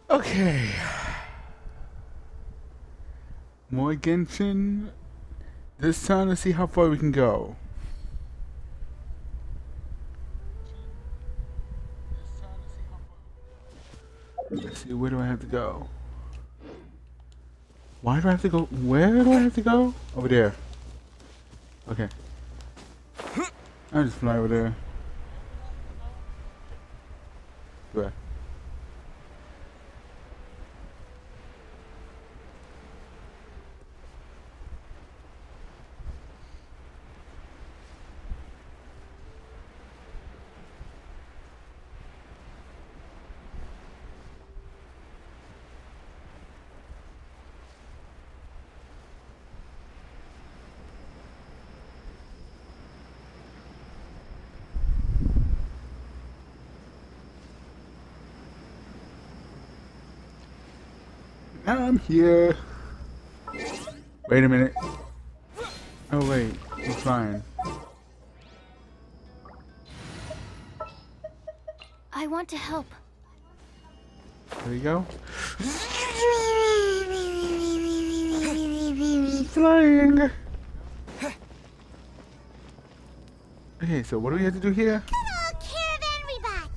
Okay. More Genshin. This time, let's see how far we can go. Let's see, where do I have to go? Why do I have to go? Where do I have to go? Over there. Okay. I'll just fly over there. Where? I'm here. Wait a minute. Oh wait, I'm fine. I want to help. There you go. Flying. Okay, so what do we have to do here? Hello, caravan rebot.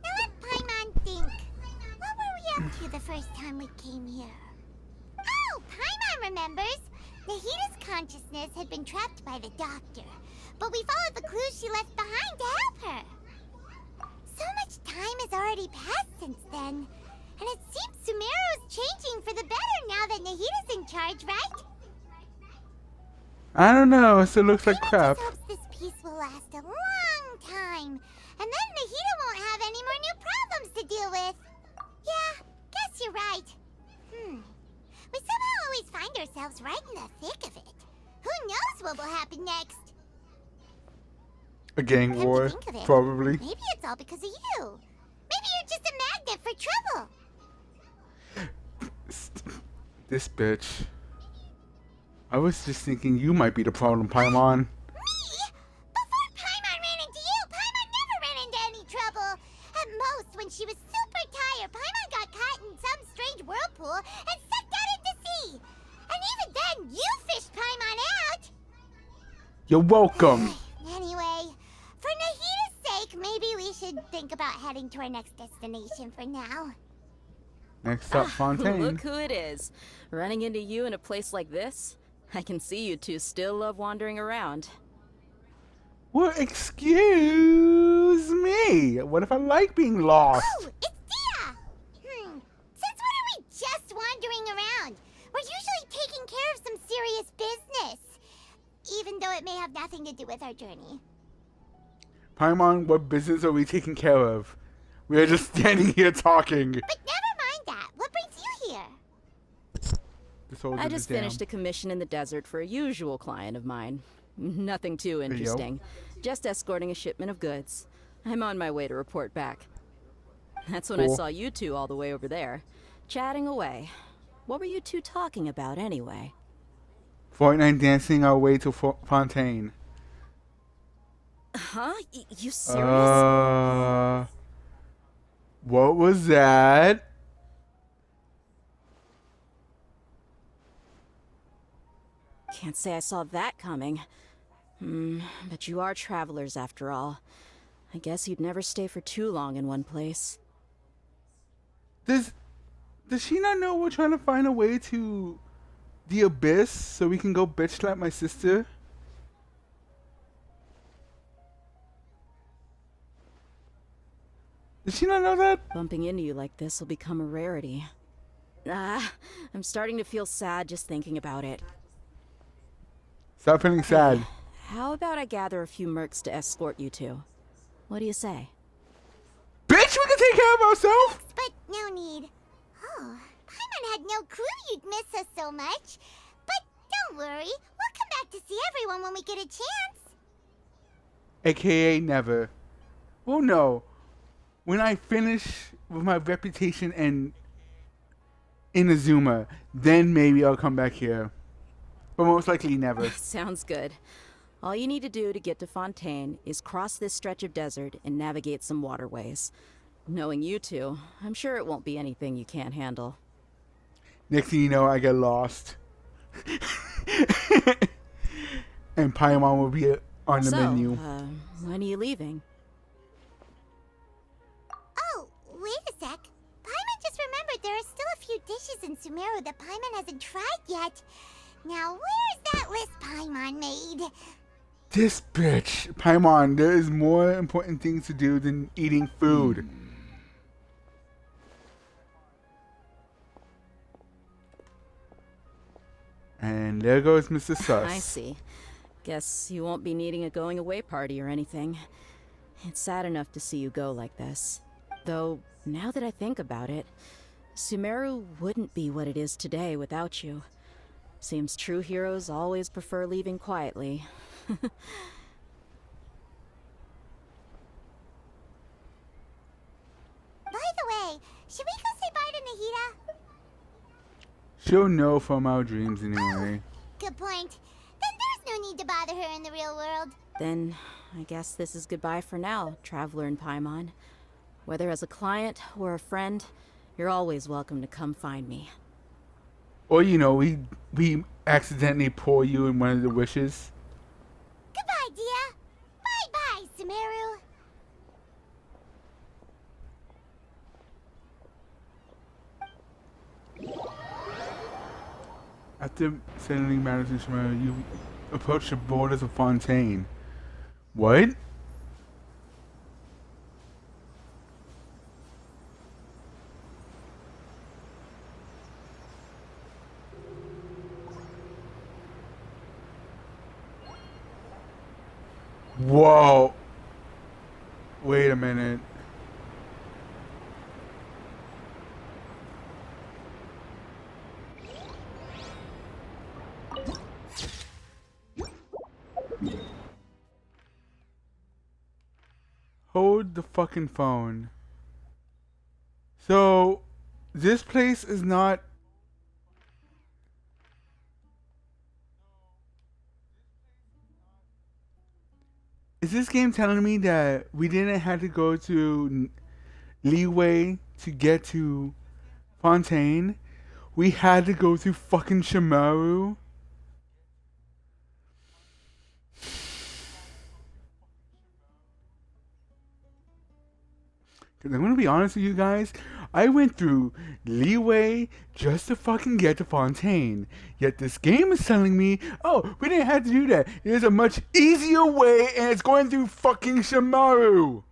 Now let Paimon think. What were we up to the first time we came here? Oh, Paimon remembers. Nahita's consciousness had been trapped by the doctor, but we followed the clues she left behind to help her. So much time has already passed since then, and it seems Sumeru's changing for the better now that Nahita's in charge, right? I don't know, it still looks like crap. Just hopes this peace will last a long time, and then Nahita won't have any more new problems to deal with. Yeah, guess you're right. We somehow always find ourselves right in the thick of it. Who knows what will happen next? A gang Come to war, think of it, probably. Maybe it's all because of you. Maybe you're just a magnet for trouble. This bitch. I was just thinking you might be the problem, Paimon. Me? Before Paimon ran into you, Paimon never ran into any trouble. At most, when she was super tired, Paimon got caught in some strange whirlpool and sucked out into sea. And even then, you fished Paimon out. You're welcome. Anyway, for Nahita's sake, maybe we should think about heading to our next destination for now. Next up, Fontaine. Look who it is. Running into you in a place like this? I can see you two still love wandering around. Well, excuse me. What if I like being lost? Oh, it's Dia! Since when are we just wandering around? We're usually taking care of some serious business. Even though it may have nothing to do with our journey. Paimon, what business are we taking care of? We are just standing here talking. But never mind that. What brings you here? This whole I just finished a commission in the desert for a usual client of mine. Nothing too interesting. Just escorting a shipment of goods. I'm on my way to report back. That's when I saw you two all the way over there, chatting away. What were you two talking about anyway? Fortnite dancing our way to Fontaine. Huh? You serious? What was that? Can't say I saw that coming. But you are travelers after all. I guess you'd never stay for too long in one place. Does she not know we're trying to find a way to the abyss so we can go bitch slap my sister? Does she not know that? Bumping into you like this will become a rarity. I'm starting to feel sad just thinking about it. Stop feeling sad. How about I gather a few mercs to escort you two? What do you say? Bitch, we can take care of ourselves! But no need. Oh, Paimon had no clue you'd miss us so much. But don't worry, we'll come back to see everyone when we get a chance. AKA never. Well, no. When I finish with my reputation in Inazuma, then maybe I'll come back here. But most likely never. Sounds good. All you need to do to get to Fontaine is cross this stretch of desert and navigate some waterways. Knowing you two, I'm sure it won't be anything you can't handle. Next thing you know, I get lost. And Paimon will be on the menu. When are you leaving? Oh, wait a sec. Paimon just remembered there are still a few dishes in Sumeru that Paimon hasn't tried yet. Now, where's that list Paimon made? This bitch. Paimon, there is more important things to do than eating food. And there goes Mr. Sus. I see. Guess you won't be needing a going away party or anything. It's sad enough to see you go like this. Though, now that I think about it, Sumeru wouldn't be what it is today without you. Seems true heroes always prefer leaving quietly. By the way, should we go say bye to Nahida? She'll know from our dreams anyway. Good point. Then there's no need to bother her in the real world. Then, I guess this is goodbye for now, Traveler and Paimon. Whether as a client or a friend, you're always welcome to come find me. Or, you know, we accidentally pour you in one of the wishes. Goodbye, dear. Bye-bye, Sumeru. After settling matters in Sumeru, you approach the borders of Fontaine. What? Whoa. Wait a minute. Hold the fucking phone. So, this place is not... Is this game telling me that we didn't have to go to Leeway to get to Fontaine? We had to go through fucking Shimaru? Because I'm gonna be honest with you guys, I went through Leeway just to fucking get to Fontaine. Yet this game is telling me, oh, we didn't have to do that. There's a much easier way and it's going through fucking Shimaru.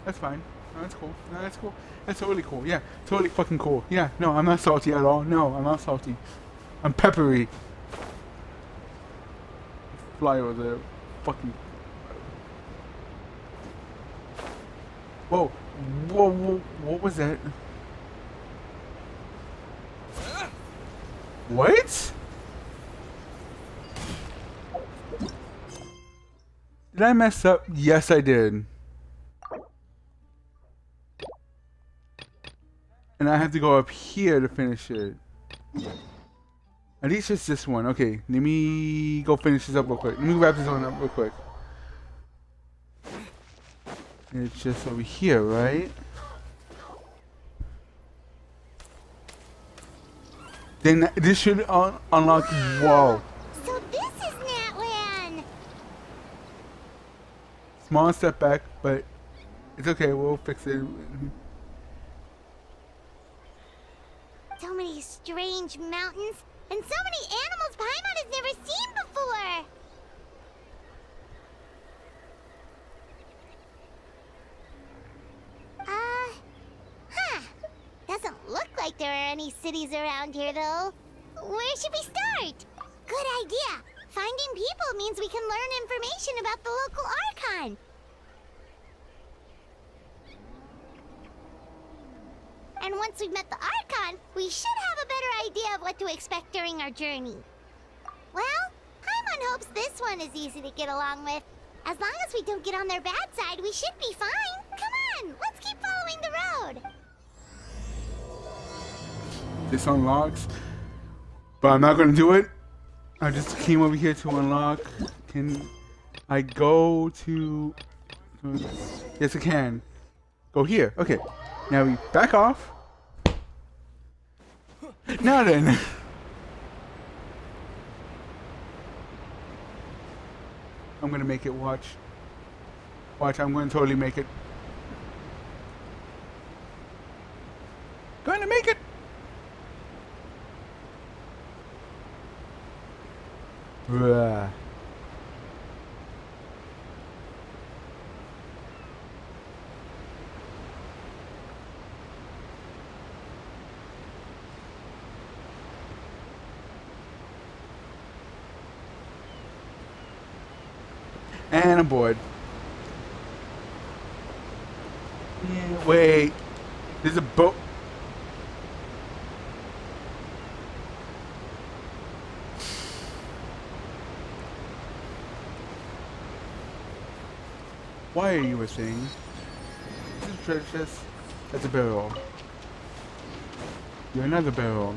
That's fine. No, that's cool. No, that's cool. That's totally cool. Yeah, totally fucking cool. Yeah, no, I'm not salty at all. No, I'm not salty. I'm peppery. Fly over there. Fucking. Whoa. Whoa, whoa. What was that? What? Did I mess up? Yes, I did. And I have to go up here to finish it. At least it's this one. Okay, let me go finish this up real quick. Let me wrap this one up real quick. It's just over here, right? Then this should unlock. Whoa. So this is Natlan. Small step back, but it's okay. We'll fix it. So many strange mountains, and so many animals Paimon has never seen before! Doesn't look like there are any cities around here, though. Where should we start? Good idea! Finding people means we can learn information about the local Archon. And once we've met the Archon, we should have a better idea of what to expect during our journey. Well, Paimon hopes this one is easy to get along with. As long as we don't get on their bad side, we should be fine. Come on, let's keep following the road. this unlocks. But I'm not gonna do it. I just came over here to unlock. Can I go to... Yes, I can. Go here. Okay. Now we back off. Now then. I'm gonna make it, watch. Watch, I'm gonna totally make it. Gonna make it! Bruh. And I'm bored. Yeah, wait. There's a boat. Why are you a thing? This is a treasure chest. That's a barrel. You're another barrel.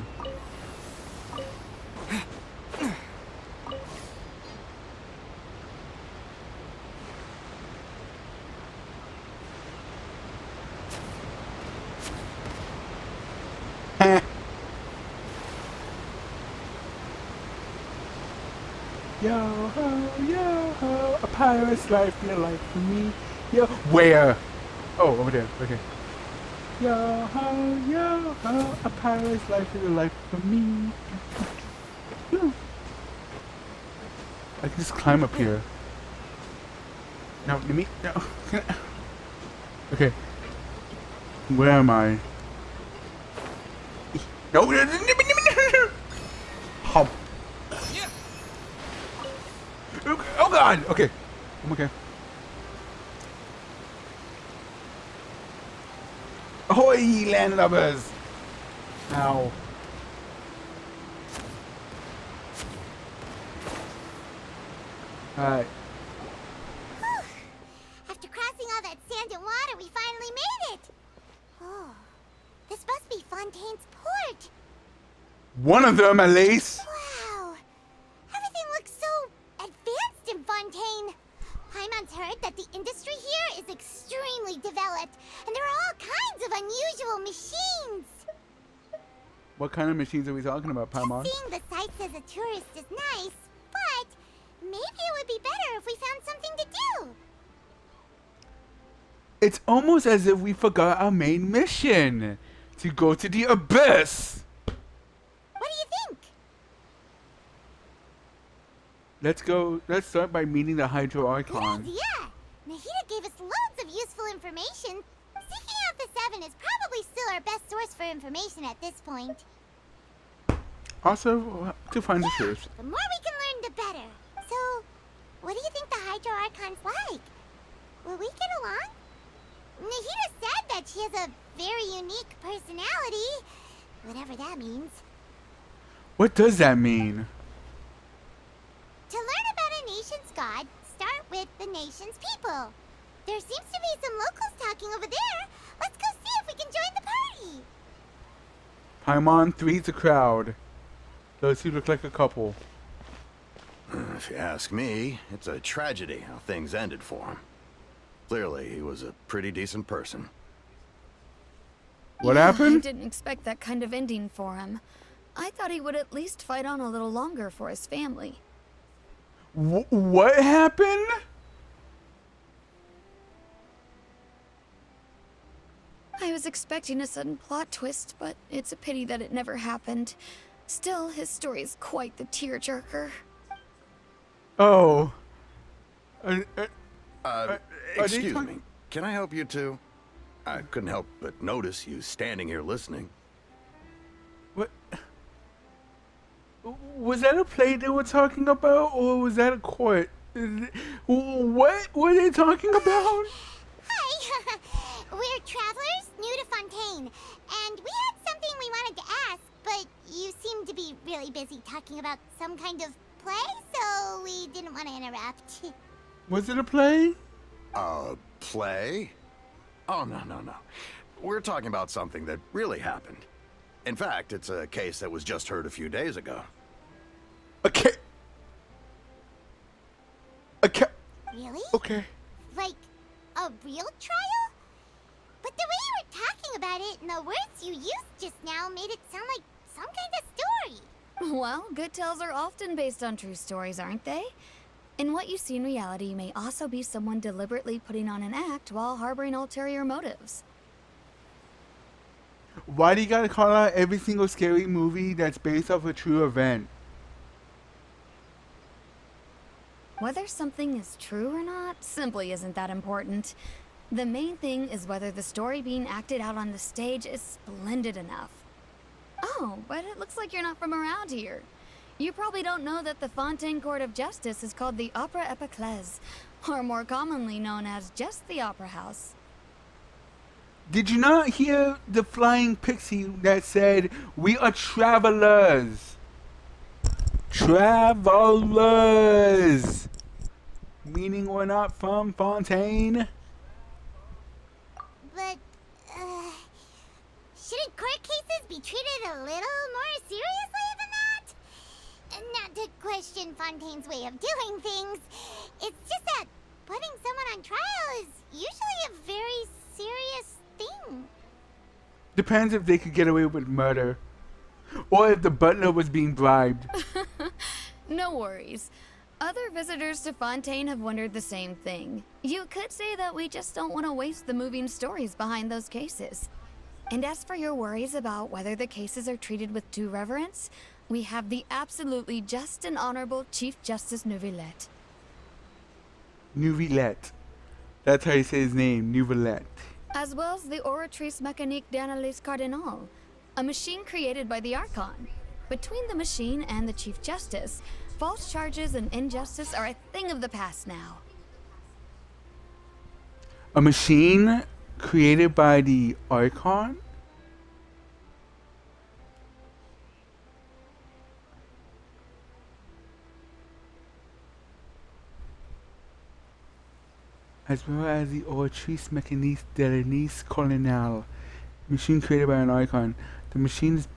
Yo ho, a pirate's life be a life for me. Yo, where? Oh, over there. Okay. Yo ho, a pirate's life is a life for me. I can just climb up here. No, let me. No. Okay. Where am I? No. Hop. Oh God! Okay, I'm okay. Ahoy, landlubbers! Ow. Alright. After crossing all that sand and water, we finally made it. Oh, this must be Fontaine's port. One of them, at least. Wow, everything looks so advanced in Fontaine. Paimon's heard that the industry here is extremely developed, and there are all kinds of unusual machines. What kind of machines are we talking about, Paimon? Just seeing the sights as a tourist is nice, but maybe it would be better if we found something to do. It's almost as if we forgot our main mission. To go to the abyss. What do you think? Let's go. Let's start by meeting the Hydro Good Archon. idea. Nahida gave us loads of useful information. Seeking out the Seven is probably still our best source for information at this point. Also, to find the truth. The more we can learn, the better. So, what do you think the Hydro Archon's like? Will we get along? Nahida said that she has a very unique personality. Whatever that means. What does that mean? To learn about a nation's god, start with the nation's people. There seems to be some locals talking over there. Let's go see if we can join the party. Paimon threes the crowd. Those who look like a couple. If you ask me, it's a tragedy how things ended for him. Clearly, he was a pretty decent person. What I happened? didn't expect that kind of ending for him. I thought he would at least fight on a little longer for his family. What happened? I was expecting a sudden plot twist, but it's a pity that it never happened. Still, his story is quite the tearjerker. Oh. Excuse me. Can I help you two? I couldn't help but notice you standing here listening. What? Was that a play they were talking about, or was that a court? What were they talking about? Hi! We're travelers new to Fontaine, and we had something we wanted to ask, but you seem to be really busy talking about some kind of play, so we didn't want to interrupt. Was it a play? Play? Oh, no. We're talking about something that really happened. In fact, it's a case that was just heard a few days ago. Okay. Okay. Really? Okay. Like, a real trial? But the way you were talking about it and the words you used just now made it sound like some kind of story. Well, good tales are often based on true stories, aren't they? And what you see in reality may also be someone deliberately putting on an act while harboring ulterior motives. Why do you gotta call out every single scary movie that's based off a true event? Whether something is true or not simply isn't that important. The main thing is whether the story being acted out on the stage is splendid enough. Oh, but it looks like you're not from around here. You probably don't know that the Fontaine Court of Justice is called the Opera Epiclese, or more commonly known as just the Opera House. Did you not hear the flying pixie that said, "We are travelers"? Travelers! Meaning we're not from Fontaine? But, shouldn't court cases be treated a little more seriously than that? Not to question Fontaine's way of doing things. It's just that putting someone on trial is usually a very serious thing. Depends if they could get away with murder. Or if the butler was being bribed. No worries. Other visitors to Fontaine have wondered the same thing. You could say that we just don't want to waste the moving stories behind those cases. And as for your worries about whether the cases are treated with due reverence, we have the absolutely just and honorable Chief Justice Neuvillette. Neuvillette. That's how you say his name, Neuvillette. As well as the Oratrice Mécanique d'Analyse Cardinal, a machine created by the Archon. Between the machine and the Chief Justice, false charges and injustice are a thing of the past now. A machine created by the Archon? As well as the Oratrice Mécanique d'Analyse Cardinal. Machine created by an Archon. The machine is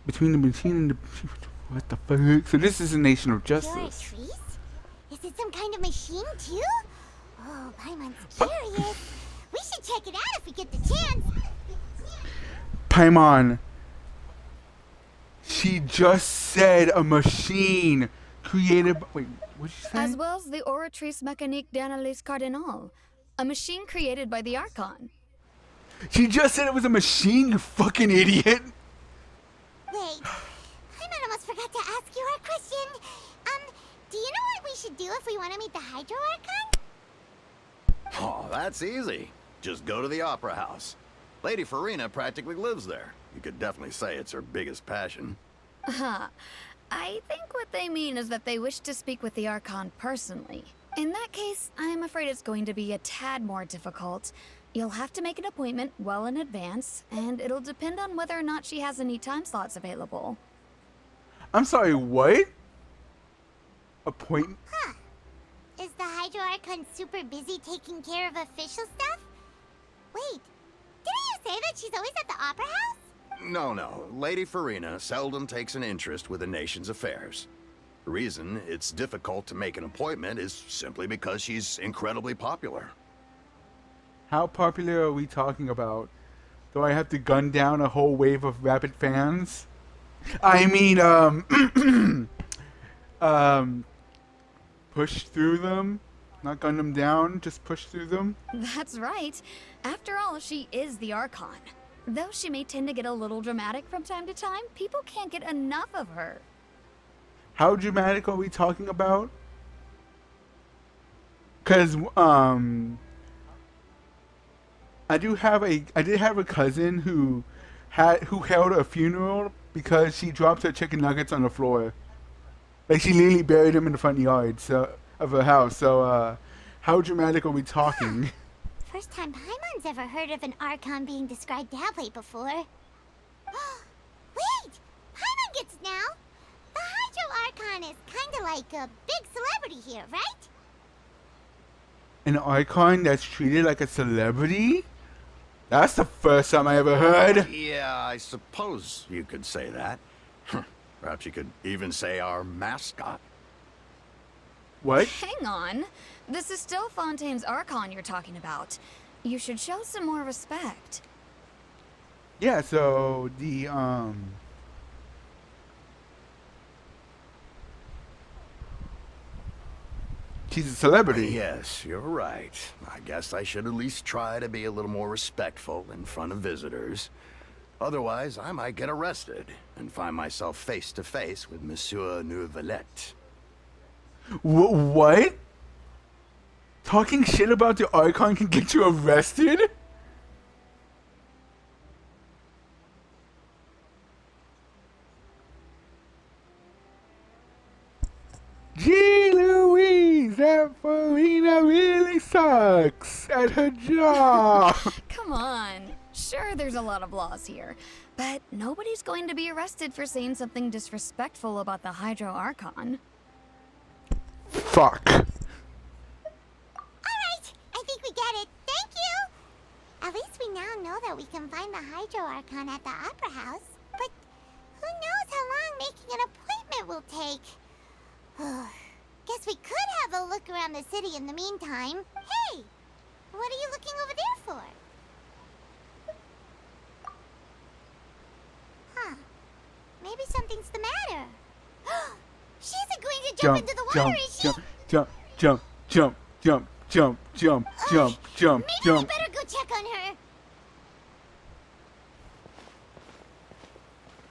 between the machine and the... What the fuck? So this is a nation of justice. Oratrice? Is it some kind of machine, too? Oh, Paimon's curious. We should check it out if we get the chance. Paimon. She just said a machine created by... Wait, what did she say? As well as the Oratrice Mécanique d'Analyse Cardinal, a machine created by the Archon. She just said it was a machine, you fucking idiot. Wait, Paimon almost forgot to ask you our question. Do you know what we should do if we want to meet the Hydro Archon? Oh, that's easy. Just go to the Opera House. Lady Farina practically lives there. You could definitely say it's her biggest passion. I think what they mean is that they wish to speak with the Archon personally. In that case, I'm afraid it's going to be a tad more difficult. You'll have to make an appointment well in advance, and it'll depend on whether or not she has any time slots available. I'm sorry, what? Appointment? Huh. Is the Hydro Archon super busy taking care of official stuff? Wait, didn't you say that she's always at the Opera House? No. Lady Farina seldom takes an interest with the nation's affairs. The reason it's difficult to make an appointment is simply because she's incredibly popular. How popular are we talking about? Do I have to gun down a whole wave of rabid fans? I mean, push through them? Not gun them down, just push through them? That's right. After all, she is the Archon. Though she may tend to get a little dramatic from time to time, people can't get enough of her. How dramatic are we talking about? Because, I did have a cousin who held a funeral because she dropped her chicken nuggets on the floor. Like, she literally buried them in the front yard of her house. So, how dramatic are we talking? First time Paimon's ever heard of an Archon being described that way before. Wait! Paimon gets now! The Hydro Archon is kinda like a big celebrity here, right? An Archon that's treated like a celebrity? That's the first time I ever heard. Yeah, I suppose you could say that. Perhaps you could even say our mascot. What? Hang on. This is still Fontaine's Archon you're talking about. You should show some more respect. Yeah, so she's a celebrity. Yes, you're right. I guess I should at least try to be a little more respectful in front of visitors. Otherwise, I might get arrested and find myself face to face with Monsieur Neuvillette. What? Talking shit about the Archon can get you arrested? Gee Louise, that Farina really sucks at her job. Come on. Sure, there's a lot of laws here, but nobody's going to be arrested for saying something disrespectful about the Hydro Archon. Fuck. Alright, I think we get it. Thank you! At least we now know that we can find the Hydro Archon at the Opera House. But who knows how long making an appointment will take? Guess we could have a look around the city in the meantime. Hey! What are you looking over there for? Huh. Maybe something's the matter. She isn't going to jump into the water, is she? Jump. Maybe we better go check on her.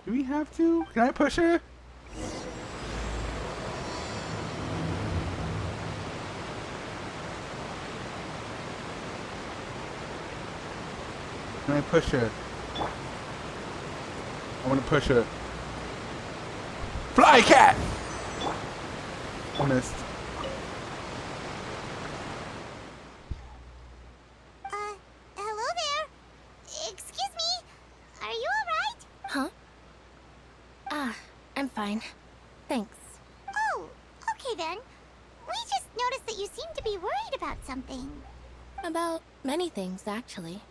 Do we have to? Can I push her? Can I push her? I want to push her. Fly cat! I missed. Hello there. Excuse me. Are you alright? Huh? I'm fine. Thanks. Oh, okay then. We just noticed that you seem to be worried about something. About many things, actually.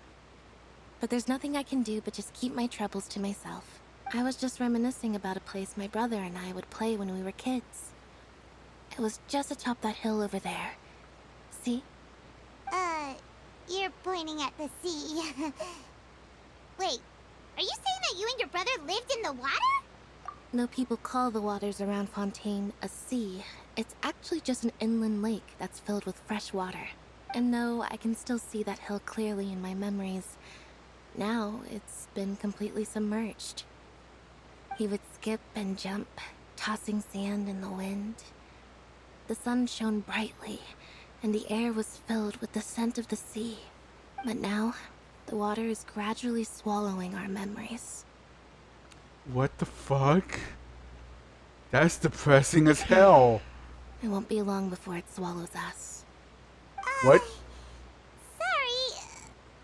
But there's nothing I can do but just keep my troubles to myself. I was just reminiscing about a place my brother and I would play when we were kids. It was just atop that hill over there. See? You're pointing at the sea. Wait, are you saying that you and your brother lived in the water? No people call the waters around Fontaine a sea. It's actually just an inland lake that's filled with fresh water. And no, I can still see that hill clearly in my memories. Now, it's been completely submerged. He would skip and jump, tossing sand in the wind. The sun shone brightly, and the air was filled with the scent of the sea. But now, the water is gradually swallowing our memories. What the fuck? That's depressing as hell. It won't be long before it swallows us. What? Sorry,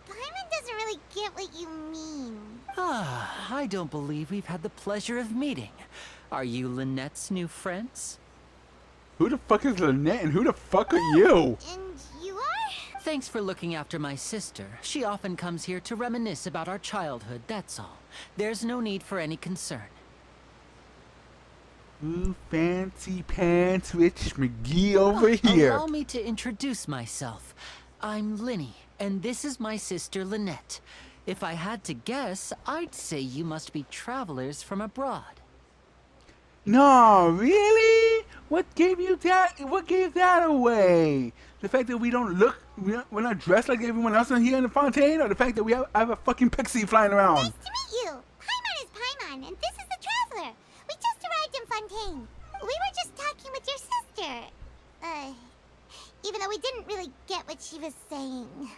Paimon doesn't really get what you mean. I don't believe we've had the pleasure of meeting. Are you Lynette's new friends? Who the fuck is Lynette and who the fuck are you? And you are? Thanks for looking after my sister. She often comes here to reminisce about our childhood, that's all. There's no need for any concern. Ooh, fancy pants Rich McGee over here. Allow me to introduce myself. I'm Linny, and this is my sister Lynette. If I had to guess, I'd say you must be travelers from abroad. No, really? What gave you that? What gave that away? The fact that we don't look, we're not dressed like everyone else in here in the Fontaine, or the fact that we have a fucking pixie flying around? Nice to meet you. Paimon is Paimon, and this is the Traveler. We just arrived in Fontaine. We were just talking with your sister. Even though we didn't really get what she was saying.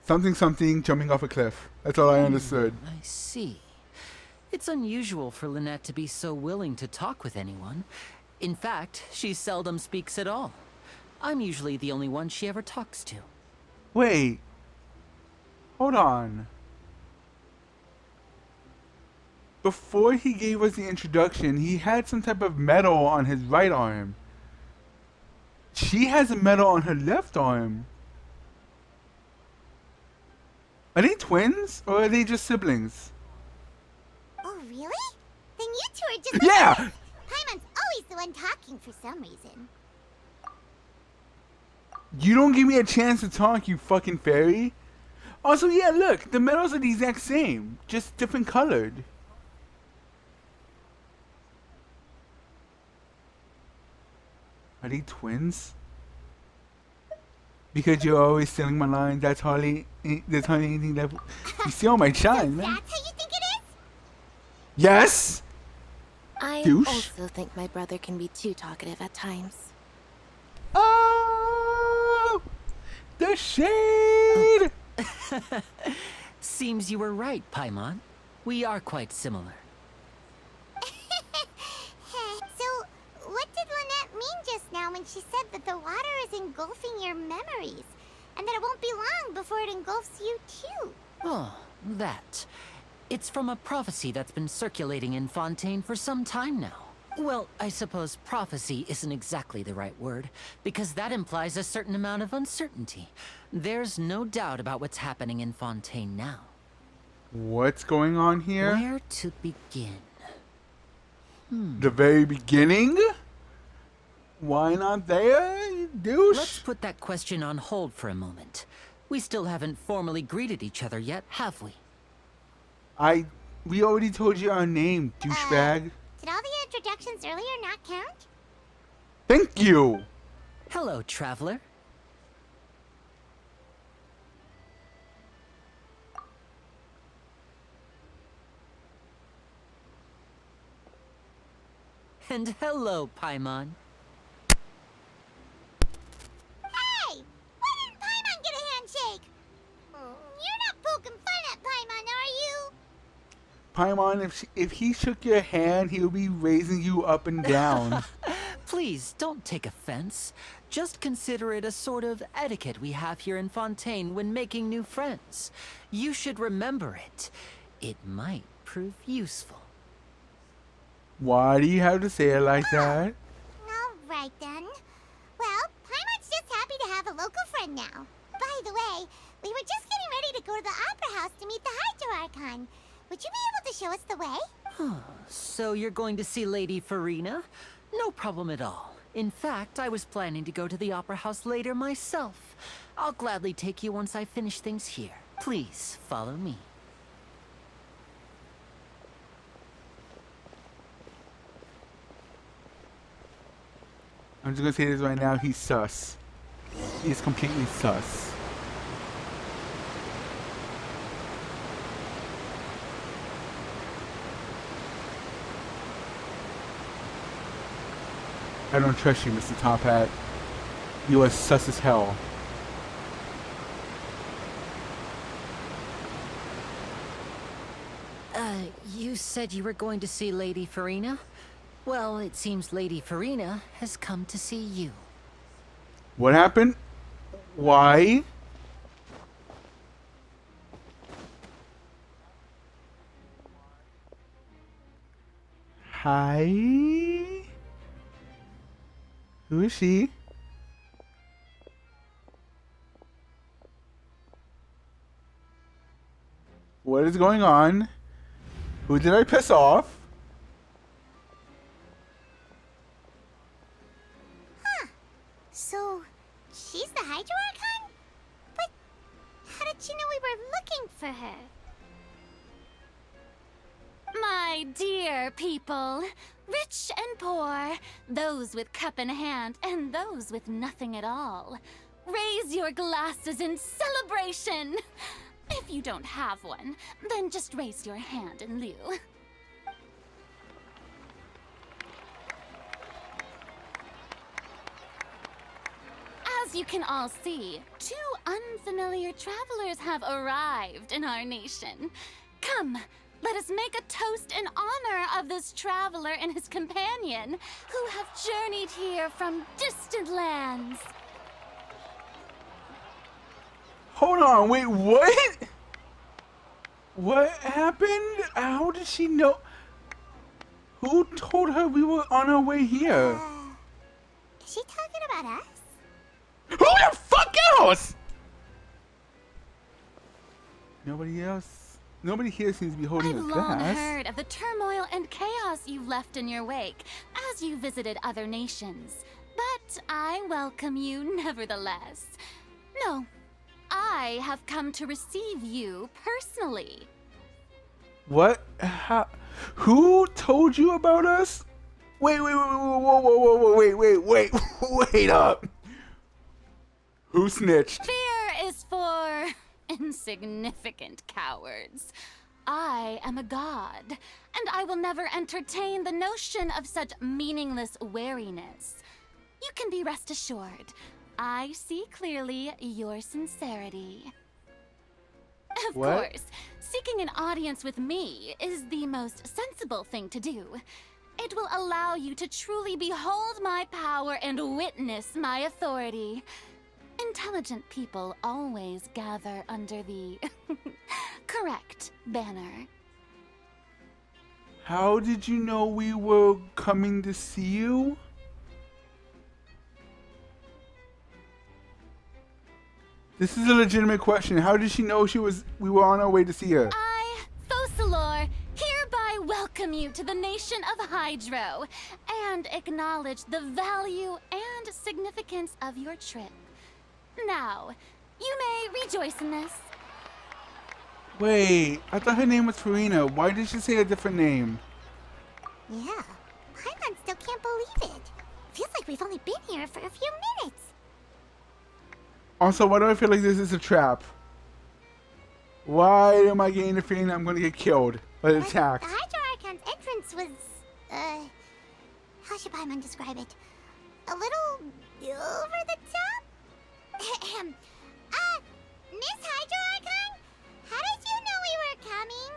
Something, jumping off a cliff. That's all I understood. I see. It's unusual for Lynette to be so willing to talk with anyone. In fact, she seldom speaks at all. I'm usually the only one she ever talks to. Wait. Hold on. Before he gave us the introduction, he had some type of medal on his right arm. She has a medal on her left arm. Are they twins or are they just siblings? Oh, really? Then you two are just Yeah! brothers. Paimon's always the one talking for some reason. You don't give me a chance to talk, you fucking fairy. Also, yeah, look, the medals are the exact same, just different colored. Are they twins? Because you're always stealing my lines, that's hardly anything that you steal my shine, man. That's how you think it is? Yes! I Douche. also think my brother can be too talkative at times. Oh! The shade! Seems you were right, Paimon. We are quite similar. So, what did Lynette mean just now when she said that the water is engulfing your memories? And that it won't be long before it engulfs you too? Oh, that. It's from a prophecy that's been circulating in Fontaine for some time now. Well, I suppose prophecy isn't exactly the right word, because that implies a certain amount of uncertainty. There's no doubt about what's happening in Fontaine now. What's going on here? Where to begin? The very beginning? Why not there, you douche? Let's put that question on hold for a moment. We still haven't formally greeted each other yet, have we? We already told you our name, douchebag. Did all the introductions earlier not count? Thank you! Hello, traveler. And hello, Paimon. Hey! Why didn't Paimon get a handshake? You're not poking fun at Paimon, are you? Paimon, if he shook your hand, he'll be raising you up and down. Please, don't take offense. Just consider it a sort of etiquette we have here in Fontaine when making new friends. You should remember it. It might prove useful. Why do you have to say it like that? Alright then. Well, Paimon's just happy to have a local friend now. By the way, we were just getting ready to go to the Opera House to meet the Hydro Archon. Would you be able to show us the way? So you're going to see Lady Farina? No problem at all. In fact, I was planning to go to the Opera House later myself. I'll gladly take you once I finish things here. Please, follow me. I'm just gonna say this right now, he's sus. He's completely sus. I don't trust you, Mr. Top Hat. You are sus as hell. You said you were going to see Lady Farina? Well, it seems Lady Farina has come to see you. What happened? Why? Hi? Who is she? What is going on? Who did I piss off? So, she's the Hydro Archon? But how did she know we were looking for her? My dear people, rich and poor, those with cup in hand and those with nothing at all, raise your glasses in celebration. If you don't have one, then just raise your hand in lieu. As you can all see, two unfamiliar travelers have arrived in our nation. Come, let us make a toast in honor of this traveler and his companion who have journeyed here from distant lands. Hold on, wait, what? What happened? How did she know? Who told her we were on our way here? Is she talking about us? Who the fuck else? Nobody here seems to be holding I've a long glass. heard of the turmoil and chaos you've left in your wake as you visited other nations. But I welcome you nevertheless. No, I have come to receive you personally. What? How? Who told you about us? Wait, wait up. Who snitched? Fear is for insignificant cowards. I am a god, and I will never entertain the notion of such meaningless wariness. You can be rest assured, I see clearly your sincerity. Of What? course, seeking an audience with me is the most sensible thing to do. It will allow you to truly behold my power and witness my authority. Intelligent people always gather under the correct banner. How did you know we were coming to see you? This is a legitimate question. How did she know we were on our way to see her? I, Focalor, hereby welcome you to the nation of Hydro and acknowledge the value and significance of your trip. Now, you may rejoice in this. Wait, I thought her name was Farina. Why did she say a different name? Yeah, Paimon still can't believe it. Feels like we've only been here for a few minutes. Also, why do I feel like this is a trap? Why am I getting the feeling I'm going to get killed or But attacked? the Hydro Archon's entrance was, how should Paimon describe it? A little over the top? Miss Hydro Archon? How did you know we were coming?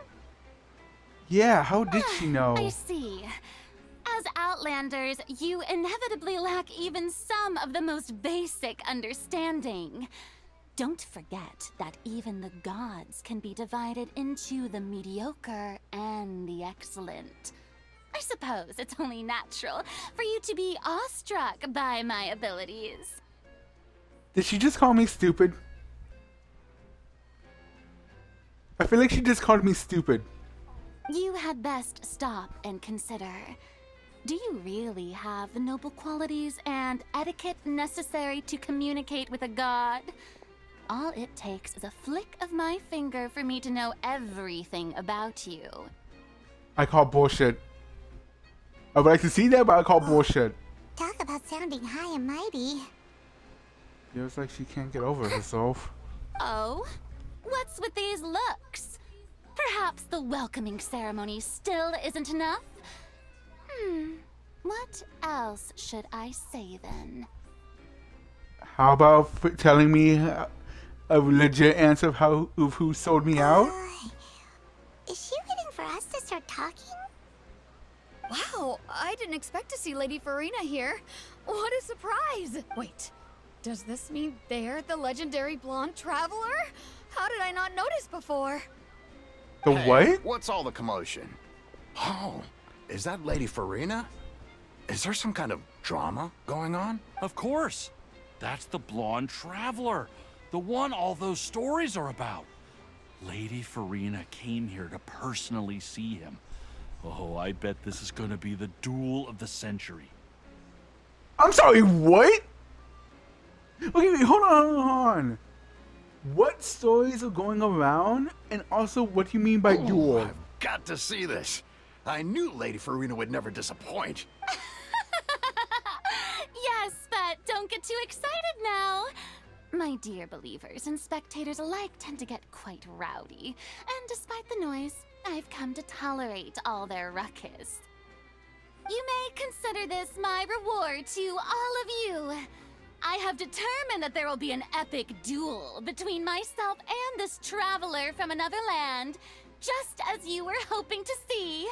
Yeah, how did she know? I see. As Outlanders, you inevitably lack even some of the most basic understanding. Don't forget that even the gods can be divided into the mediocre and the excellent. I suppose it's only natural for you to be awestruck by my abilities. Did she just call me stupid? I feel like she just called me stupid. You had best stop and consider. Do you really have the noble qualities and etiquette necessary to communicate with a god? All it takes is a flick of my finger for me to know everything about you. I call bullshit. I would like to see that, but I call bullshit. Talk about sounding high and mighty. Feels like she can't get over herself. Oh? What's with these looks? Perhaps the welcoming ceremony still isn't enough? What else should I say then? How about telling me a legit answer of who sold me out? Is she waiting for us to start talking? Wow, I didn't expect to see Lady Farina here. What a surprise! Wait, does this mean they're the legendary blonde traveler? How did I not notice before? The Hey, what? What's all the commotion? Oh, is that Lady Farina? Is there some kind of drama going on? Of course. That's the blonde traveler. The one all those stories are about. Lady Farina came here to personally see him. Oh, I bet this is gonna be the duel of the century. I'm sorry, what? Okay, wait, hold on. What stories are going around? And also, what do you mean by duel? I've got to see this. I knew Lady Farina would never disappoint. Yes, but don't get too excited now. My dear believers and spectators alike tend to get quite rowdy, and despite the noise, I've come to tolerate all their ruckus. You may consider this my reward to all of you. I have determined that there will be an epic duel between myself and this traveler from another land, just as you were hoping to see.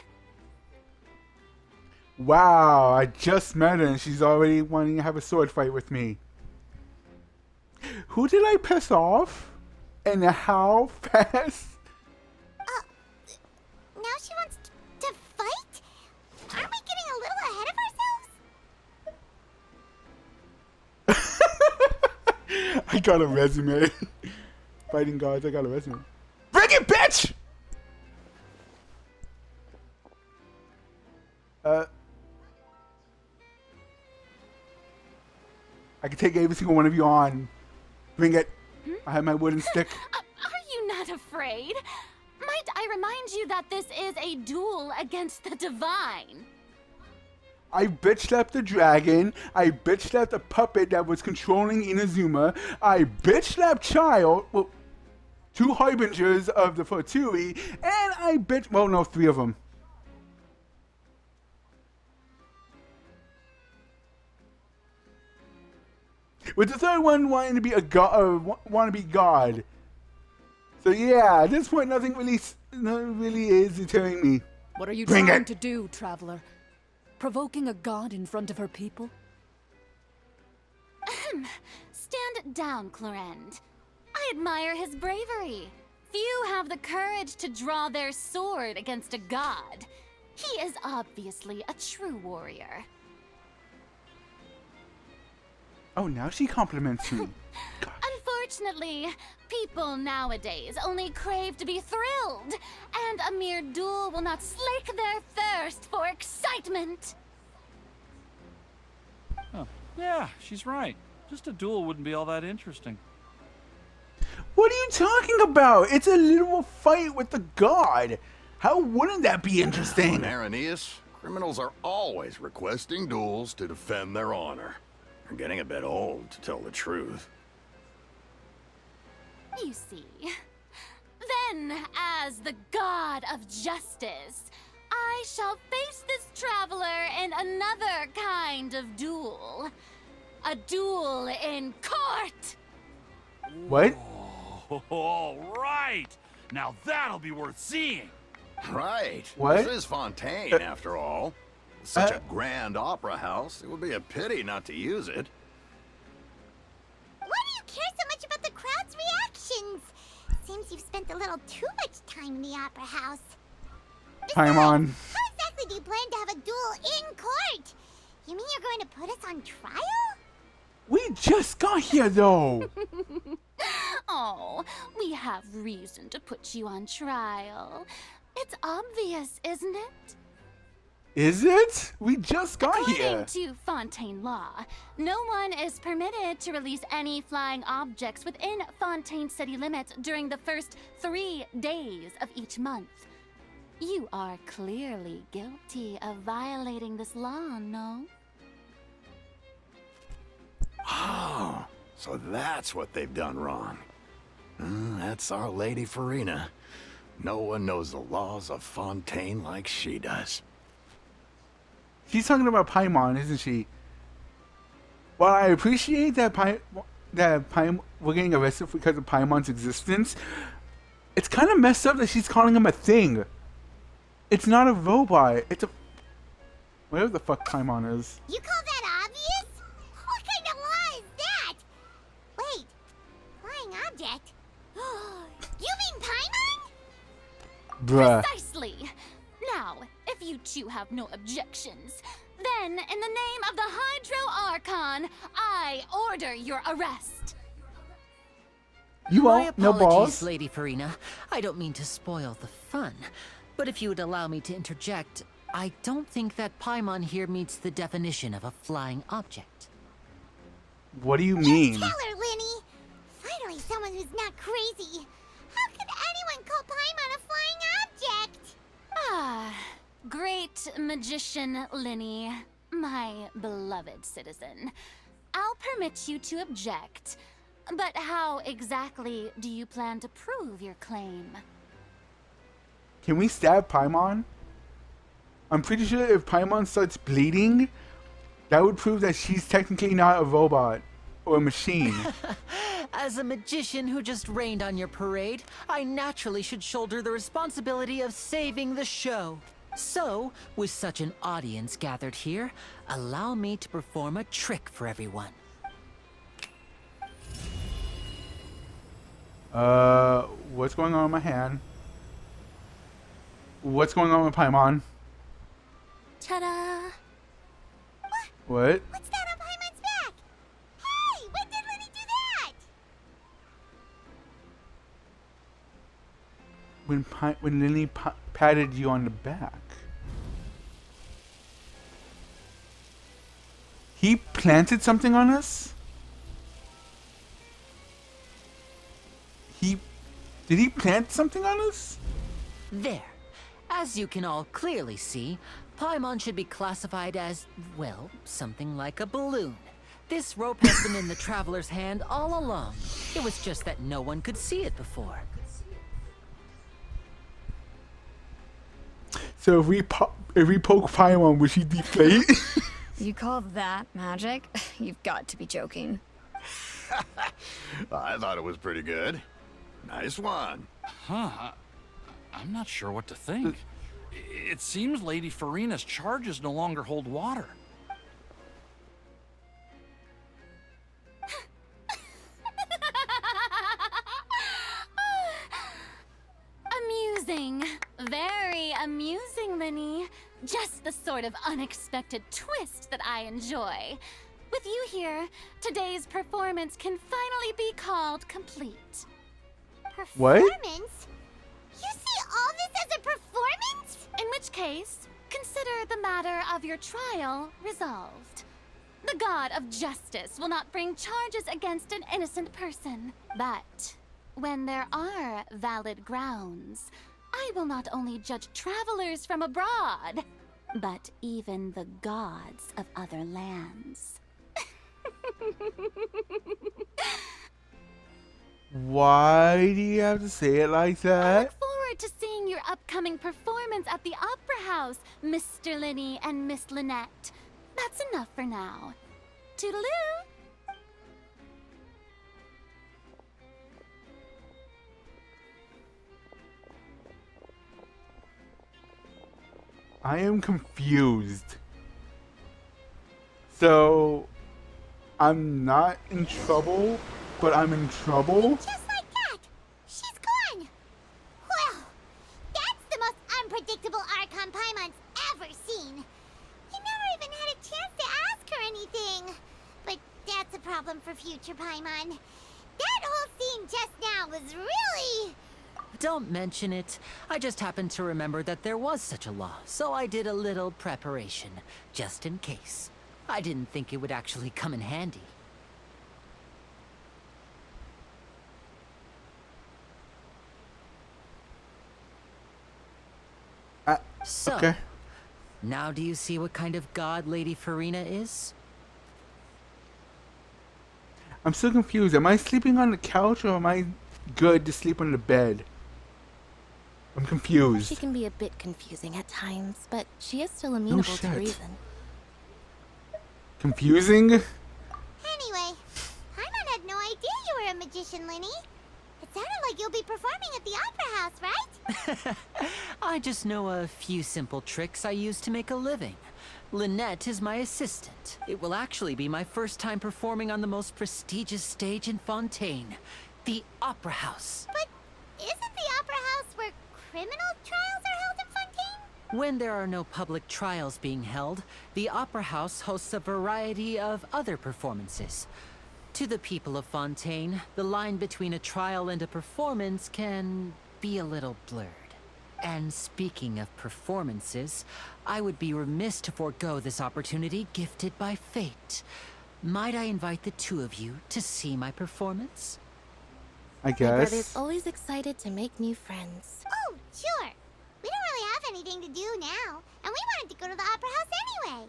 Wow, I just met her and she's already wanting to have a sword fight with me. Who did I piss off? And how fast? Now she wants to fight? Aren't we getting a little ahead of ourselves? I got a resume. Fighting gods, I got a resume. Frick could take every single one of you on. Bring it. I have my wooden stick. Are you not afraid? Might I remind you that this is a duel against the divine? I bitch slapped the dragon. I bitch slapped the puppet that was controlling Inazuma. I bitch slapped Child. Well, 2 harbingers of the Fatui. And I bitch. Well, no, 3 of them. With the third one wanting to be a god, want to be God. So yeah, at this point, nothing really is deterring me. What are you Bring trying it. to do, traveler? Provoking a god in front of her people? Stand down, Clorend. I admire his bravery. Few have the courage to draw their sword against a god. He is obviously a true warrior. Oh, now she compliments me. God. Unfortunately, people nowadays only crave to be thrilled, and a mere duel will not slake their thirst for excitement. Oh, yeah, she's right. Just a duel wouldn't be all that interesting. What are you talking about? It's a literal fight with the god. How wouldn't that be interesting? In Irenaeus, criminals are always requesting duels to defend their honor. They're getting a bit old, to tell the truth. You see, then, as the god of justice, I shall face this traveler in another kind of duel. A duel in court! What? All right. Now that'll be worth seeing. Right. What? This is Fontaine, after all. Such a grand opera house, it would be a pity not to use it. Why do you care so much about the crowd's reactions? Seems you've spent a little too much time in the opera house. Time on. How exactly do you plan to have a duel in court? You mean you're going to put us on trial? We just got here, though. Oh, we have reason to put you on trial. It's obvious, isn't it? Is it? We just got According here. to Fontaine law, no one is permitted to release any flying objects within Fontaine city limits during the first 3 days of each month. You are clearly guilty of violating this law, no? Oh, so that's what they've done wrong. That's Our Lady Farina. No one knows the laws of Fontaine like she does. She's talking about Paimon, isn't she? While I appreciate that we're getting arrested because of Paimon's existence, it's kind of messed up that she's calling him a thing. It's not a robot. It's a... whatever the fuck Paimon is. You call that obvious? What kind of law is that? Wait, flying object? You mean Paimon? Bruh. Precisely! Now, if you two have no objections, then in the name of the Hydro Archon, I order your arrest. You My won't? No apologies, balls? Lady Farina. I don't mean to spoil the fun. But if you would allow me to interject, I don't think that Paimon here meets the definition of a flying object. What do you mean? Tell her, Linny. Finally, someone who's not crazy. How could anyone call Paimon a flying object? Ah, great magician Linny, my beloved citizen. I'll permit you to object, but how exactly do you plan to prove your claim? Can we stab Paimon? I'm pretty sure if Paimon starts bleeding, that would prove that she's technically not a robot or a machine. As a magician who just rained on your parade, I naturally should shoulder the responsibility of saving the show. So, with such an audience gathered here, allow me to perform a trick for everyone. What's going on with my hand? What's going on with Paimon? Ta-da! What? What's that on Paimon's back? Hey, when did Linny do that? When Lily patted you on the back. He planted something on us? Did he plant something on us? There. As you can all clearly see, Paimon should be classified as, well, something like a balloon. This rope has been in the Traveler's hand all along. It was just that no one could see it before. So if we poke Paimon, would she deflate? You call that magic? You've got to be joking. I thought it was pretty good. Nice one. Huh. I'm not sure what to think. It seems Lady Farina's charges no longer hold water. Amusing. Very amusing, Linny. Just the sort of unexpected twist that I enjoy. With you here, today's performance can finally be called complete. What? Performance? You see all this as a performance? In which case, consider the matter of your trial resolved. The god of justice will not bring charges against an innocent person. But when there are valid grounds, I will not only judge travelers from abroad, but even the gods of other lands. Why do you have to say it like I that? look forward to seeing your upcoming performance at the Opera House, Mr. Linny and Miss Lynette. That's enough for now. Toodaloo! I am confused. So, I'm not in trouble, but I'm in trouble? Just like that. She's gone. Well, that's the most unpredictable Archon Paimon's ever seen. He never even had a chance to ask her anything. But that's a problem for future Paimon. That whole scene just now was really... Don't mention it. I just happened to remember that there was such a law, so I did a little preparation, just in case. I didn't think it would actually come in handy. So, Okay. now do you see what kind of god Lady Farina is? I'm still confused. Am I sleeping on the couch or am I good to sleep on the bed? I'm She confused. can be a bit confusing at times, but she is still amenable to shit. reason. Confusing? Anyway, Paimon had no idea you were a magician, Linny. It sounded like you'll be performing at the Opera House, right? I just know a few simple tricks I use to make a living. Lynette is my assistant. It will actually be my first time performing on the most prestigious stage in Fontaine, the Opera House. But isn't the Opera House where criminal trials are held in Fontaine? When there are no public trials being held, the Opera House hosts a variety of other performances. To the people of Fontaine, the line between a trial and a performance can be a little blurred. And speaking of performances, I would be remiss to forego this opportunity gifted by fate. Might I invite the two of you to see my performance? I My brother's guess. always excited to make new friends. Oh, sure. We don't really have anything to do now, and we wanted to go to the Opera House anyway.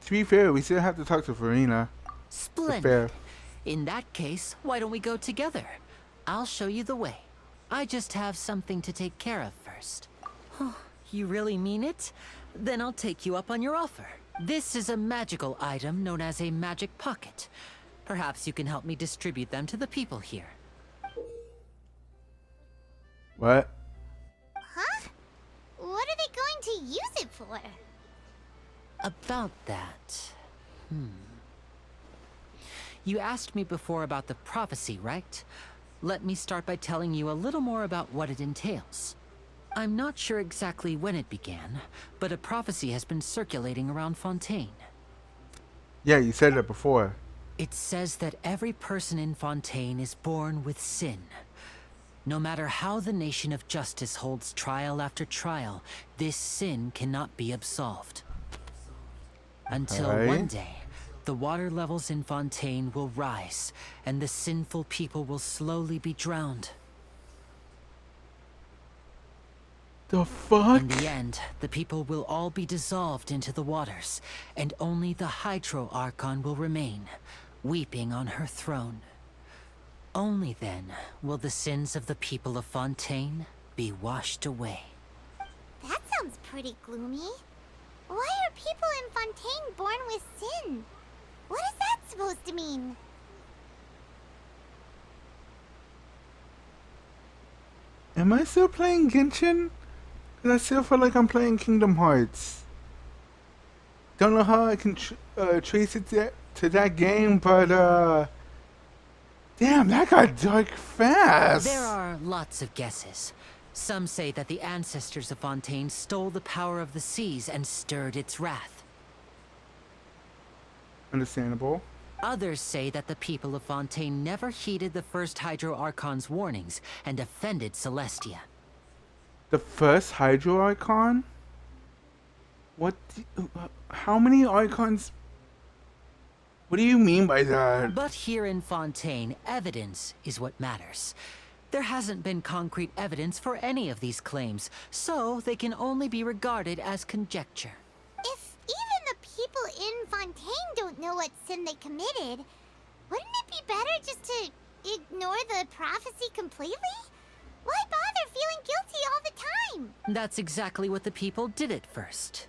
To be fair, we still have to talk to Farina. Splendid. Fair. In that case, why don't we go together? I'll show you the way. I just have something to take care of first. Oh, you really mean it? Then I'll take you up on your offer. This is a magical item known as a magic pocket. Perhaps you can help me distribute them to the people here. What? Huh? What are they going to use it for? About that... You asked me before about the prophecy, right? Let me start by telling you a little more about what it entails. I'm not sure exactly when it began, but a prophecy has been circulating around Fontaine. Yeah, you said that before. It says that every person in Fontaine is born with sin. No matter how the nation of justice holds trial after trial, this sin cannot be absolved. Until Alright. one day, the water levels in Fontaine will rise, and the sinful people will slowly be drowned. The fuck? In the end, the people will all be dissolved into the waters, and only the Hydro Archon will remain, weeping on her throne. Only then will the sins of the people of Fontaine be washed away. That sounds pretty gloomy. Why are people in Fontaine born with sin? What is that supposed to mean? Am I still playing Genshin? 'Cause I still feel like I'm playing Kingdom Hearts. Don't know how I can trace it to that game, but damn, that got dark fast. There are lots of guesses. Some say that the ancestors of Fontaine stole the power of the seas and stirred its wrath. Understandable. Others say that the people of Fontaine never heeded the first Hydro Archon's warnings and offended Celestia. The first Hydro Archon? What? How many Archons? What do you mean by that? But here in Fontaine, evidence is what matters. There hasn't been concrete evidence for any of these claims, so they can only be regarded as conjecture. If even the people in Fontaine don't know what sin they committed, wouldn't it be better just to ignore the prophecy completely? Why bother feeling guilty all the time? That's exactly what the people did at first.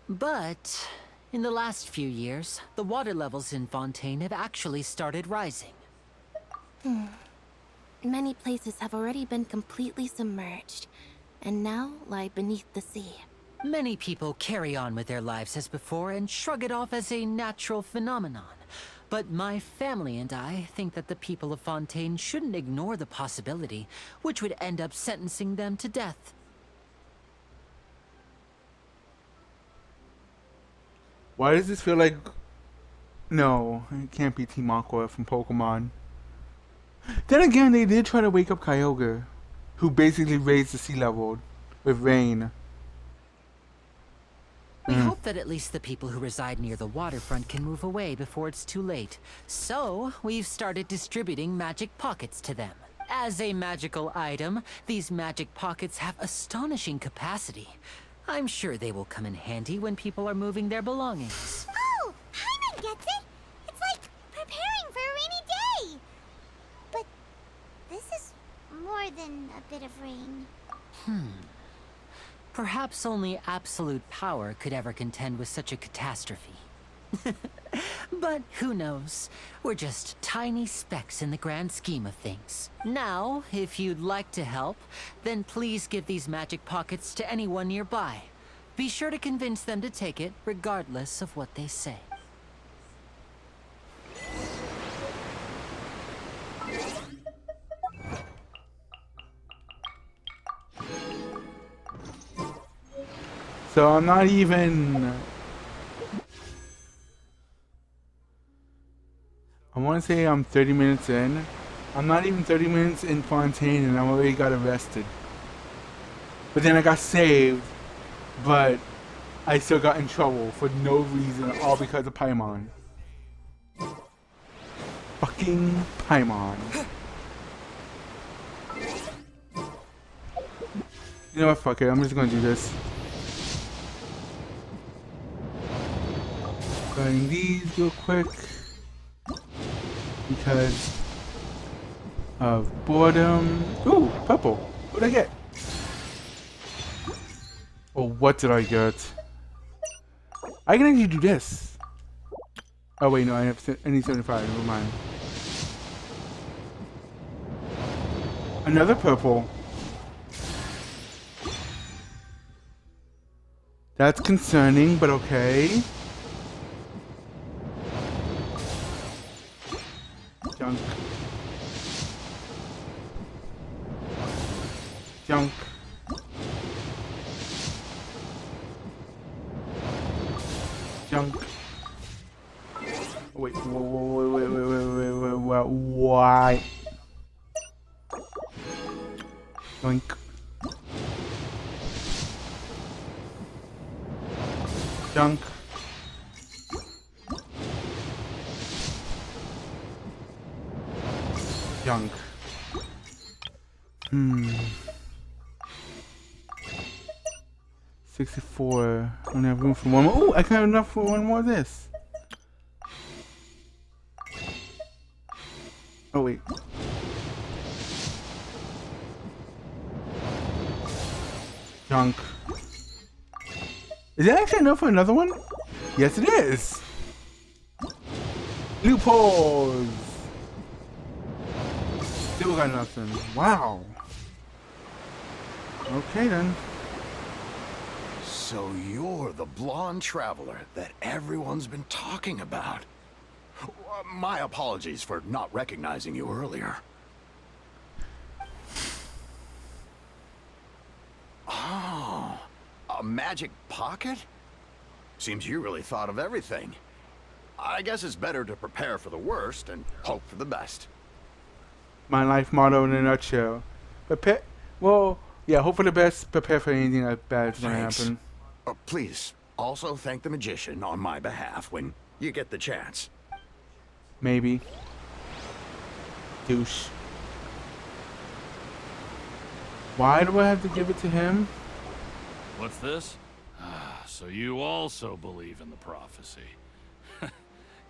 But in the last few years, the water levels in Fontaine have actually started rising. Many places have already been completely submerged, and now lie beneath the sea. Many people carry on with their lives as before and shrug it off as a natural phenomenon. But my family and I think that the people of Fontaine shouldn't ignore the possibility, which would end up sentencing them to death. Why does this feel like... No, it can't be Team Aqua from Pokemon. Then again, they did try to wake up Kyogre, who basically raised the sea level with rain. We hope that at least the people who reside near the waterfront can move away before it's too late. So, we've started distributing magic pockets to them. As a magical item, these magic pockets have astonishing capacity. I'm sure they will come in handy when people are moving their belongings. Oh, Hyman gets it! It's like preparing for a rainy day! But this is more than a bit of rain. Perhaps only absolute power could ever contend with such a catastrophe. But who knows? We're just tiny specks in the grand scheme of things. Now, if you'd like to help, then please give these magic pockets to anyone nearby. Be sure to convince them to take it, regardless of what they say. So I'm not even... I want to say I'm 30 minutes in. I'm not even 30 minutes in Fontaine and I already got arrested. But then I got saved, but I still got in trouble for no reason, all because of Paimon. Fucking Paimon. You know what, fuck it, I'm just gonna do this. Starting these real quick. Because of boredom. Ooh, purple. What did I get? Oh, what did I get? I can actually do this. Oh wait, no, I need 75. Never mind. Another purple. That's concerning, but okay. Junk. Junk. Junk. Wait, why? Joink. Junk. Hmm. 64. I only have room for one more. Oh, I can have enough for one more of this. Oh, wait. Junk. Is that actually enough for another one? Yes, it is. Loopholes. Still got nothing. Wow. Okay, then. So you're the blonde traveler that everyone's been talking about. My apologies for not recognizing you earlier. Oh, a magic pocket? Seems you really thought of everything. I guess it's better to prepare for the worst and hope for the best. My life motto in a nutshell. Prepare. Well, yeah, hope for the best. Prepare for anything that bad's gonna happen. Please, also thank the magician on my behalf when you get the chance. Maybe. Douche. Why do I have to give it to him? What's this? So you also believe in the prophecy.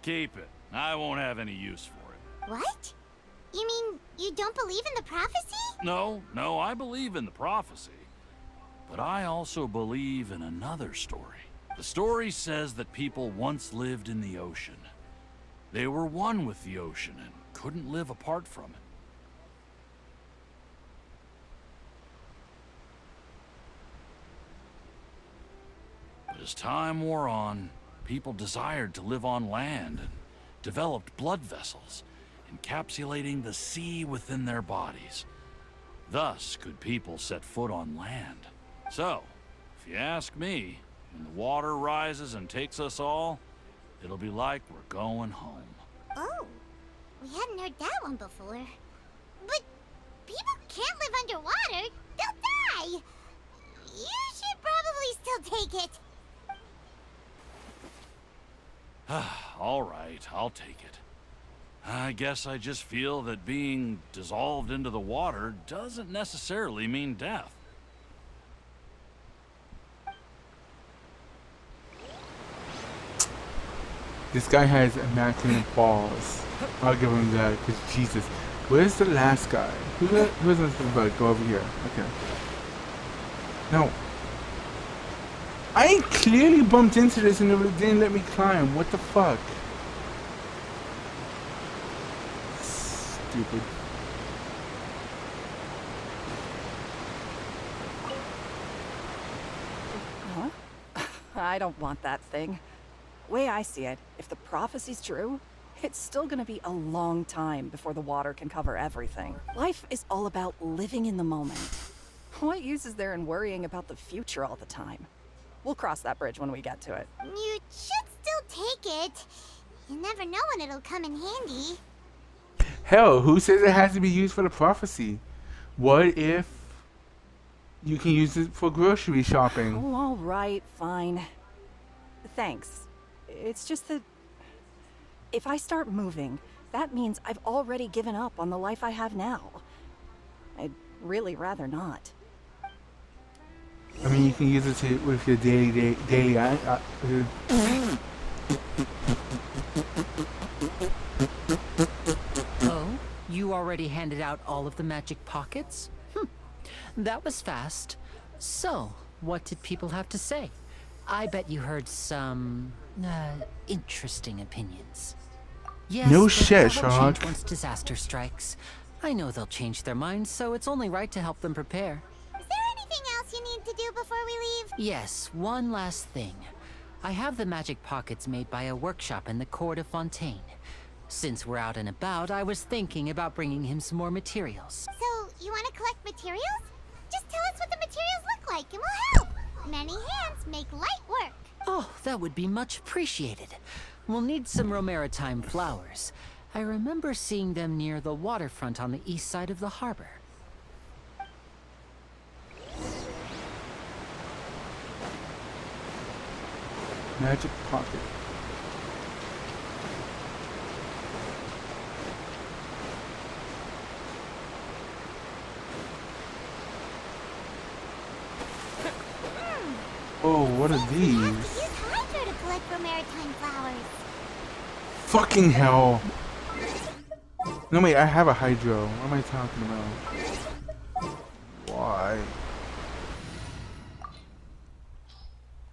Keep it. I won't have any use for it. What? You mean you don't believe in the prophecy? No, I believe in the prophecy. But I also believe in another story. The story says that people once lived in the ocean. They were one with the ocean and couldn't live apart from it. But as time wore on, people desired to live on land and developed blood vessels, encapsulating the sea within their bodies. Thus could people set foot on land. So, if you ask me, when the water rises and takes us all, it'll be like we're going home. Oh, we hadn't heard that one before. But people can't live underwater. They'll die. You should probably still take it. All right, I'll take it. I guess I just feel that being dissolved into the water doesn't necessarily mean death. This guy has immaculate balls. I'll give him that, because Jesus. Where's the last guy? Who's the go over here? Okay. No. I clearly bumped into this and it didn't let me climb. What the fuck? Stupid. Huh? I don't want that thing. Way I see it, if the prophecy's true, it's still gonna be a long time before the water can cover everything. Life is all about living in the moment. What use is there in worrying about the future all the time? We'll cross that bridge when we get to it. You should still take it. You never know when it'll come in handy. Hell, who says it has to be used for the prophecy? What if you can use it for grocery shopping? Oh, all right, fine. Thanks. It's just that if I start moving, that means I've already given up on the life I have now. I'd really rather not. I mean, you can use it with your daily. Oh, you already handed out all of the magic pockets? That was fast. So, what did people have to say? I bet you heard some interesting opinions. Yes, No shit, they'll change Sherlock. once disaster strikes. I know they'll change their minds, so it's only right to help them prepare. Is there anything else you need to do before we leave? Yes, one last thing. I have the magic pockets made by a workshop in the court of Fontaine. Since we're out and about, I was thinking about bringing him some more materials. So, you want to collect materials? Just tell us what the materials look like and we'll help. Many hands make light work. Oh, that would be much appreciated. We'll need some Romaritime flowers. I remember seeing them near the waterfront on the east side of the harbor. Magic pocket. Oh, what are Seems we have to these? use Hydro to collect for maritime flowers. Fucking hell. No, wait, I have a hydro. What am I talking about? Why?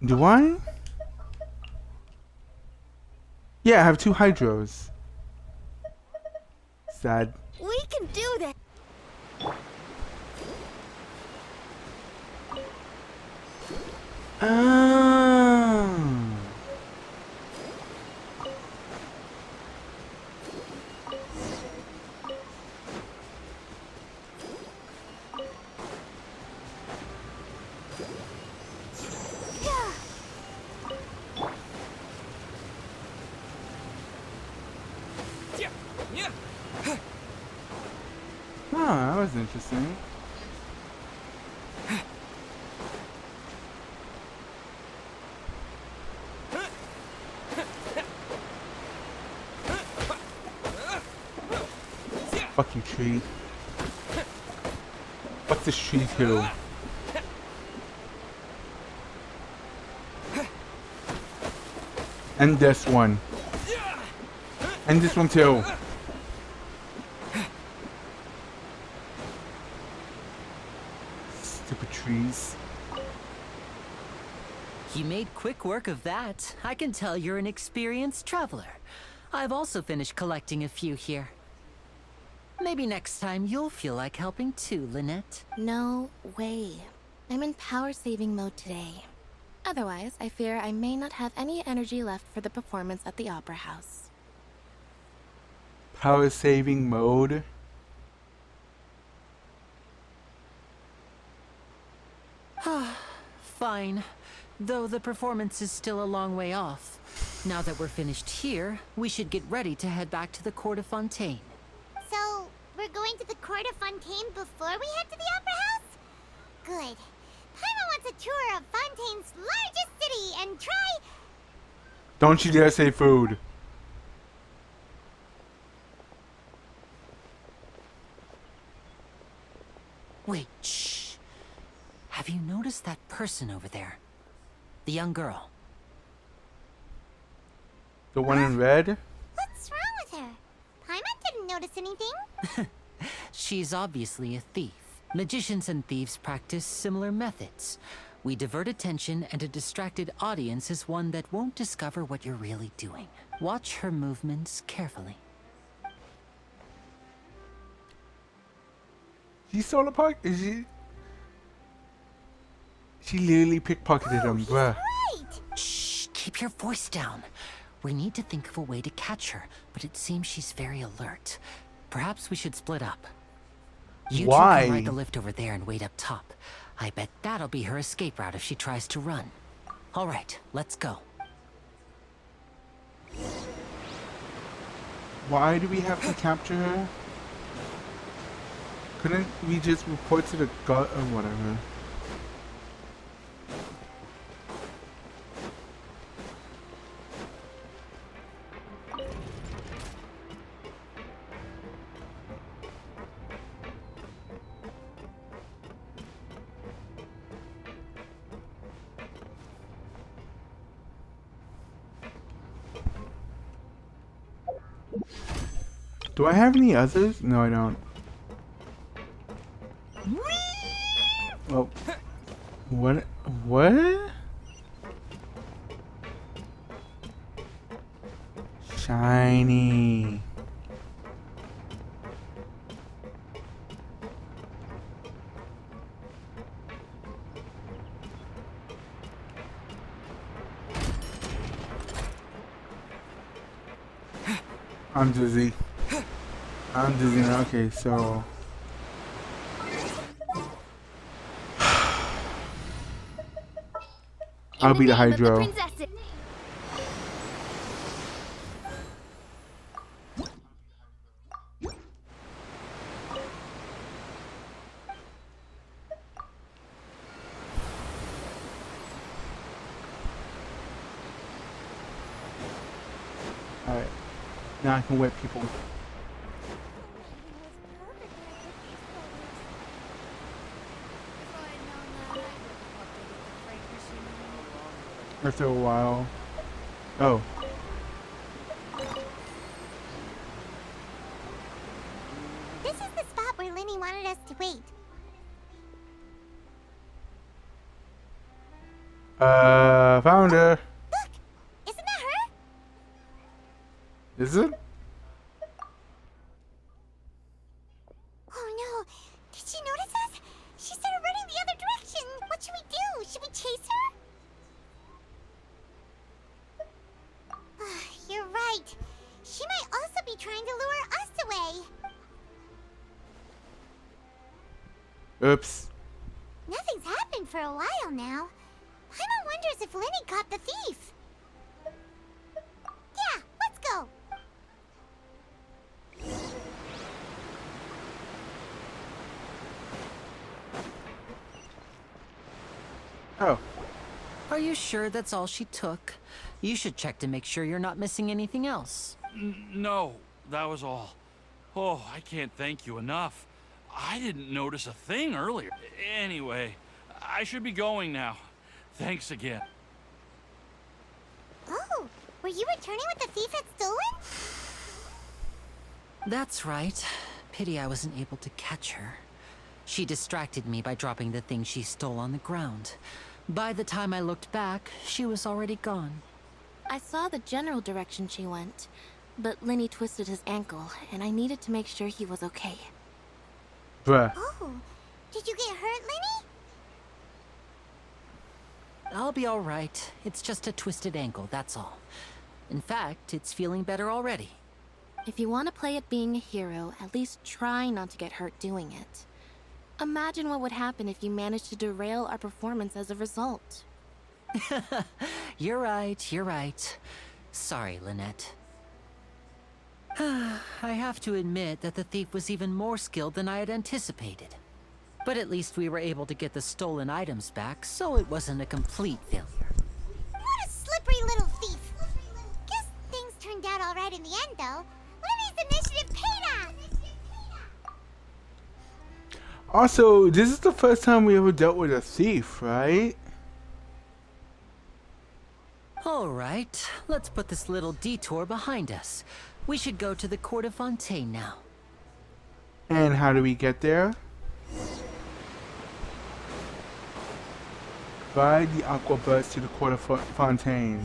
Do I? Yeah, I have 2 hydros. Sad. We can do this. Ah. Ah, that was interesting. Fuck you, tree. Fuck this tree too. And this one. And this one too. Stupid trees. You made quick work of that. I can tell you're an experienced traveler. I've also finished collecting a few here. Maybe next time you'll feel like helping too, Lynette. No way. I'm in power saving mode today. Otherwise, I fear I may not have any energy left for the performance at the Opera House. Power saving mode. Fine. Though the performance is still a long way off. Now that we're finished here, we should get ready to head back to the Court of Fontaine. So, we're going to the Court of Fontaine before we head to the Opera House? Good. Paimon wants a tour of Fontaine's largest city and try... Don't you dare say food. Wait, shh. Have you noticed that person over there? The young girl. The one in red? What's wrong with her? Paimon didn't notice anything. She's obviously a thief. Magicians and thieves practice similar methods. We divert attention, and a distracted audience is one that won't discover what you're really doing. Watch her movements carefully. She stole a pocket? Is she? She literally pickpocketed him, bruh. Right! Shh, keep your voice down. We need to think of a way to catch her, but it seems she's very alert. Perhaps we should split up. You two Why? can ride the lift over there and wait up top. I bet that'll be her escape route if she tries to run. All right, let's go. Why do we have to capture her? Couldn't we just report to the god or whatever? Do I have any others? No, I don't. Well, what? What? Shiny. I'm dizzy. I'm dizzy now. Okay, so. I'll be the Hydro. Alright. Now I can whip people. After a while. Oh. This is the spot where Lenny wanted us to wait. Found her. Look! Isn't that her? Is it? Oh no! Did she notice us? She started running the other direction! What should we do? Should we chase her? You're right. She might also be trying to lure us away. Oops. Nothing's happened for a while now. Paimon wonders if Lenny caught the thief. Yeah, let's go. Oh. Are you sure that's all she took? You should check to make sure you're not missing anything else. No, that was all. Oh, I can't thank you enough. I didn't notice a thing earlier. Anyway, I should be going now. Thanks again. Oh, were you returning what the thief had stolen? That's right. Pity I wasn't able to catch her. She distracted me by dropping the thing she stole on the ground. By the time I looked back, she was already gone. I saw the general direction she went, but Lenny twisted his ankle, and I needed to make sure he was okay. Bruh. Oh, did you get hurt, Lenny? I'll be all right. It's just a twisted ankle, that's all. In fact, it's feeling better already. If you want to play at being a hero, at least try not to get hurt doing it. Imagine what would happen if you managed to derail our performance as a result. You're right, you're right. Sorry, Lynette. I have to admit that the thief was even more skilled than I had anticipated. But at least we were able to get the stolen items back, so it wasn't a complete failure. What a slippery little thief. Guess things turned out all right in the end, though. Lenny's initiative paid off. Also, this is the first time we ever dealt with a thief, right? All right, let's put this little detour behind us. We should go to the Court of Fontaine now. And how do we get there? Ride the aqua bus to the Court of Fontaine.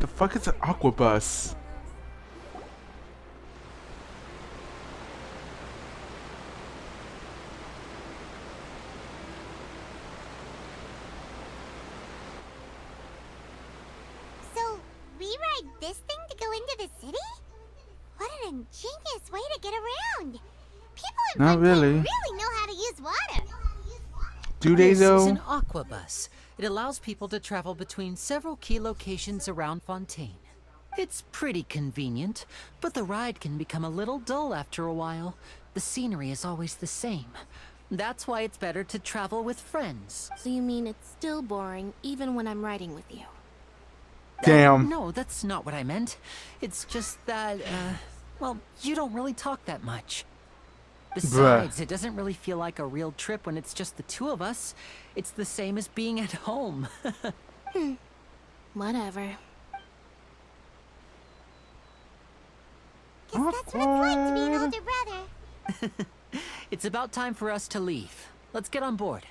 The fuck is an aqua bus? So, we ride this thing to go into the city? What an ingenious way to get around. People in Not Fontaine really. really know how to use water. Do they This is though? an aqua bus. It allows people to travel between several key locations around Fontaine. It's pretty convenient, but the ride can become a little dull after a while. The scenery is always the same. That's why it's better to travel with friends. So you mean it's still boring even when I'm riding with you? Damn. No, that's not what I meant. It's just that, well, you don't really talk that much. Besides, it doesn't really feel like a real trip when it's just the two of us. It's the same as being at home. Whatever. Guess that's what it's like to be an older brother. It's about time for us to leave. Let's get on board.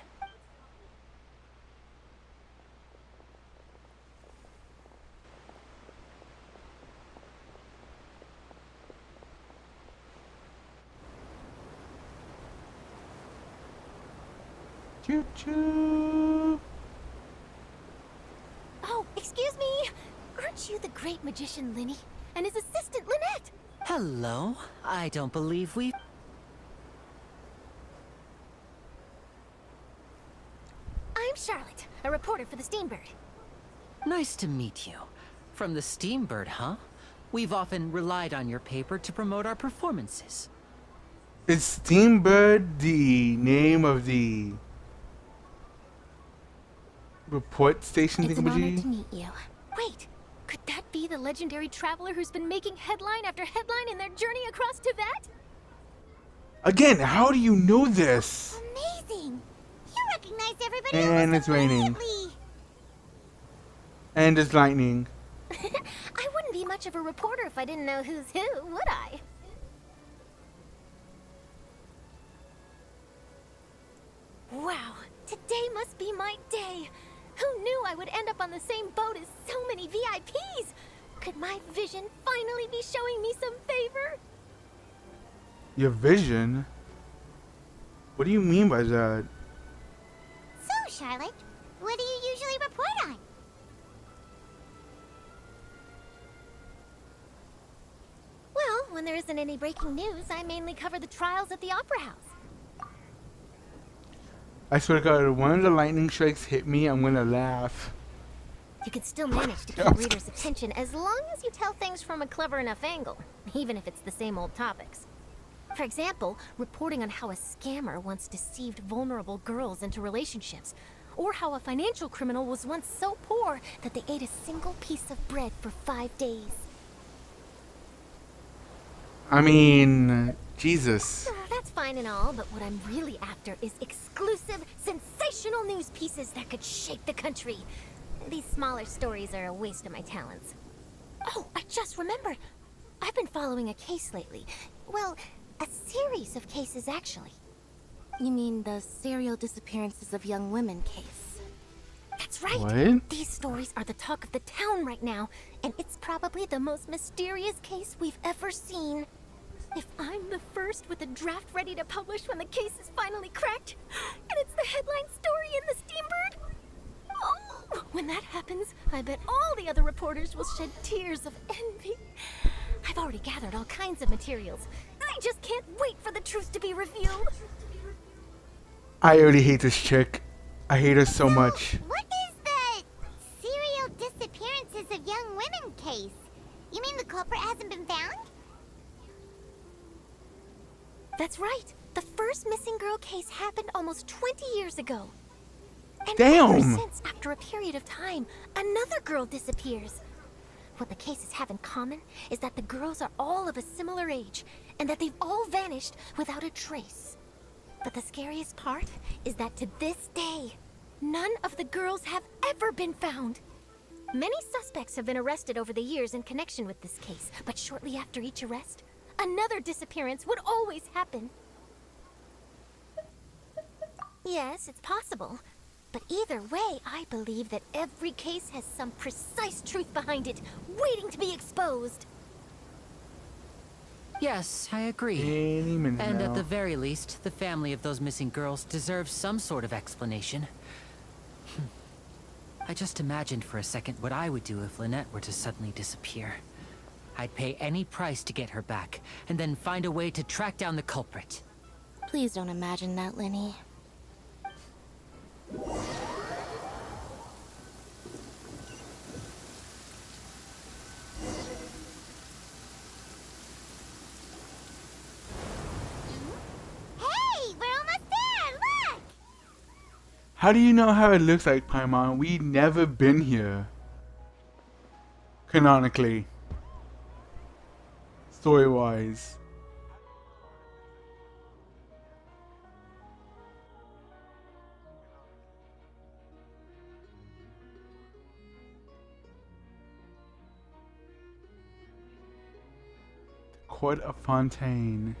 Choo choo. Oh, excuse me. Aren't you the great magician Lenny? And his assistant Lynette? Hello. I don't believe we... I'm Charlotte, a reporter for the Steambird. Nice to meet you. From the Steambird, huh? We've often relied on your paper to promote our performances. Is Steambird the name of the report station It's an honor thingamajig? to meet you. Wait, could that be the legendary traveler who's been making headline after headline in their journey across Tibet? Again, how do you know this? Amazing! You recognize everybody And almost it's raining. immediately. And there's lightning. I wouldn't be much of a reporter if I didn't know who's who, would I? Wow, today must be my day. Who knew I would end up on the same boat as so many VIPs? Could my vision finally be showing me some favor? Your vision? What do you mean by that? So, Charlotte, what do you usually report on? Well, when there isn't any breaking news, I mainly cover the trials at the Opera House. I swear to God, if one of the lightning strikes hit me, I'm gonna laugh. You can still manage to keep readers' attention as long as you tell things from a clever enough angle, even if it's the same old topics. For example, reporting on how a scammer once deceived vulnerable girls into relationships, or how a financial criminal was once so poor that they ate a single piece of bread for 5 days. I mean, Jesus. That's fine and all, but what I'm really after is exclusive, sensational news pieces that could shake the country. These smaller stories are a waste of my talents. Oh, I just remembered. I've been following a case lately. Well, a series of cases, actually. You mean the serial disappearances of young women case? That's right. What? These stories are the talk of the town right now, and it's probably the most mysterious case we've ever seen. If I'm the first with a draft ready to publish when the case is finally cracked, and it's the headline story in the Steambird, oh, when that happens, I bet all the other reporters will shed tears of envy. I've already gathered all kinds of materials. I just can't wait for the truth to be revealed. I already hate this chick. I hate her so much. What is the serial disappearances of young women case? You mean the culprit hasn't been found? That's right. The first missing girl case happened almost 20 years ago. And Damn! ever since, after a period of time, another girl disappears. What the cases have in common is that the girls are all of a similar age, and that they've all vanished without a trace. But the scariest part is that to this day, none of the girls have ever been found. Many suspects have been arrested over the years in connection with this case, but shortly after each arrest, another disappearance would always happen. Yes, it's possible. But either way, I believe that every case has some precise truth behind it, waiting to be exposed. Yes, I agree. Any minute And now. at the very least, the family of those missing girls deserves some sort of explanation. I just imagined for a second what I would do if Lynette were to suddenly disappear. I'd pay any price to get her back, and then find a way to track down the culprit. Please don't imagine that, Lenny. Hey, we're almost there, look! How do you know how it looks like, Paimon? We never been here. Canonically. Story-wise. Court of Fontaine.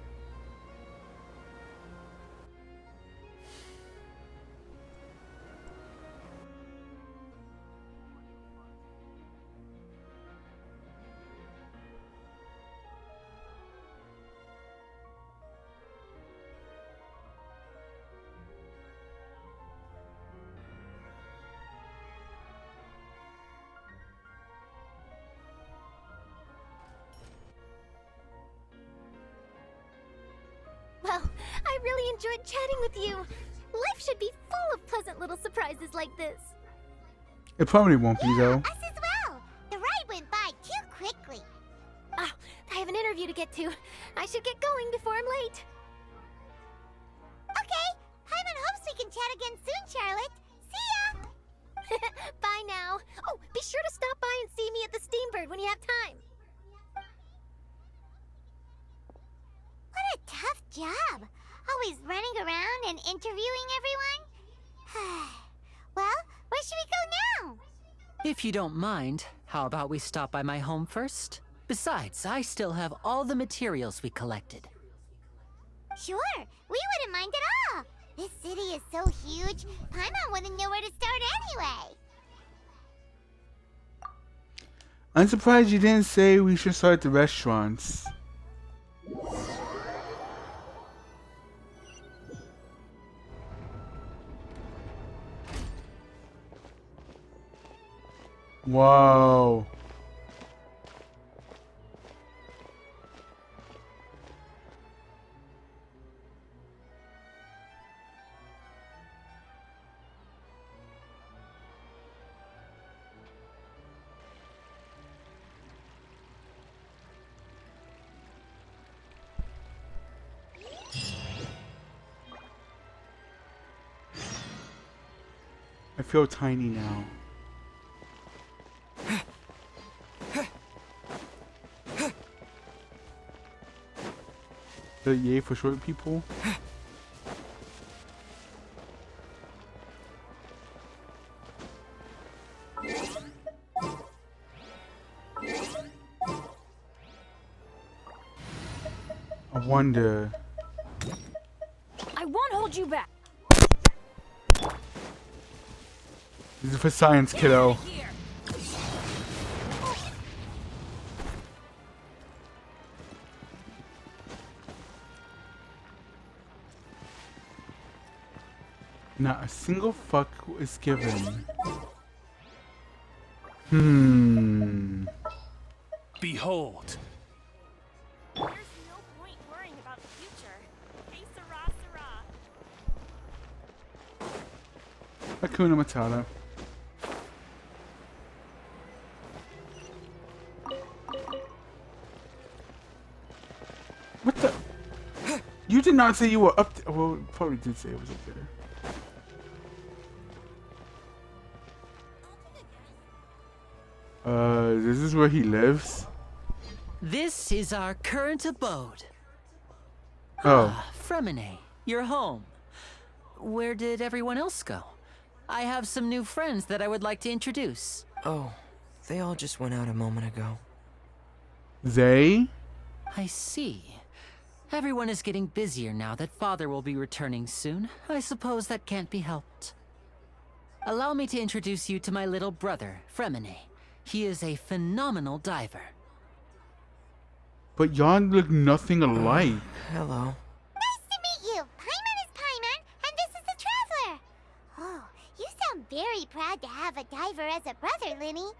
Well, I really enjoyed chatting with you. Life should be full of pleasant little surprises like this. It probably won't be though. Us as well. The ride went by too quickly. Oh, I have an interview to get to. I should get going before I'm late. Okay, Paimon hopes we can chat again soon, Charlotte. See ya! Bye now. Oh, be sure to stop by and see me at the Steambird when you have time. What a tough job. Always running around and interviewing everyone. Well, where should we go now? If you don't mind, how about we stop by my home first? Besides, I still have all the materials we collected. Sure, we wouldn't mind at all. This city is so huge, Paimon wouldn't know where to start anyway. I'm surprised you didn't say we should start at the restaurants. Whoa. I feel tiny now. The yay for short people. I wonder. I won't hold you back. This is for science, kiddo. Not a single fuck is given. Behold. There's no point worrying about the future. Hey, Sarah. Hakuna Matata. What the? You did not say you were up there. Well, probably did say it was up there. This is where he lives? This is our current abode. Oh. Fremine, your home. Where did everyone else go? I have some new friends that I would like to introduce. Oh, they all just went out a moment ago. They? I see. Everyone is getting busier now that Father will be returning soon. I suppose that can't be helped. Allow me to introduce you to my little brother, Fremine. He is a phenomenal diver. But y'all look nothing alike. Hello. Nice to meet you. Paimon is Paimon, and this is the Traveler. Oh, you sound very proud to have a diver as a brother, Linny.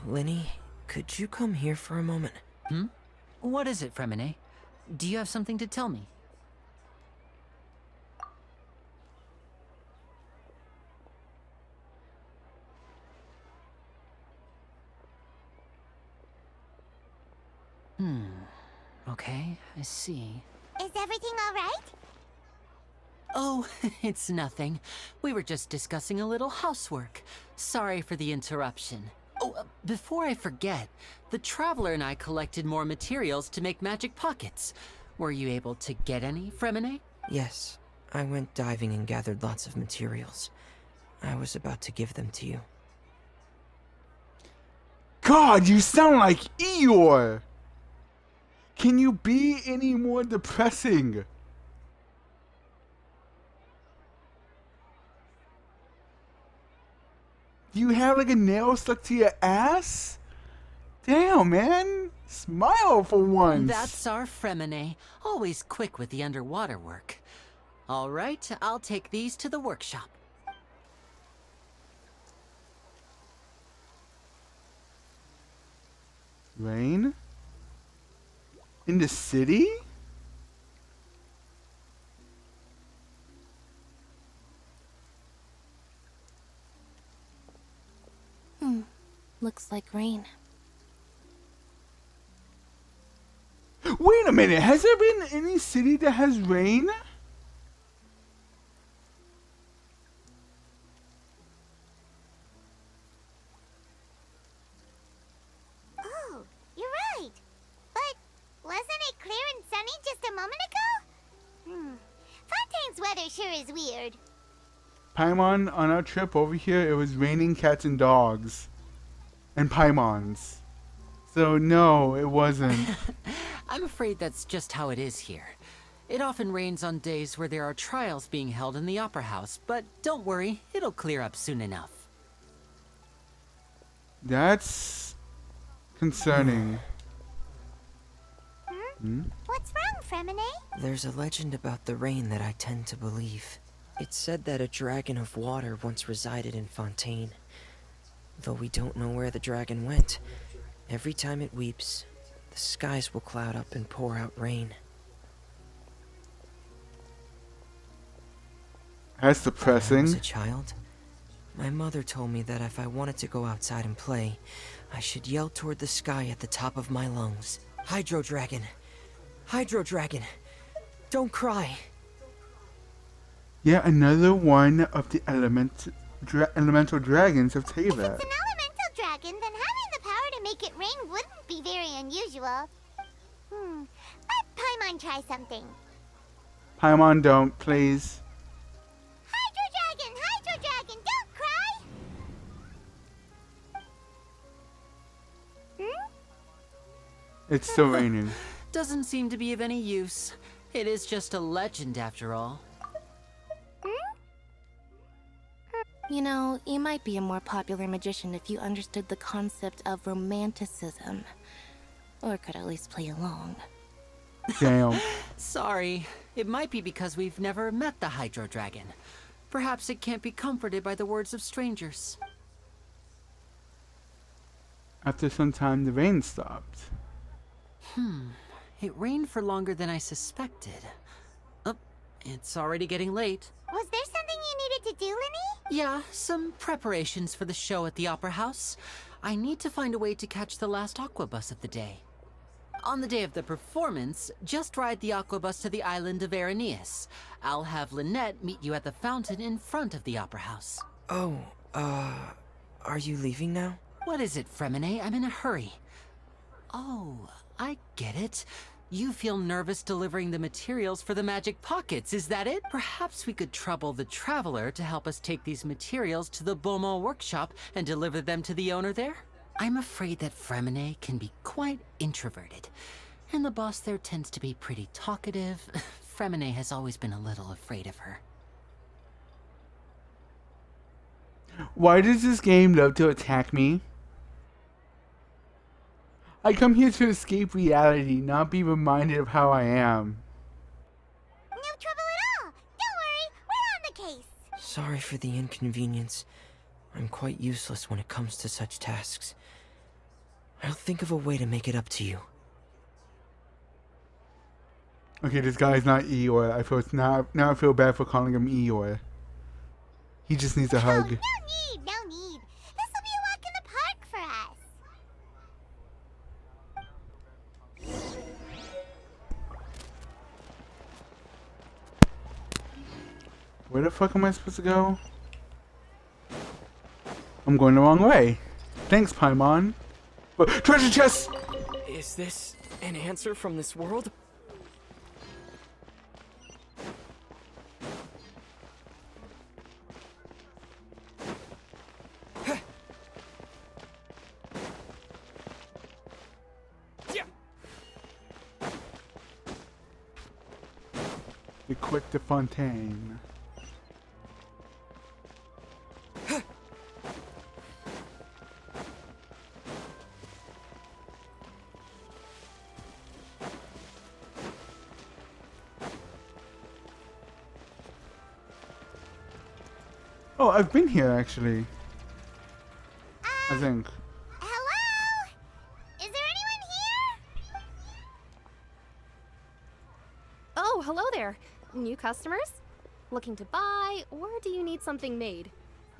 Linny, could you come here for a moment? What is it, Fremine? Do you have something to tell me? Okay, I see. Is everything all right? Oh, it's nothing. We were just discussing a little housework. Sorry for the interruption. Oh, before I forget, the Traveler and I collected more materials to make magic pockets. Were you able to get any, Fremine? Yes, I went diving and gathered lots of materials. I was about to give them to you. God, you sound like Eeyore! Can you be any more depressing? Do you have like a nail stuck to your ass? Damn, man. Smile for once. That's our Fremine. Always quick with the underwater work. All right, I'll take these to the workshop. Rain? In the city? Looks like rain. Wait a minute, has there been any city that has rain? Oh, you're right. But wasn't it clear and sunny just a moment ago? Fontaine's weather sure is weird. Paimon, on our trip over here, it was raining cats and dogs. And Paimons. So no, it wasn't. I'm afraid that's just how it is here. It often rains on days where there are trials being held in the Opera House, but don't worry, it'll clear up soon enough. That's concerning. What's wrong, Fremine? There's a legend about the rain that I tend to believe. It's said that a dragon of water once resided in Fontaine. Though we don't know where the dragon went, every time it weeps, the skies will cloud up and pour out rain. That's depressing. When I was a child, my mother told me that if I wanted to go outside and play, I should yell toward the sky at the top of my lungs. Hydro Dragon! Hydro Dragon! Don't cry! Yeah, another one of the elemental dragons of Teyvat. If it's an elemental dragon, then having the power to make it rain wouldn't be very unusual. Let Paimon try something. Paimon, don't, please. Hydro Dragon, don't cry! It's still raining. Doesn't seem to be of any use. It is just a legend after all. You know, you might be a more popular magician if you understood the concept of romanticism. Or could at least play along. Damn. Sorry. It might be because we've never met the Hydro Dragon. Perhaps it can't be comforted by the words of strangers. After some time, the rain stopped. It rained for longer than I suspected. Oh, it's already getting late. Was there something you needed to do, Linny? Yeah, some preparations for the show at the Opera House. I need to find a way to catch the last aqua bus of the day. On the day of the performance, just ride the aqua bus to the island of Araneus. I'll have Lynette meet you at the fountain in front of the Opera House. Oh, are you leaving now? What is it, Fremine? I'm in a hurry. Oh, I get it. You feel nervous delivering the materials for the magic pockets, is that it? Perhaps we could trouble the Traveler to help us take these materials to the Beaumont workshop and deliver them to the owner there? I'm afraid that Fremine can be quite introverted, and the boss there tends to be pretty talkative. Fremine has always been a little afraid of her. Why does this game love to attack me? I come here to escape reality, not be reminded of how I am. No trouble at all. Don't worry, we're on the case. Sorry for the inconvenience. I'm quite useless when it comes to such tasks. I'll think of a way to make it up to you. Okay, this guy's not Eeyore. Now I feel bad for calling him Eeyore. He just needs a hug. No need. This will be a walk in the park for us. Where the fuck am I supposed to go? I'm going the wrong way. Thanks, Paimon. But treasure chest! Is this an answer from this world? Equip the fontaine. Oh, I've been here actually. I think. Hello? Is there anyone here? Oh, hello there. New customers? Looking to buy, or do you need something made?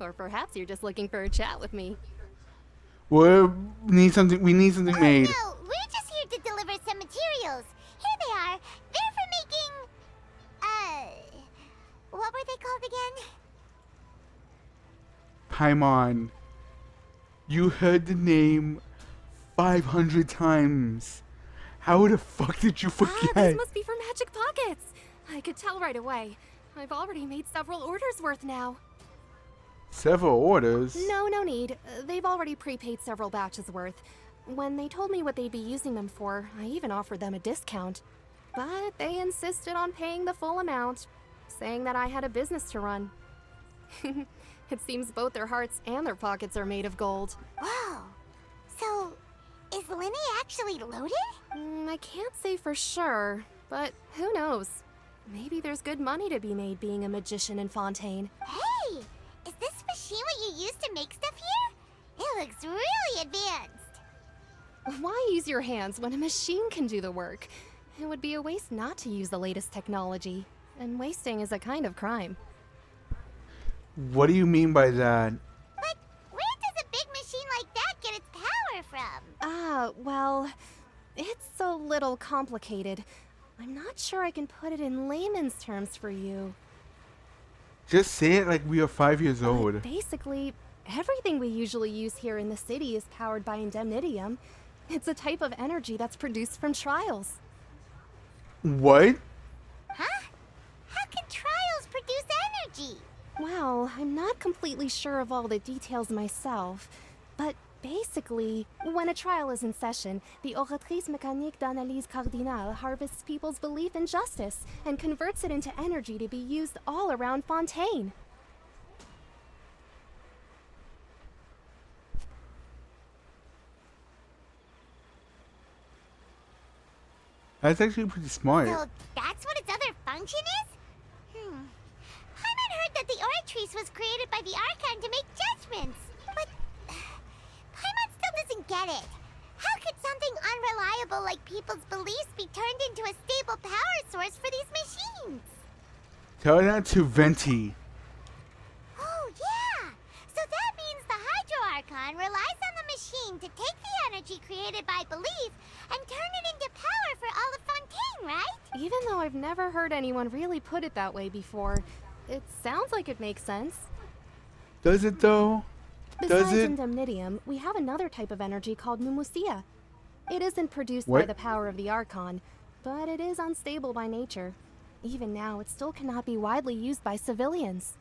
Or perhaps you're just looking for a chat with me. We need something made. No, we're just here to deliver some materials. Here they are. They're for making... what were they called again? Paimon, you heard the name 500 times. How the fuck did you forget? These must be for Magic Pockets. I could tell right away. I've already made several orders worth now. Several orders? No, no need. They've already prepaid several batches worth. When they told me what they'd be using them for, I even offered them a discount. But they insisted on paying the full amount, saying that I had a business to run. It seems both their hearts and their pockets are made of gold. Whoa. So, is Linny actually loaded? I can't say for sure, but who knows? Maybe there's good money to be made being a magician in Fontaine. Hey! Is this machine what you use to make stuff here? It looks really advanced. Why use your hands when a machine can do the work? It would be a waste not to use the latest technology, and wasting is a kind of crime. What do you mean by that? But where does a big machine like that get its power from? Well, it's a little complicated. I'm not sure I can put it in layman's terms for you. Just say it like we are 5 years old. Basically, everything we usually use here in the city is powered by indemnitium. It's a type of energy that's produced from trials. What? Huh? How can trials produce energy? Well, I'm not completely sure of all the details myself, but basically, when a trial is in session, the Oratrice Mécanique d'Analyse Cardinale harvests people's belief in justice and converts it into energy to be used all around Fontaine. That's actually pretty smart. So that's what its other function is? Paimon heard that the Oratrice was created by the Archon to make judgments. But Paimon still doesn't get it. How could something unreliable like people's beliefs be turned into a stable power source for these machines? Tell that to Venti. Oh, yeah! So that means the Hydro Archon relies on the machine to take the energy created by belief and turn it into power for all of Fontaine, right? Even though I've never heard anyone really put it that way before, it sounds like it makes sense. Does it though? Besides Does it? indemnitium, we have another type of energy called pneumosia. It isn't produced by What? the power of the Archon, but it is unstable by nature. Even now, it still cannot be widely used by civilians.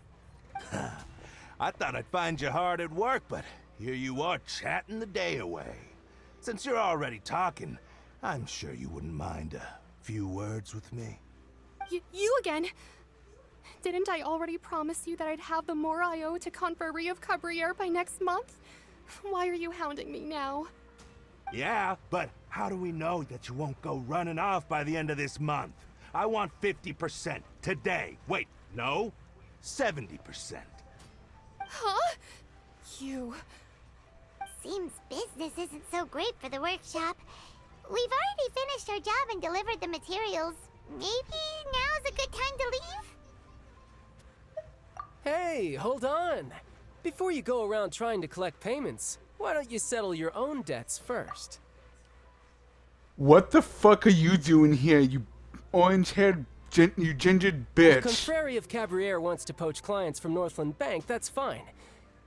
I thought I'd find you hard at work, but here you are chatting the day away. Since you're already talking, I'm sure you wouldn't mind a few words with me. You again? Didn't I already promise you that I'd have the more I owe to Confrérie of Cabriere by next month? Why are you hounding me now? Yeah, but how do we know that you won't go running off by the end of this month? I want 50% today. Wait, no, 70%. Huh? You... Seems business isn't so great for the workshop. We've already finished our job and delivered the materials. Maybe now's a good time to leave? Hey, hold on. Before you go around trying to collect payments, why don't you settle your own debts first? What the fuck are you doing here, you orange-haired, you gingered If bitch? Confrérie of Cabriere wants to poach clients from Northland Bank, that's fine.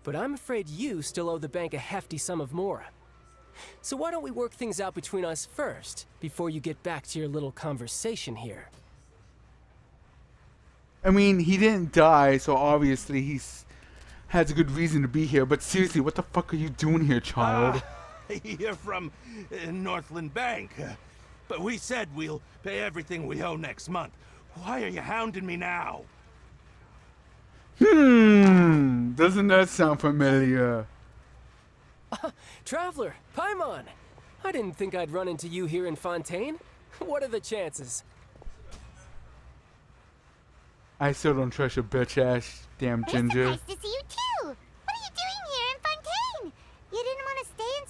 But I'm afraid you still owe the bank a hefty sum of mora. So why don't we work things out between us first, before you get back to your little conversation here? I mean, he didn't die, so obviously he's has a good reason to be here. But seriously, what the fuck are you doing here, child? You're from Northland Bank. But we said we'll pay everything we owe next month. Why are you hounding me now? Doesn't that sound familiar? Traveler, Paimon! I didn't think I'd run into you here in Fontaine. What are the chances? I still don't trust your bitch ass, damn ginger. We're surprised to see you too! What are you doing here in Fontaine? You didn't want to stay in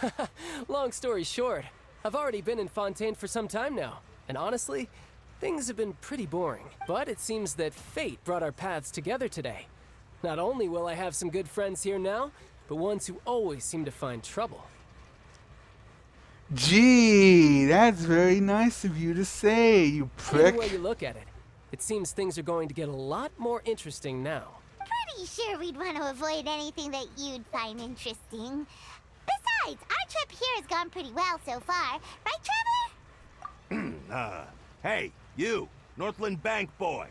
Snezhnaya? Long story short, I've already been in Fontaine for some time now, and honestly, things have been pretty boring. But it seems that fate brought our paths together today. Not only will I have some good friends here now, but ones who always seem to find trouble. Gee, that's very nice of you to say, you prick. Either way you look at it, it seems things are going to get a lot more interesting now. Pretty sure we'd want to avoid anything that you'd find interesting. Besides, our trip here has gone pretty well so far. Right, Traveler? Hey, you, Northland Bank boy.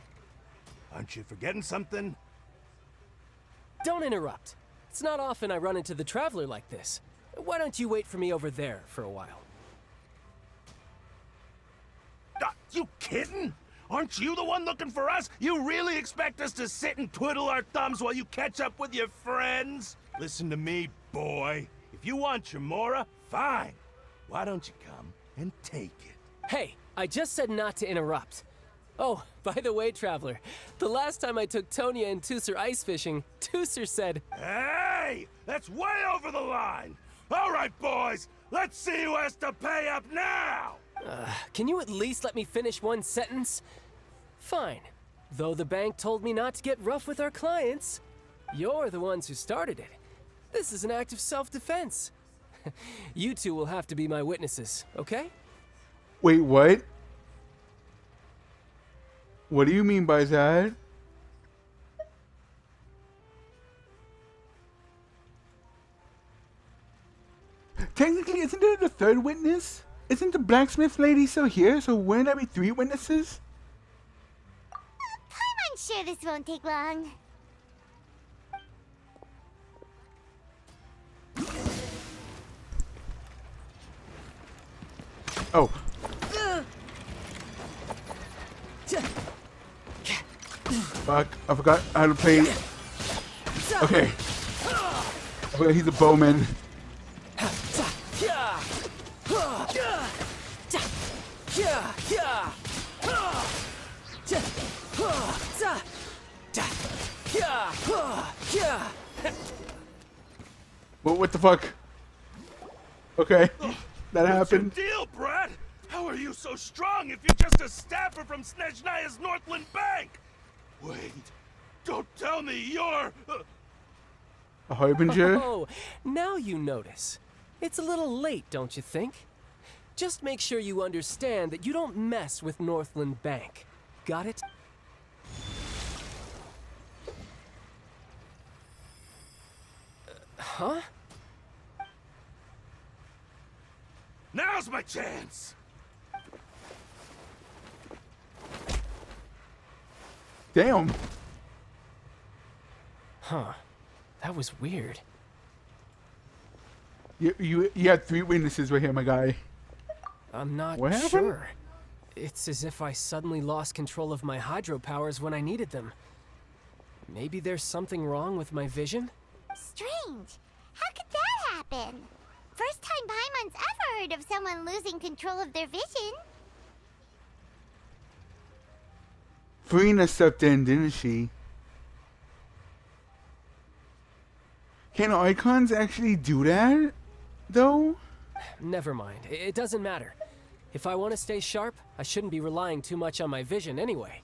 Aren't you forgetting something? Don't interrupt. It's not often I run into the Traveler like this. Why don't you wait for me over there for a while? You kidding? Aren't you the one looking for us? You really expect us to sit and twiddle our thumbs while you catch up with your friends? Listen to me, boy. If you want your Mora, fine. Why don't you come and take it? Hey, I just said not to interrupt. Oh, by the way, Traveler, the last time I took Tonya and Tusser ice fishing, Tusser said, Hey! That's way over the line! All right, boys, let's see who has to pay up now! Can you at least let me finish one sentence? Fine. Though the bank told me not to get rough with our clients, you're the ones who started it. This is an act of self-defense. You two will have to be my witnesses, okay? Wait, what? What do you mean by that? Technically, isn't there the third witness? Isn't the blacksmith lady still here? So wouldn't there be 3 witnesses? I'm sure this won't take long. Oh. Fuck, I forgot how to play. Okay. I forgot he's a bowman. What the fuck? Okay, that happened. What's your deal, Brad? How are you so strong if you're just a staffer from Snezhnaya's Northland Bank? Wait, don't tell me you're... A harbinger? Oh, now you notice. It's a little late, don't you think? Just make sure you understand that you don't mess with Northland Bank. Got it? Huh? Now's my chance! Damn. Huh. That was weird. You had 3 witnesses right here, my guy. I'm not What happened? sure. It's as if I suddenly lost control of my hydro powers when I needed them. Maybe there's something wrong with my vision? Strange. How could that happen? First time Paimon's ever heard of someone losing control of their vision. Farina stepped in, didn't she? Can icons actually do that, though? Never mind. It doesn't matter. If I want to stay sharp, I shouldn't be relying too much on my vision anyway.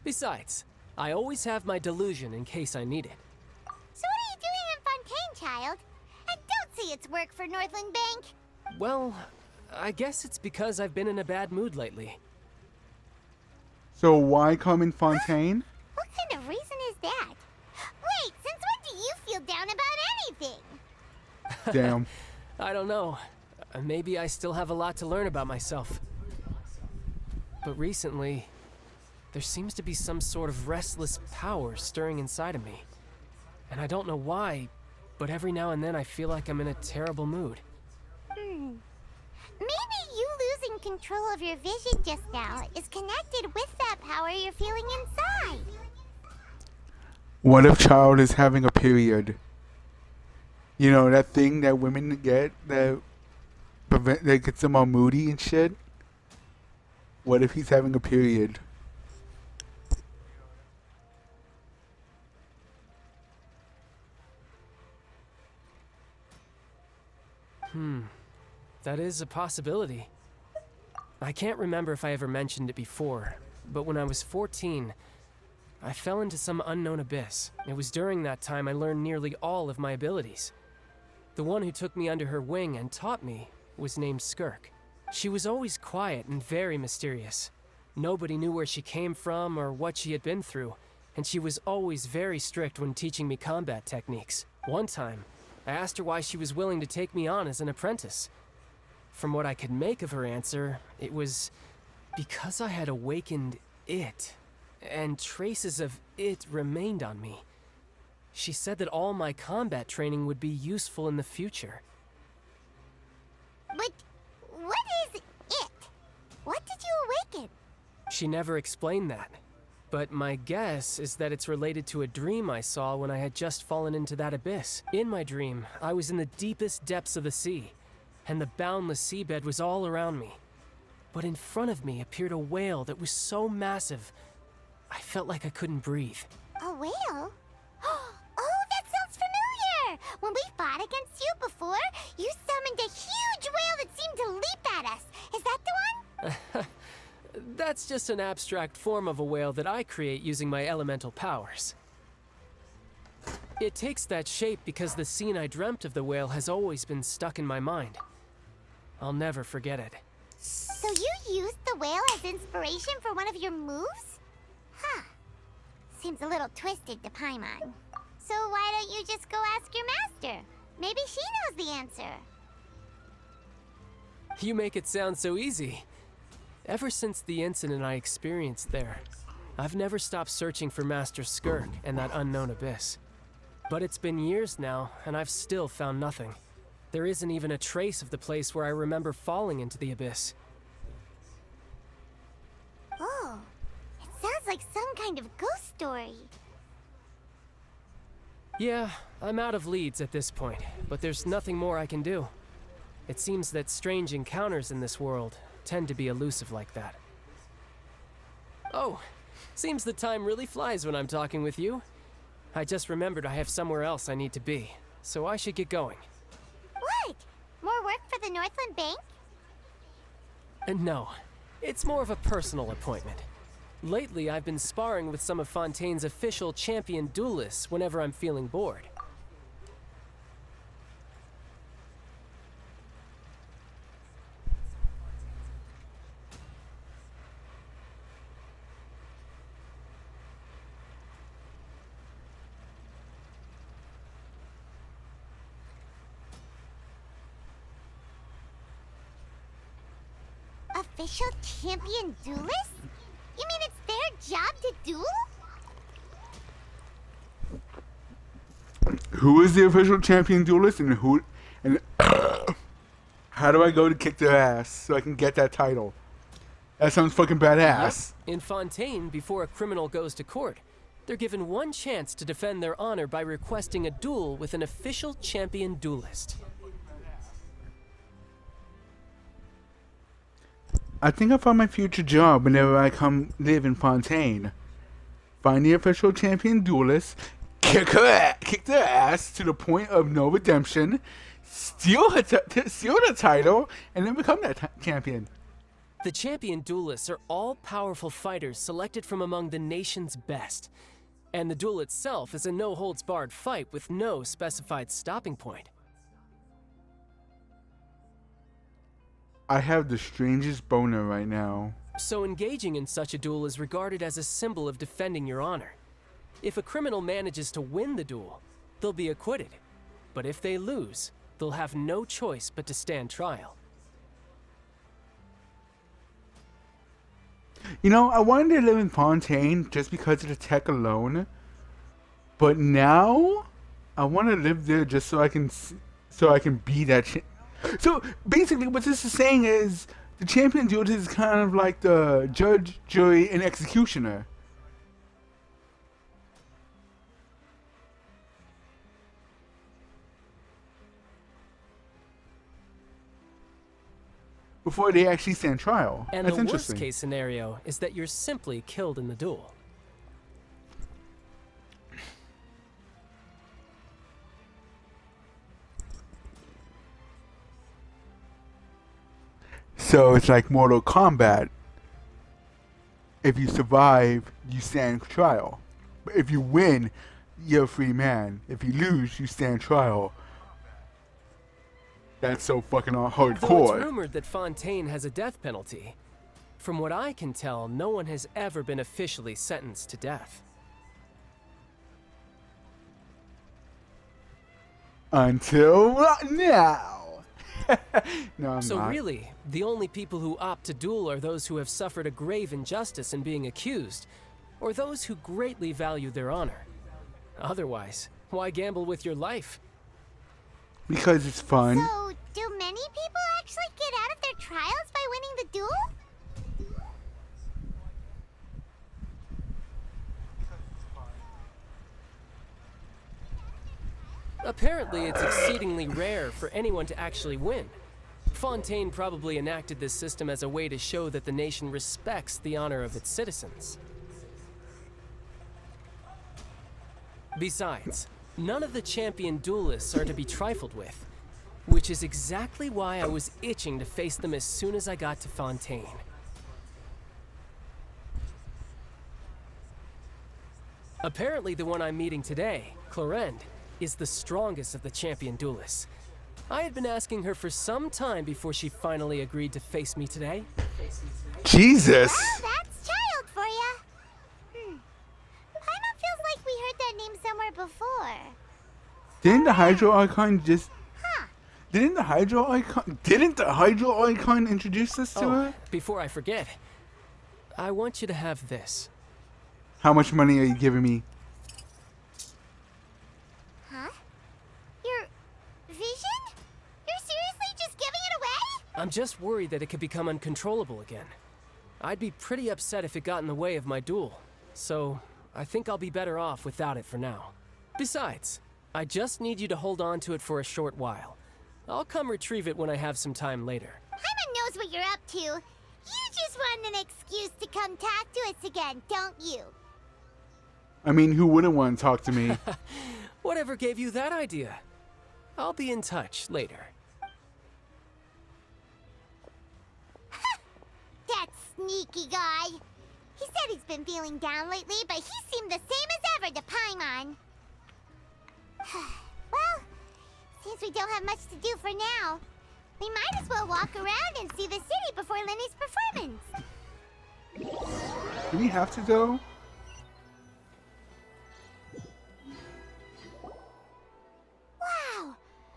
Besides, I always have my delusion in case I need it. So what are you doing in Fontaine, child? I don't see its work for Northland Bank. Well, I guess it's because I've been in a bad mood lately. So why come in Fontaine? What kind of reason is that? Wait, since when do you feel down about anything? Damn. I don't know. Maybe I still have a lot to learn about myself. But recently, there seems to be some sort of restless power stirring inside of me. And I don't know why, but every now and then I feel like I'm in a terrible mood. Maybe you losing control of your vision just now is connected with that power you're feeling inside. What if child is having a period? You know, that thing that women get that gets them all moody and shit? What if he's having a period? That is a possibility. I can't remember if I ever mentioned it before, but when I was 14, I fell into some unknown abyss. It was during that time I learned nearly all of my abilities. The one who took me under her wing and taught me was named Skirk. She was always quiet and very mysterious. Nobody knew where she came from or what she had been through, and she was always very strict when teaching me combat techniques. One time, I asked her why she was willing to take me on as an apprentice. From what I could make of her answer, it was because I had awakened it. and traces of it remained on me. She said that all my combat training would be useful in the future. But what is it? What did you awaken? She never explained that. But my guess is that it's related to a dream I saw when I had just fallen into that abyss. In my dream, I was in the deepest depths of the sea, and the boundless seabed was all around me. But in front of me appeared a whale that was so massive, I felt like I couldn't breathe. A whale? Oh, that sounds familiar! When we fought against you before, you summoned a huge whale that seemed to leap at us. Is that the one? That's just an abstract form of a whale that I create using my elemental powers. It takes that shape because the scene I dreamt of the whale has always been stuck in my mind. I'll never forget it. So you used the whale as inspiration for one of your moves? Huh. Seems a little twisted to Paimon. So why don't you just go ask your master? Maybe she knows the answer. You make it sound so easy. Ever since the incident I experienced there, I've never stopped searching for Master Skirk and that unknown abyss. But it's been years now, and I've still found nothing. There isn't even a trace of the place where I remember falling into the abyss. Oh, it sounds like some kind of ghost story. Yeah, I'm out of leads at this point, but there's nothing more I can do. It seems that strange encounters in this world tend to be elusive like that. Oh, seems the time really flies when I'm talking with you. I just remembered I have somewhere else I need to be, so I should get going. What? More work for the Northland Bank? No, it's more of a personal appointment. Lately, I've been sparring with some of Fontaine's official champion duelists whenever I'm feeling bored. Official champion duelist? You mean it's their job to duel? Who is the official champion duelist and who and how do I go to kick their ass so I can get that title? That sounds fucking badass. Yep. In Fontaine, before a criminal goes to court, they're given one chance to defend their honor by requesting a duel with an official champion duelist. I think I found my future job whenever I come live in Fontaine. Find the official champion duelist, kick their ass to the point of no redemption, steal the title, and then become that champion. The champion duelists are all-powerful fighters selected from among the nation's best. And the duel itself is a no-holds-barred fight with no specified stopping point. I have the strangest boner right now. So engaging in such a duel is regarded as a symbol of defending your honor. If a criminal manages to win the duel, they'll be acquitted. But if they lose, they'll have no choice but to stand trial. You know, I wanted to live in Fontaine just because of the tech alone. But now, I want to live there just so I can be that So basically what this is saying is the champion duelist is kind of like the judge, jury, and executioner. Before they actually stand trial. And That's the interesting. worst case scenario is that you're simply killed in the duel. So it's like Mortal Kombat. If you survive, you stand trial. But if you win, you're a free man. If you lose, you stand trial. That's so fucking Though hardcore. it's rumored that Fontaine has a death penalty. From what I can tell, no one has ever been officially sentenced to death. Until now. No, I'm So not. really, the only people who opt to duel are those who have suffered a grave injustice in being accused, or those who greatly value their honor. Otherwise, why gamble with your life? Because it's fun. So, do many people actually get out of their trials by winning the duel? Apparently, it's exceedingly rare for anyone to actually win. Fontaine probably enacted this system as a way to show that the nation respects the honor of its citizens. Besides, none of the champion duelists are to be trifled with, which is exactly why I was itching to face them as soon as I got to Fontaine. Apparently, the one I'm meeting today, Clorend, is the strongest of the champion duelists. I had been asking her for some time before she finally agreed to face me today. Jesus! Well, that's child for ya. Paimon feels like we heard that name somewhere before. Didn't the Hydro Icon just... Didn't the Hydro Icon introduce us to her? Before I forget, I want you to have this. How much money are you giving me? Huh? Your vision? You're seriously just giving it away? I'm just worried that it could become uncontrollable again. I'd be pretty upset if it got in the way of my duel, so I think I'll be better off without it for now. Besides, I just need you to hold on to it for a short while. I'll come retrieve it when I have some time later. Paimon knows what you're up to. You just want an excuse to come talk to us again, don't you? I mean, who wouldn't want to talk to me? Whatever gave you that idea? I'll be in touch later. That sneaky guy. He said he's been feeling down lately, but he seemed the same as ever to Paimon. Well, since we don't have much to do for now, we might as well walk around and see the city before Lenny's performance. Do we have to, though? Wow!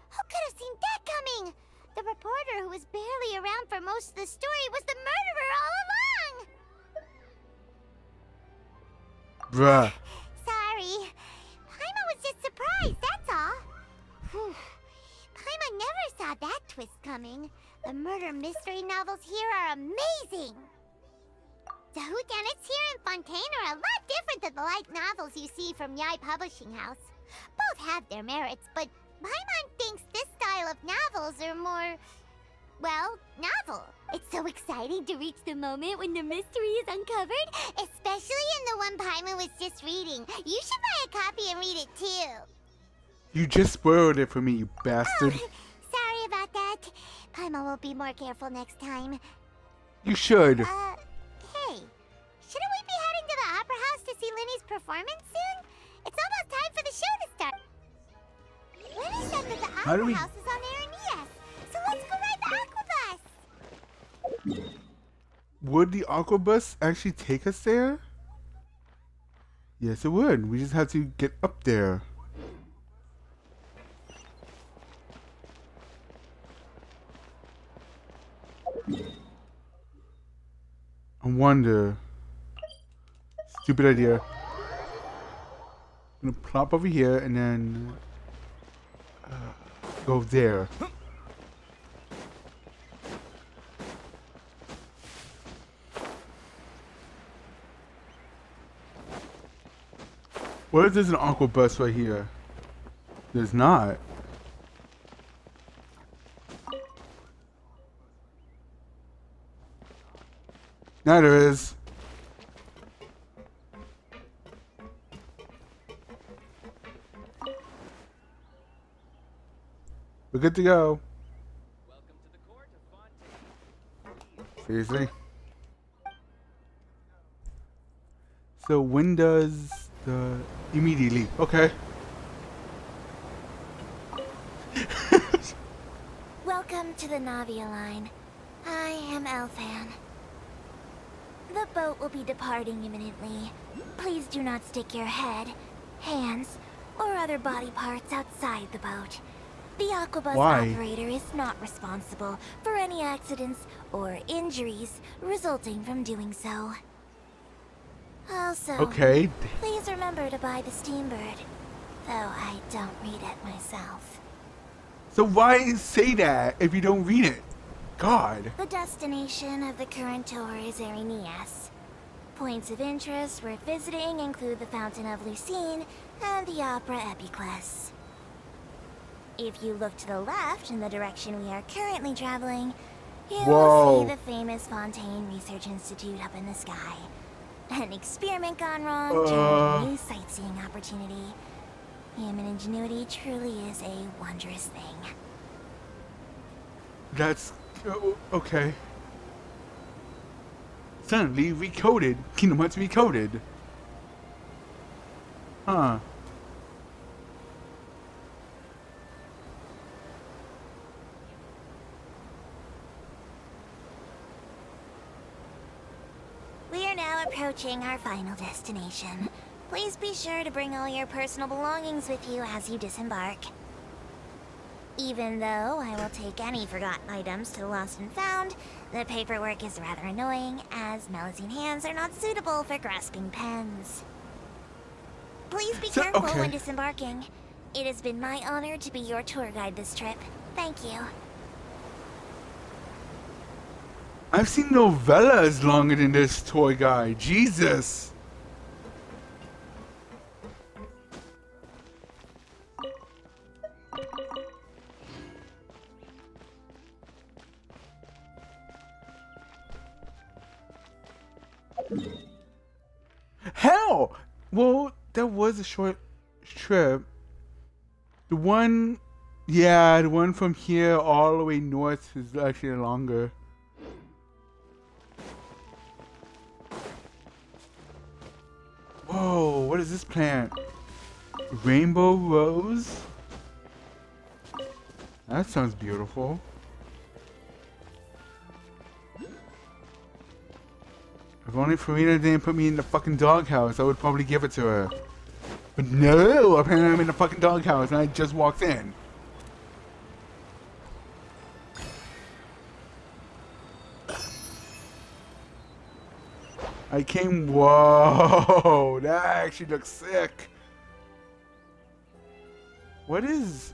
Who could have seen that coming? The reporter who was barely around for most of the story was the murderer all along! Bruh. Sorry. Paimon was just surprised, that's all. Whew. Paimon never saw that twist coming. The murder mystery novels here are amazing. The whodunits here in Fontaine are a lot different than the light novels you see from Yai Publishing House. Both have their merits, but Paimon thinks this style of novels are more, well, novel. It's so exciting to reach the moment when the mystery is uncovered, especially in the one Paimon was just reading. You should buy a copy and read it too. You just spoiled it for me, you bastard. Oh, sorry about that. Paimon will be more careful next time. You should. Hey, shouldn't we be heading to the Opera House to see Lenny's performance soon? It's almost time for the show to start. Lenny said that the Opera House is on Aranias, so let's go ride the Aquabus. Would the Aquabus actually take us there? Yes, it would. We just have to get up there. I wonder. Stupid idea. I'm gonna plop over here and then go there. What if there's an aqua bus right here? There's not. Now there is. We're good to go. Seriously? So when does the immediately? Okay. Welcome to the Navia line. I am Elfan. The boat will be departing imminently. Please do not stick your head, hands, or other body parts outside the boat. The Aquabus operator is not responsible for any accidents or injuries resulting from doing so. Also, Okay. please remember to buy the Steambird, though I don't read it myself. So why say that if you don't read it? God. The destination of the current tour is Erinias. Points of interest worth visiting include the Fountain of Lucine and the Opera Epiclese. If you look to the left in the direction we are currently traveling, you will see the famous Fontaine Research Institute up in the sky. An experiment gone wrong turned a new sightseeing opportunity. Human ingenuity truly is a wondrous thing. That's okay. Suddenly recoded. Kingdom Hearts recoded. Huh. We are now approaching our final destination. Please be sure to bring all your personal belongings with you as you disembark. Even though I will take any forgotten items to the lost and found, the paperwork is rather annoying, as Melusine hands are not suitable for grasping pens. Please be careful when disembarking. It has been my honor to be your tour guide this trip. Thank you. I've seen novellas longer than this toy guy. Jesus. Hell! Well, that was a short trip. The one, yeah, the one from here all the way north is actually longer. Whoa, what is this plant? Rainbow rose? That sounds beautiful. If only Farina didn't put me in the fucking doghouse, I would probably give it to her. But no, apparently I'm in the fucking doghouse and I just walked in. I came, whoa, that actually looks sick. What is...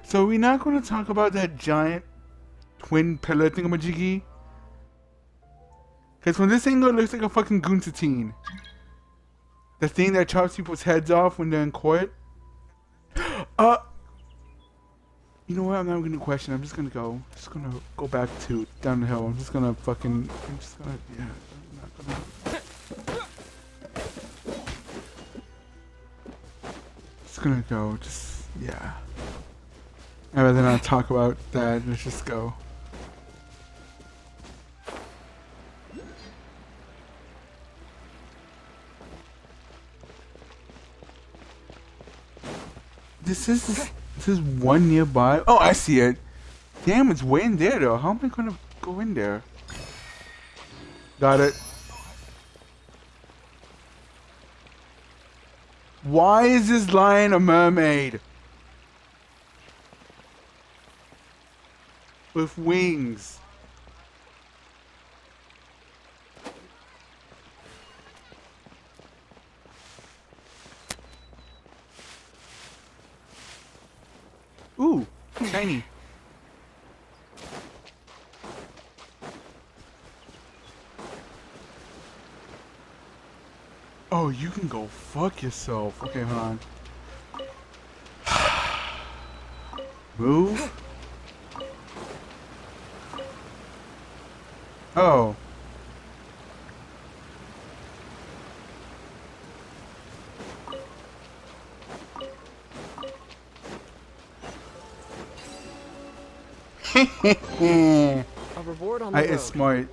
So we're not going to talk about that giant twin pillar thingamajiggy? Because from this angle, it looks like a fucking Gunsatine. The thing that chops people's heads off when they're in court. You know what? I'm not gonna question. I'm just gonna go. Just gonna go back to down the hill. I'm just gonna fucking. I'm just gonna. Yeah. I'm not gonna. Just gonna go. Just yeah. I'd rather not talk about that. Let's just go. This is one nearby. Oh, I see it. Damn, it's way in there though. How am I gonna go in there? Got it. Why is this lion a mermaid? With wings. Ooh, shiny. Oh, you can go fuck yourself. Okay, hold on. Move. Oh. A reward on the road. It's smart.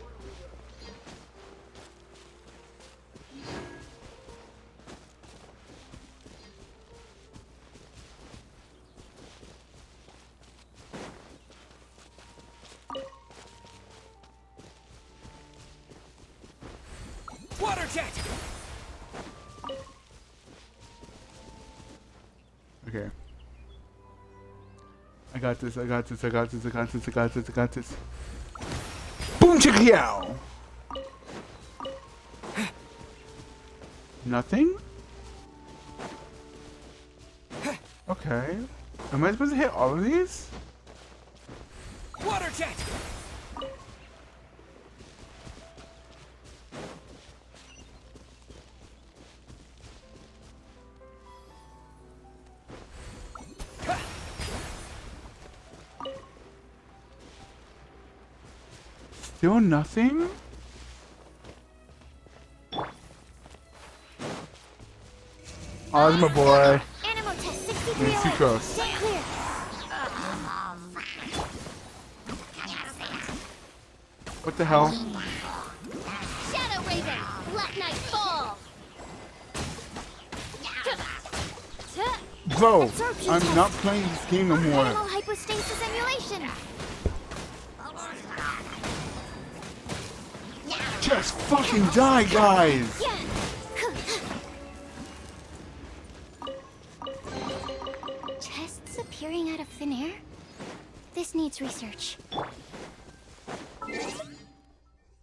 Water jet. Okay. I got this. I got this. I got this. I got this. I got this. I got this. Boom chicka yow! Nothing? Okay. Am I supposed to hit all of these? Water jet! Still nothing? Oh, that's my boy. Animal test 63 He's too close. Stay clear. What the hell? Shadow Raven, Black Knight Fall. Bro, Absorption I'm test. not playing this game no more. Animal hypostasis emulation. Just fucking die, guys! Chests appearing out of thin air? This needs research.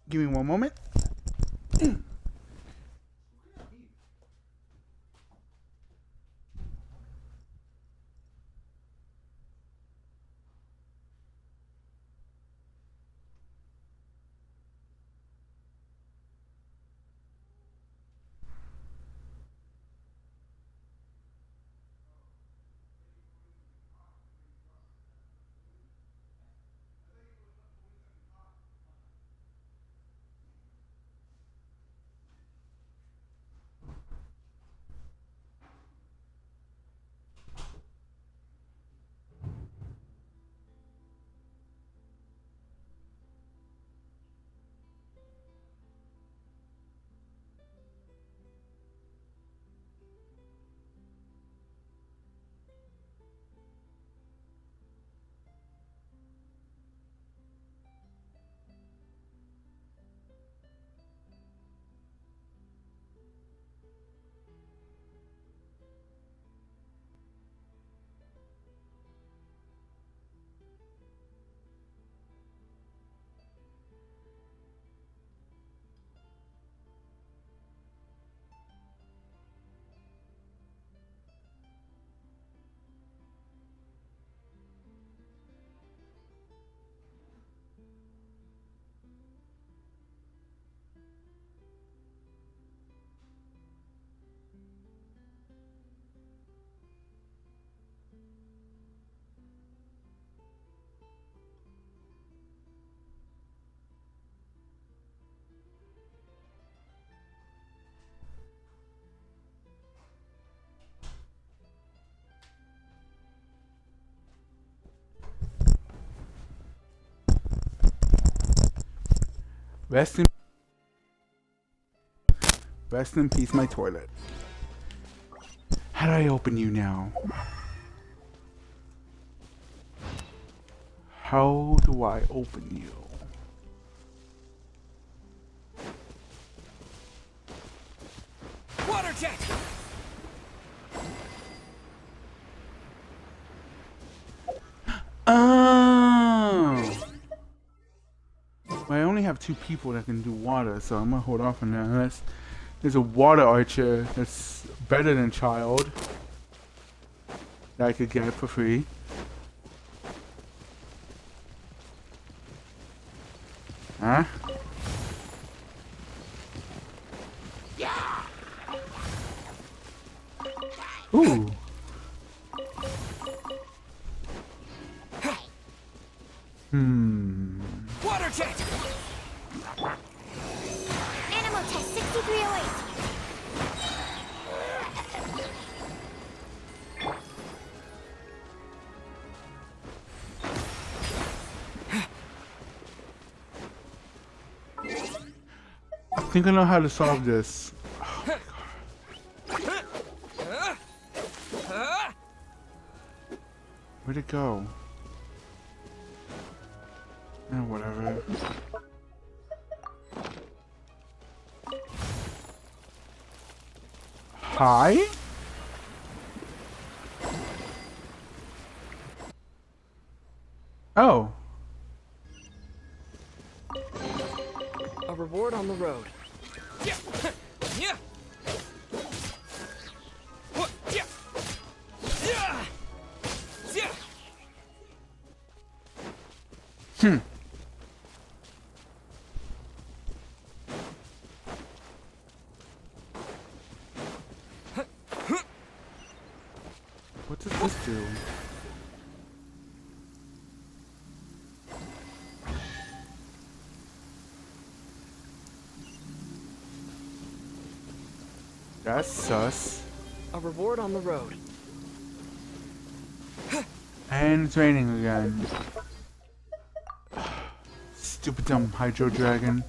Give me one moment. Rest in peace, my toilet. How do I open you now? How do I open you? Water jet! Oh! Well, I only have 2 people that can do water, so I'm gonna hold off on that. There's a water archer that's better than Child that I could get for free. Huh? Ooh. Water jet! Animal test 6308. I think I know how to solve this. Where'd it go? Whatever. Hi? Oh. A reward on the road. Hmm. What does this do? That's sus. A reward on the road. And it's raining again. Stupid dumb Hydro Dragon.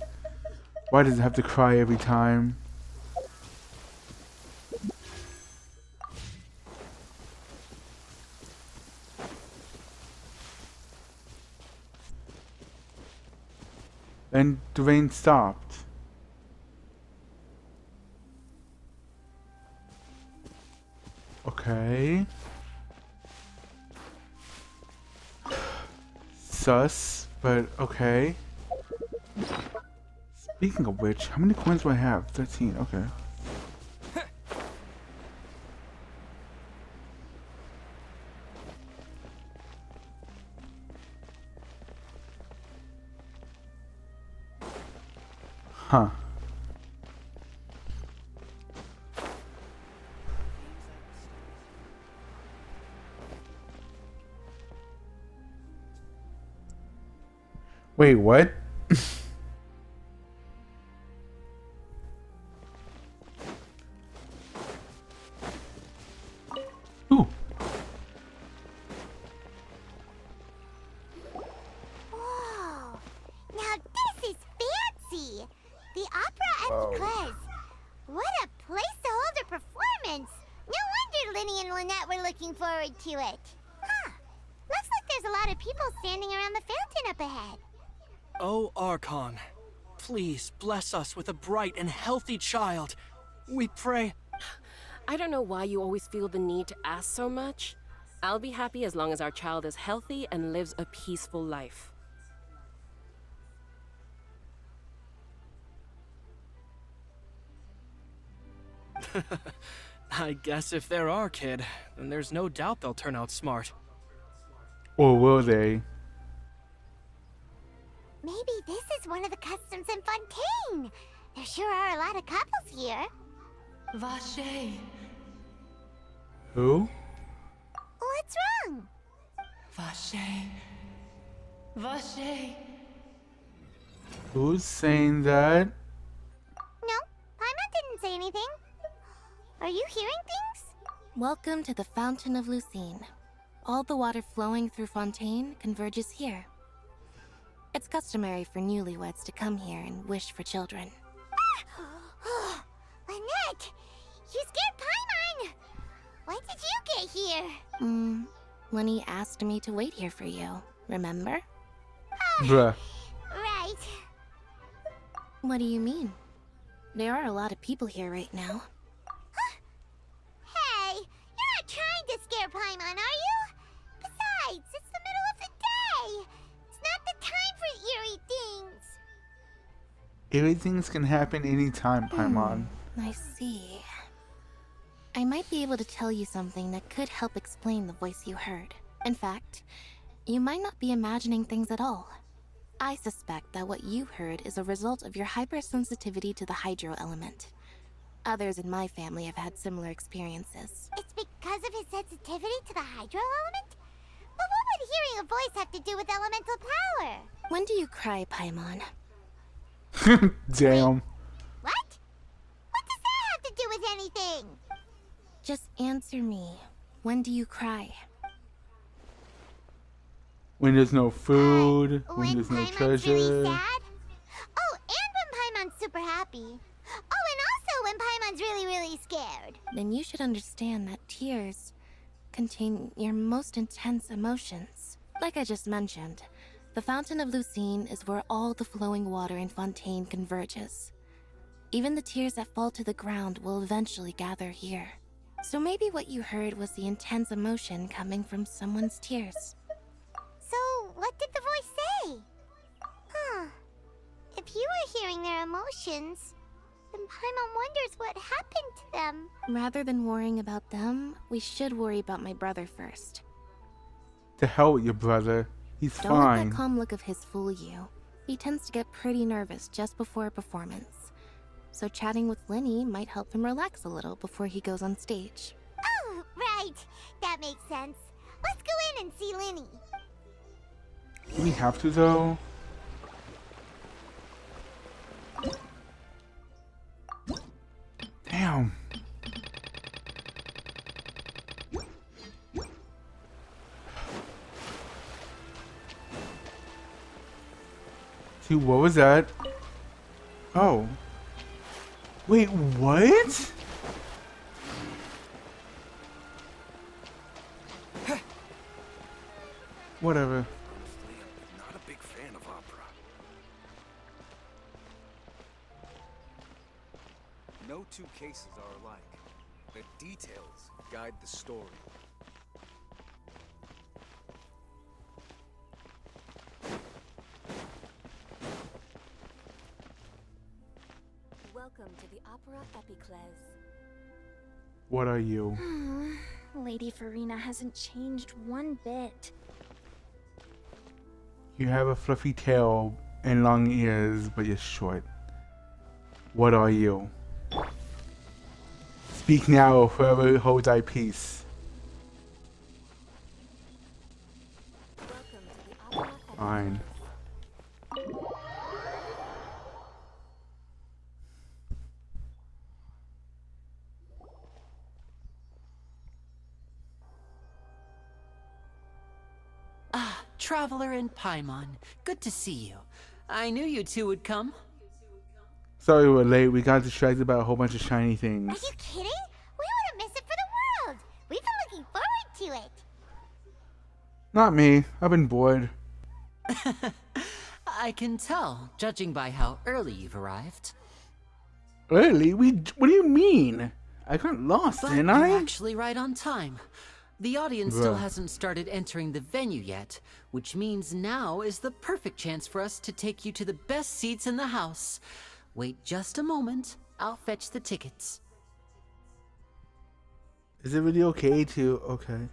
Why does it have to cry every time? And the rain stopped. Okay. Sus, but okay. Speaking of which, how many coins do I have? 13, okay. Huh. Wait, what? Ooh. Whoa! Now this is fancy! The Opera Express. What a place to hold a performance! No wonder Linny and Lynette were looking forward to it. Huh. Looks like there's a lot of people standing around the fountain up ahead. Oh, Archon, please bless us with a bright and healthy child. We pray. I don't know why you always feel the need to ask so much. I'll be happy as long as our child is healthy and lives a peaceful life. I guess if they're our kid, then there's no doubt they'll turn out smart. Or will they? Maybe this is one of the customs in Fontaine. There sure are a lot of couples here. Vache. Who? What's wrong? Vache. Vache. Who's saying that? No, Paimon didn't say anything. Are you hearing things? Welcome to the Fountain of Lucine. All the water flowing through Fontaine converges here. It's customary for newlyweds to come here and wish for children. Ah! Lynette! You scared Paimon! When did you get here? Lenny asked me to wait here for you, remember? Bruh. Right. What do you mean? There are a lot of people here right now. Hey, you're not trying to scare Paimon, are you? Besides, it's the middle of the day. It's not the time for eerie things. Eerie things can happen anytime, Paimon. I see. I might be able to tell you something that could help explain the voice you heard. In fact, you might not be imagining things at all. I suspect that what you heard is a result of your hypersensitivity to the hydro element. Others in my family have had similar experiences. It's because of his sensitivity to the hydro element? But what would hearing a voice have to do with elemental power? When do you cry, Paimon? Damn. What? What does that have to do with anything? Just answer me. When do you cry? When there's no food, when there's no Paimon's treasure. really sad? Oh, and when Paimon's super happy. Oh, and also when Paimon's really, really scared. Then you should understand that tears contain your most intense emotions. Like I just mentioned, the Fountain of Lucine is where all the flowing water in Fontaine converges. Even the tears that fall to the ground will eventually gather here. So maybe what you heard was the intense emotion coming from someone's tears. So, what What did the voice say? Huh. If you were hearing their emotions, then Paimon wonders what happened to them. Rather than worrying about them, we should worry about my brother first. To hell with your brother. He's Don't let fine. that calm look of his fool you. He tends to get pretty nervous just before a performance. So chatting with Lenny might help him relax a little before he goes on stage. Oh, right. That makes sense. Let's go in and see Lenny. Do we have to though? Damn. See, what was that? Oh. Wait, what? Whatever. Not a big fan of opera. No two cases are alike. The details guide the story. Welcome to the Opera Epicles. What are you? Lady Farina hasn't changed one bit. You have a fluffy tail and long ears, but you're short. What are you? Speak now, or forever hold thy peace. Fine. Traveler and Paimon, good to see you. I knew you two would come. Sorry we're late. We got distracted by a whole bunch of shiny things. Are you kidding? We wouldn't miss it for the world. We've been looking forward to it. Not me. I've been bored. I can tell, judging by how early you've arrived. Early? What do you mean? I got lost, But didn't you're I? actually right on time. The audience still hasn't started entering the venue yet, which means now is the perfect chance for us to take you to the best seats in the house. Wait just a moment. I'll fetch the tickets. Is it really okay to... Okay.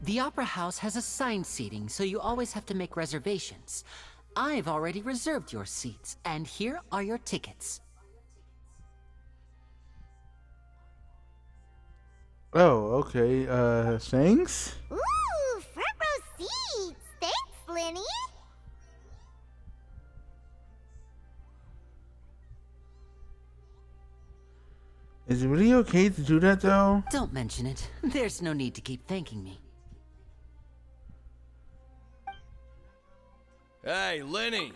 The Opera House has assigned seating, so you always have to make reservations. I've already reserved your seats, and here are your tickets. Oh, okay. Thanks? Ooh, front row seats. Thanks, Lenny. Is it really okay to do that, though? Don't mention it. There's no need to keep thanking me. Hey, Lenny,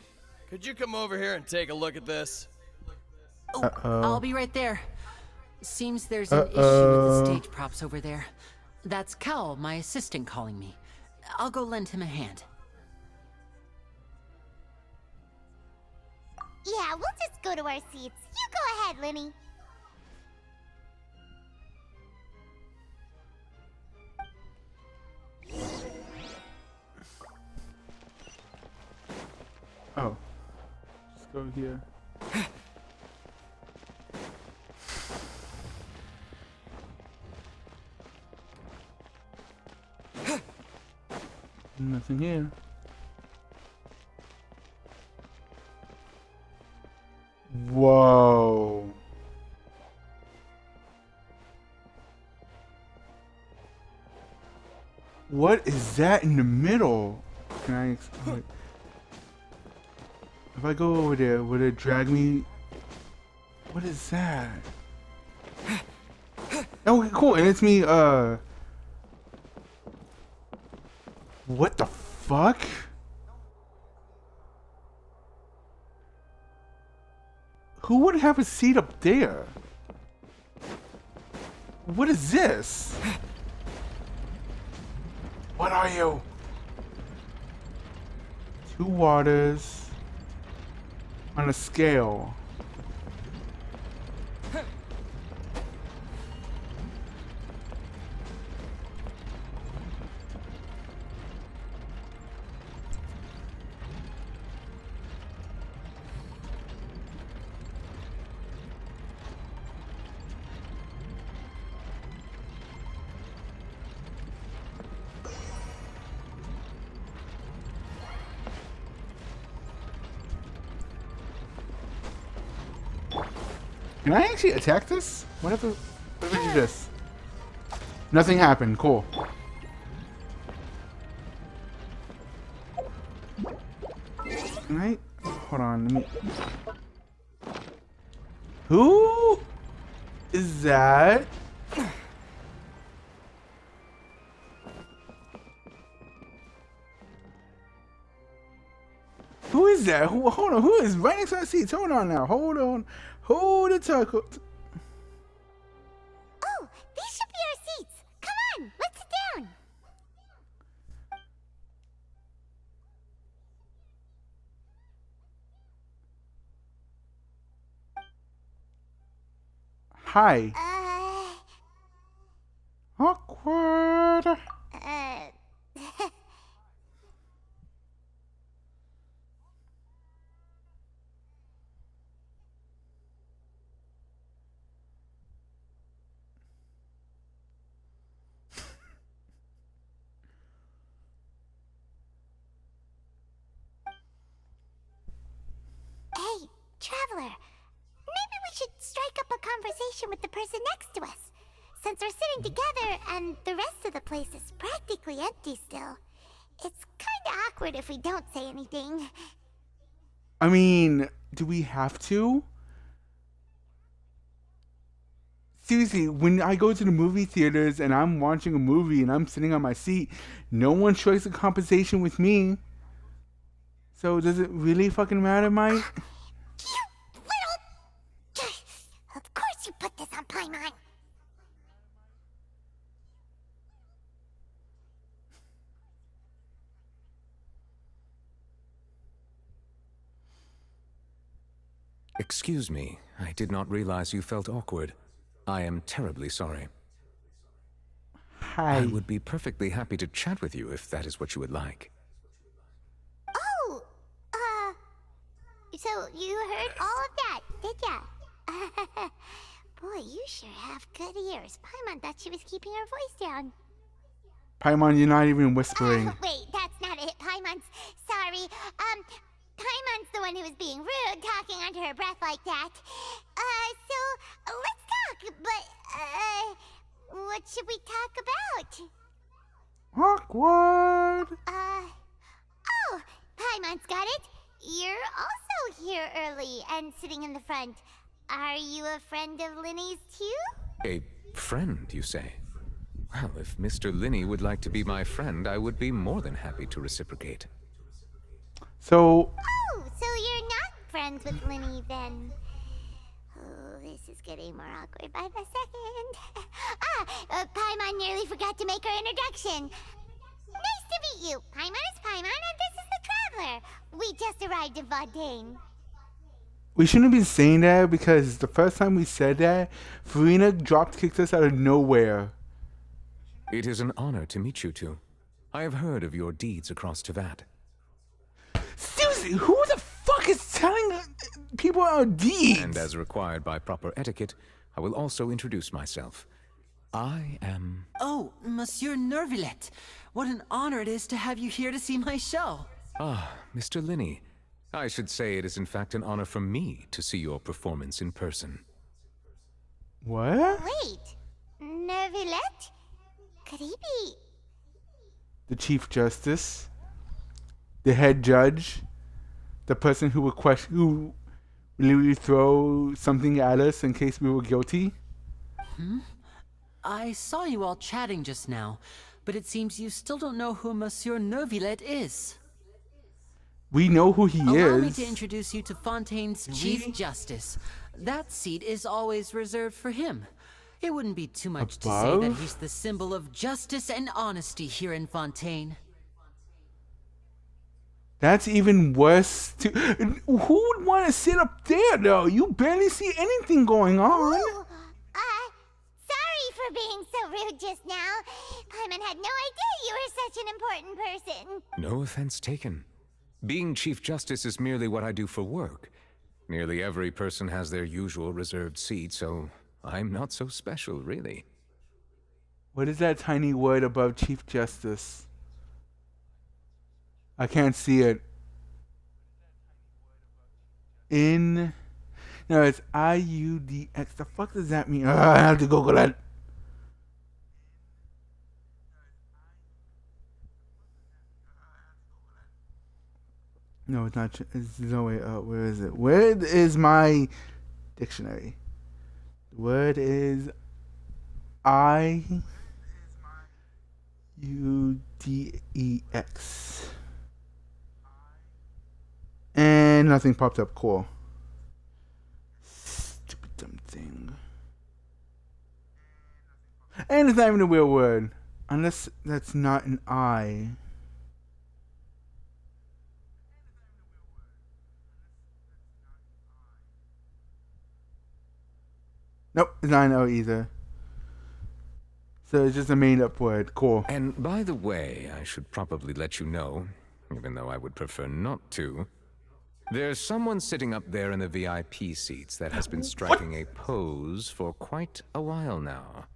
could you come over here and take a look at this? Uh-oh. I'll be right there. Seems there's an issue with the stage props over there. That's Cal, my assistant, calling me. I'll go lend him a hand. Yeah, we'll just go to our seats. You go ahead, Lenny. Oh. Let's go here. Nothing here. Whoa. What is that in the middle? Can I explain? If I go over there, would it drag me? What is that? Oh, cool. And it's me, what the fuck? Who would have a seat up there? What is this? What are you? Two waters on a scale. Can I actually attack this? What if I do this? Nothing happened. Cool. Can I? Hold on. Let me. Who is that? Who is that? Hold on. Who is right next to our seats? Hold on now. Hold on. Hold the tackle. Oh, these should be our seats. Come on, let's sit down. Hi. Awkward. Hey, traveler. Maybe we should strike up a conversation with the person next to us. Since we're sitting together and the rest of the place is practically empty still, it's kinda awkward if we don't say anything. I mean, do we have to? Seriously, when I go to the movie theaters and I'm watching a movie and I'm sitting on my seat, no one strikes a conversation with me. So does it really fucking matter, Mike? Of course you put this on Paimon. Excuse me, I did not realize you felt awkward. I am terribly sorry. Hi. I would be perfectly happy to chat with you if that is what you would like. Oh, so you heard all of that, did ya? Boy, you sure have good ears. Paimon thought she was keeping her voice down. Paimon, you're not even whispering. Wait, that's not it. Paimon's sorry. Paimon's the one who was being rude, talking under her breath like that. So let's talk. But what should we talk about? Awkward. Oh, Paimon's got it. You're also here early and sitting in the front. Are you a friend of Linny's too? A friend, you say? Well, if Mr. Linney would like to be my friend, I would be more than happy to reciprocate. So... Oh, so you're not friends with Linny then? Oh, this is getting more awkward by the second. Paimon nearly forgot to make her introduction. Nice to meet you. Paimon is Paimon and this is the Traveler. We just arrived in Fontaine. We shouldn't be saying that because the first time we said that, Farina kicked us out of nowhere. It is an honor to meet you two. I have heard of your deeds across Tevat. Seriously, who the fuck is telling people our deeds? And as required by proper etiquette, I will also introduce myself. I am... Oh, Monsieur Nervillet. What an honor it is to have you here to see my show. Ah, Mr. Linney. I should say it is in fact an honor for me to see your performance in person. What? Wait, Nervillet? Could he be... The Chief Justice? The head judge? The person who would who literally throw something at us in case we were guilty? I saw you all chatting just now, but it seems you still don't know who Monsieur Nervillet is. We know who he is. Allow me to introduce you to Fontaine's Chief Justice. That seat is always reserved for him. It wouldn't be too much to say that he's the symbol of justice and honesty here in Fontaine. That's even worse. Who would want to sit up there, though? You barely see anything going on. Ooh, sorry for being so rude just now. Paimon had no idea you were such an important person. No offense taken. Being Chief Justice is merely what I do for work. Nearly every person has their usual reserved seat, so I'm not so special, really. What is that tiny word above Chief Justice? I can't see it. No, it's IUDX. The fuck does that mean? I have to Google it. No, it's not. It's no way. Where is it? Where is my dictionary? The word is IUDEX. And nothing popped up. Cool. Stupid dumb thing. And it's not even a real word. Unless that's not an I. Nope, it's not an O either. So it's just a made up word. Cool. And by the way, I should probably let you know, even though I would prefer not to, there's someone sitting up there in the VIP seats that has been striking a pose for quite a while now.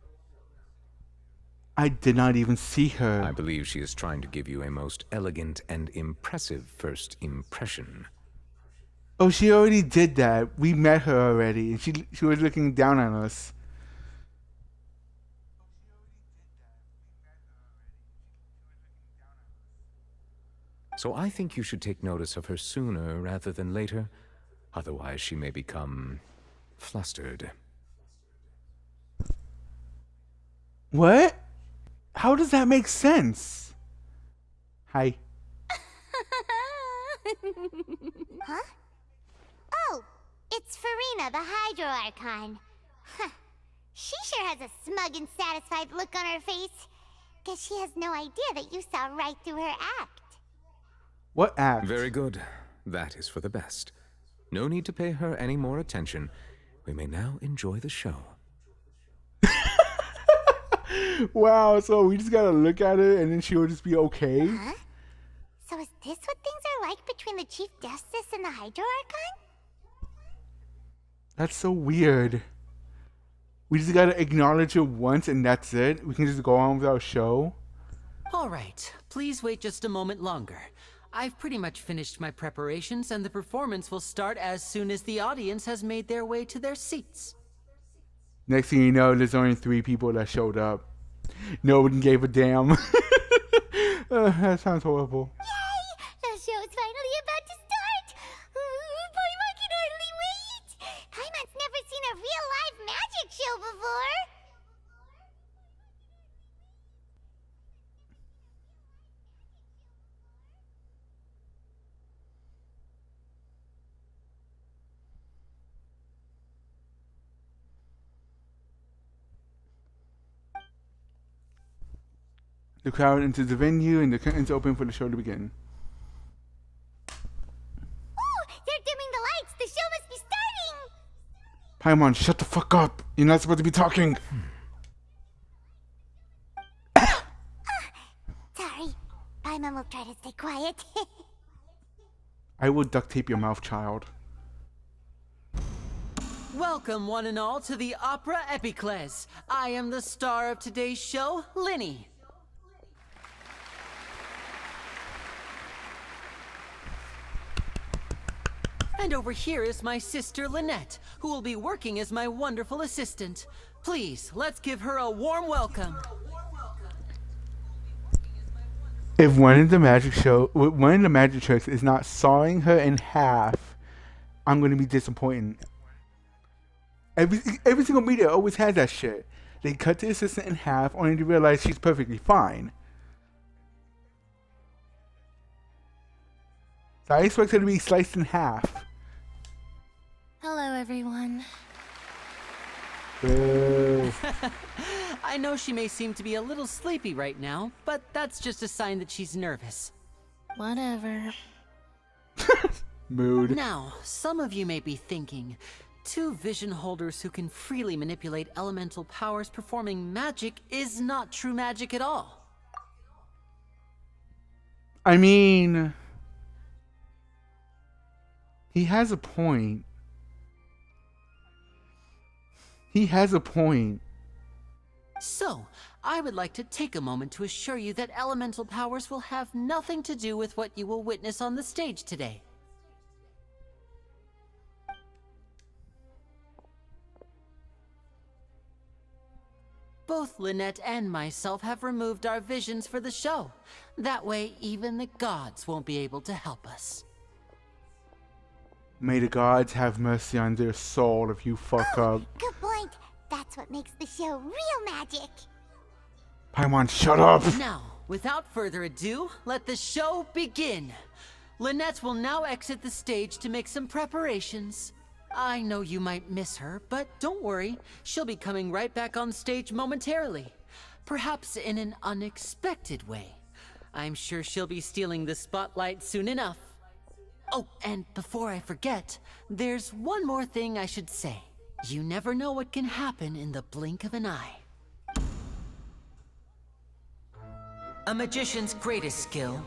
I did not even see her. I believe she is trying to give you a most elegant and impressive first impression. Oh, she already did that. We met her already, and she was looking down on us. So I think you should take notice of her sooner rather than later. Otherwise, she may become flustered. What? How does that make sense? Hi. Huh? Oh, it's Farina, the Hydro Archon. Huh. She sure has a smug and satisfied look on her face. Guess she has no idea that you saw right through her act. What act? Very good. That is for the best. No need to pay her any more attention. We may now enjoy the show. Wow, so we just gotta look at her and then she'll just be okay? Huh? So is this what things are like between the Chief Justice and the Hydro Archon? That's so weird. We just gotta acknowledge her once and that's it? We can just go on with our show? Alright, please wait just a moment longer. I've pretty much finished my preparations and the performance will start as soon as the audience has made their way to their seats. Next thing you know, there's only 3 people that showed up. No one gave a damn. That sounds horrible. Yay! The show's finally about to start! Paimon can hardly wait! Paimon's never seen a real live magic show before! The crowd enters the venue and the curtains open for the show to begin. Ooh! They're dimming the lights! The show must be starting! Paimon, shut the fuck up! You're not supposed to be talking! Sorry. Paimon will try to stay quiet. I will duct tape your mouth, child. Welcome, one and all, to the Opera Epicles. I am the star of today's show, Linny. And over here is my sister Lynette, who will be working as my wonderful assistant. Please, let's give her a warm welcome. If one of the magic tricks is not sawing her in half, I'm gonna be disappointed. Every single media always has that shit. They cut the assistant in half only to realize she's perfectly fine. So I expect her to be sliced in half. Hello, everyone. Boo. I know she may seem to be a little sleepy right now, but that's just a sign that she's nervous. Whatever. Mood. Now, some of you may be thinking, 2 vision holders who can freely manipulate elemental powers performing magic is not true magic at all. I mean, he has a point. He has a point. So, I would like to take a moment to assure you that elemental powers will have nothing to do with what you will witness on the stage today. both Lynette and myself have removed our visions for the show. That way, even the gods won't be able to help us. May the gods have mercy on their soul if you fuck up. Good point. That's what makes the show real magic. Paimon, shut up! Now, without further ado, let the show begin. Lynette will now exit the stage to make some preparations. I know you might miss her, but don't worry. She'll be coming right back on stage momentarily. Perhaps in an unexpected way. I'm sure she'll be stealing the spotlight soon enough. Oh, and before I forget, there's one more thing I should say. You never know what can happen in the blink of an eye. A magician's greatest skill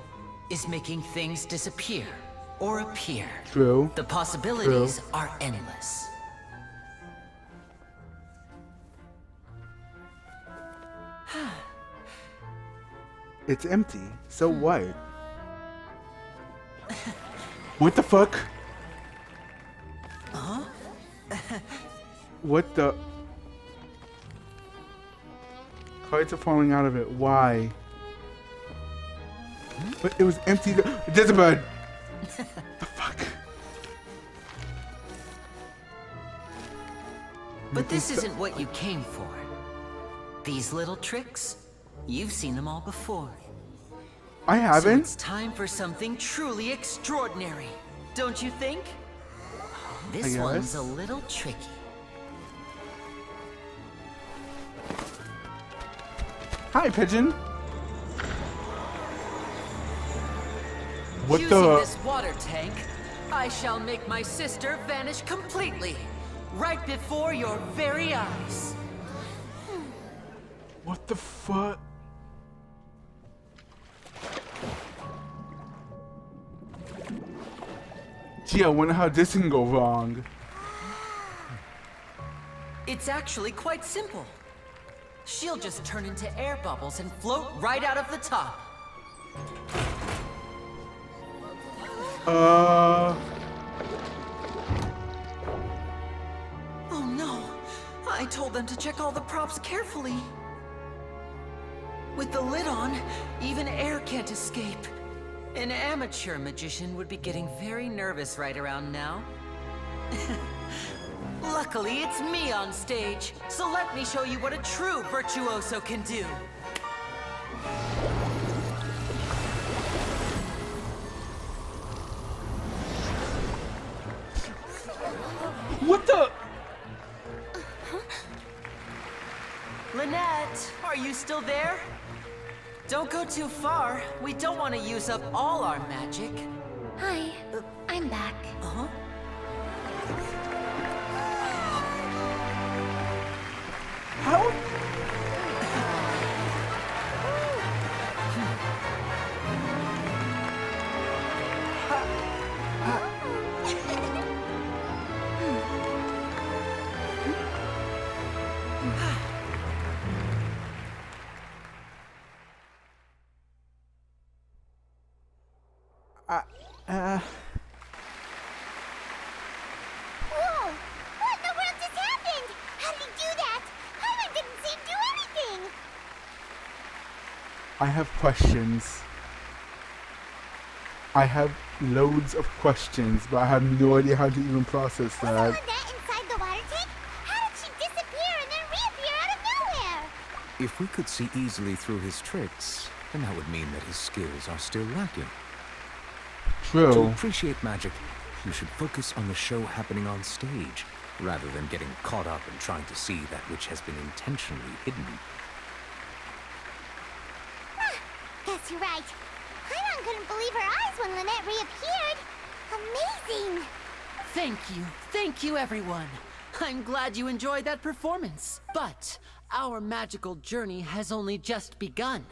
is making things disappear or appear. True. The possibilities are endless. It's empty. So what? What the fuck? Huh? What the? Cards are falling out of it. Why? But it was empty. Jezebel! The fuck? But this isn't what you came for. These little tricks, you've seen them all before. I haven't. So it's time for something truly extraordinary, don't you think? This one's a little tricky. Hi, Pigeon. What Using the? this water tank, I shall make my sister vanish completely, right before your very eyes. What the fuck? Gee, I wonder how this can go wrong. It's actually quite simple. She'll just turn into air bubbles and float right out of the top. Oh no! I told them to check all the props carefully. With the lid on, even air can't escape. An amateur magician would be getting very nervous right around now. Luckily, it's me on stage, so let me show you what a true virtuoso can do. What the? Lynette, are you still there? Don't go too far. We don't want to use up all our magic. Hi, I'm back. Uh-huh. How? Whoa! What in the world just happened? How did he do that? Paimon didn't see him do anything! I have questions. I have loads of questions, but I have no idea how to even process that. Was Lynette inside the water tank? How did she disappear and then reappear out of nowhere? If we could see easily through his tricks, then that would mean that his skills are still lacking. True. To appreciate magic, you should focus on the show happening on stage, rather than getting caught up in trying to see that which has been intentionally hidden. Guess you're right. Paimon couldn't believe her eyes when Lynette reappeared. Amazing! Thank you everyone. I'm glad you enjoyed that performance. But our magical journey has only just begun.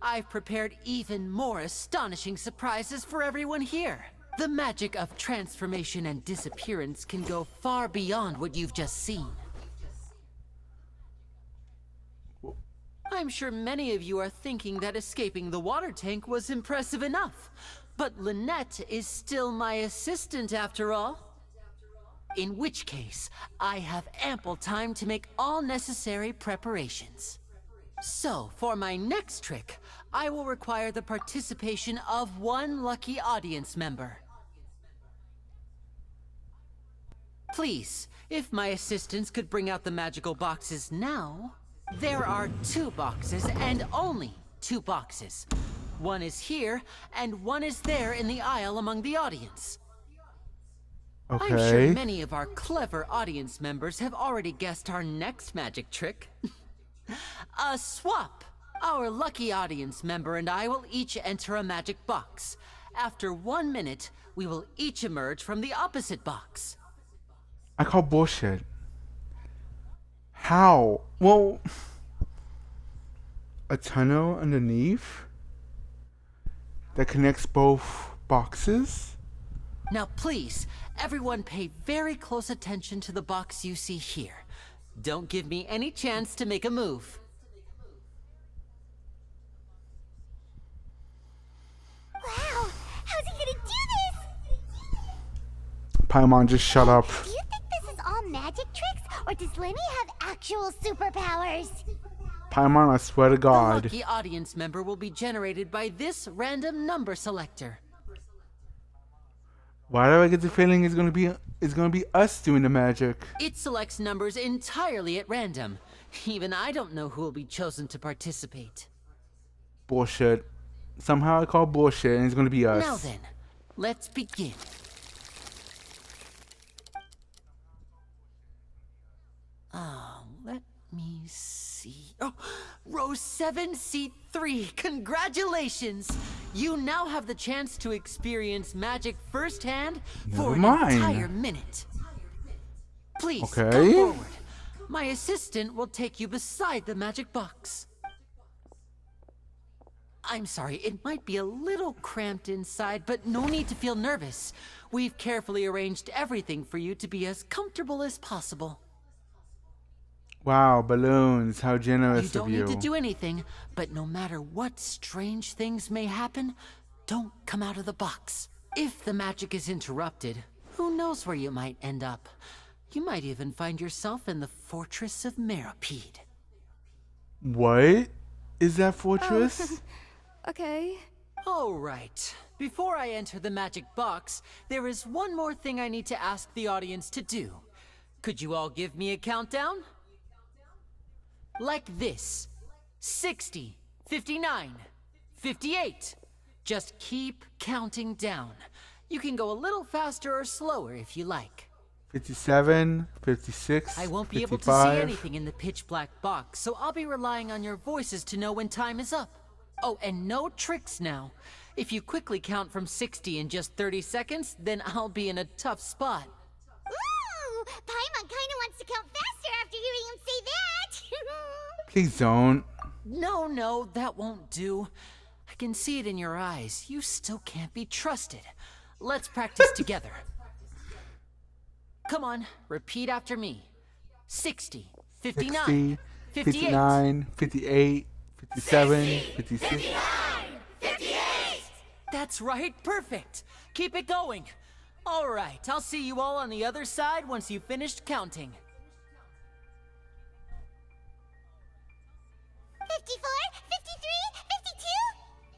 I've prepared even more astonishing surprises for everyone here. The magic of transformation and disappearance can go far beyond what you've just seen. I'm sure many of you are thinking that escaping the water tank was impressive enough. But Lynette is still my assistant after all. In which case, I have ample time to make all necessary preparations. So, for my next trick, I will require the participation of one lucky audience member. Please, if my assistants could bring out the magical boxes now. There are 2 boxes and only 2 boxes. One is here and one is there in the aisle among the audience. Okay. I'm sure many of our clever audience members have already guessed our next magic trick. A swap! Our lucky audience member and I will each enter a magic box. After 1 minute, we will each emerge from the opposite box. I call bullshit. How? Well, a tunnel underneath that connects both boxes? Now please, everyone pay very close attention to the box you see here. Don't give me any chance to make a move. Wow, how's he gonna do this? Paimon, just shut up. Do you think this is all magic tricks, or does Lenny have actual superpowers? Paimon, I swear to God. The lucky audience member will be generated by this random number selector. Why do I get the feeling it's gonna be us doing the magic? It selects numbers entirely at random. Even I don't know who will be chosen to participate. Bullshit. Somehow I call bullshit and it's gonna be us. Now then, let's begin. Let me see. Oh, row 7, seat 3. Congratulations! You now have the chance to experience magic firsthand for an entire minute. Please, come forward. My assistant will take you beside the magic box. I'm sorry, it might be a little cramped inside, but no need to feel nervous. We've carefully arranged everything for you to be as comfortable as possible. Wow, balloons, how generous of you. You don't need to do anything, but no matter what strange things may happen, don't come out of the box. If the magic is interrupted, who knows where you might end up. You might even find yourself in the Fortress of Meropide. What is that fortress? Okay. All right. Before I enter the magic box, there is one more thing I need to ask the audience to do. Could you all give me a countdown? Like this. 60, 59, 58. Just keep counting down. You can go a little faster or slower if you like. 57, 56, I won't be 55. able to see anything in the pitch black box, so I'll be relying on your voices to know when time is up. Oh, and no tricks now. If you quickly count from 60 in just 30 seconds, then I'll be in a tough spot. Ooh, Paimon kinda wants to count faster after hearing him say that. Please don't. No, that won't do. I can see it in your eyes. You still can't be trusted. Let's practice together. Come on, repeat after me. 60, 59, 60, 58. 59, 58, 57, 56. 59, 58. That's right, perfect. Keep it going. All right, I'll see you all on the other side once you've finished counting. 54, 53, 52?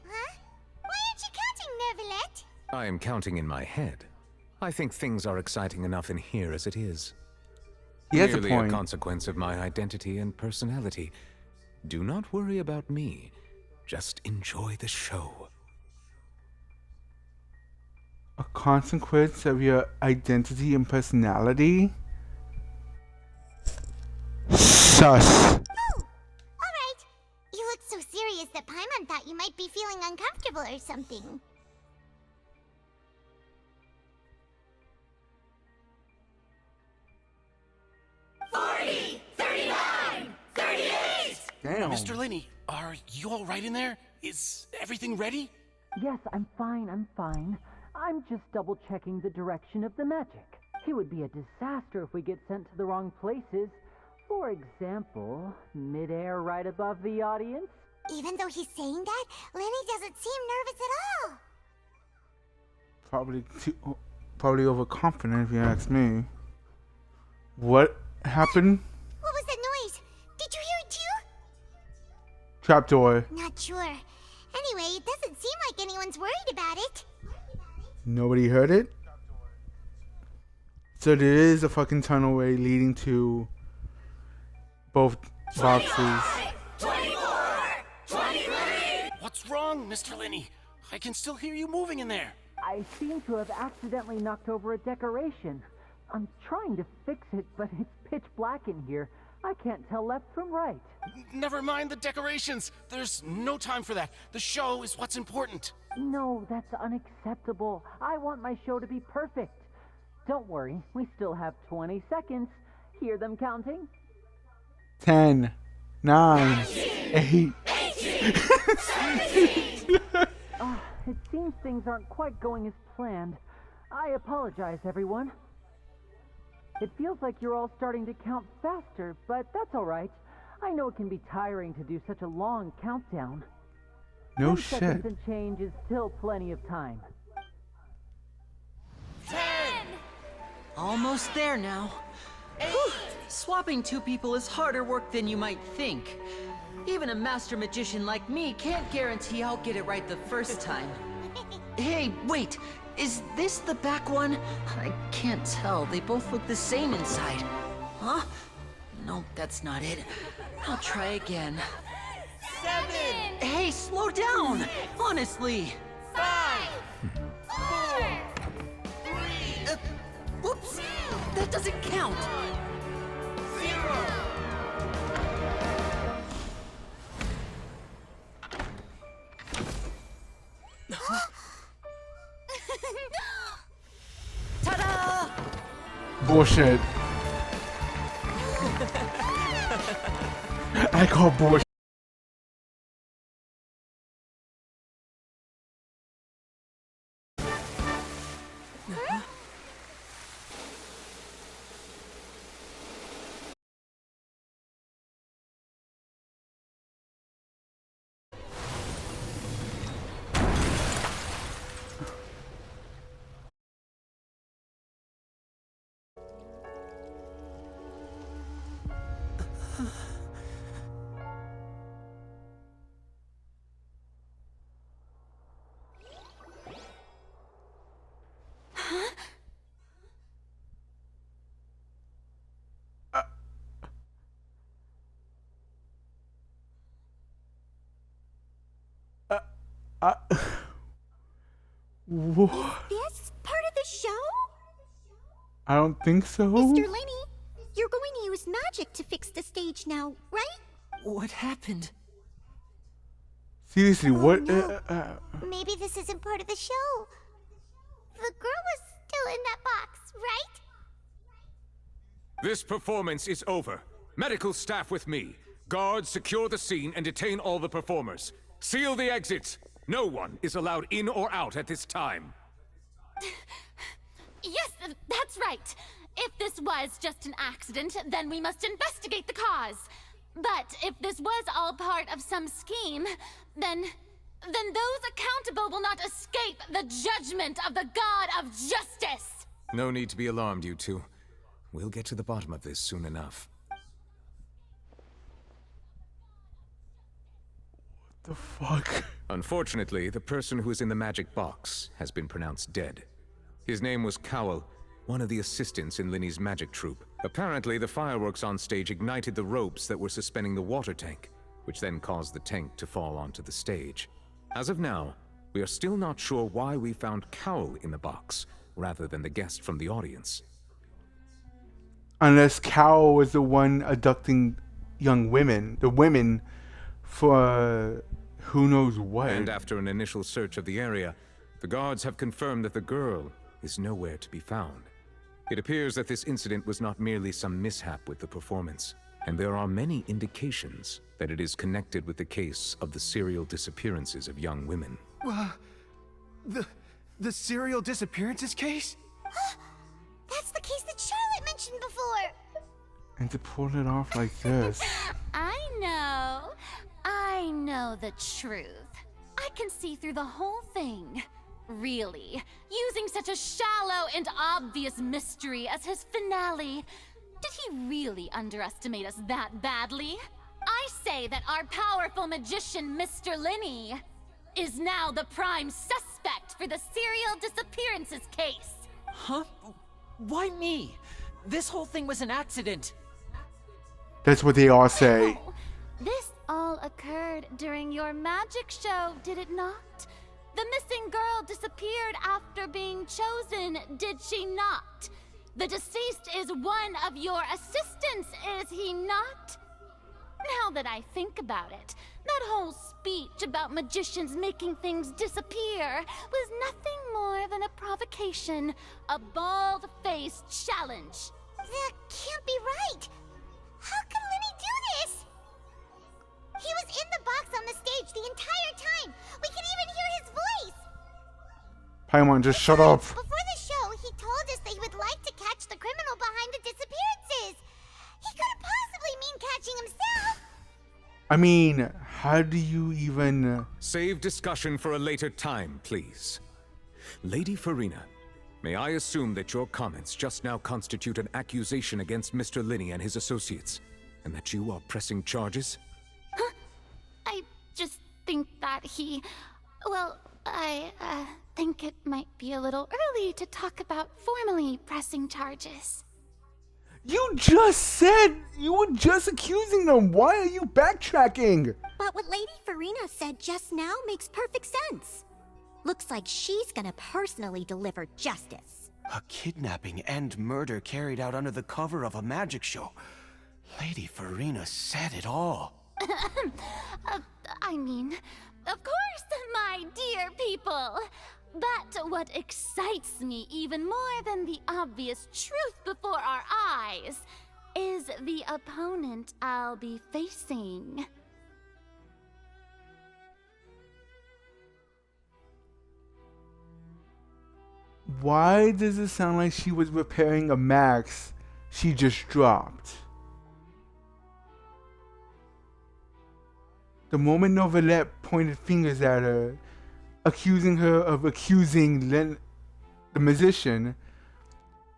Huh? Why aren't you counting, Nervalet? I am counting in my head. I think things are exciting enough in here as it is. He has a Merely point. a consequence of my identity and personality. Do not worry about me. Just enjoy the show. A consequence of your identity and personality? Sus. Alright. You look so serious that Paimon thought you might be feeling uncomfortable or something. Damn. Mr. Linney, are you all right in there? Is everything ready? Yes, I'm fine. I'm just double-checking the direction of the magic. It would be a disaster if we get sent to the wrong places. For example, midair right above the audience. Even though he's saying that, Lenny doesn't seem nervous at all. Probably overconfident if you ask me. What happened? What was that noise? Did you hear it too? Trapdoor. Not sure. Anyway, it doesn't seem like anyone's worried about it. Nobody heard it? So there is a fucking tunnel way leading to both boxes. 24, 23. What's wrong, Mr. Linney? I can still hear you moving in there. I seem to have accidentally knocked over a decoration. I'm trying to fix it, but it's pitch black in here. I can't tell left from right. Never mind the decorations. There's no time for that. The show is what's important. No, that's unacceptable. I want my show to be perfect. Don't worry, we still have 20 seconds. Hear them counting? 10, 9, 8. It seems things aren't quite going as planned. I apologize, everyone. It feels like you're all starting to count faster, but that's all right. I know it can be tiring to do such a long countdown. No 10 shit. seconds and change is still plenty of time. 10! Almost there now. Whew. Swapping two people is harder work than you might think. Even a master magician like me can't guarantee I'll get it right the first time. Hey, wait! Is this the back one? I can't tell. They both look the same inside. Huh? No, that's not it. I'll try again. 7! Hey, slow down! Honestly! 5! 4! 3! Whoops! That doesn't count! 0! Ta-da! Bullshit. I call bullshit. What? This part of the show? I don't think so. Mr. Linney, you're going to use magic to fix the stage now, right? What happened? Seriously, what? Maybe this isn't part of the show. The girl was still in that box, right? This performance is over. Medical staff with me. Guards secure the scene and detain all the performers. Seal the exits. No one is allowed in or out at this time. Yes, that's right. If this was just an accident, then we must investigate the cause. But if this was all part of some scheme, then those accountable will not escape the judgment of the God of Justice. No need to be alarmed, you two. We'll get to the bottom of this soon enough. The fuck? Unfortunately, the person who is in the magic box has been pronounced dead. His name was Cowell, one of the assistants in Linney's magic troupe. Apparently, the fireworks on stage ignited the ropes that were suspending the water tank, which then caused the tank to fall onto the stage. As of now, we are still not sure why we found Cowell in the box, rather than the guest from the audience. Unless Cowell was the one abducting young women, the women, for who knows what. And after an initial search of the area, the guards have confirmed that the girl is nowhere to be found. It appears that this incident was not merely some mishap with the performance, and there are many indications that it is connected with the case of the serial disappearances of young women. The serial disappearances case? That's the case that Charlotte mentioned before. And to pull it off like this. I know the truth. I can see through the whole thing. Really, using such a shallow and obvious mystery as his finale. Did he really underestimate us that badly? I say that our powerful magician, Mr. Linney, is now the prime suspect for the serial disappearances case. Huh? Why me? This whole thing was an accident. That's what they all say. Oh, this all occurred during your magic show, did it not? The missing girl disappeared after being chosen, did she not? The deceased is one of your assistants, is he not? Now that I think about it, that whole speech about magicians making things disappear was nothing more than a provocation, a bald-faced challenge. That can't be right. How can Lenny do this? He was in the box on the stage the entire time. We can even hear his voice. Paimon, just shut up. Before the show, he told us that he would like to catch the criminal behind the disappearances. He couldn't possibly mean catching himself. I mean, how do you even... Save discussion for a later time, please. Lady Farina, may I assume that your comments just now constitute an accusation against Mr. Linney and his associates, and that you are pressing charges? Huh? I just think that he... Well, I think it might be a little early to talk about formally pressing charges. You just said you were just accusing them. Why are you backtracking? But what Lady Farina said just now makes perfect sense. Looks like she's gonna personally deliver justice. A kidnapping and murder carried out under the cover of a magic show. Lady Farina said it all. I mean, of course, my dear people. But what excites me even more than the obvious truth before our eyes is the opponent I'll be facing. Why does it sound like she was repairing a max she just dropped? The moment Novelette pointed fingers at her, accusing her of accusing the musician,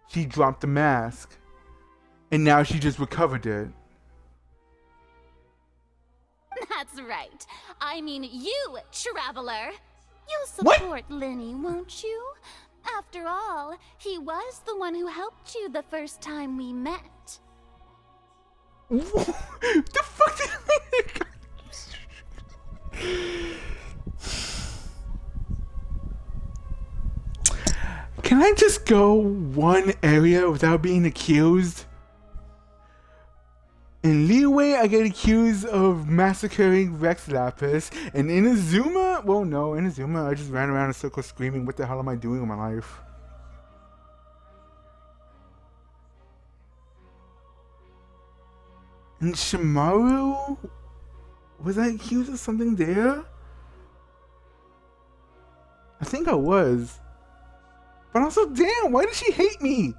she dropped the mask. And now she just recovered it. That's right. I mean you, Traveler. You'll support Lenny, won't you? After all, he was the one who helped you the first time we met. The fuck did I... Can I just go one area without being accused? In Leeway, I get accused of massacring Rex Lapis, and in Inazuma, well, no, in Inazuma, I just ran around in a circle screaming, what the hell am I doing with my life? And Shimaru? Was I accused of something there? I think I was. But also, damn, why did she hate me?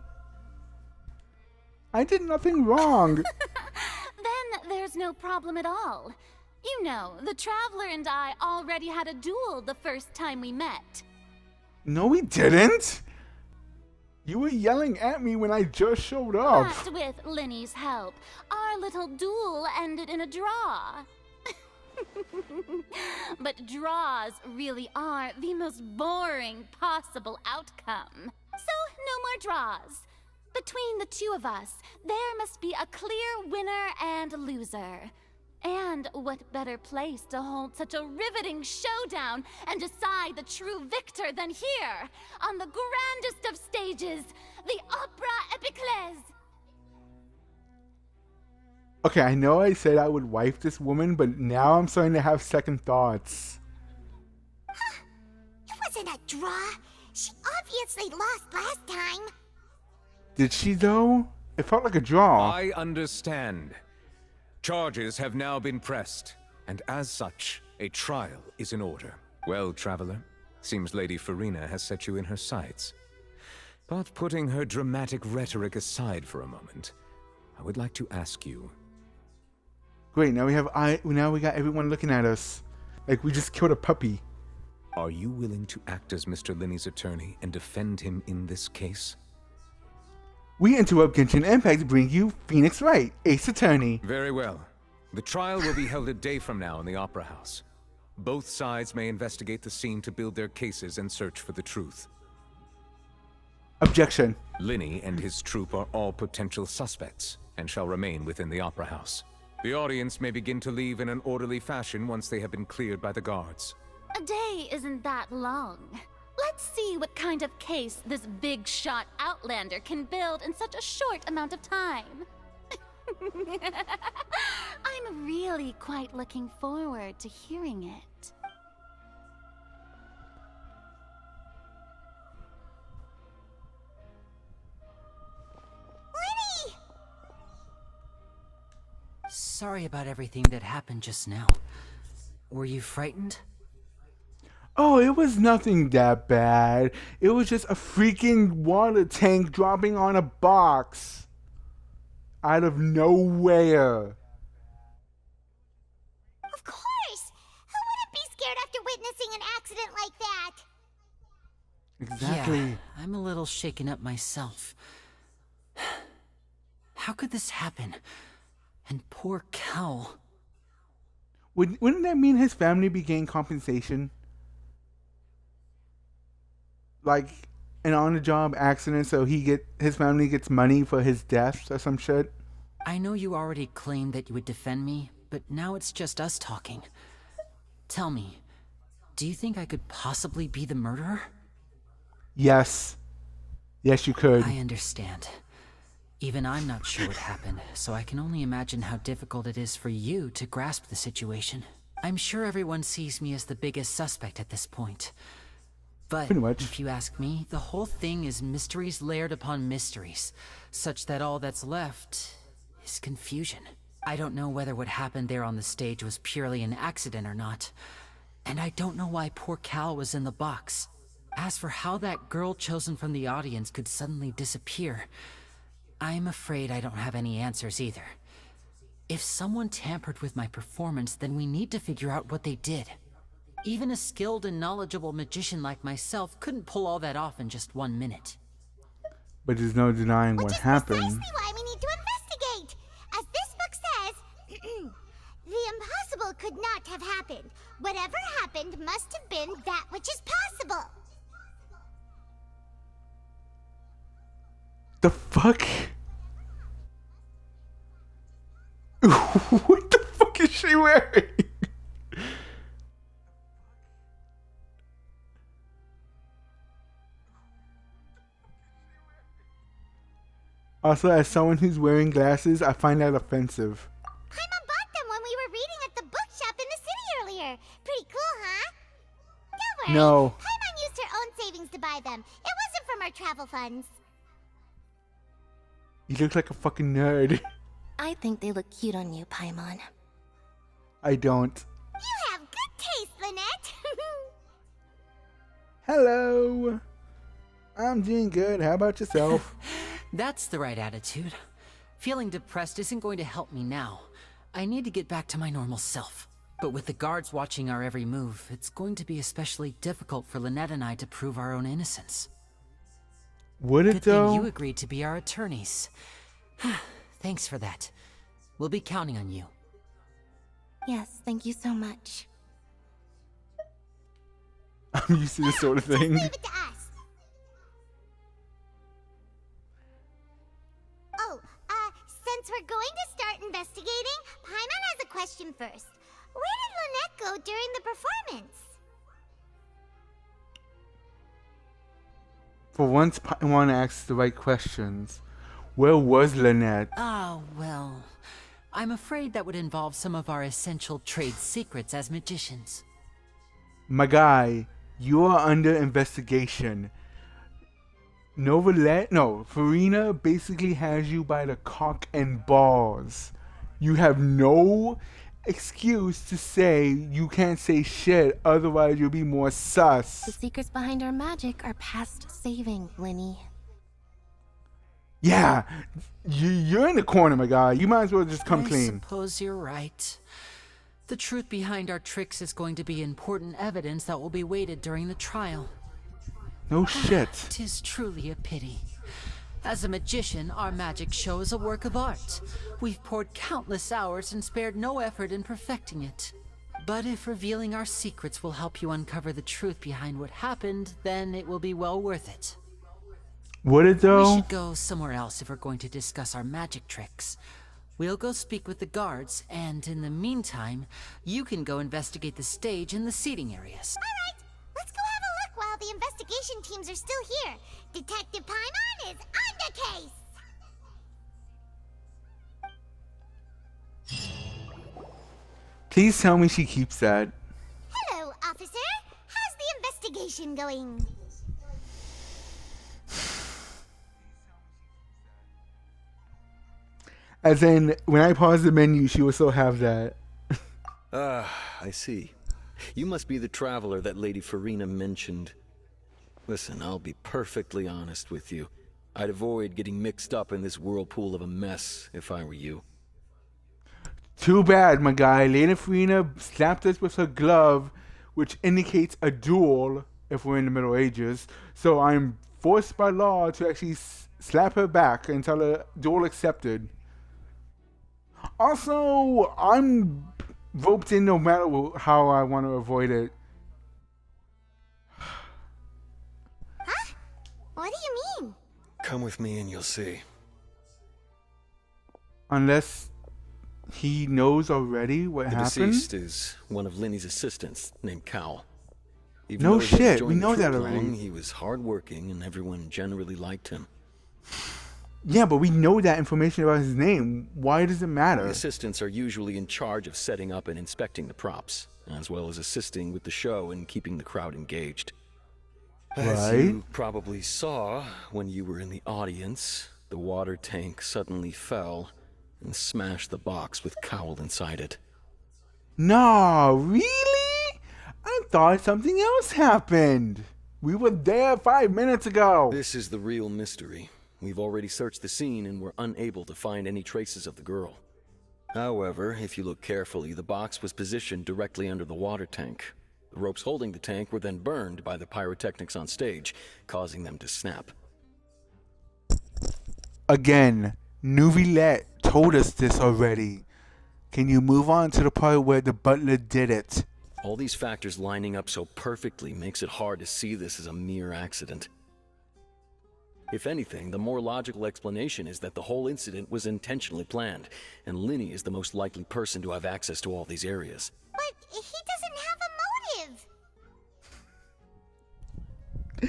I did nothing wrong. Then there's no problem at all. You know, the Traveler and I already had a duel the first time we met. No, we didn't. You were yelling at me when I just showed up. But with Lenny's help, our little duel ended in a draw. But draws really are the most boring possible outcome. So, no more draws. Between the two of us, there must be a clear winner and loser. And what better place to hold such a riveting showdown and decide the true victor than here, on the grandest of stages, the Opera Epiclese. Okay, I know I said I would wife this woman, but now I'm starting to have second thoughts. It wasn't a draw. She obviously lost last time. Did she though? It felt like a draw. I understand. Charges have now been pressed, and as such, a trial is in order. Well, Traveler, seems Lady Farina has set you in her sights. But putting her dramatic rhetoric aside for a moment, I would like to ask you. Great, now we got everyone looking at us like we just killed a puppy. Are you willing to act as Mr. Linney's attorney and defend him in this case? We interrupt Genshin Impact to bring you Phoenix Wright, Ace Attorney. Very well. The trial will be held a day from now in the Opera House. Both sides may investigate the scene to build their cases and search for the truth. Objection. Linny and his troop are all potential suspects and shall remain within the Opera House. The audience may begin to leave in an orderly fashion once they have been cleared by the guards. A day isn't that long. Let's see what kind of case this big shot outlander can build in such a short amount of time. I'm really quite looking forward to hearing it. Linny! Sorry about everything that happened just now. Were you frightened? Oh, it was nothing that bad. It was just a freaking water tank dropping on a box. Out of nowhere. Of course! Who wouldn't be scared after witnessing an accident like that? Exactly. Yeah, I'm a little shaken up myself. How could this happen? And poor Cal. Wouldn't that mean his family be getting compensation? Like an on-the-job accident, so his family gets money for his death or some shit? I know you already claimed that you would defend me, but now it's just us talking. Tell me, do you think I could possibly be the murderer? Yes. Yes, you could. I understand. Even I'm not sure what happened, so I can only imagine how difficult it is for you to grasp the situation. I'm sure everyone sees me as the biggest suspect at this point. But if you ask me, the whole thing is mysteries layered upon mysteries, such that all that's left is confusion. I don't know whether what happened there on the stage was purely an accident or not, and I don't know why poor Cal was in the box. As for how that girl chosen from the audience could suddenly disappear, I'm afraid I don't have any answers either. If someone tampered with my performance, then we need to figure out what they did. Even a skilled and knowledgeable magician like myself couldn't pull all that off in just 1 minute. But there's no denying what happened. Precisely why we need to investigate. As this book says, the impossible could not have happened. Whatever happened must have been that which is possible. The fuck? What the fuck is she wearing? Also, as someone who's wearing glasses, I find that offensive. Paimon bought them when we were reading at the bookshop in the city earlier. Pretty cool, huh? Don't worry. No. Paimon used her own savings to buy them. It wasn't from our travel funds. You look like a fucking nerd. I think they look cute on you, Paimon. I don't. You have good taste, Lynette. Hello. I'm doing good. How about yourself? That's the right attitude. Feeling depressed isn't going to help me now. I need to get back to my normal self. But with the guards watching our every move, it's going to be especially difficult for Lynette and I to prove our own innocence. Would it Good though? thing you agreed to be our attorneys. Thanks for that. We'll be counting on you. Yes, thank you so much. I'm used to this sort of thing. Leave it to us. Oh, since we're going to start investigating, Paimon has a question first. Where did Lynette go during the performance? For once, Paimon asks the right questions. Where was Lynette? Ah, well, I'm afraid that would involve some of our essential trade secrets as magicians. My guy, you are under investigation. Farina basically has you by the cock and balls. You have no excuse to say you can't say shit, otherwise you'll be more sus. The secrets behind our magic are past saving, Linny. Yeah, you're in the corner, my guy. You might as well just come clean. I suppose you're right. The truth behind our tricks is going to be important evidence that will be weighted during the trial. No shit. 'Tis truly a pity. As a magician, our magic show is a work of art. We've poured countless hours and spared no effort in perfecting it. But if revealing our secrets will help you uncover the truth behind what happened, then it will be well worth it. Would it though? We should go somewhere else if we're going to discuss our magic tricks. We'll go speak with the guards, and in the meantime, you can go investigate the stage and the seating areas. Alright, let's go have a look while the investigation teams are still here. Detective Paimon is on the case! Please tell me she keeps that. Hello, officer. How's the investigation going? As in, when I pause the menu, she will still have that. I see. You must be the traveler that Lady Farina mentioned. Listen, I'll be perfectly honest with you. I'd avoid getting mixed up in this whirlpool of a mess if I were you. Too bad, my guy. Lady Farina slapped us with her glove, which indicates a duel if we're in the Middle Ages. So I'm forced by law to actually slap her back and tell her duel accepted. Also, I'm roped in no matter how I want to avoid it. Huh? What do you mean? Come with me and you'll see. Unless he knows already what happened? The deceased is one of Linny's assistants named Cal. Even No though he didn't shit, join we the know that troop already. long, he was hardworking and everyone generally liked him. Yeah, but we know that information about his name. Why does it matter? The assistants are usually in charge of setting up and inspecting the props, as well as assisting with the show and keeping the crowd engaged. As Right. you probably saw when you were in the audience, the water tank suddenly fell and smashed the box with Cowl inside it. No, really? I thought something else happened. We were there 5 minutes ago. This is the real mystery. We've already searched the scene and were unable to find any traces of the girl. However, if you look carefully, the box was positioned directly under the water tank. The ropes holding the tank were then burned by the pyrotechnics on stage, causing them to snap. Again, Nouvillette told us this already. Can you move on to the part where the butler did it? All these factors lining up so perfectly makes it hard to see this as a mere accident. If anything, the more logical explanation is that the whole incident was intentionally planned, and Linny is the most likely person to have access to all these areas. But he doesn't have a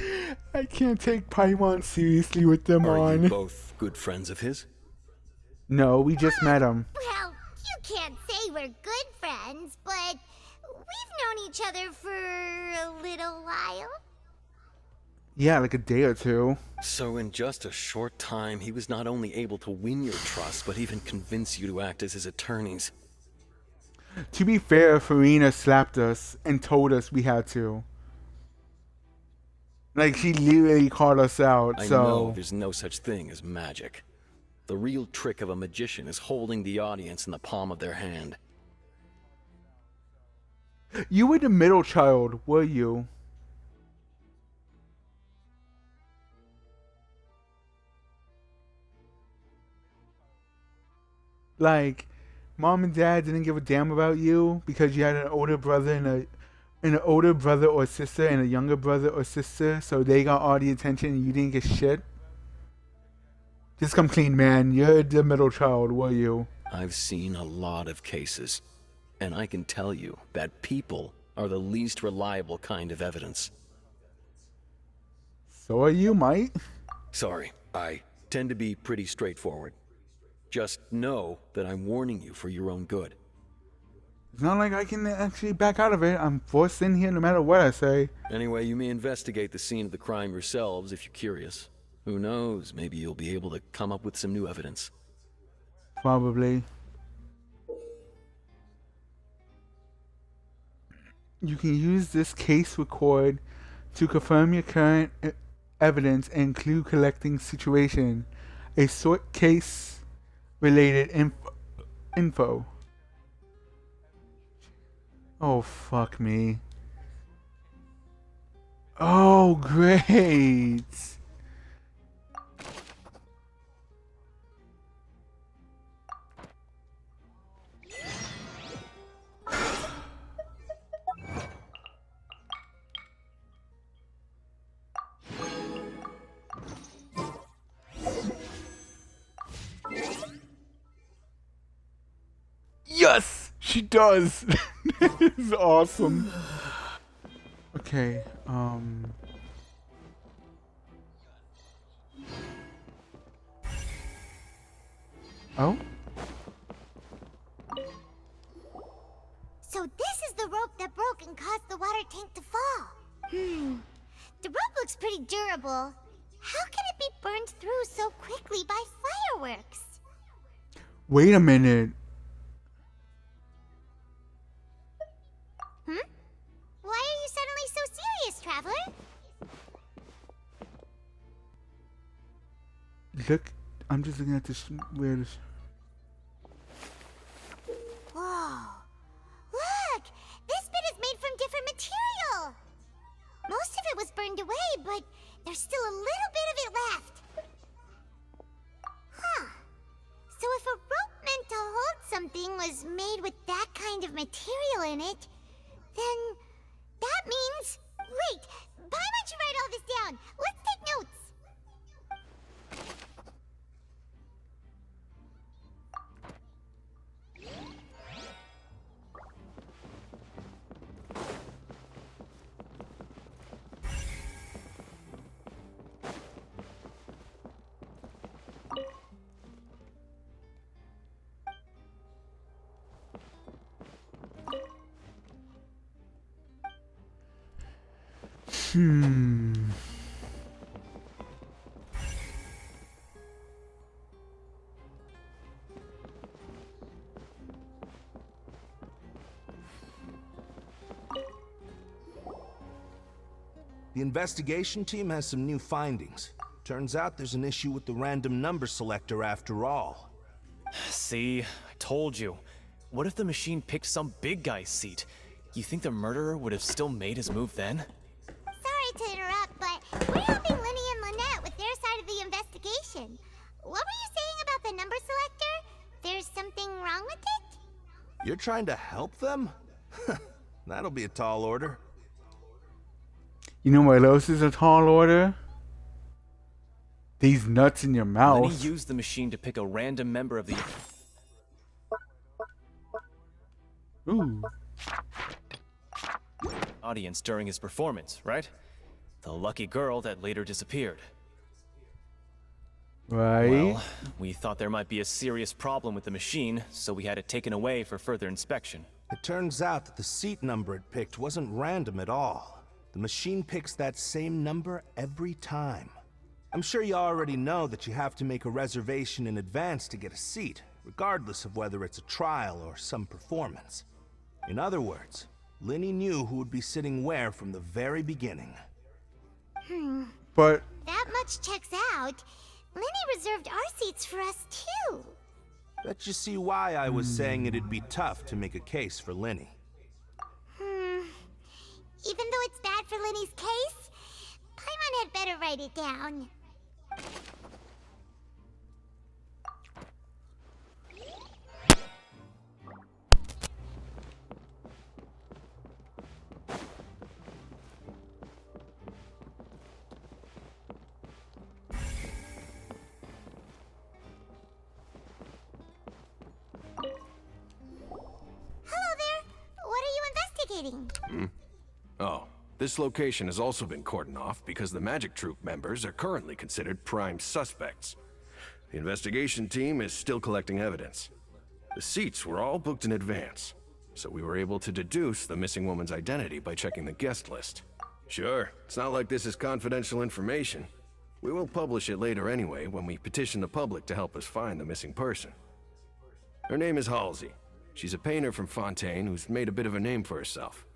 motive. I can't take Paimon seriously with them Are on. you both good friends of his? No, we just met him. Well, you can't say we're good friends, but we've known each other for a little while. Yeah, like a day or two. So in just a short time, he was not only able to win your trust, but even convince you to act as his attorneys. To be fair, Farina slapped us and told us we had to. Like, she literally called us out, I so... know there's no such thing as magic. The real trick of a magician is holding the audience in the palm of their hand. You were the middle child, were you? Like, mom and dad didn't give a damn about you because you had an older brother and an older brother or sister and a younger brother or sister, so they got all the attention and you didn't get shit? Just come clean, man. You're the middle child, were you? I've seen a lot of cases, and I can tell you that people are the least reliable kind of evidence. So are you, mate. Sorry, I tend to be pretty straightforward. Just know that I'm warning you for your own good. It's not like I can actually back out of it. I'm forced in here no matter what I say. Anyway, you may investigate the scene of the crime yourselves if you're curious. Who knows, maybe you'll be able to come up with some new evidence. Probably. You can use this case record to confirm your current evidence and clue collecting situation. A short case related info. Oh, fuck me. Oh, great. Yes, she does. This is awesome. Okay, oh? So this is the rope that broke and caused the water tank to fall. The rope looks pretty durable. How can it be burned through so quickly by fireworks? Wait a minute. Why are you suddenly so serious, Traveler? Look, I'm just looking at this weird. Whoa. Look! This bit is made from different material. Most of it was burned away, but there's still a little bit of it left. Huh. So if a rope meant to hold something was made with that kind of material in it, then that means... Wait! Why don't you write all this down? Let's take notes! The investigation team has some new findings. Turns out there's an issue with the random number selector after all. See, I told you. What if the machine picked some big guy's seat? You think the murderer would have still made his move then? Sorry to interrupt, but we're helping Linny and Lynette with their side of the investigation. What were you saying about the number selector? There's something wrong with it? You're trying to help them? That'll be a tall order. You know what else is a tall order? These nuts in your mouth. Lenny used the machine to pick a random member of the... Ooh. audience during his performance, right? The lucky girl that later disappeared. Right. Well, we thought there might be a serious problem with the machine, so we had it taken away for further inspection. It turns out that the seat number it picked wasn't random at all. The machine picks that same number every time. I'm sure you already know that you have to make a reservation in advance to get a seat, regardless of whether it's a trial or some performance. In other words, Linny knew who would be sitting where from the very beginning. But that much checks out. Linny reserved our seats for us too. Bet you see why I was saying it'd be tough to make a case for Linny. Even though it's bad for Linny's case, Paimon had better write it down. Hello there. What are you investigating? Oh, this location has also been cordoned off because the Magic Troop members are currently considered prime suspects. The investigation team is still collecting evidence. The seats were all booked in advance, so we were able to deduce the missing woman's identity by checking the guest list. Sure, it's not like this is confidential information. We will publish it later anyway when we petition the public to help us find the missing person. Her name is Halsey. She's a painter from Fontaine who's made a bit of a name for herself.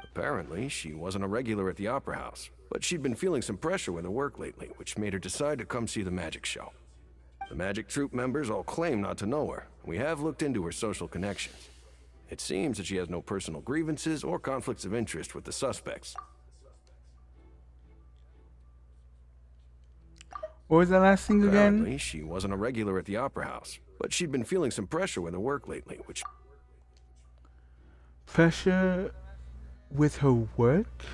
Apparently, she wasn't a regular at the Opera House, but she'd been feeling some pressure with her work lately, which made her decide to come see the magic show. The Magic Troop members all claim not to know her. We have looked into her social connections. It seems that she has no personal grievances or conflicts of interest with the suspects. what was that last thing again? Apparently, she wasn't a regular at the Opera House, but she'd been feeling some pressure with her work lately, which... Pressure with her work?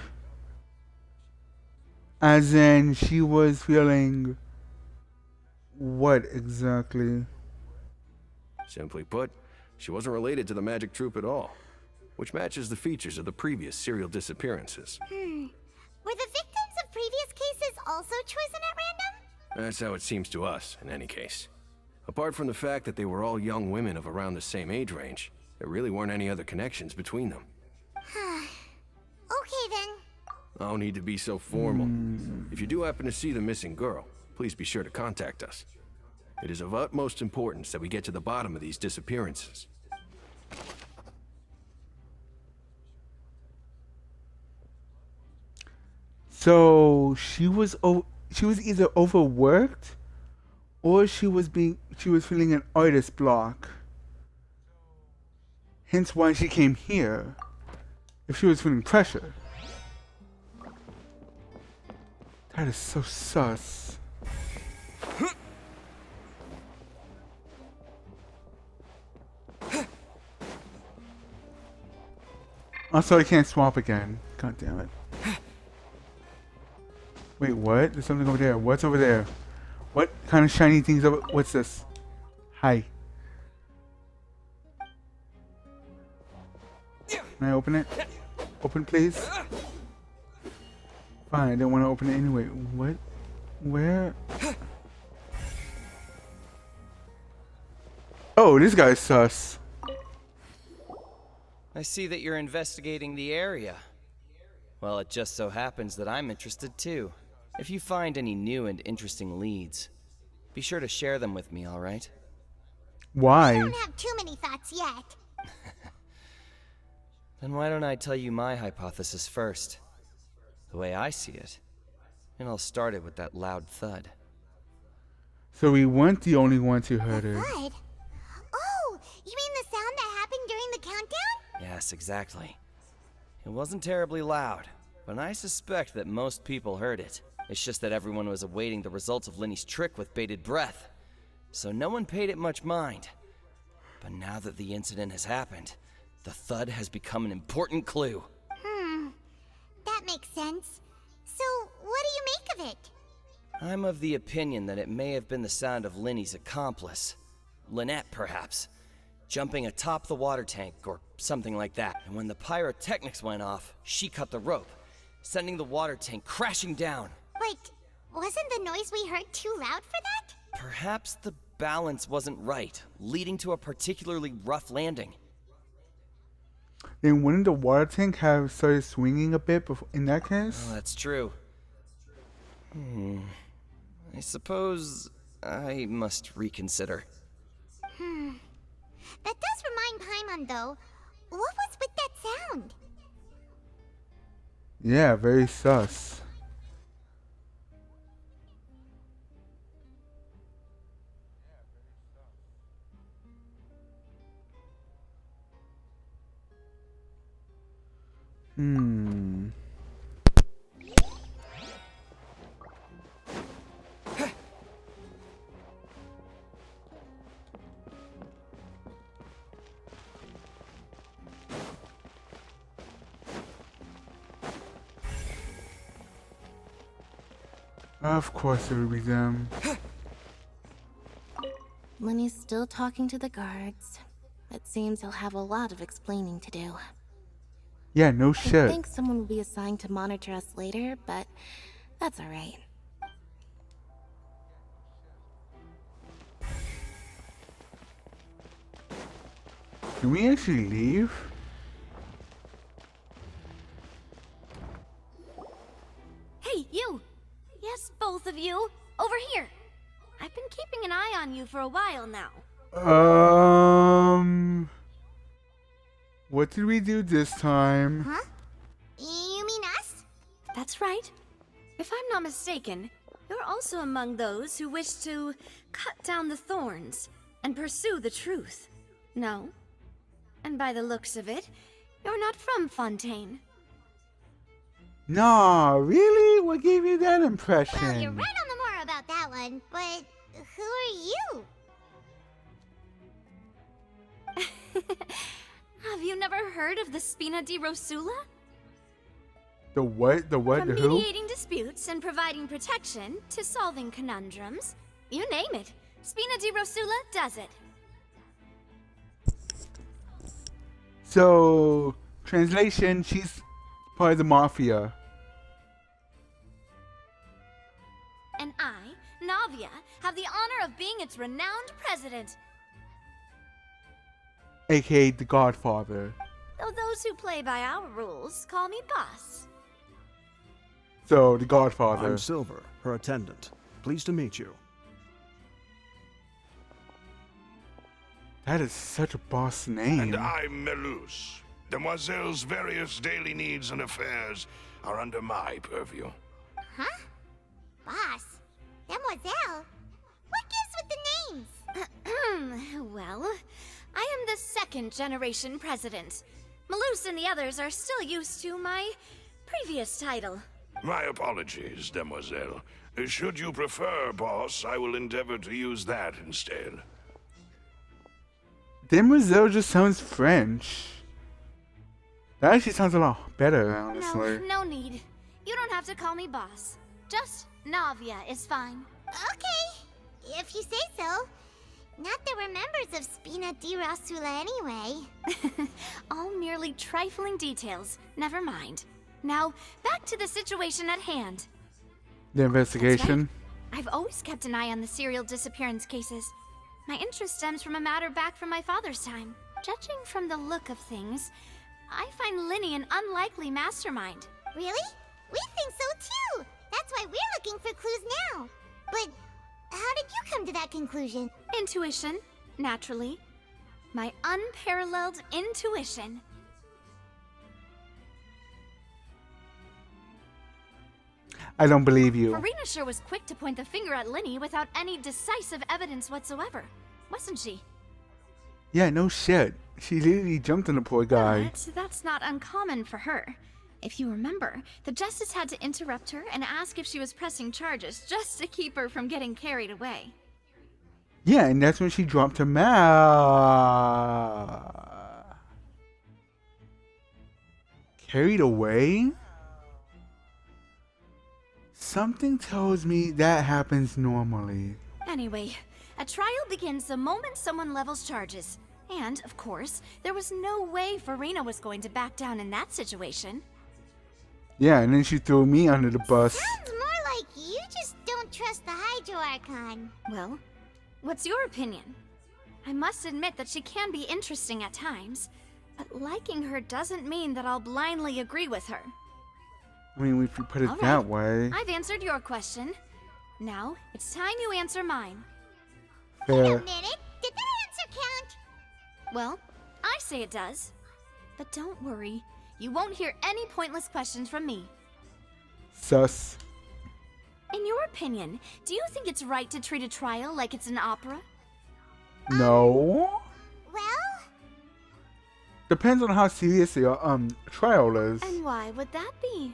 As in, she was feeling what exactly? Simply put, she wasn't related to the magic troupe at all, which matches the features of the previous serial disappearances. Were the victims of previous cases also chosen at random? That's how it seems to us, in any case. Apart from the fact that they were all young women of around the same age range, there really weren't any other connections between them. Okay then. No need to be so formal. If you do happen to see the missing girl, please be sure to contact us. It is of utmost importance that we get to the bottom of these disappearances. So she was either overworked, or she was feeling an artist block. Hence why she came here. If she was feeling pressure. That is so sus. Also, I can't swap again. God damn it. Wait, what? There's something over there. What's over there? What kind of shiny things over? What's this? Hi. Can I open it? Open, please. Fine, I didn't want to open it anyway. What? Where? Oh, this guy's sus. I see that you're investigating the area. Well, it just so happens that I'm interested too. If you find any new and interesting leads, be sure to share them with me, alright? Why? I don't have too many thoughts yet. Then why don't I tell you my hypothesis first? The way I see it. It all started with that loud thud. So we weren't the only ones who heard it. Thud? Oh, you mean the sound that happened during the countdown? Yes, exactly. It wasn't terribly loud, but I suspect that most people heard it. It's just that everyone was awaiting the results of Lenny's trick with bated breath, so no one paid it much mind. But now that the incident has happened, the thud has become an important clue. That makes sense. So, what do you make of it? I'm of the opinion that it may have been the sound of Lenny's accomplice. Lynette, perhaps. Jumping atop the water tank, or something like that. And when the pyrotechnics went off, she cut the rope, sending the water tank crashing down. But wasn't the noise we heard too loud for that? Perhaps the balance wasn't right, leading to a particularly rough landing. Then wouldn't the water tank have started swinging a bit before, in that case? Oh, that's true. I suppose I must reconsider. That does remind Paimon, though. What was with that sound? Yeah, very sus. Of course it would be them. Lenny's still talking to the guards. It seems he'll have a lot of explaining to do. Yeah, no I shit. think someone will be assigned to monitor us later, but that's alright. Can we actually leave? Hey, you! Yes, both of you! Over here! I've been keeping an eye on you for a while now. What did we do this time? Huh? You mean us? That's right. If I'm not mistaken, you're also among those who wish to cut down the thorns and pursue the truth. No? And by the looks of it, you're not from Fontaine. Nah, really? What gave you that impression? Well, you're right on the moor about that one, but who are you? Have you never heard of the Spina di Rosula? The what? The what? From The who? mediating disputes and providing protection to solving conundrums, you name it, Spina di Rosula does it. So, translation, she's part of the mafia. And I, Navia, have the honor of being its renowned president. AKA the Godfather. Though those who play by our rules call me boss. So, the Godfather. I'm Silver, her attendant. Pleased to meet you. That is such a boss name. And I'm Melus. Demoiselle's various daily needs and affairs are under my purview. Huh? Boss? Demoiselle? What gives with the names? Well, I am the second generation president. Malus and the others are still used to my previous title. My apologies, Demoiselle. Should you prefer, boss, I will endeavor to use that instead. Demoiselle just sounds French. That actually sounds a lot better, honestly. No need. You don't have to call me boss. Just Navia is fine. Okay, if you say so. Not that we're members of Spina di Rasula anyway. All merely trifling details. Never mind. Now, back to the situation at hand. The investigation. Right. I've always kept an eye on the serial disappearance cases. My interest stems from a matter back from my father's time. Judging from the look of things, I find Linny an unlikely mastermind. Really? We think so too! That's why we're looking for clues now. But how did you come to that conclusion? Intuition, naturally. My unparalleled intuition. I don't believe you. Farina sure was quick to point the finger at Linny without any decisive evidence whatsoever, wasn't she? Yeah, no shit. She literally jumped on the poor guy. But that's not uncommon for her. If you remember, the justice had to interrupt her and ask if she was pressing charges just to keep her from getting carried away. Yeah, and that's when she dropped her mouth. Carried away? Something tells me that happens normally. Anyway, a trial begins the moment someone levels charges. And, of course, there was no way Farina was going to back down in that situation. Yeah, and then she threw me under the bus. Sounds more like you just don't trust the Hydro Archon. Well, what's your opinion? I must admit that she can be interesting at times, but liking her doesn't mean that I'll blindly agree with her. I mean, if you put it All right. that way. I've answered your question. Now, it's time you answer mine. Fair. Wait a minute, did that answer count? Well, I say it does. But don't worry, you won't hear any pointless questions from me. Sus. In your opinion, do you think it's right to treat a trial like it's an opera? No. Well? Depends on how serious the trial is. And why would that be?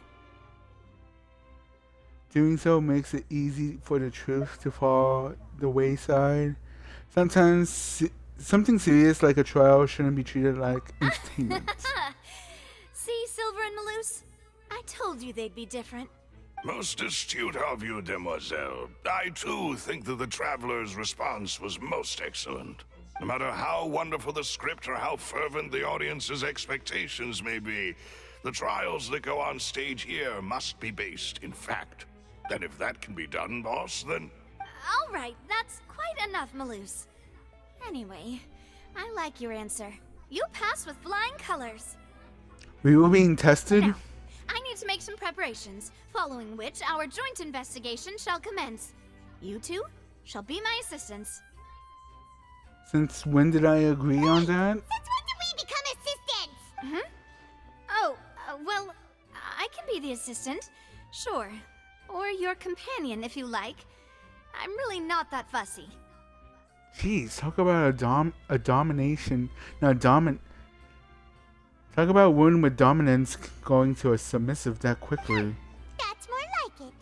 Doing so makes it easy for the truth to fall the wayside. Sometimes something serious like a trial shouldn't be treated like entertainment. See, Silver and Malus? I told you they'd be different. Most astute of you, Demoiselle. I too think that the Traveler's response was most excellent. No matter how wonderful the script or how fervent the audience's expectations may be, the trials that go on stage here must be based in fact. And if that can be done, boss, then... All right, that's quite enough, Malus. Anyway, I like your answer. You passed with flying colors. We were being tested? Now, I need to make some preparations, following which our joint investigation shall commence. You two shall be my assistants. Since when did I agree on that? Since when did we become assistants? Hmm? Oh, well, I can be the assistant, sure. Or your companion, if you like. I'm really not that fussy. Jeez, talk about a domination. No, talk about one with dominance going to a submissive that quickly. That's more like it.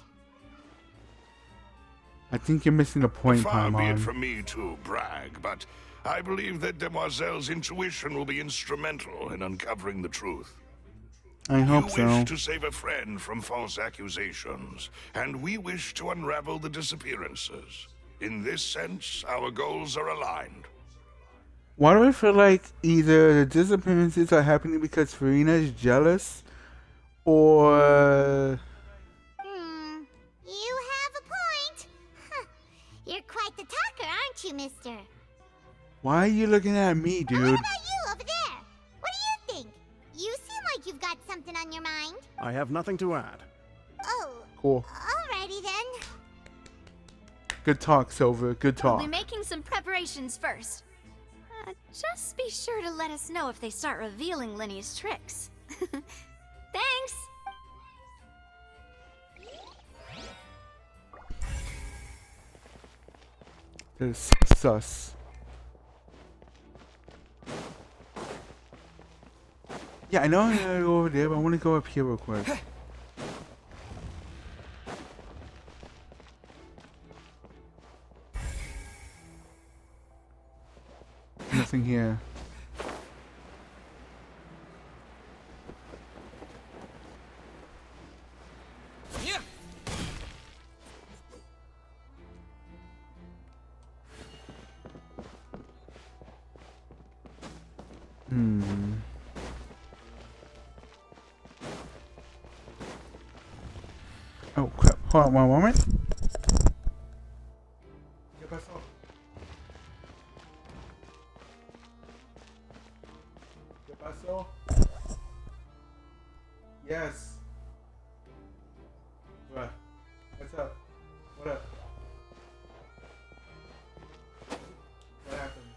I think you're missing the point, Far be it Paimon. from me to brag, but I believe that Demoiselle's intuition will be instrumental in uncovering the truth. I hope You wish so. to save a friend from false accusations, and we wish to unravel the disappearances. In this sense, our goals are aligned. Why do I feel like either the disappearances are happening because Farina is jealous, or You have a point. Huh. You're quite the talker, aren't you, mister? why are you looking at me, dude? What about you over there? What do you think? You seem like you've got something on your mind. I have nothing to add. Oh. Cool. Alrighty then. Good talk, Silver. Good We'll talk. be making some preparations first. Just be sure to let us know if they start revealing Lenny's tricks. Thanks! It's sus. Yeah, I know I gotta go over there, but I want to go up here real quick. Nothing here. Oh crap. Hold on one moment. ¿Qué pasó? ¿Qué pasó? Yes. Bruh. What's up? What up? What happened?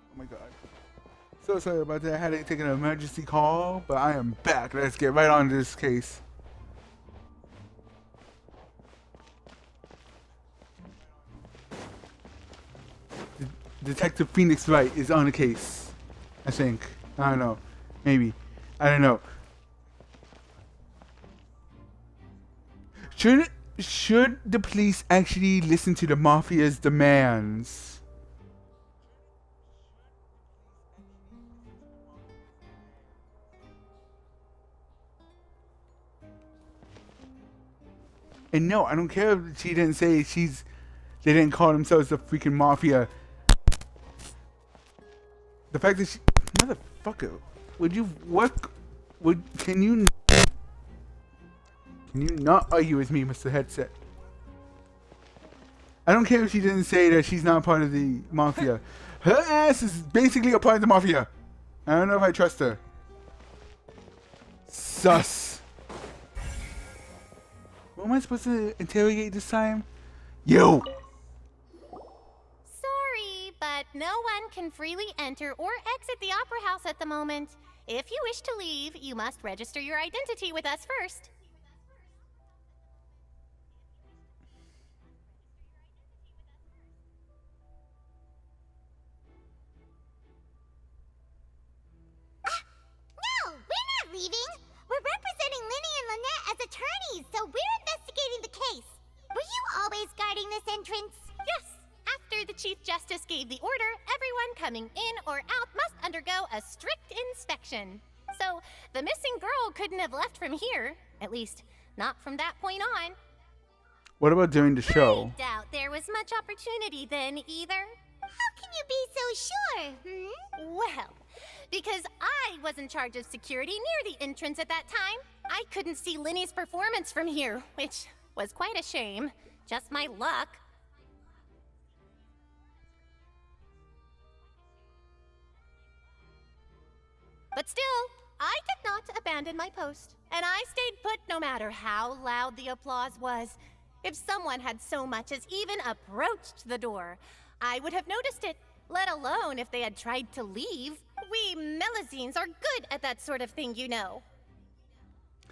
Oh my god. So sorry about that. I had to take an emergency call, but I am back. Let's get right on this case. Detective Phoenix Wright is on the case. I think. I don't know. Maybe. I don't know. Should the police actually listen to the mafia's demands? And no, I don't care if she didn't say they didn't call themselves the freaking mafia. The fact that motherfucker, can you not argue with me, Mr. Headset? I don't care if she didn't say that she's not part of the mafia. Her ass is basically a part of the mafia. I don't know if I trust her. Sus. What am I supposed to interrogate this time? You! Sorry, but no one can freely enter or exit the Opera House at the moment. If you wish to leave, you must register your identity with us first. No, we're not leaving. We're representing Linny and Lynette as attorneys, so we're investigating the case. Were you always guarding this entrance? Yes. After the Chief Justice gave the order, everyone coming in or out must undergo a strict inspection. So, the missing girl couldn't have left from here. At least, not from that point on. What about during the show? I doubt there was much opportunity then either. How can you be so sure, Well, because I was in charge of security near the entrance at that time. I couldn't see Linny's performance from here, which was quite a shame. Just my luck. But still, I did not abandon my post, and I stayed put no matter how loud the applause was. If someone had so much as even approached the door, I would have noticed it, let alone if they had tried to leave. We Melazines are good at that sort of thing, you know.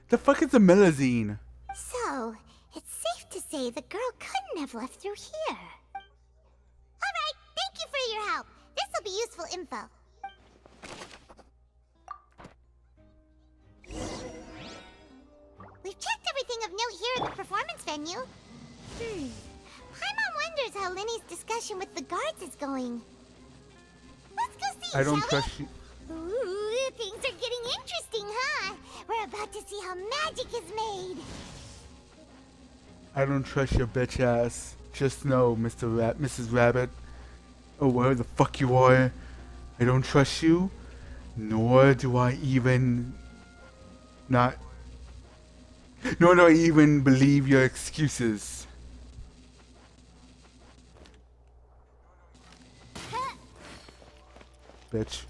The fuck is a melazine? So, it's safe to say the girl couldn't have left through here. Alright, thank you for your help. This'll be useful info. We've checked everything of note here at the performance venue. Paimon wonders how Linny's discussion with the guards is going. Let's go see, I don't shall trust you. we? Ooh, things are getting interesting, huh? We're about to see how magic is made. I don't trust your bitch ass. Just know, Mrs. Rabbit, or wherever the fuck you are, I don't trust you, nor do I even believe your excuses. Bitch.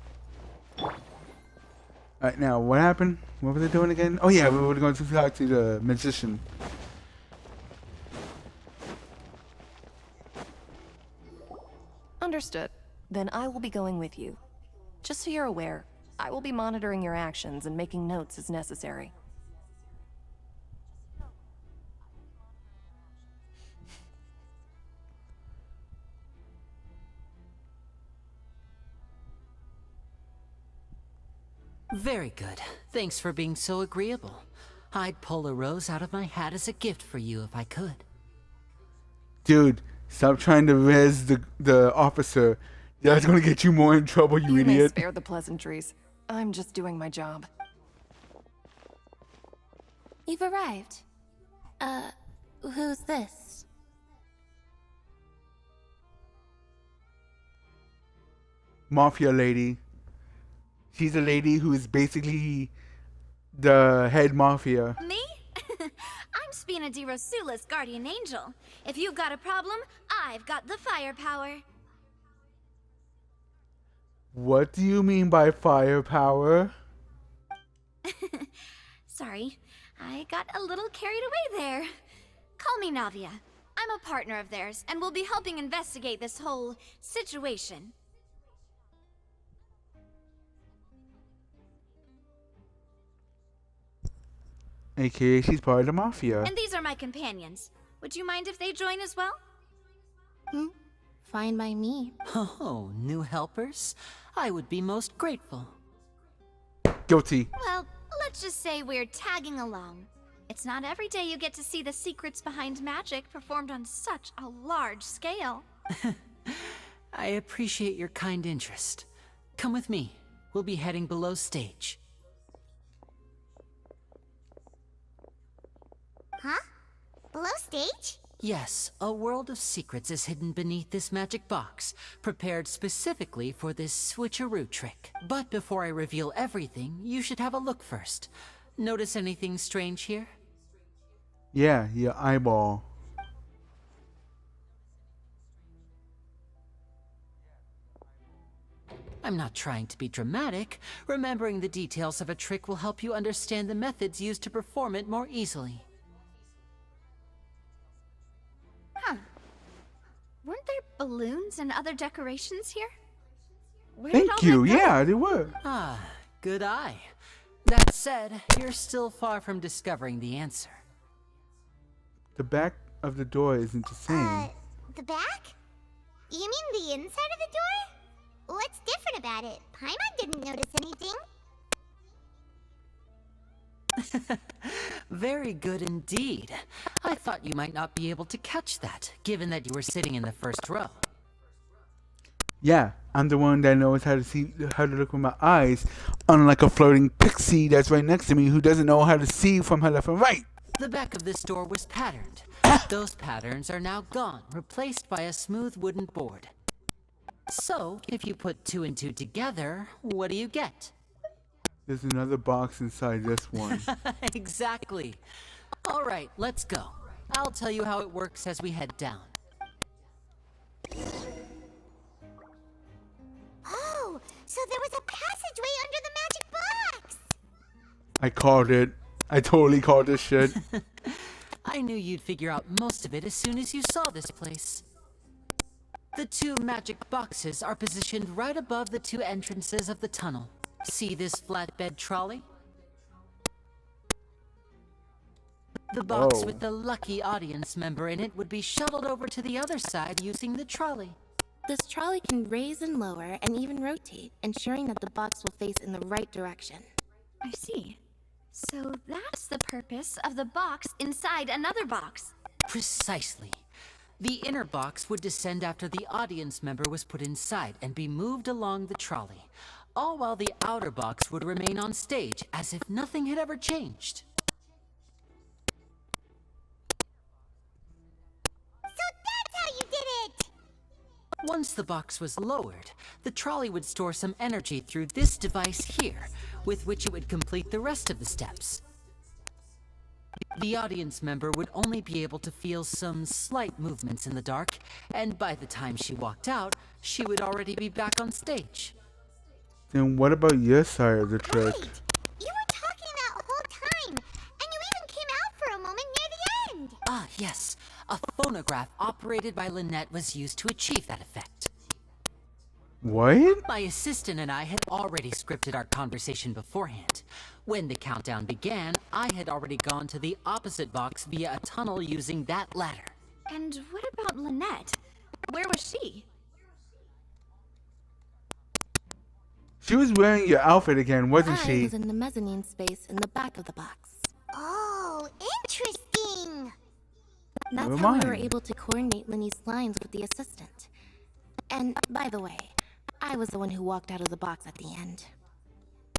Alright, now, what happened? What were they doing again? Oh yeah, we were going to talk to the magician. Understood. Then I will be going with you. Just so you're aware, I will be monitoring your actions and making notes as necessary. Very good. Thanks for being so agreeable. I'd pull a rose out of my hat as a gift for you if I could. Dude, stop trying to res the officer. That's gonna get you more in trouble, you You may idiot. spare the pleasantries. I'm just doing my job. You've arrived. Who's this? Mafia lady. She's a lady who is basically the head mafia. Me? I'm Spina di Rosula's guardian angel. If you've got a problem, I've got the firepower. What do you mean by firepower? Sorry, I got a little carried away there. Call me Navia. I'm a partner of theirs, and we'll be helping investigate this whole situation. AKA she's part of the mafia. And these are my companions. Would you mind if they join as well? Fine by me. Oh, new helpers? I would be most grateful. Guilty. Well, let's just say we're tagging along. It's not every day you get to see the secrets behind magic performed on such a large scale. I appreciate your kind interest. Come with me. We'll be heading below stage. Huh? Below stage? Yes, a world of secrets is hidden beneath this magic box, prepared specifically for this switcheroo trick. But before I reveal everything, you should have a look first. Notice anything strange here? Yeah, your eyeball. I'm not trying to be dramatic. Remembering the details of a trick will help you understand the methods used to perform it more easily. Huh. Weren't there balloons and other decorations here? Where Thank did all you. that go? Yeah, they were. Ah, good eye. That said, you're still far from discovering the answer. The back of the door isn't the same. The back? You mean the inside of the door? What's different about it? Paimon didn't notice anything. Very good indeed. I thought you might not be able to catch that, given that you were sitting in the first row. Yeah, I'm the one that knows how to look with my eyes, unlike a floating pixie that's right next to me who doesn't know how to see from her left and right. The back of this door was patterned. Those patterns are now gone, replaced by a smooth wooden board. So, if you put 2 and 2 together, what do you get? There's another box inside this one. Exactly. All right, let's go. I'll tell you how it works as we head down. Oh, so there was a passageway under the magic box. I called it. I totally called this shit. I I knew you'd figure out most of it as soon as you saw this place. The 2 magic boxes are positioned right above the 2 entrances of the tunnel. See this flatbed trolley? The box with the lucky audience member in it would be shuttled over to the other side using the trolley. This trolley can raise and lower and even rotate, ensuring that the box will face in the right direction. I see. So that's the purpose of the box inside another box. Precisely. The inner box would descend after the audience member was put inside and be moved along the trolley, all while the outer box would remain on stage as if nothing had ever changed. So that's how you did it! Once the box was lowered, the trolley would store some energy through this device here, with which it would complete the rest of the steps. The audience member would only be able to feel some slight movements in the dark, and by the time she walked out, she would already be back on stage. Then what about your side of the trick? Right. You were talking that whole time, and you even came out for a moment near the end. Ah, yes. A phonograph operated by Lynette was used to achieve that effect. What? My assistant and I had already scripted our conversation beforehand. When the countdown began, I had already gone to the opposite box via a tunnel using that ladder. And what about Lynette? Where was she? She was wearing your outfit again, wasn't I she? was in the mezzanine space in the back of the box. Oh, interesting. That's Never how we were mind. able to coordinate Linny's lines with the assistant. And by the way, I was the one who walked out of the box at the end.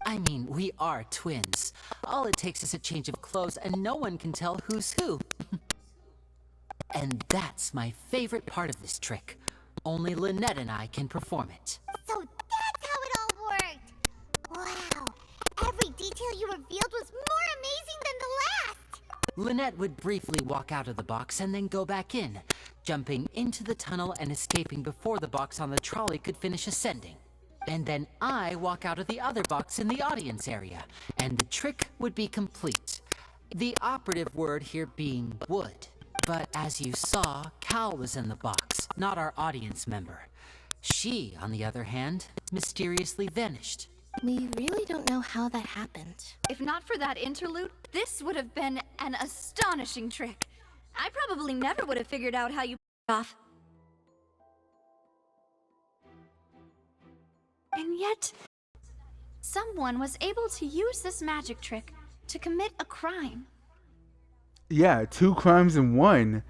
I mean, we are twins. All it takes is a change of clothes and no one can tell who's who. And that's my favorite part of this trick. Only Lynette and I can perform it. So that's how it all worked. Wow. Every detail you revealed was more amazing than the last. Lynette would briefly walk out of the box and then go back in, jumping into the tunnel and escaping before the box on the trolley could finish ascending. And then I walk out of the other box in the audience area, and the trick would be complete. The operative word here being would. But as you saw, Cal was in the box, not our audience member. She, on the other hand, mysteriously vanished. We really don't know how that happened. If not for that interlude, this would have been an astonishing trick. I probably never would have figured out how you pulled it off. And yet, someone was able to use this magic trick to commit a crime. Yeah, 2 crimes in one.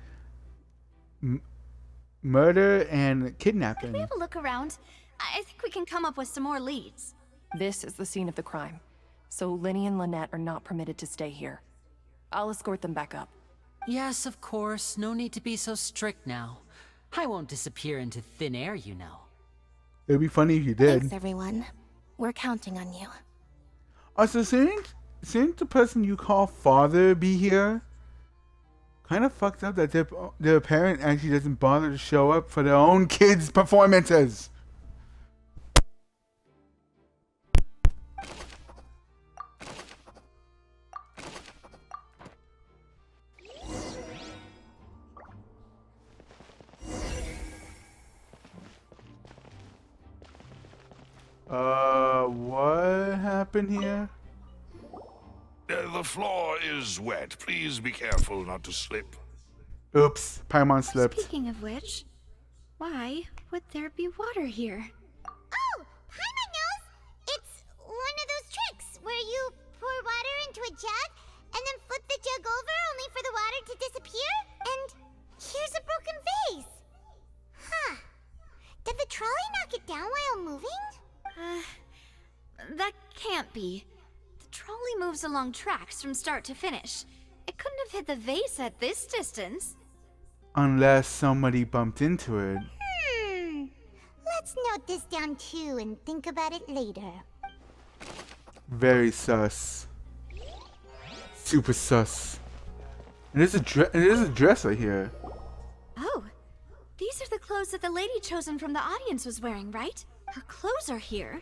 Murder and If kidnapping. we have a look around, I think we can come up with some more leads. This is the scene of the crime, so Linny and Lynette are not permitted to stay here. I'll escort them back up. Yes, of course. No need to be so strict now. I won't disappear into thin air, you know. It'd be funny if you did. Thanks, everyone. We're counting on you. Also, shouldn't the person you call father be here? Kind of fucked up that their parent actually doesn't bother to show up for their own kids' performances. What happened here? The floor is wet. Please be careful not to slip. Oops, Paimon slipped. Speaking of which, why would there be water here? Oh, Paimon knows. It's one of those tricks where you pour water into a jug and then flip the jug over only for the water to disappear. And here's a broken vase. Huh. Did the trolley knock it down while moving? That can't be. The trolley moves along tracks from start to finish. It couldn't have hit the vase at this distance. Unless somebody bumped into it. Let's note this down too and think about it later. Very sus. Super sus. And there's a dress right here. Oh, these are the clothes that the lady chosen from the audience was wearing, right? Her clothes are here,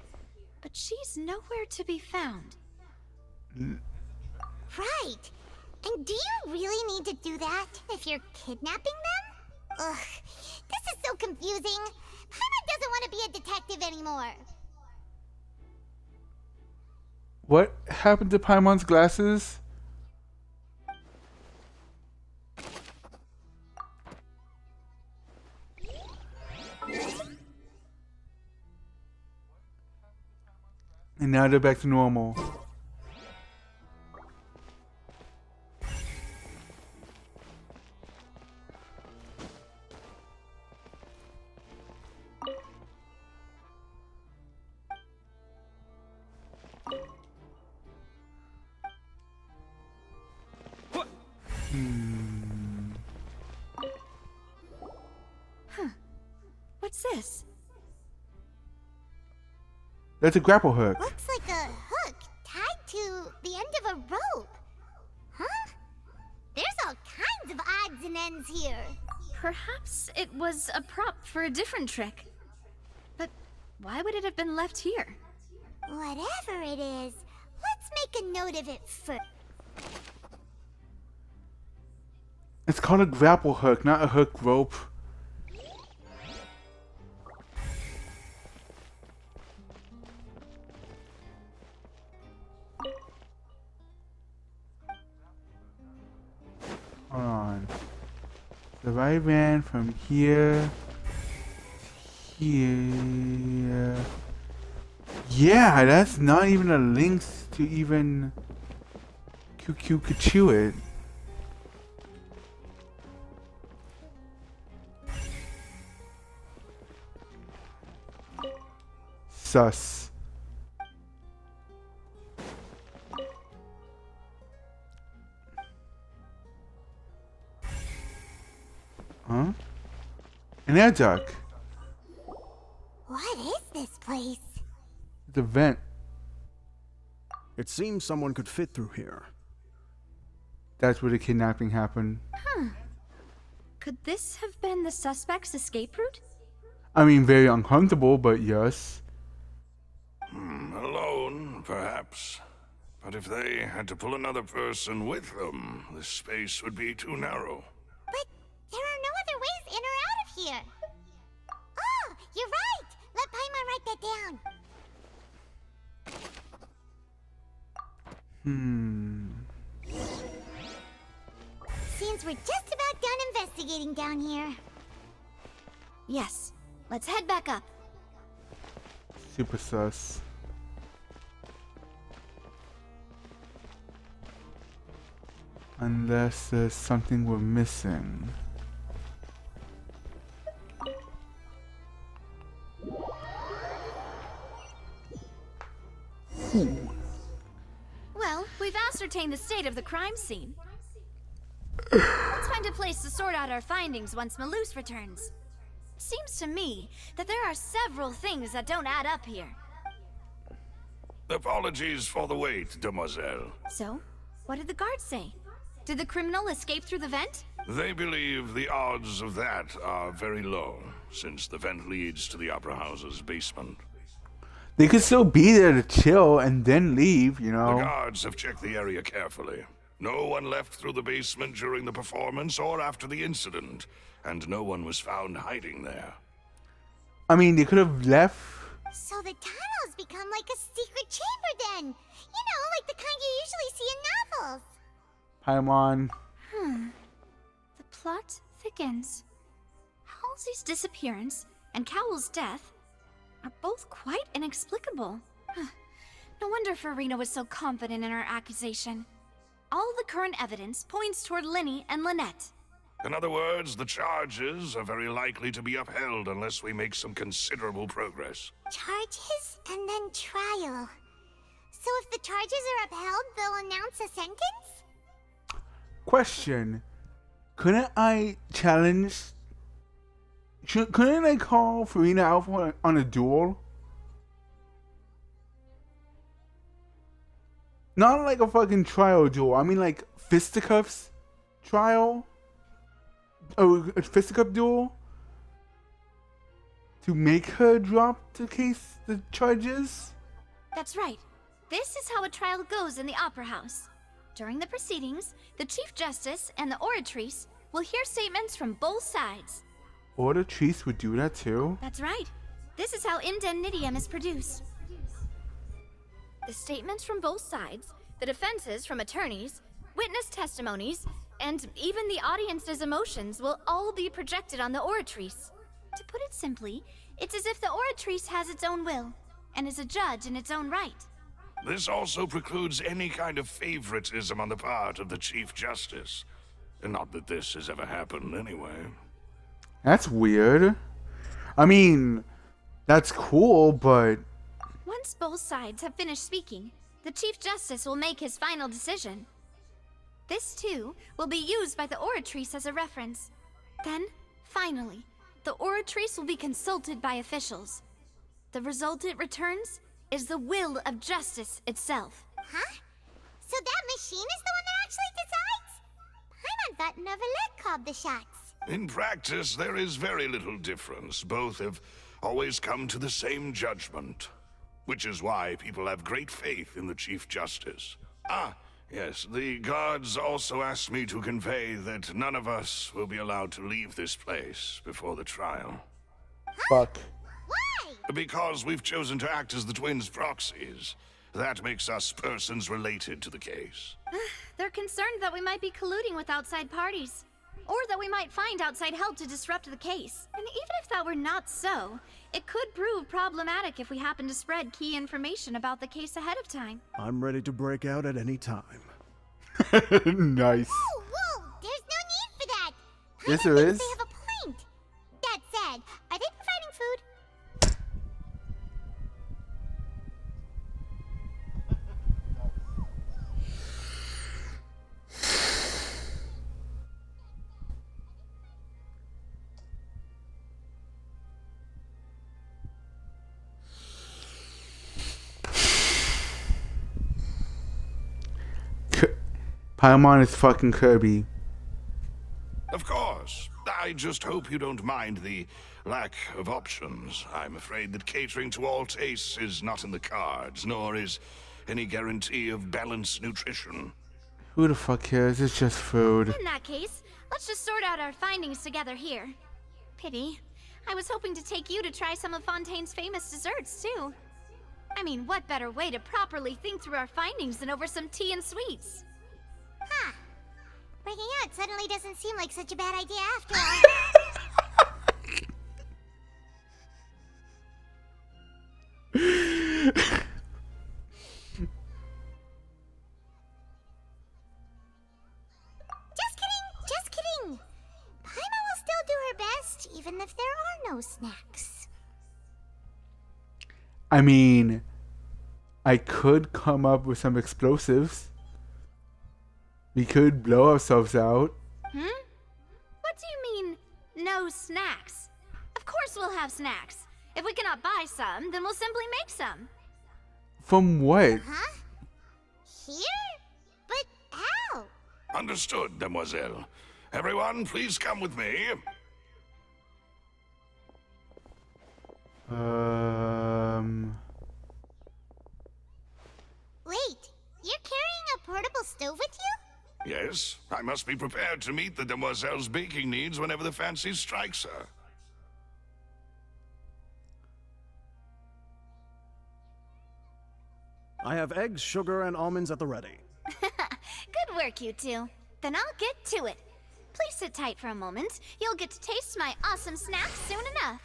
but she's nowhere to be found. Right. And do you really need to do that if you're kidnapping them? Ugh, this is so confusing. Paimon doesn't want to be a detective anymore. What happened to Paimon's glasses? And now they're back to normal. Huh. What's this? That's a grapple hook. Looks like a hook tied to the end of a rope. Huh? There's all kinds of odds and ends here. Perhaps it was a prop for a different trick. But why would it have been left here? Whatever it is, let's make a note of it first. It's called a grapple hook, not a hook rope. Hold on. So I ran from here to here. Yeah, that's not even a link to even QQ it. Sus. Huh? An air duct. What is this place? It's a vent. It seems someone could fit through here. That's where the kidnapping happened. Huh. Could this have been the suspect's escape route? I mean, very uncomfortable, but yes. Alone, perhaps. But if they had to pull another person with them, the space would be too narrow. But there are no other ways in or out of here. Oh, you're right. Let Paimon write that down. Seems we're just about done investigating down here. Yes. Let's head back up. Super sus. Unless there's something we're missing. Well, we've ascertained the state of the crime scene. Let's find a place to sort out our findings once Malus returns. Seems to me that there are several things that don't add up here. Apologies for the wait, demoiselle. So, what did the guards say? Did the criminal escape through the vent? They believe the odds of that are very low, since the vent leads to the Opera House's basement. They could still be there to chill and then leave, you know. The guards have checked the area carefully. No one left through the basement during the performance or after the incident, and no one was found hiding there. I mean, they could have left. So the tunnels become like a secret chamber then. You know, like the kind you usually see in novels. Paimon. The plot thickens. Halsey's disappearance and Cowell's death are both quite inexplicable. No wonder Farina was so confident in her accusation. All the current evidence points toward Linny and Lynette. In other words, the charges are very likely to be upheld unless we make some considerable progress. Charges and then trial. So if the charges are upheld, they'll announce a sentence? Question. Couldn't I challenge... Couldn't I call Farina out on a duel? Not like a fucking trial duel. I mean like fisticuffs trial? Oh, a fisticuff duel? To make her drop the charges? That's right. This is how a trial goes in the Opera House. During the proceedings, the Chief Justice and the Oratrice will hear statements from both sides. Oratrice would do that too? That's right. This is how indemnitium is produced. The statements from both sides, the defenses from attorneys, witness testimonies, and even the audience's emotions will all be projected on the Oratrice. To put it simply, it's as if the Oratrice has its own will, and is a judge in its own right. This also precludes any kind of favoritism on the part of the Chief Justice. Not that this has ever happened anyway. That's weird. I mean, that's cool, but... Once both sides have finished speaking, the Chief Justice will make his final decision. This, too, will be used by the Oratrice as a reference. Then, finally, the Oratrice will be consulted by officials. The result it returns is the will of justice itself. Huh? So that machine is the one that actually decides? Paimon thought Neverlet called the shots. In practice, there is very little difference. Both have always come to the same judgment. Which is why people have great faith in the Chief Justice. Ah, yes, the guards also asked me to convey that none of us will be allowed to leave this place before the trial. Fuck. Why? Because we've chosen to act as the twins' proxies. That makes us persons related to the case. They're concerned that we might be colluding with outside parties, or that we might find outside help to disrupt the case. And even if that were not so, it could prove problematic if we happen to spread key information about the case ahead of time. I'm ready to break out at any time. Nice. Whoa, there's no need for that. Yes, Paimon there thinks is. they have a point. That said, are they providing food? Paimon is fucking Kirby. Of course. I just hope you don't mind the lack of options. I'm afraid that catering to all tastes is not in the cards, nor is any guarantee of balanced nutrition. Who the fuck cares? It's just food. In that case, let's just sort out our findings together here. Pity. I was hoping to take you to try some of Fontaine's famous desserts, too. I mean, what better way to properly think through our findings than over some tea and sweets? Huh. Breaking out suddenly doesn't seem like such a bad idea after all. Just kidding. Paimon will still do her best, even if there are no snacks. I mean, I could come up with some explosives. We could blow ourselves out. What do you mean, no snacks? Of course we'll have snacks. If we cannot buy some, then we'll simply make some. From what? Huh? Here? But how? Understood, demoiselle. Everyone, please come with me. Wait, you're carrying a portable stove with you? Yes, I must be prepared to meet the demoiselle's baking needs whenever the fancy strikes her. I have eggs, sugar, and almonds at the ready. Good work, you two. Then I'll get to it. Please sit tight for a moment. You'll get to taste my awesome snack soon enough.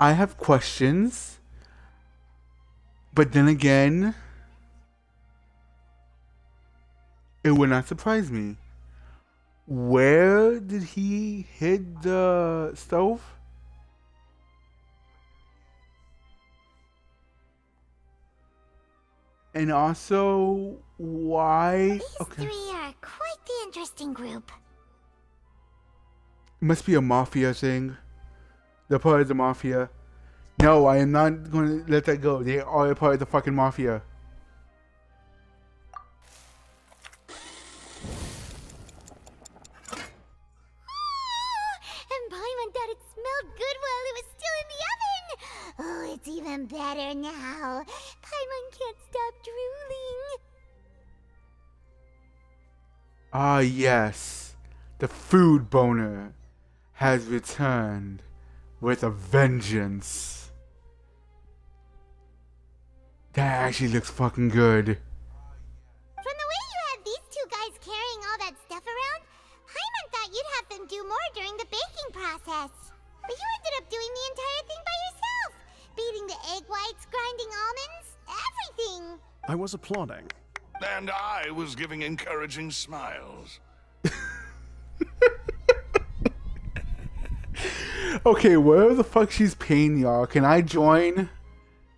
I have questions. But then again, it would not surprise me. Where did he hid the stove? And also, why? These three are quite the interesting group. It must be a mafia thing. They're part of the mafia. No, I am not going to let that go. They are a part of the fucking mafia. And Paimon thought it smelled good while it was still in the oven. Oh, it's even better now. Paimon can't stop drooling. Ah, yes. The food boner has returned with a vengeance. That actually looks fucking good. From the way you had these two guys carrying all that stuff around, Paimon thought you'd have them do more during the baking process. But you ended up doing the entire thing by yourself. Beating the egg whites, grinding almonds, everything. I was applauding. And I was giving encouraging smiles. Okay, where the fuck she's paying y'all? Can I join?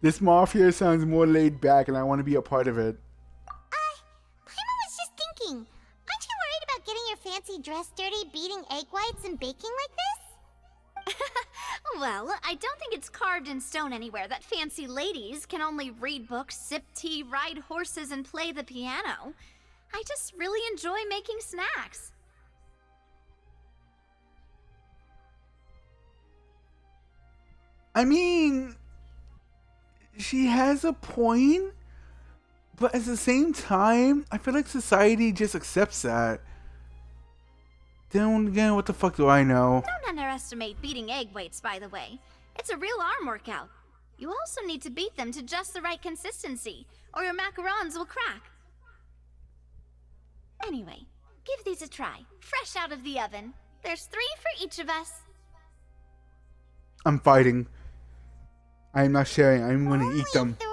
This mafia sounds more laid back and I want to be a part of it. Paimon was just thinking, aren't you worried about getting your fancy dress dirty beating egg whites and baking like this? Well, I don't think it's carved in stone anywhere that fancy ladies can only read books, sip tea, ride horses, and play the piano. I just really enjoy making snacks. I mean, she has a point, but at the same time, I feel like society just accepts that. Then again, what the fuck do I know? Don't underestimate beating egg weights, by the way. It's a real arm workout. You also need to beat them to just the right consistency, or your macarons will crack. Anyway, give these a try, fresh out of the oven. There's 3 for each of us. I'm fighting. I'm not sharing. I'm gonna eat them. 3?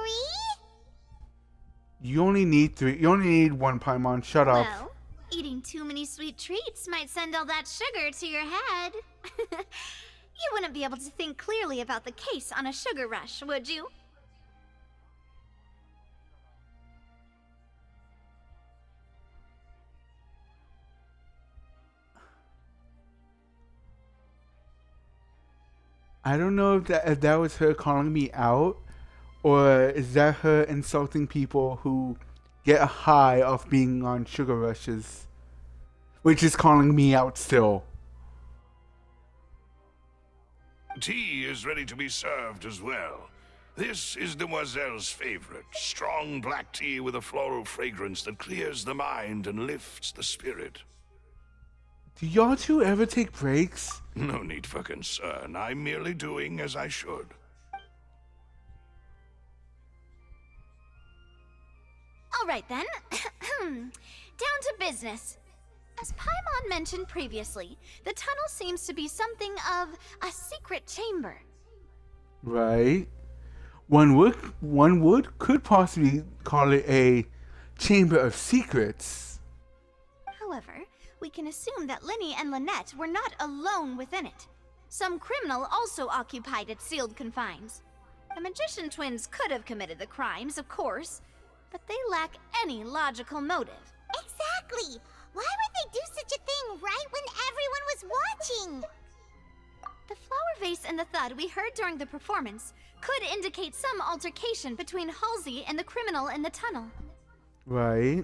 You only need 3. You only need 1, Paimon. Shut up. Well, eating too many sweet treats might send all that sugar to your head. You wouldn't be able to think clearly about the case on a sugar rush, would you? I don't know if that was her calling me out, or is that her insulting people who get a high off being on sugar rushes, which is calling me out still. Tea is ready to be served as well. This is Demoiselle's favorite, strong black tea with a floral fragrance that clears the mind and lifts the spirit. Do y'all two ever take breaks? No need for concern. I'm merely doing as I should. All right then. Down to business. As Paimon mentioned previously, the tunnel seems to be something of a secret chamber. Right. Could possibly call it a chamber of secrets. However, we can assume that Linny and Lynette were not alone within it. Some criminal also occupied its sealed confines. The magician twins could have committed the crimes, of course, but they lack any logical motive. Exactly! Why would they do such a thing right when everyone was watching? The flower vase and the thud we heard during the performance could indicate some altercation between Halsey and the criminal in the tunnel. Right.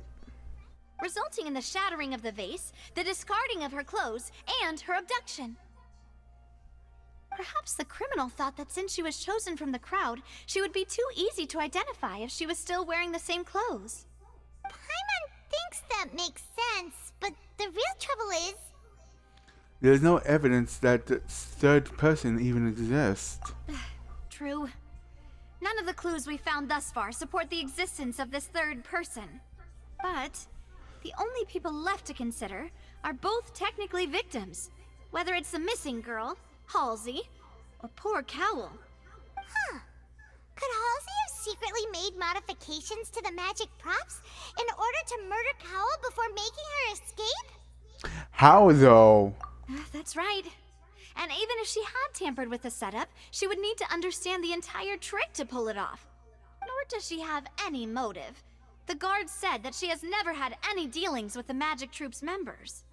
Resulting in the shattering of the vase, the discarding of her clothes, and her abduction. Perhaps the criminal thought that since she was chosen from the crowd, she would be too easy to identify if she was still wearing the same clothes. Paimon thinks that makes sense, but the real trouble is... There's no evidence that the third person even exists. True. None of the clues we found thus far support the existence of this third person. But the only people left to consider are both technically victims, whether it's the missing girl, Halsey, or poor Cowl. Huh. Could Halsey have secretly made modifications to the magic props in order to murder Cowl before making her escape? How though? That's right. And even if she had tampered with the setup, she would need to understand the entire trick to pull it off. Nor does she have any motive. The guards said that she has never had any dealings with the Magic Troop's members.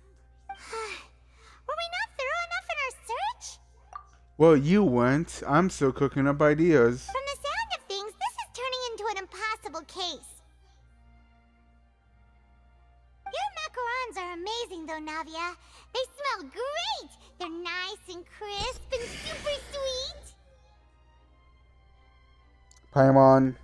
Were we not thorough enough in our search? Well, you weren't. I'm still cooking up ideas. From the sound of things, this is turning into an impossible case. Your macarons are amazing, though, Navia. They smell great. They're nice and crisp and super sweet. Paimon.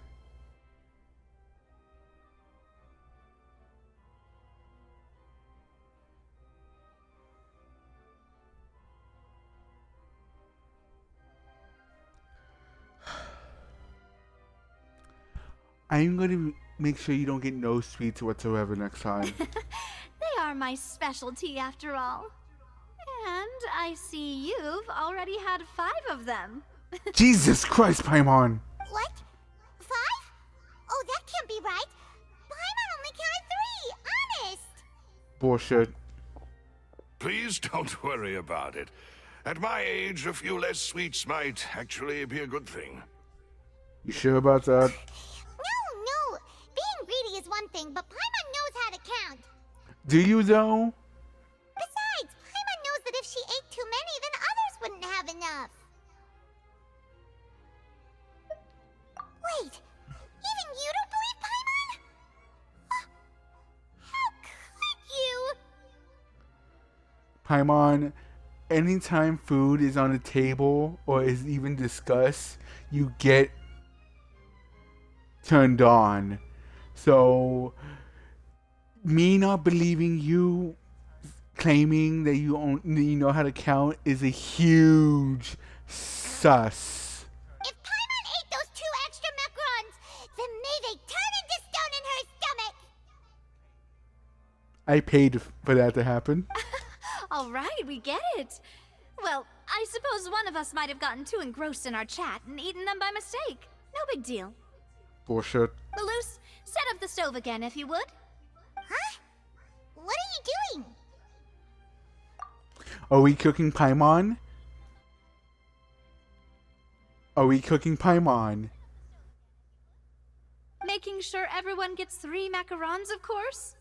I'm going to make sure you don't get no sweets whatsoever next time. They are my specialty after all. And I see you've already had 5 of them. Jesus Christ, Paimon! What? 5? Oh, that can't be right. Paimon only counted 3, honest. Bullshit. Please don't worry about it. At my age, a few less sweets might actually be a good thing. You sure about that? No. Being greedy is one thing, but Paimon knows how to count. Do you though? Besides, Paimon knows that if she ate too many, then others wouldn't have enough. Wait, even you don't believe Paimon? How could you? Paimon, anytime food is on the table or is even discussed, you get turned on. So, me not believing you, claiming that you know how to count, is a huge sus. If Paimon ate those 2 extra macarons, then may they turn into stone in her stomach. I paid for that to happen. All right, we get it. Well, I suppose one of us might have gotten too engrossed in our chat and eaten them by mistake. No big deal. Bullshit. Malus, set up the stove again if you would. Huh? What are you doing? Are we cooking Paimon? Are we cooking Paimon? Making sure everyone gets 3 macarons, of course.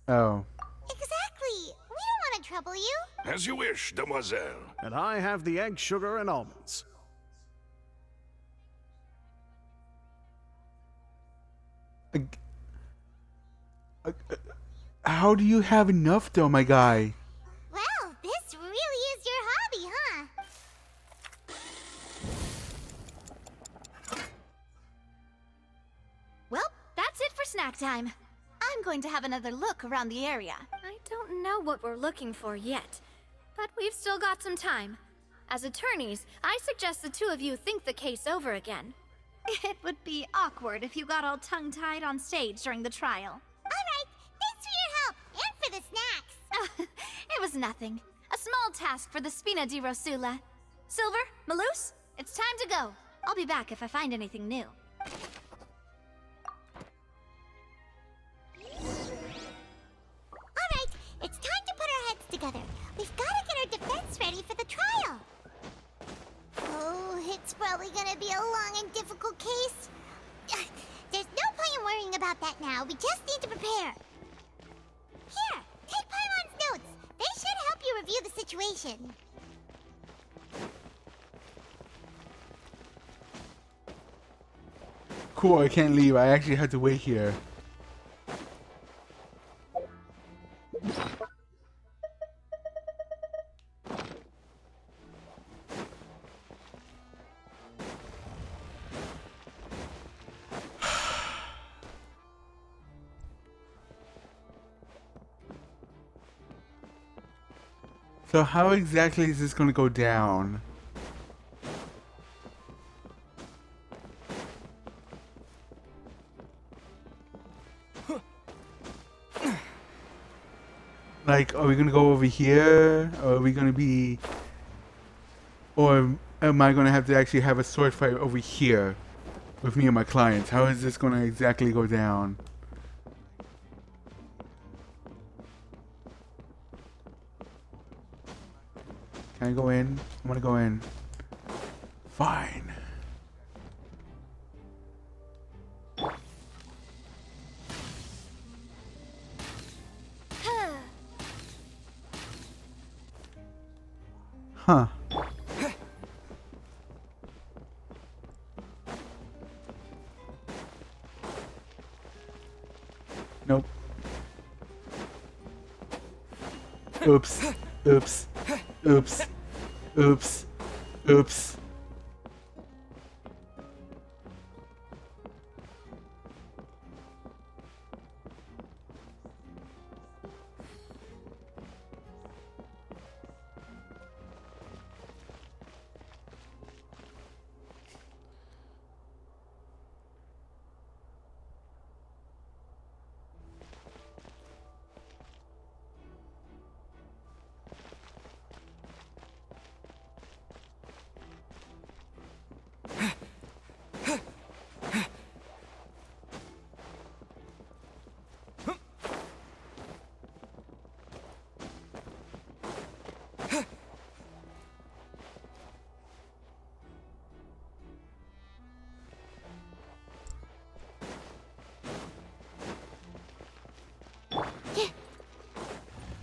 Oh. Exactly. We don't want to trouble you. As you wish, demoiselle. And I have the egg, sugar, and almonds. How do you have enough though, my guy? Well, this really is your hobby, huh? Well, that's it for snack time. I'm going to have another look around the area. I don't know what we're looking for yet, but we've still got some time. As attorneys, I suggest the 2 of you think the case over again. It would be awkward if you got all tongue-tied on stage during the trial. Alright, thanks for your help, and for the snacks. It was nothing. A small task for the Spina di Rosula. Silver, Malus, it's time to go. I'll be back if I find anything new. Alright, it's time to put our heads together. We've got to get our defense ready for the trial. Oh, it's probably gonna be a long and difficult case. There's no point in worrying about that now. We just need to prepare. Here, take Paimon's notes. They should help you review the situation. Cool, I can't leave. I actually had to wait here. So how exactly is this going to go down? Like, are we going to go over here? Or are we going to be... Or am I going to have to actually have a sword fight over here with me and my clients? How is this going to exactly go down? Can I go in? I want to go in. Fine. Huh. Nope. Oops. Oops. Oops. Oops. Oops.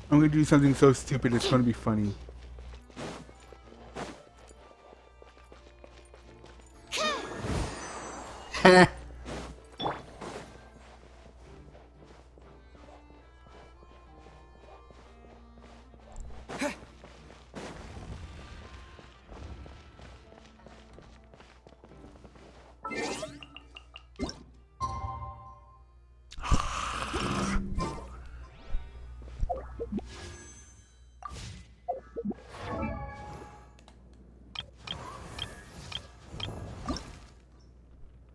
I'm gonna do something so stupid it's gonna be funny.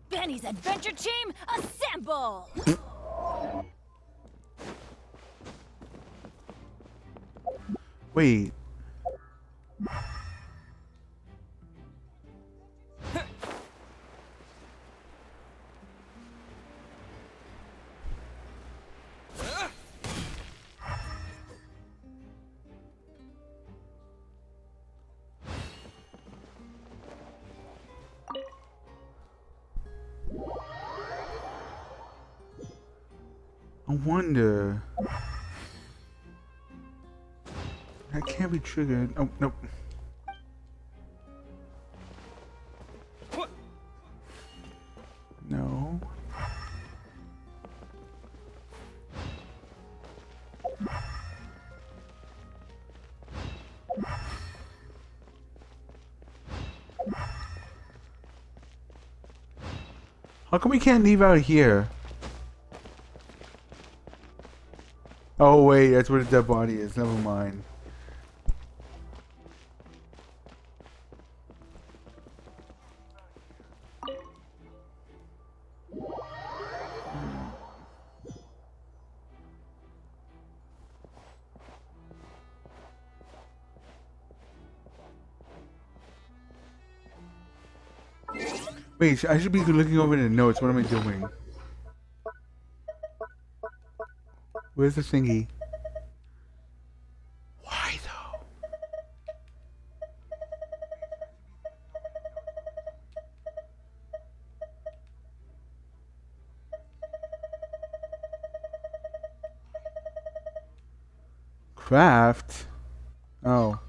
Benny's adventure team, assemble! Wait. I wonder. That can't be triggered. Oh, nope. No. How come we can't leave out here? Oh wait, that's where the dead body is. Never mind. Wait, I should be looking over the notes. What am I doing? Where's the thingy? Why though? Craft? Oh.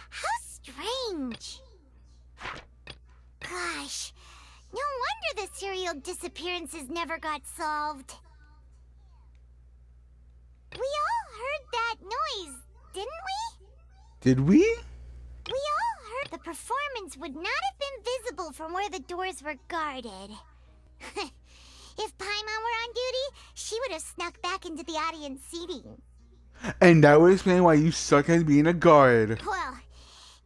How strange. Gosh, no wonder the serial disappearances never got solved. We all heard that noise, didn't we? Did we? We all heard the performance would not have been visible from where the doors were guarded. If Paimon were on duty, she would have snuck back into the audience seating. And that would explain why you suck at being a guard. Well,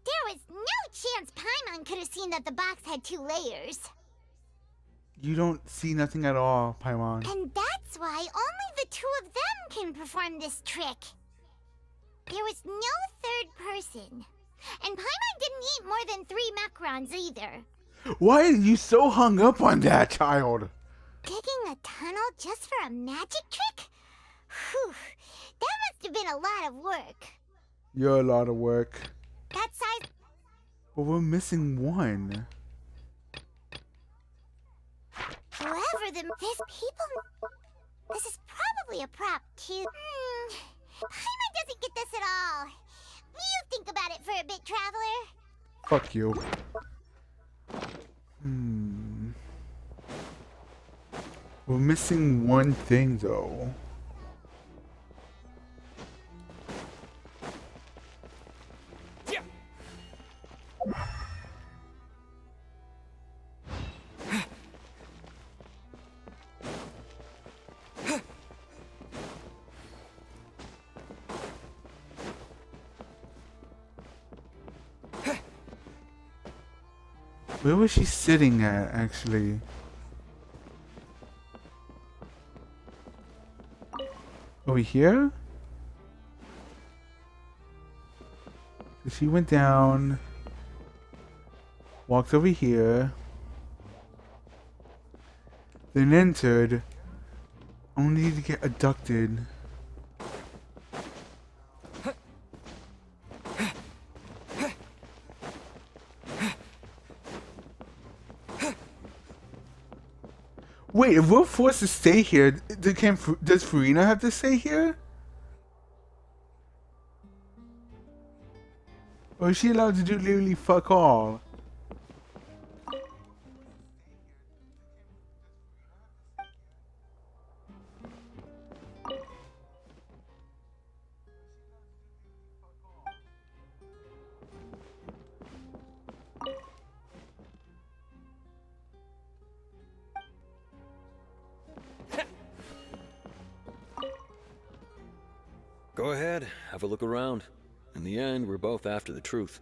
there was no chance Paimon could have seen that the box had 2 layers. You don't see nothing at all, Paimon. And that's why only the 2 of them can perform this trick. There was no third person. And Paimon didn't eat more than 3 macarons either. Why are you so hung up on that, child? Digging a tunnel just for a magic trick? Whew, that must have been a lot of work. You're a lot of work. That size... But we're missing one. Whoever this people... This is probably a prop, too. Paimon doesn't get this at all. You think about it for a bit, Traveler. Fuck you. We're missing one thing, though. Where was she sitting at, actually? Over here? She went down, walked over here, then entered, Only to get abducted. Wait, if we're forced to stay here, does Farina have to stay here? Or is she allowed to do literally fuck all? Go ahead, have a look around. In the end, we're both after the truth.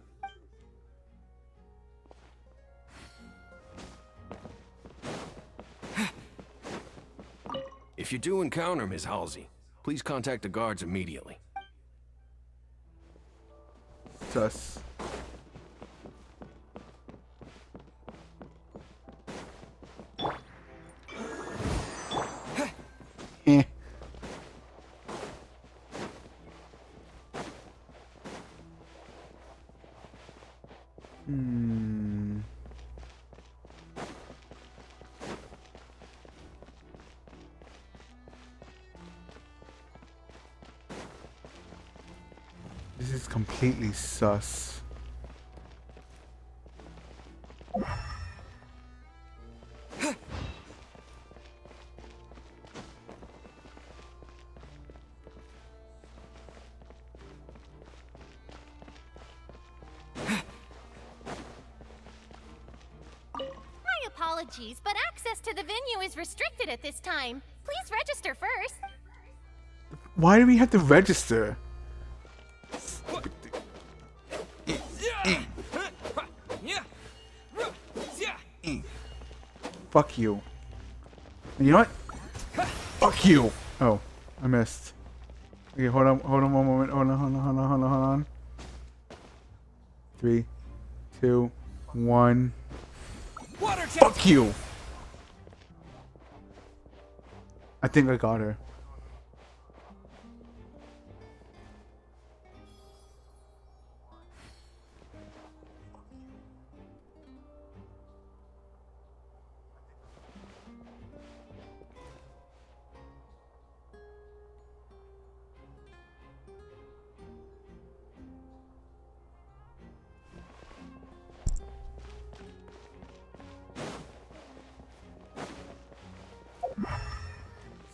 If you do encounter Ms. Halsey, please contact the guards immediately. Sus. Eh. This is completely sus. My apologies, but access to the venue is restricted at this time. Please register first. Why do we have to register? Fuck you. You know what? Fuck you. Oh, I missed. Okay, hold on one moment. Hold on. 3, 2, 1. Fuck you. I think I got her.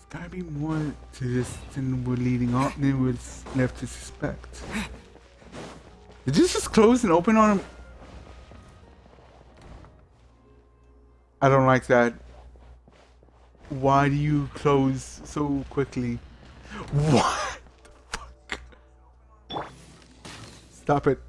Gotta be more to this than we're leading up than we're left to suspect. Did this just close and open on him? I don't like that. Why do you close so quickly? What the fuck? Stop it.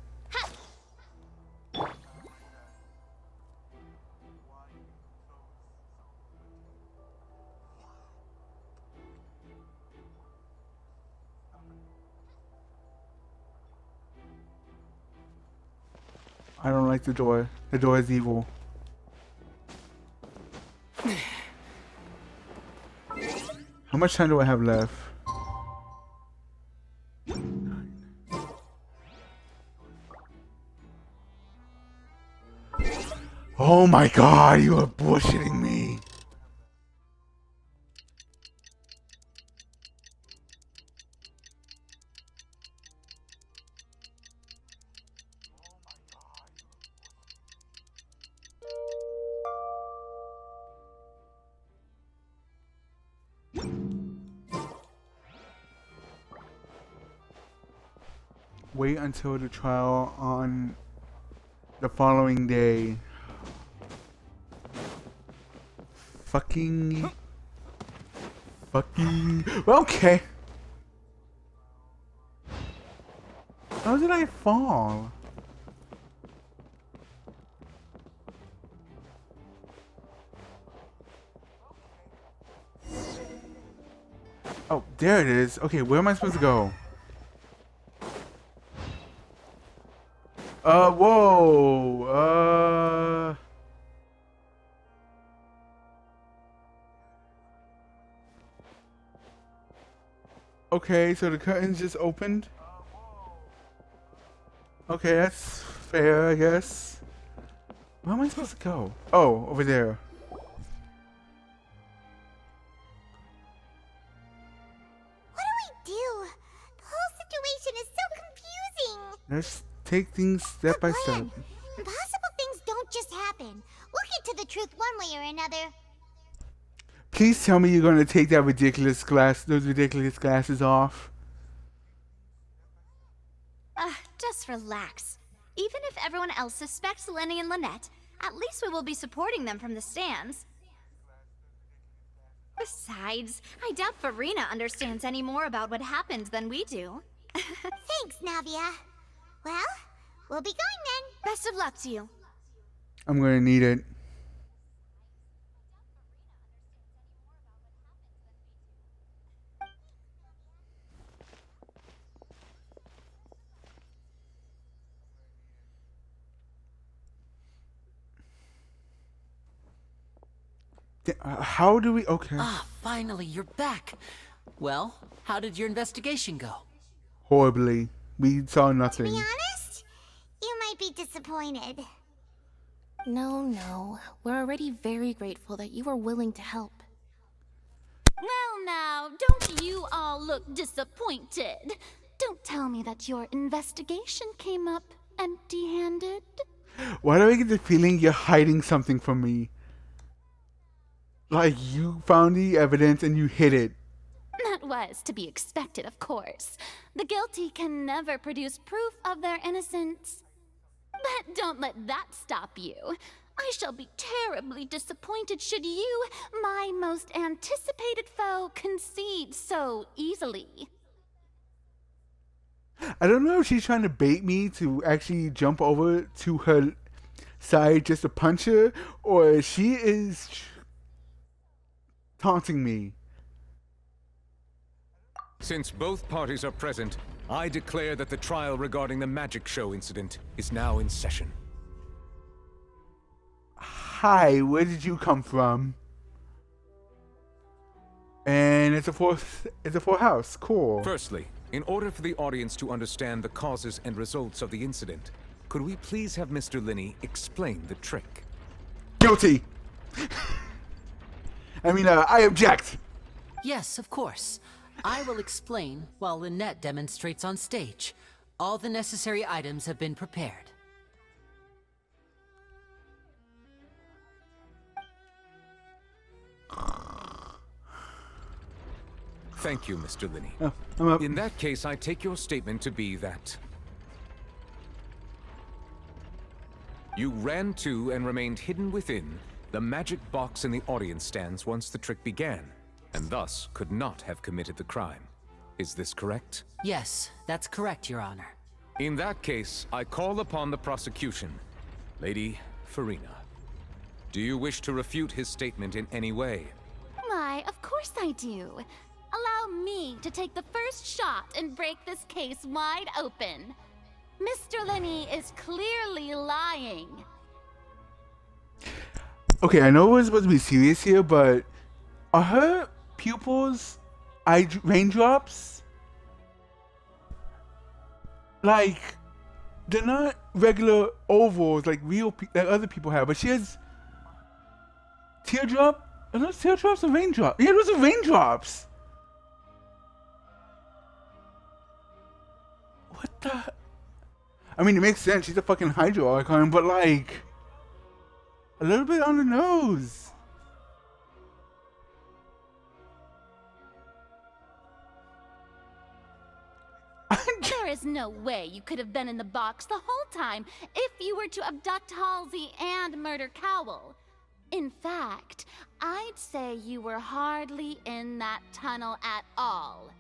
I don't like the door. The door is evil. How much time do I have left? Oh my god, you are bullshitting me. Wait until the trial on the following day. Fucking. Okay. How did I fall? Oh, there it is. Okay, where am I supposed to go? Whoa. Okay, so the curtains just opened. Okay, that's fair, I guess. Where am I supposed to go? Oh, over there. What do we do? The whole situation is so confusing. Let's take things step by step. Impossible things don't just happen. We'll get to the truth one way or another. Please tell me you're gonna take those ridiculous glasses off. Just relax. Even if everyone else suspects Lenny and Lynette, at least we will be supporting them from the stands. Besides, I doubt Farina understands any more about what happened than we do. Thanks, Navia. Well, we'll be going then. Best of luck to you. I'm gonna need it. How do we... Okay. Ah, finally, you're back. Well, how did your investigation go? Horribly. We saw nothing. To be honest, you might be disappointed. No. We're already very grateful that you were willing to help. Well now, don't you all look disappointed. Don't tell me that your investigation came up empty-handed. Why do I get the feeling you're hiding something from me? Like, you found the evidence and you hid it. That was to be expected, of course. The guilty can never produce proof of their innocence. But don't let that stop you. I shall be terribly disappointed should you, my most anticipated foe, concede so easily. I don't know if she's trying to bait me to actually jump over to her side just to punch her, or she is taunting me. Since both parties are present, I declare that the trial regarding the magic show incident is now in session. Hi, where did you come from? And it's a full house. Cool. Firstly, in order for the audience to understand the causes and results of the incident, could we please have Mr. Linney explain the trick? Guilty! I object! Yes, of course. I will explain while Lynette demonstrates on stage. All the necessary items have been prepared. Thank you, Mr. Linney. Oh, in that case, I take your statement to be that you ran to and remained hidden within the magic box in the audience stands once the trick began, and thus could not have committed the crime. Is this correct? Yes, that's correct, Your Honor. In that case, I call upon the prosecution. Lady Farina, do you wish to refute his statement in any way? Why, of course I do. Allow me to take the first shot and break this case wide open. Mr. Linney is clearly lying. Okay, I know we're supposed to be serious here, but are her pupils raindrops? Like, they're not regular ovals like like other people have, but she has teardrop. Are those teardrops or raindrops? Yeah, those are raindrops. What the? I mean, it makes sense. She's a fucking hydro icon, but like, a little bit on the nose. There is no way you could have been in the box the whole time if you were to abduct Halsey and murder Cowell. In fact, I'd say you were hardly in that tunnel at all.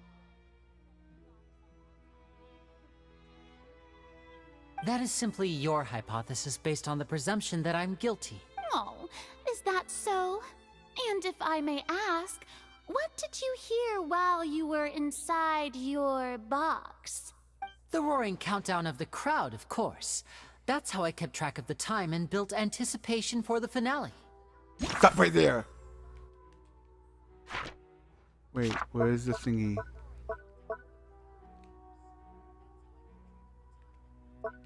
That is simply your hypothesis based on the presumption that I'm guilty. Oh, is that so? And if I may ask, what did you hear while you were inside your box? The roaring countdown of the crowd, of course. That's how I kept track of the time and built anticipation for the finale. Stop right there. Wait, where is the thingy?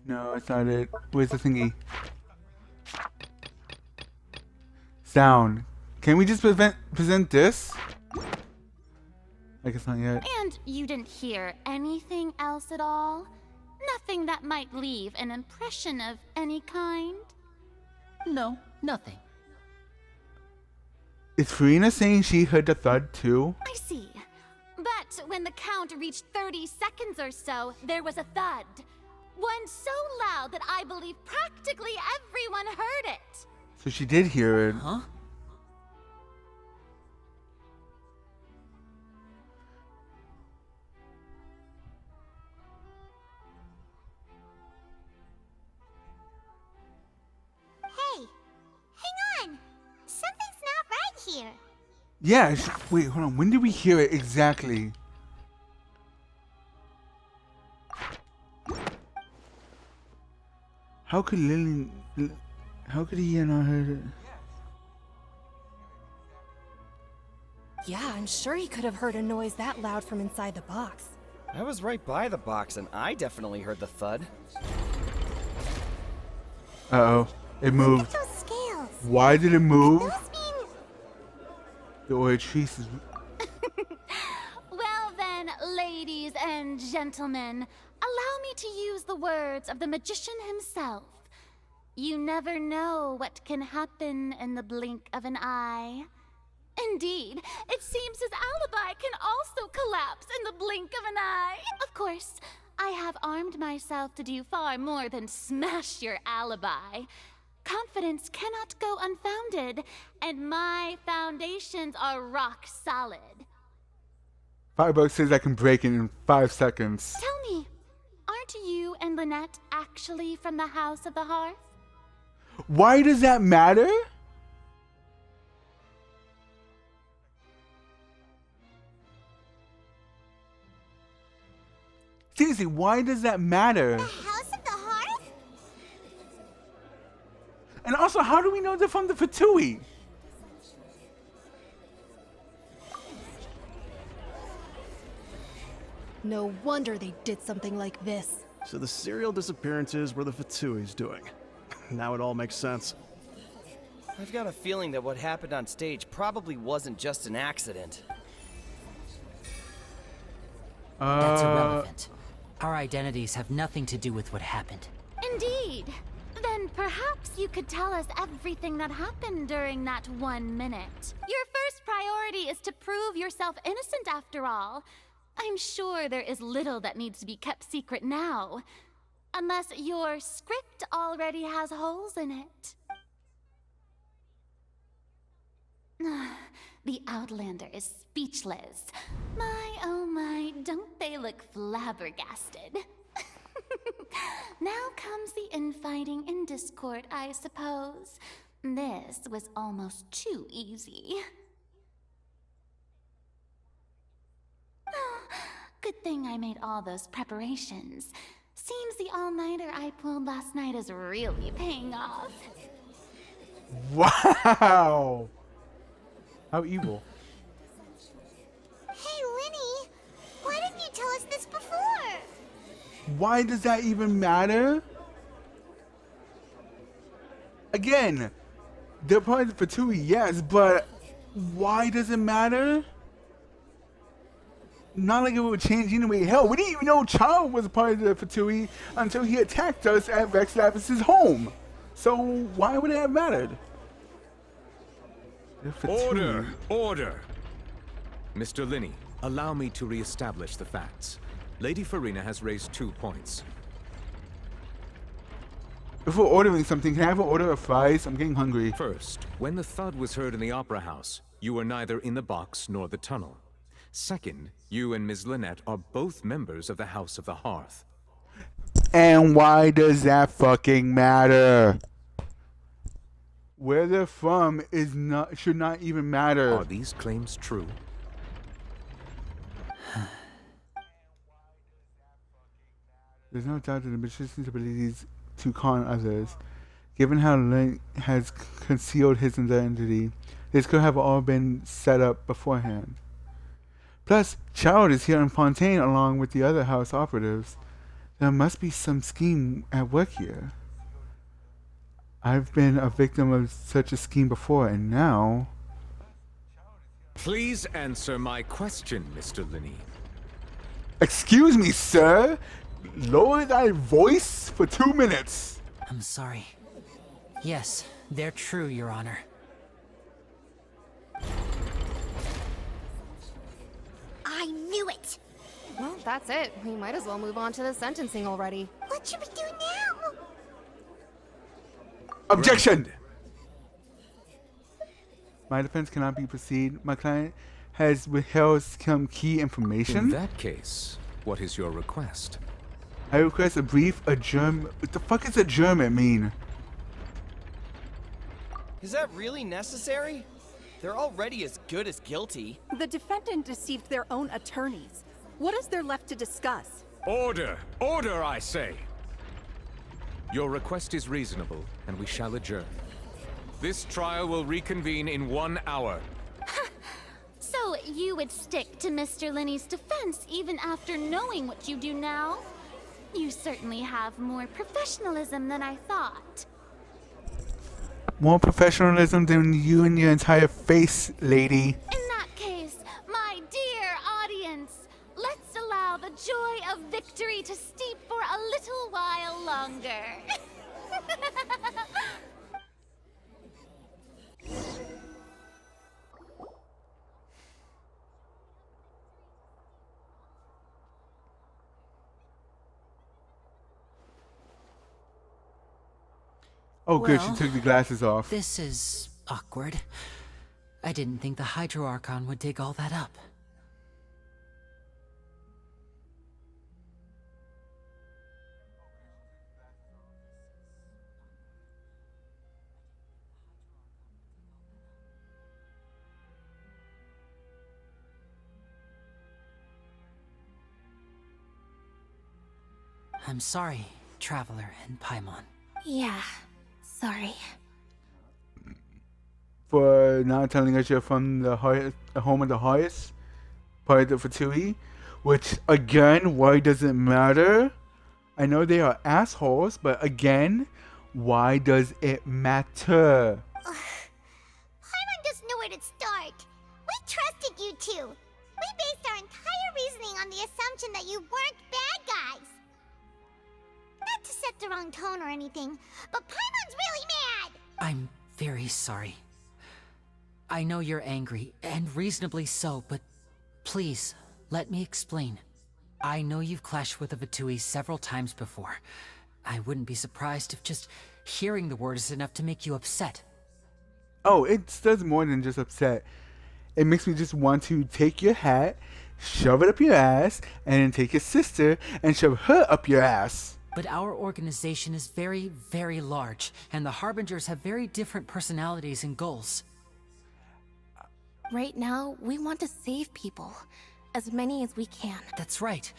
No, it's not it. Where's the thingy? Sound. Can we just present this? I guess not yet. And you didn't hear anything else at all? Nothing that might leave an impression of any kind? No, nothing. Is Farina saying she heard the thud too? I see. But when the count reached 30 seconds or so, there was a thud. One so loud that I believe practically everyone heard it. So she did hear it. Huh? Hey, hang on. Something's not right here. Yeah, wait, hold on. When did we hear it exactly? How could Lily... How could he not heard it? Yeah, I'm sure he could have heard a noise that loud from inside the box. I was right by the box and I definitely heard the thud. Uh-oh. It moved. Those scales. Why did it move? Those mean... The Oatrice is... Well then, ladies and gentlemen, allow me to use the words of the magician himself. You never know what can happen in the blink of an eye. Indeed, it seems his alibi can also collapse in the blink of an eye. Of course, I have armed myself to do far more than smash your alibi. Confidence cannot go unfounded, and my foundations are rock solid. Firebug says I can break it in 5 seconds. Tell me, aren't you and Lynette actually from the House of the Hearth? Why does that matter? Seriously, why does that matter? The House of the Hearth? And also, how do we know they're from the Fatui? No wonder they did something like this. So the serial disappearances were the Fatui's doing. Now it all makes sense. I've got a feeling that what happened on stage probably wasn't just an accident. That's irrelevant. Our identities have nothing to do with what happened. Indeed. Then perhaps you could tell us everything that happened during that 1 minute. Your first priority is to prove yourself innocent after all. I'm sure there is little that needs to be kept secret now. Unless your script already has holes in it. The Outlander is speechless. My, oh my, don't they look flabbergasted? Now comes the infighting and discord, I suppose. This was almost too easy. Good thing I made all those preparations. Seems the all-nighter I pulled last night is really paying off. Wow! How evil. Hey, Linny, why didn't you tell us this before? Why does that even matter? Again, they're part of the Fatui, yes, but why does it matter? Not like it would change anyway. Hell, we didn't even know Child was a part of the Fatui until he attacked us at Rex Lapis' home. So why would it have mattered? Order! Order! Mr. Linney, allow me to re-establish the facts. Lady Farina has raised 2 points. Before ordering something, can I have an order of fries? I'm getting hungry. First, when the thud was heard in the Opera House, you were neither in the box nor the tunnel. Second, you and Ms. Lynette are both members of the House of the Hearth. And why does that fucking matter? Where they're from should not even matter. Are these claims true? There's no doubt that the magician's abilities to con others. Given how Link has concealed his identity, this could have all been set up beforehand. Plus, Child is here in Fontaine along with the other house operatives. There must be some scheme at work here. I've been a victim of such a scheme before, and now... Please answer my question, Mr. Linney. Excuse me, sir! Lower thy voice for 2 minutes! I'm sorry. Yes, they're true, Your Honor. I knew it! Well, that's it. We might as well move on to the sentencing already. What should we do now? Objection! My defense cannot be proceed. My client has withheld some key information. In that case, what is your request? I request a brief adjournment. What the fuck does adjournment mean? Is that really necessary? They're already as good as guilty. The defendant deceived their own attorneys. What is there left to discuss? Order! Order, I say! Your request is reasonable, and we shall adjourn. This trial will reconvene in 1 hour. So you would stick to Mr. Linney's defense even after knowing what you do now? You certainly have more professionalism than I thought. More professionalism than you and your entire face, lady. In that case, my dear audience, let's allow the joy of victory to steep for a little while longer. Oh, good, she Well, took the glasses off. This is awkward. I didn't think the Hydro Archon would dig all that up. I'm sorry, Traveler and Paimon. Yeah, sorry. For not telling us you're from the home of the highest part of Fatui, which again, why does it matter? I know they are assholes, but again, why does it matter? Paimon doesn't know where to start. We trusted you two. We based our entire reasoning on the assumption that you weren't bad guys. Not to set the wrong tone or anything, but Paimon's really mad! I'm very sorry. I know you're angry, and reasonably so, but please, let me explain. I know you've clashed with the Fatui several times before. I wouldn't be surprised if just hearing the word is enough to make you upset. Oh, it does more than just upset. It makes me just want to take your hat, shove it up your ass, and then take your sister and shove her up your ass. But our organization is very, very large, and the Harbingers have very different personalities and goals. Right now, we want to save people. As many as we can. That's right.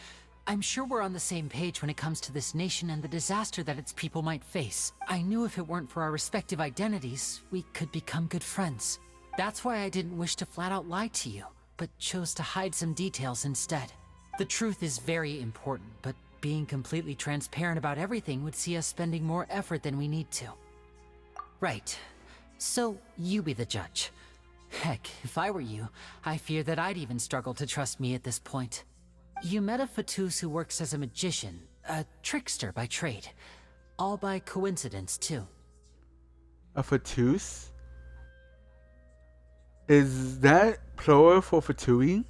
I'm sure we're on the same page when it comes to this nation and the disaster that its people might face. I knew if it weren't for our respective identities, we could become good friends. That's why I didn't wish to flat out lie to you, but chose to hide some details instead. The truth is very important, but being completely transparent about everything would see us spending more effort than we need to. Right. So, you be the judge. Heck, if I were you, I fear that I'd even struggle to trust me at this point. You met a Fatus who works as a magician, a trickster by trade. All by coincidence, too. A Fatus? Is that plural for Fatui?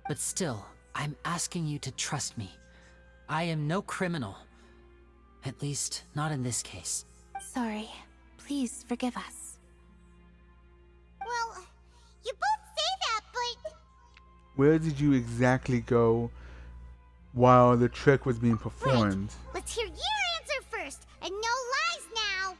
But still, I'm asking you to trust me. I am no criminal. At least, not in this case. Sorry. Please forgive us. Well, you both say that, but... Where did you exactly go while the trick was being performed? Wait, let's hear your answer first, and no lies now!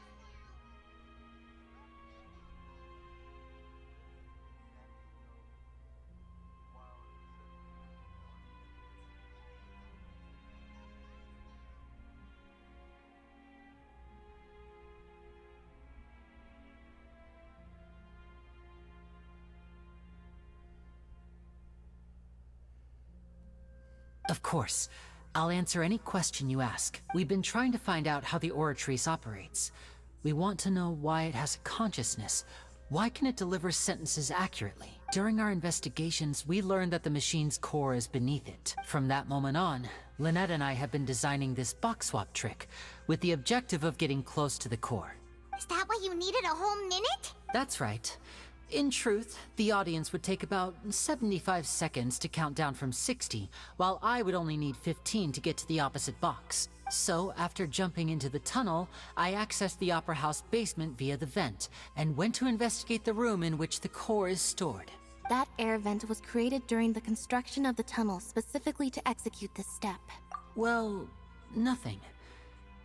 Of course. I'll answer any question you ask. We've been trying to find out how the Oratrice operates. We want to know why it has a consciousness. Why can it deliver sentences accurately? During our investigations, we learned that the machine's core is beneath it. From that moment on, Lynette and I have been designing this box swap trick, with the objective of getting close to the core. Is that why you needed a whole minute? That's right. In truth, the audience would take about 75 seconds to count down from 60, while I would only need 15 to get to the opposite box. So, after jumping into the tunnel, I accessed the Opera House basement via the vent, and went to investigate the room in which the core is stored. That air vent was created during the construction of the tunnel specifically to execute this step. Well, nothing.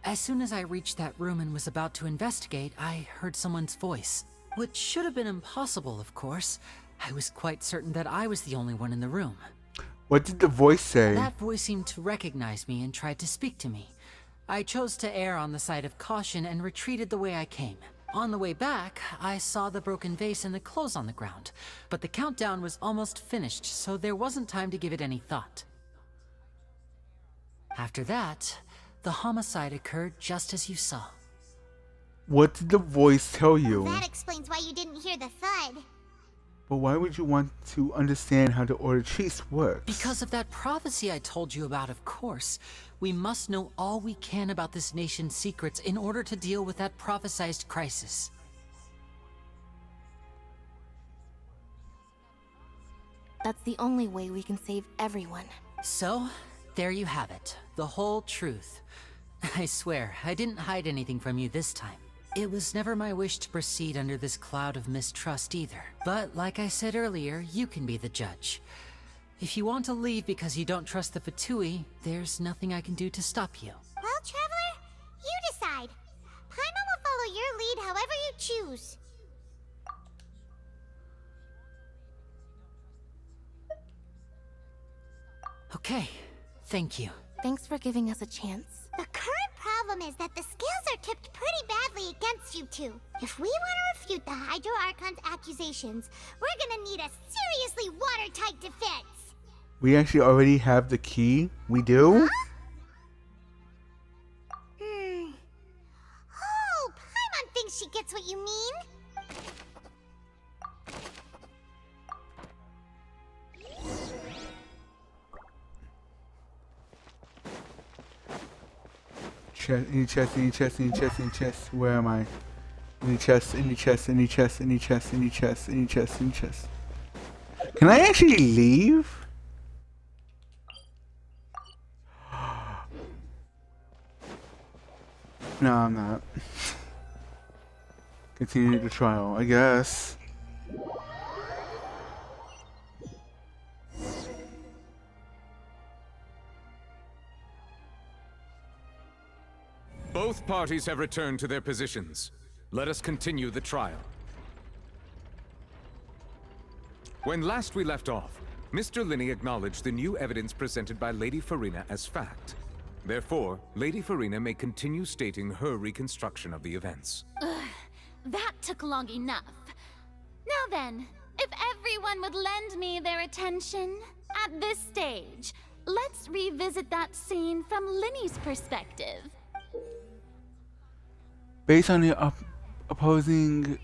As soon as I reached that room and was about to investigate, I heard someone's voice. Which should have been impossible, of course. I was quite certain that I was the only one in the room. What did the voice say? That voice seemed to recognize me and tried to speak to me. I chose to err on the side of caution and retreated the way I came. On the way back, I saw the broken vase and the clothes on the ground, but the countdown was almost finished, so there wasn't time to give it any thought. After that, the homicide occurred just as you saw. What did the voice tell you? That explains why you didn't hear the thud. But why would you want to understand how the Oratrice works? Because of that prophecy I told you about, of course. We must know all we can about this nation's secrets in order to deal with that prophesized crisis. That's the only way we can save everyone. So, there you have it. The whole truth. I swear, I didn't hide anything from you this time. It was never my wish to proceed under this cloud of mistrust either. But like I said earlier, you can be the judge. If you want to leave because you don't trust the Fatui, there's nothing I can do to stop you. Well, Traveler, you decide. Paimon will follow your lead however you choose. Okay, thank you. Thanks for giving us a chance. The current problem is that the scales are tipped pretty badly against you two. If we want to refute the Hydro Archon's accusations, we're gonna need a seriously watertight defense. We actually already have the key? We do? Huh? Oh, Paimon thinks she gets what you mean. Chest, any chest, any chest, any chest, any chest. Where am I? Any chest, any chest, any chest, any chest, any chest, any chest, any chest. Can I actually leave? No, I'm not. Continue the trial, I guess. Both parties have returned to their positions. Let us continue the trial. When last we left off, Mr. Linney acknowledged the new evidence presented by Lady Farina as fact. Therefore, Lady Farina may continue stating her reconstruction of the events. That took long enough. Now then, if everyone would lend me their attention, at this stage, let's revisit that scene from Linney's perspective. Based on the opposing...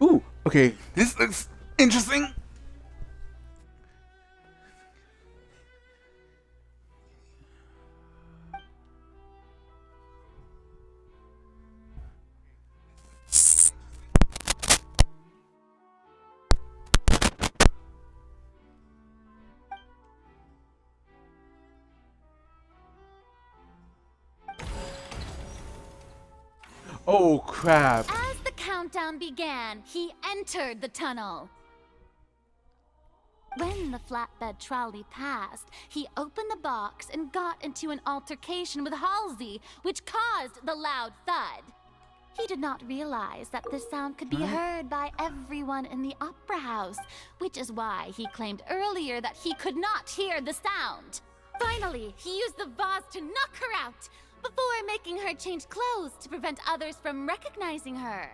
Ooh, okay, this looks interesting. Oh, crap. As the countdown began, he entered the tunnel. When the flatbed trolley passed, he opened the box and got into an altercation with Halsey, which caused the loud thud. He did not realize that this sound could be heard by everyone in the opera house, which is why he claimed earlier that he could not hear the sound. Finally, he used the vase to knock her out, before making her change clothes to prevent others from recognizing her.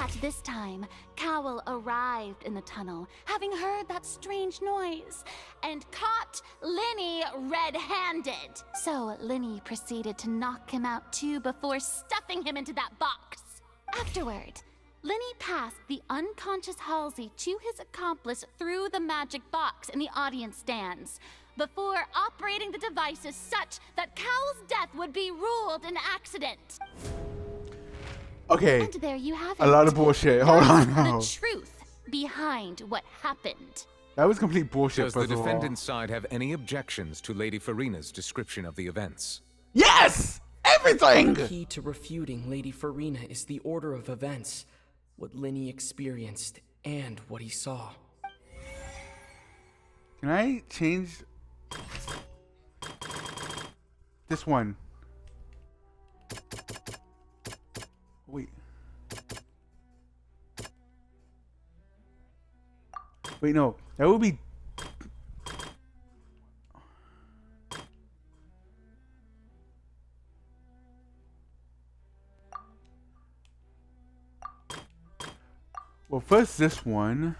At this time, Cowell arrived in the tunnel, having heard that strange noise, and caught Linny red-handed. So Linny proceeded to knock him out too before stuffing him into that box. Afterward, Linny passed the unconscious Halsey to his accomplice through the magic box in the audience stands, before operating the devices such that Cowell's death would be ruled an accident. Okay. And there you have it. A lot of bullshit. Hold on now. The truth behind what happened. That was complete bullshit. Does the defendant's side have any objections to Lady Farina's description of the events? Yes! Everything! The key to refuting Lady Farina is the order of events, what Linny experienced, and what he saw. Can I change this one? Wait. Wait, no. That would be... Well, first this one.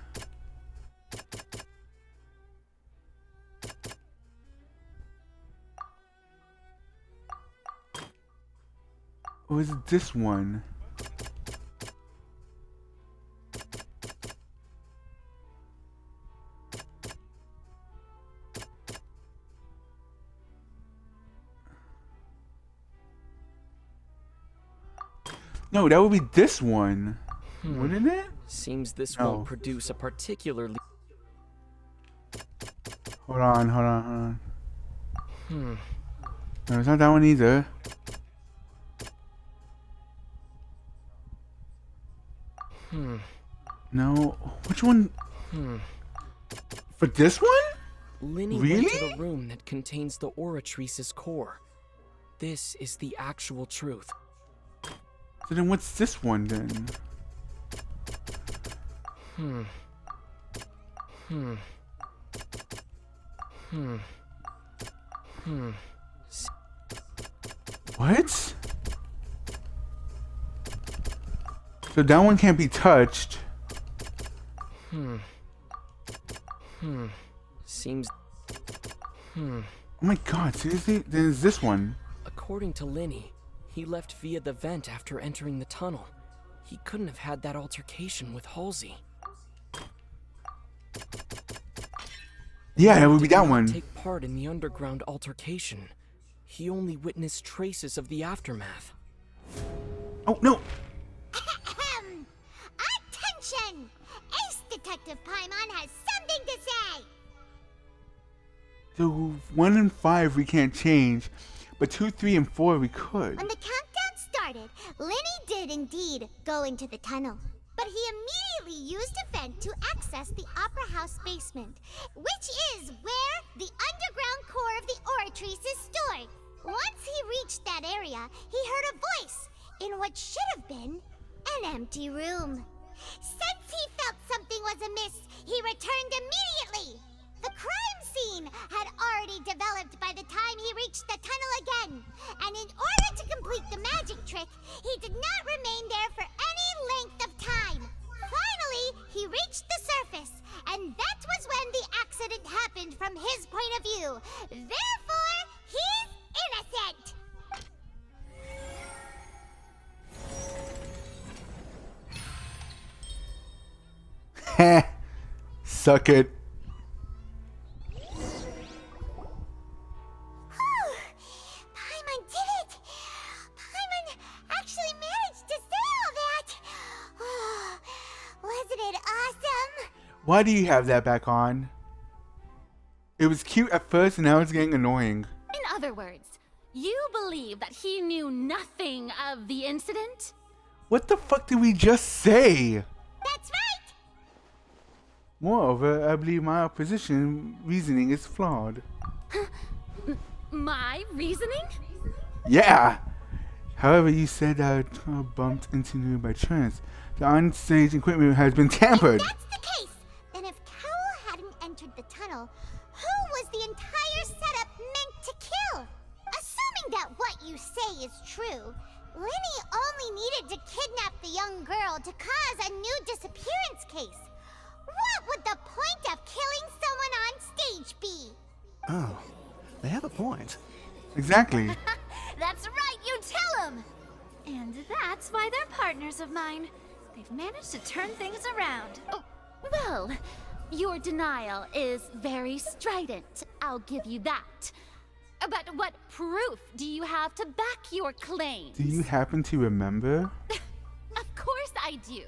Or is it this one? No, that would be this one. Wouldn't it? Seems this No. won't produce a particularly... Hold on. No, it's not that one either. No, which one? For this one? Linny Really? went to the room that contains the Oratrice's core. This is the actual truth. So then what's this one then? What? So that one can't be touched. Seems... Oh my god, seriously? Then it's this one. According to Linny, he left via the vent after entering the tunnel. He couldn't have had that altercation with Halsey. Yeah, it would be Did that not one. take part in the underground altercation. He only witnessed traces of the aftermath. Oh, no! Attention! Ace Detective Paimon has something to say! So 1 and 5 we can't change, but 2, 3, and 4 we could. When the countdown started, Linny did indeed go into the tunnel. But he immediately used a vent to access the Opera House basement, which is where the underground core of the Oratrice is stored. Once he reached that area, he heard a voice in what should have been an empty room. Since he felt something was amiss, he returned immediately. The crime scene had already developed by the time he reached the tunnel again, and in order to complete the magic trick, he did not remain there for any length of time. Finally, he reached the surface, and that was when the accident happened from his point of view. Therefore, he's innocent. Heh. Suck it. Paimon did it! Paimon actually managed to say all that! Oh, wasn't it awesome? Why do you have that back on? It was cute at first and now it's getting annoying. In other words, you believe that he knew nothing of the incident? What the fuck did we just say? That's right! Moreover, I believe my opposition reasoning is flawed. My reasoning? Yeah! However, you said that I bumped into you by chance. The onstage equipment has been tampered. If that's the case, then if Cowell hadn't entered the tunnel, who was the entire setup meant to kill? Assuming that what you say is true, Lenny only needed to kidnap the young girl to cause a new disappearance case. What would the point of killing someone on stage be? Oh, they have a point. Exactly. That's right, you tell them! And that's why they're partners of mine. They've managed to turn things around. Oh, well, your denial is very strident, I'll give you that. But what proof do you have to back your claims? Do you happen to remember? Of course I do.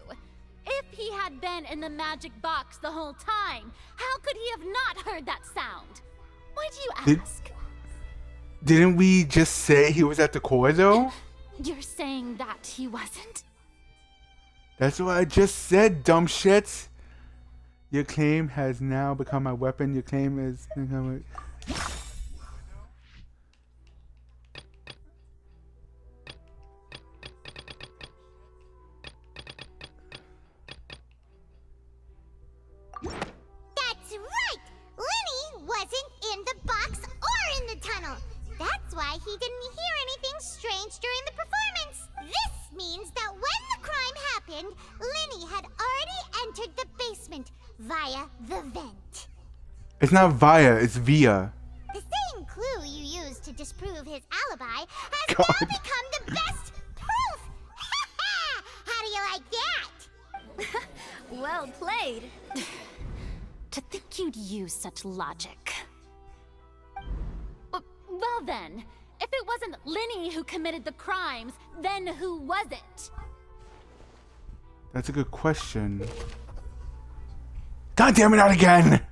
If he had been in the magic box the whole time, how could he have not heard that sound? Why do you ask? Didn't we just say he was at the core though? You're saying that he wasn't? That's what I just said, dumb shits. Your claim has now become my weapon. Your claim is become a... That's right! Lenny wasn't in the box or in the tunnel. That's why he didn't hear anything strange during the performance. This means that when the crime happened, Lenny had already entered the basement via the vent. It's not via, it's via. The same clue you used to disprove his alibi has now become the best proof! How do you like that? Well played. To think you'd use such logic. Well then, if it wasn't Lenny who committed the crimes, then who was it? That's a good question. God damn it, not again!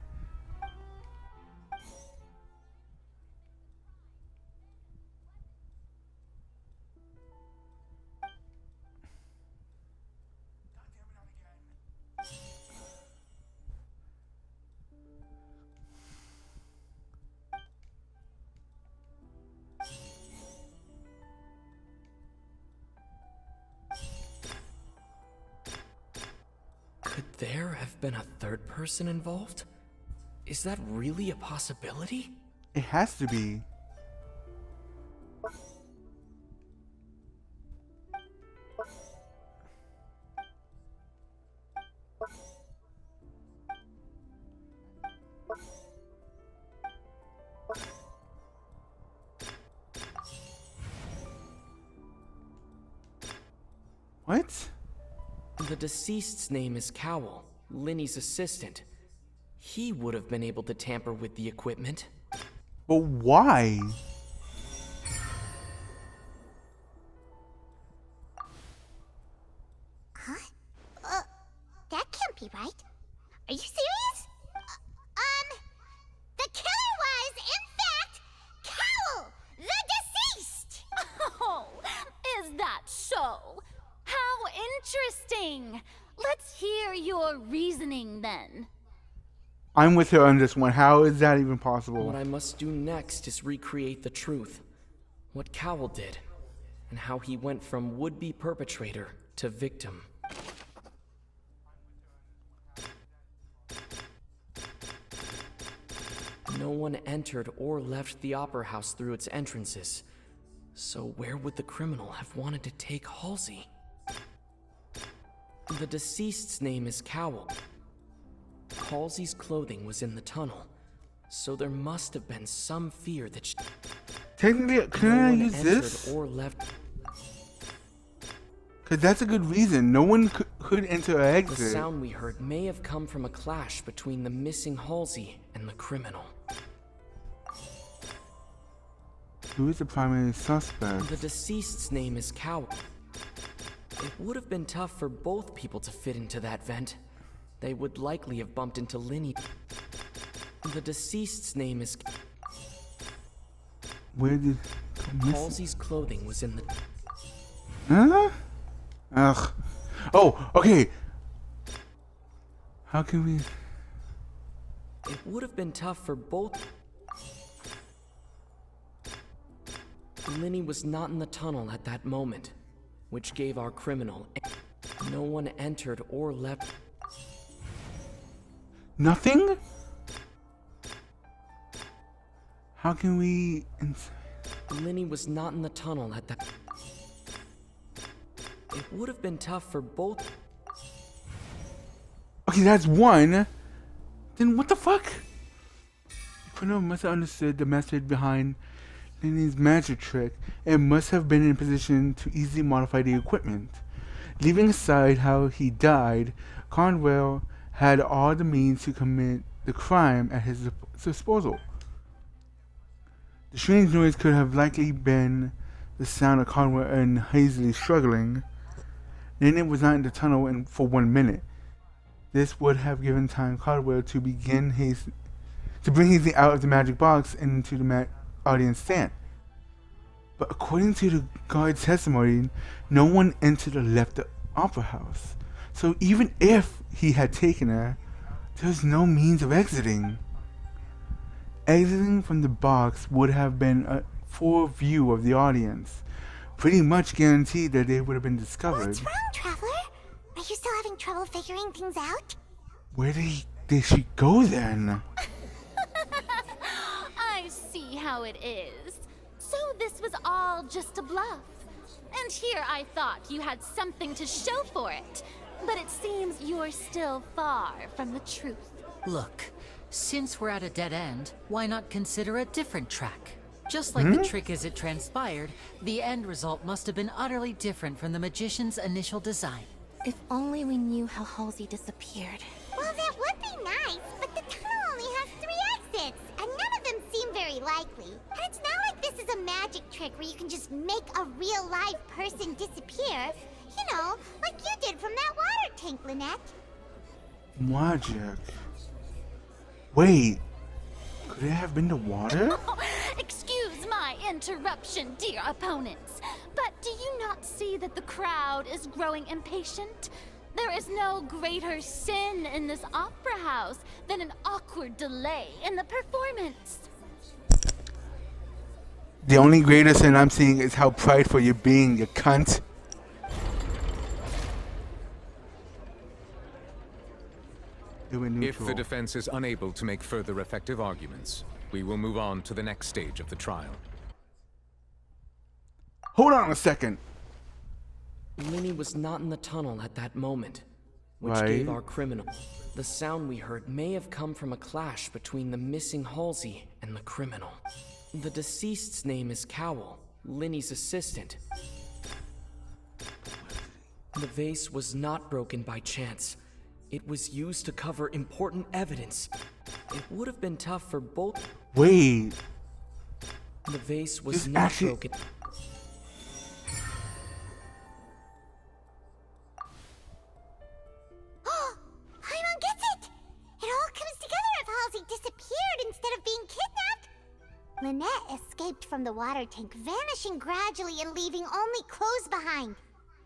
Could there have been a third person involved? Is that really a possibility? It has to be. What? The deceased's name is Cowell, Lenny's assistant. He would have been able to tamper with the equipment. But why? Huh? That can't be right. Are you serious? The killer was, in fact, Cowell, the deceased! Oh, is that so? How interesting! Let's hear your reasoning then. I'm with her on this one. How is that even possible? What I must do next is recreate the truth. What Cowell did, and how he went from would-be perpetrator to victim. No one entered or left the Opera House through its entrances. So where would the criminal have wanted to take Halsey? The deceased's name is Cowell. Halsey's clothing was in the tunnel, so there must have been some fear that she... Technically, can I use this? Or left... Because that's a good reason. No one could enter or The exit. sound we heard may have come from a clash between the missing Halsey and the criminal. Who is the primary suspect? The deceased's name is Cowell. It would have been tough for both people to fit into that vent. They would likely have bumped into Lenny. The deceased's name is... Where did... Halsey's clothing was in the... Huh? Ugh. Oh, okay. How can we... It would have been tough for both... Lenny was not in the tunnel at that moment, which gave our criminal... No one entered or left... Nothing? How can we... Lenny was not in the tunnel at that... It would have been tough for both. Okay, that's one. Then what the fuck? The criminal must have understood the message behind Lenny's magic trick and must have been in a position to easily modify the equipment. Leaving aside how he died, Conwell had all the means to commit the crime at his disposal. The strange noise could have likely been the sound of Conwell and Hazley struggling. Lenny was not in the tunnel for 1 minute. This would have given time Conwell to bring Hazley out of the magic box and into the audience stand. But according to the guard's testimony, no one entered or left the opera house. So even if he had taken her, there was no means of exiting. Exiting from the box would have been a full view of the audience, pretty much guaranteed that they would have been discovered. What's wrong, Traveler? Are you still having trouble figuring things out? Where did she go then? I see how it is. So this was all just a bluff. And here I thought you had something to show for it. But it seems you're still far from the truth. Look, since we're at a dead end, why not consider a different track? Just like the trick as it transpired, the end result must have been utterly different from the magician's initial design. If only we knew how Halsey disappeared. Well, that would be nice, but the tunnel only has 3 exits, and none of them seem very likely. And it's not like this is a magic trick where you can just make a real live person disappear. You know, like you did from that water tank, Lynette. Magic. Wait, could it have been the water? Excuse my interruption, dear opponents, but do you not see that the crowd is growing impatient? There is no greater sin in this opera house than an awkward delay in the performance. The only greater sin I'm seeing is how prideful you're being, you cunt. If the defense is unable to make further effective arguments, we will move on to the next stage of the trial. Hold on a second. Lenny was not in the tunnel at that moment, which Right. gave our criminal. The sound we heard may have come from a clash between the missing Halsey and the criminal. The deceased's name is Cowell, Lenny's assistant. The vase was not broken by chance. It was used to cover important evidence. It would have been tough for both. Wait. The vase was This not actually- broken. Paimon gets it! It all comes together if Halsey disappeared instead of being kidnapped. Lynette escaped from the water tank, vanishing gradually and leaving only clothes behind.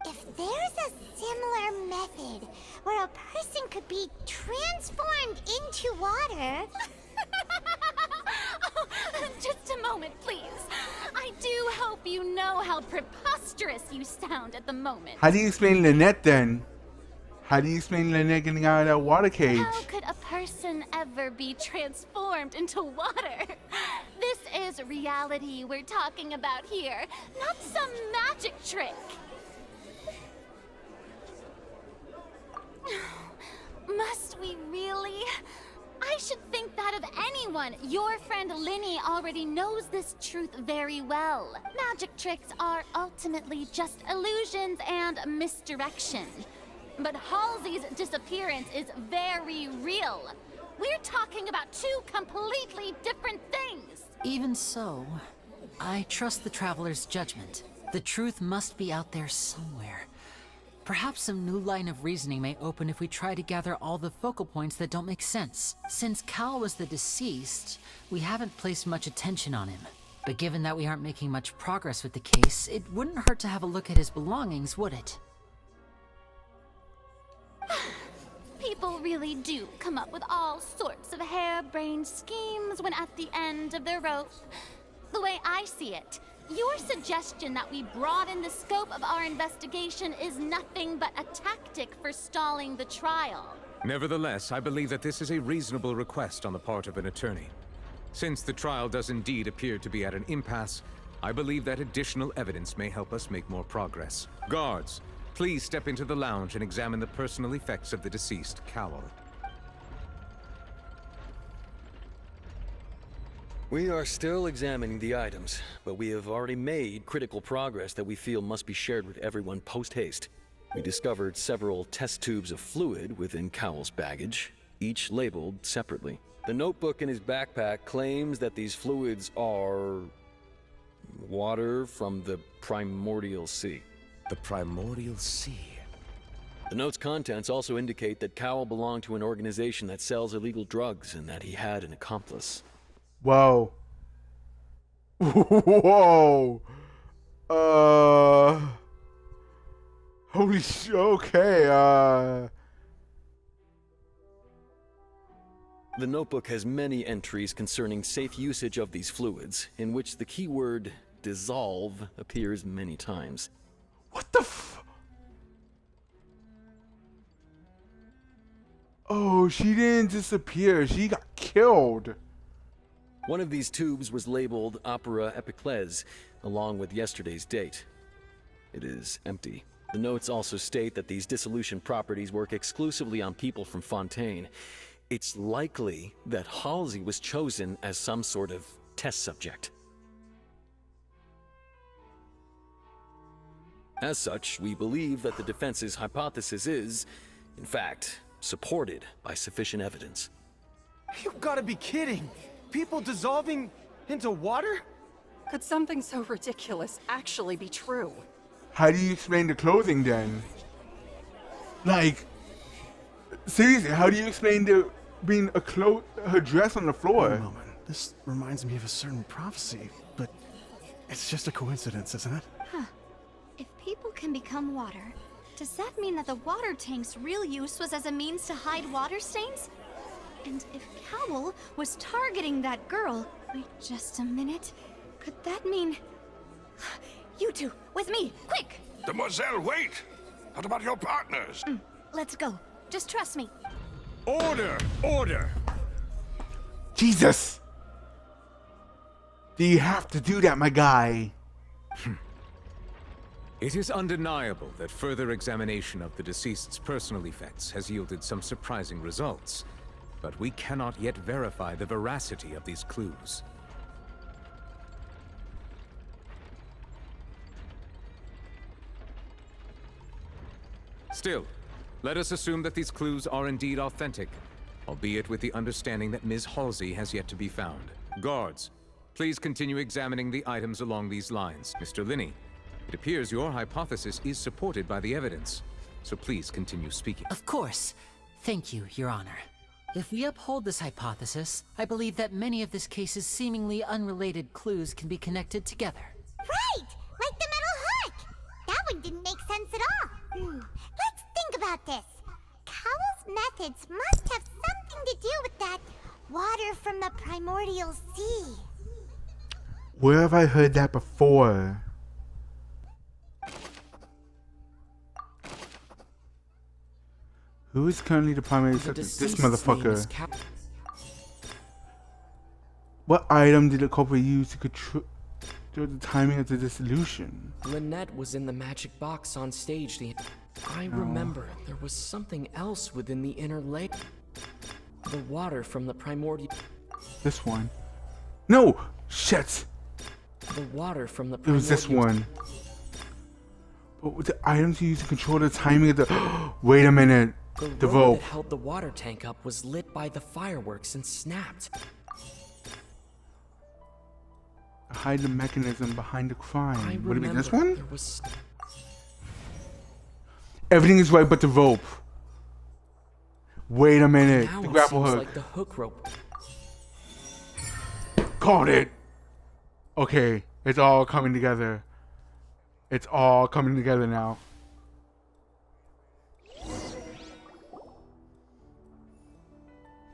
If there's a similar method where a person could be transformed into water... Just a moment, please. I do hope you know how preposterous you sound at the moment. How do you explain Lynette then? How do you explain Lynette getting out of that water cage? How could a person ever be transformed into water? This is reality we're talking about here, not some magic trick. Must we really? I should think that of anyone. Your friend Linny already knows this truth very well. Magic tricks are ultimately just illusions and misdirection. But Halsey's disappearance is very real. We're talking about 2 completely different things. Even so, I trust the Traveler's judgment. The truth must be out there somewhere. Perhaps some new line of reasoning may open if we try to gather all the focal points that don't make sense. Since Cal was the deceased, we haven't placed much attention on him. But given that we aren't making much progress with the case, it wouldn't hurt to have a look at his belongings, would it? People really do come up with all sorts of harebrained schemes when at the end of their rope. The way I see it, your suggestion that we broaden the scope of our investigation is nothing but a tactic for stalling the trial. Nevertheless, I believe that this is a reasonable request on the part of an attorney. Since the trial does indeed appear to be at an impasse, I believe that additional evidence may help us make more progress. Guards, Please step into the lounge and examine the personal effects of the deceased Cowl. We are still examining the items, but we have already made critical progress that we feel must be shared with everyone post-haste. We discovered several test tubes of fluid within Cowl's baggage, each labeled separately. The notebook in his backpack claims that these fluids are water from the primordial sea. The primordial sea? The note's contents also indicate that Cowl belonged to an organization that sells illegal drugs and that he had an accomplice. Whoa. Whoa. Holy shit. Okay. The notebook has many entries concerning safe usage of these fluids, in which the keyword dissolve appears many times. What the f... Oh, she didn't disappear. She got killed. One of these tubes was labeled Opera Epiclese, along with yesterday's date. It is empty. The notes also state that these dissolution properties work exclusively on people from Fontaine. It's likely that Halsey was chosen as some sort of test subject. As such, we believe that the defense's hypothesis is, in fact, supported by sufficient evidence. You gotta be kidding! People dissolving into water? Could something so ridiculous actually be true? How do you explain the clothing then? Like, seriously, how do you explain the being her dress on the floor? Wait a moment. This reminds me of a certain prophecy, but it's just a coincidence, isn't it? Huh. If people can become water, does that mean that the water tank's real use was as a means to hide water stains? And if Cowl was targeting that girl... Wait just a minute. Could that mean... You two, with me, quick! Demoiselle, wait! What about your partners? Let's go. Just trust me. Order! Order! Jesus! Do you have to do that, my guy? It is undeniable that further examination of the deceased's personal effects has yielded some surprising results, but we cannot yet verify the veracity of these clues. Still, let us assume that these clues are indeed authentic, albeit with the understanding that Ms. Halsey has yet to be found. Guards, please continue examining the items along these lines. Mr. Linney, it appears your hypothesis is supported by the evidence, so please continue speaking. Of course. Thank you, Your Honor. If we uphold this hypothesis, I believe that many of this case's seemingly unrelated clues can be connected together. Right! Like the metal hook! That one didn't make sense at all. Let's think about this. Cowl's methods must have something to do with that water from the primordial sea. Where have I heard that before? Who is currently the primary suspect? This motherfucker. What item did the culprit use to control the timing of the dissolution? Lynette was in the magic box on stage. I remember there was something else within the inner lake. The water from the primordial... This one. No! Shit! The water from the It primordial... was this one. But with the items you use to control the timing of the... Wait a minute. The rope that held the water tank up was lit by the fireworks and snapped. Hide the mechanism behind the crime. Would it be this There one? was... Everything is right but the rope. Wait a minute. Now The it grapple seems hook. like the hook rope. Caught it. Okay, it's all coming together. It's all coming together now.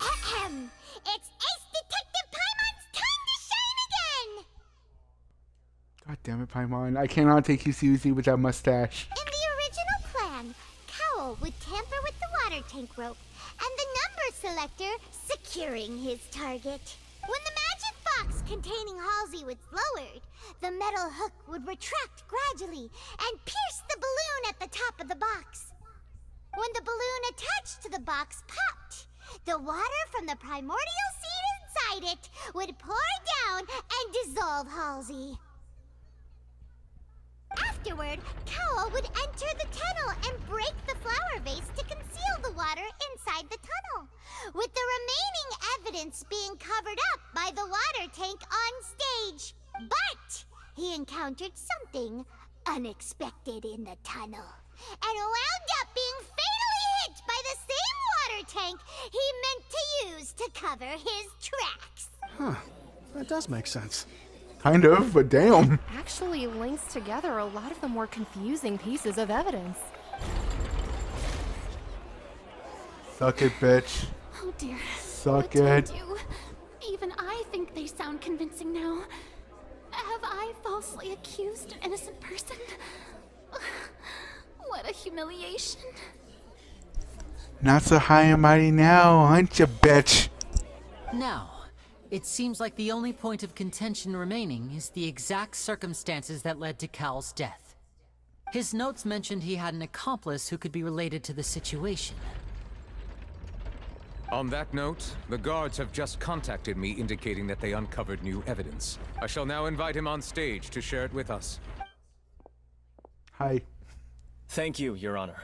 Ahem! It's Ace Detective Paimon's time to shine again! God damn it, Paimon. I cannot take you seriously with that mustache. In the original plan, Cowl would tamper with the water tank rope and the number selector securing his target. When the magic box containing Halsey was lowered, the metal hook would retract gradually and pierce the balloon at the top of the box. When the balloon attached to the box popped, the water from the primordial seed inside it would pour down and dissolve Halsey. Afterward, Cowl would enter the tunnel and break the flower vase to conceal the water inside the tunnel, with the remaining evidence being covered up by the water tank on stage. But he encountered something unexpected in the tunnel, and wound up being fatally hit by the same water tank he meant to use to cover his tracks. Huh. That does make sense. Kind of, but damn. Actually links together a lot of the more confusing pieces of evidence. Suck it, bitch. Oh dear. Suck What it. do I do? Even I think they sound convincing now. Have I falsely accused an innocent person? What a humiliation. Not so high and mighty now, aren't you, bitch? Now, it seems like the only point of contention remaining is the exact circumstances that led to Cal's death. His notes mentioned he had an accomplice who could be related to the situation. On that note, the guards have just contacted me indicating that they uncovered new evidence. I shall now invite him on stage to share it with us. Hi. Thank you, Your Honor.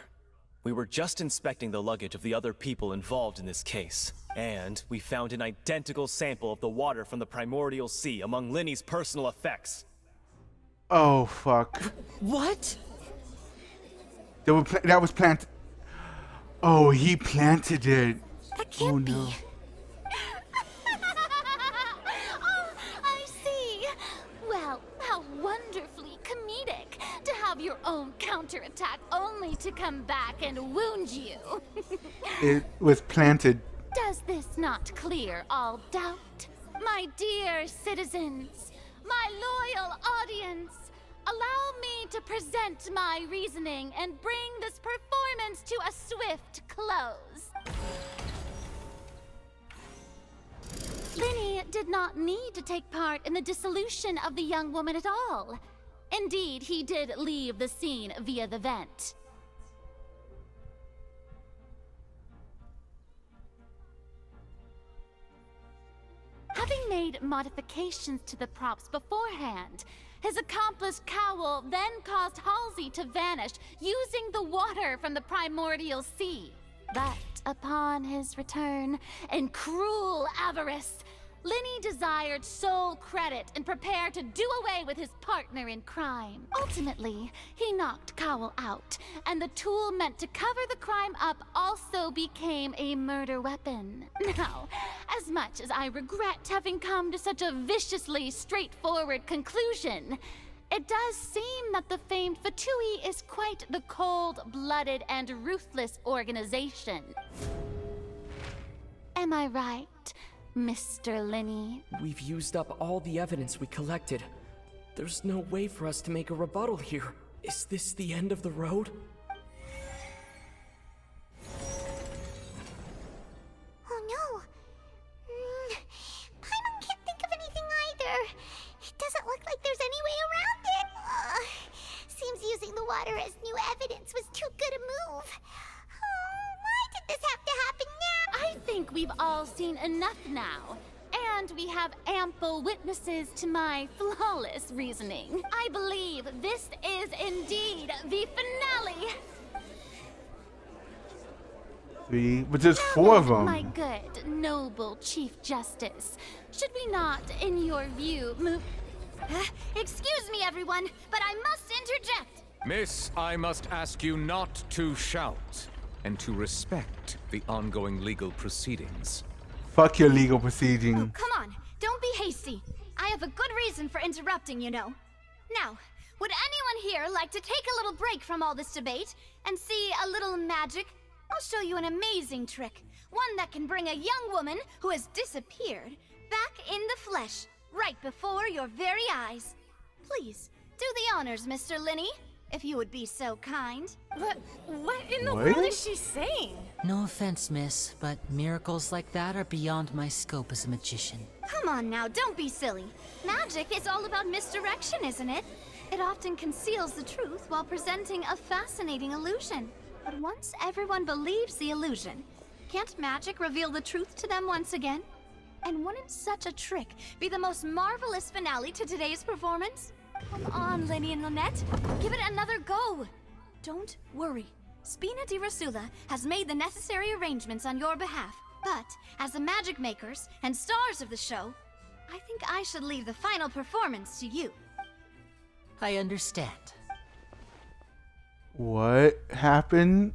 We were just inspecting the luggage of the other people involved in this case, and we found an identical sample of the water from the primordial sea among Linny's personal effects. Oh, fuck. What? That was planted. Oh, he planted it. That can't no. be. Oh, I see. Well, how wonderfully comedic to have your own counterattack only to come back and wound you. It was planted. Does this not clear all doubt? My dear citizens, my loyal audience, allow me to present my reasoning and bring this performance to a swift close. Linny did not need to take part in the dissolution of the young woman at all. Indeed, he did leave the scene via the vent. Having made modifications to the props beforehand, his accomplice Cowl then caused Halsey to vanish using the water from the primordial sea. But upon his return, in cruel avarice, Linny desired sole credit and prepared to do away with his partner in crime. Ultimately, he knocked Cowl out, and the tool meant to cover the crime up also became a murder weapon. Now, as much as I regret having come to such a viciously straightforward conclusion, it does seem that the famed Fatui is quite the cold-blooded and ruthless organization. Am I right, Mr. Linny? We've used up all the evidence we collected. There's no way for us to make a rebuttal here. Is this the end of the road? Oh no. Paimon can't think of anything either. It doesn't look like there's any way around it. Seems using the water as new evidence was too good a move. Why did this have to happen now? I think we've all seen enough now. And we have ample witnesses to my flawless reasoning. I believe this is indeed the finale. Three, but there's four of them. My good, noble Chief Justice, should we not, in your view, move... Excuse me, everyone, but I must interject. Miss, I must ask you not to shout and to respect the ongoing legal proceedings. Fuck your legal proceeding. Come on, don't be hasty. I have a good reason for interrupting, you know. Now, would anyone here like to take a little break from all this debate and see a little magic? I'll show you an amazing trick. One that can bring a young woman who has disappeared back in the flesh, right before your very eyes. Please, do the honors, Mr. Linny. if you would be so kind. What in the What? world is she saying? No offense, miss, but miracles like that are beyond my scope as a magician. Come on now, don't be silly. Magic is all about misdirection, isn't it? It often conceals the truth while presenting a fascinating illusion. But once everyone believes the illusion, can't magic reveal the truth to them once again? And wouldn't such a trick be the most marvelous finale to today's performance? Come on, Linny and Lynette. Give it another go. Don't worry. Spina di Rasula has made the necessary arrangements on your behalf. But, as the magic makers and stars of the show, I think I should leave the final performance to you. I understand. What happened?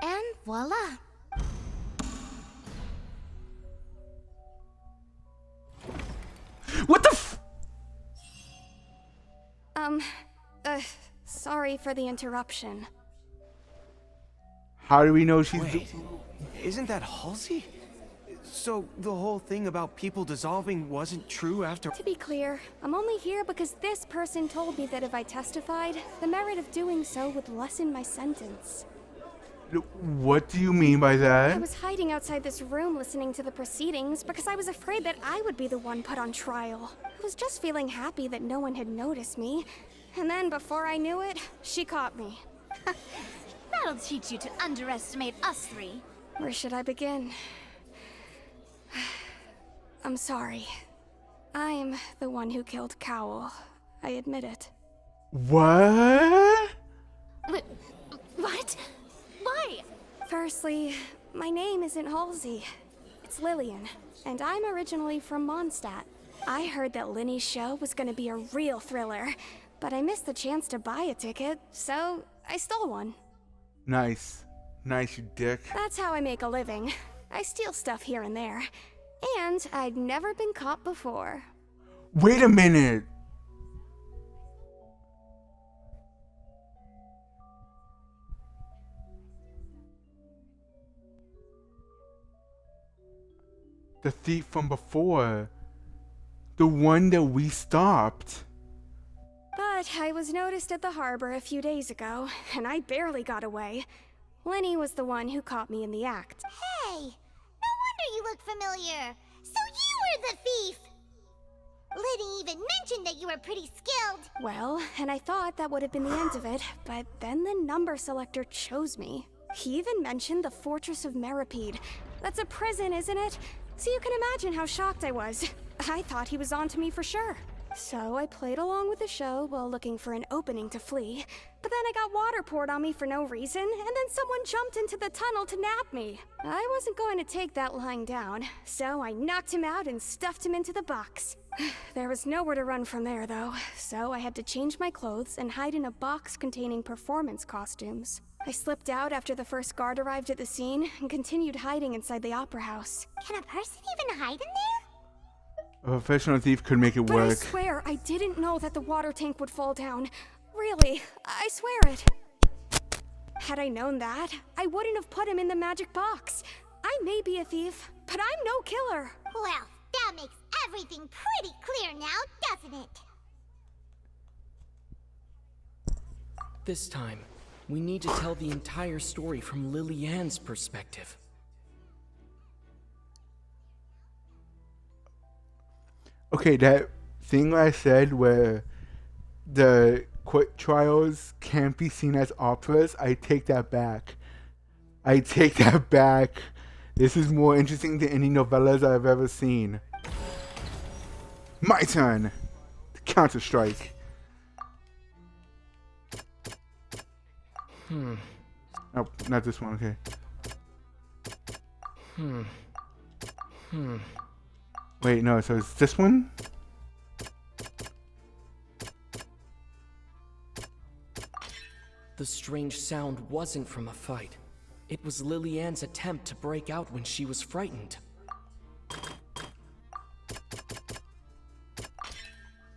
And voila. What the f- Sorry for the interruption. How do we know she's... Wait, isn't that Halsey? So the whole thing about people dissolving wasn't true after... To be clear, I'm only here because this person told me that if I testified, the merit of doing so would lessen my sentence. What do you mean by that? I was hiding outside this room listening to the proceedings because I was afraid that I would be the one put on trial. I was just feeling happy that no one had noticed me. And then before I knew it, she caught me. That'll teach you to underestimate us three. Where should I begin? I'm sorry. I'm the one who killed Cowell. I admit it. What? What? Why? Firstly, my name isn't Halsey. It's Lillian, and I'm originally from Mondstadt. I heard that Linny's show was gonna be a real thriller, but I missed the chance to buy a ticket, so I stole one. Nice. Nice, you dick. That's how I make a living. I steal stuff here and there. And I'd never been caught before. Wait a minute. The thief from before. The one that we stopped. But I was noticed at the harbor a few days ago, and I barely got away. Lenny was the one who caught me in the act. Hey, no wonder you look familiar. So you were the thief. Liddy even mentioned that you were pretty skilled. Well, and I thought that would have been the end of it, but then the number selector chose me. He even mentioned the Fortress of Meripede. That's a prison, isn't it? So you can imagine how shocked I was. I thought he was onto me for sure. So I played along with the show while looking for an opening to flee. But then I got water poured on me for no reason, and then someone jumped into the tunnel to nab me. I wasn't going to take that lying down, so I knocked him out and stuffed him into the box. There was nowhere to run from there, though, so I had to change my clothes and hide in a box containing performance costumes. I slipped out after the first guard arrived at the scene and continued hiding inside the opera house. Can a person even hide in there? A professional thief could make it But I work. swear, I didn't know that the water tank would fall down. Really, I swear it. Had I known that, I wouldn't have put him in the magic box. I may be a thief, but I'm no killer. Well, that makes everything pretty clear now, doesn't it? This time, we need to tell the entire story from Lily-Ann's perspective. Okay, that thing I said where the court trials can't be seen as operas, I take that back. I take that back. This is more interesting than any novellas I've ever seen. My turn. Counter-Strike. Oh, not this one, okay. Wait, no, so it's this one? The strange sound wasn't from a fight. It was Lily-Ann's attempt to break out when she was frightened.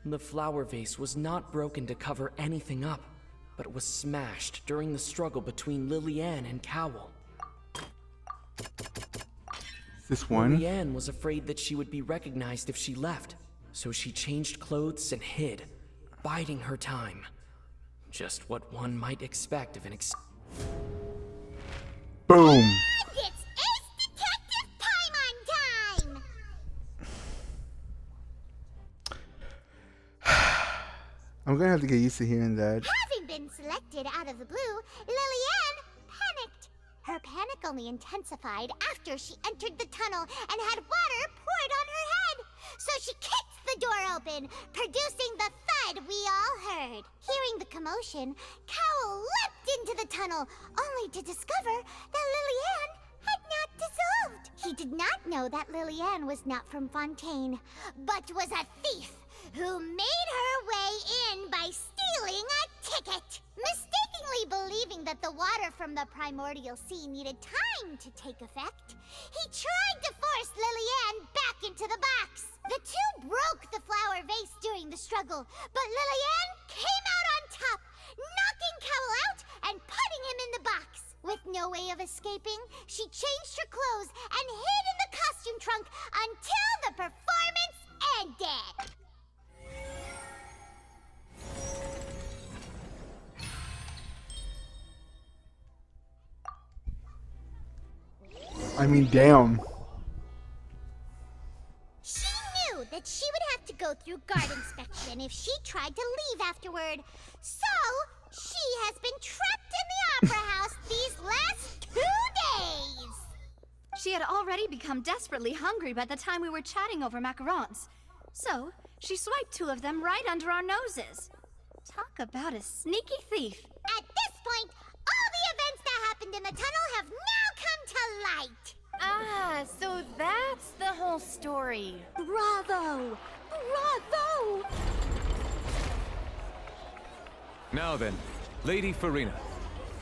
The flower vase was not broken to cover anything up, but was smashed during the struggle between Lily-Ann and Cowell. This one? Lily-Ann was afraid that she would be recognized if she left, so she changed clothes and hid, biding her time. Just what one might expect of an Boom. It's Ace Detective Paimon time! I'm gonna have to get used to hearing that. Having been selected out of the blue, Lillian panicked. Her panic only intensified after she entered the tunnel and had water poured on her head. So she kicked the door open, producing the thud we all heard. Hearing the commotion, Cowell leapt into the tunnel, only to discover that Lillian had not dissolved. He did not know that Lillian was not from Fontaine, but was a thief who made her way in by stealing a ticket. Mistakenly believing that the water from the primordial sea needed time to take effect, he tried to force Lillian back into the box. The two broke the flower vase during the struggle, but Lillian came out on top, knocking Cowell out and putting him in the box. With no way of escaping, she changed her clothes and hid in the costume trunk until the performance ended. I mean, damn. She knew that she would have to go through guard inspection if she tried to leave afterward. So, she has been trapped in the Opera House these last 2 days. She had already become desperately hungry by the time we were chatting over macarons. So, she swiped 2 of them right under our noses. Talk about a sneaky thief. At this point, all the events that happened in the tunnel have now come to light. Ah, so that's the whole story. Bravo! Bravo! Now then, Lady Farina,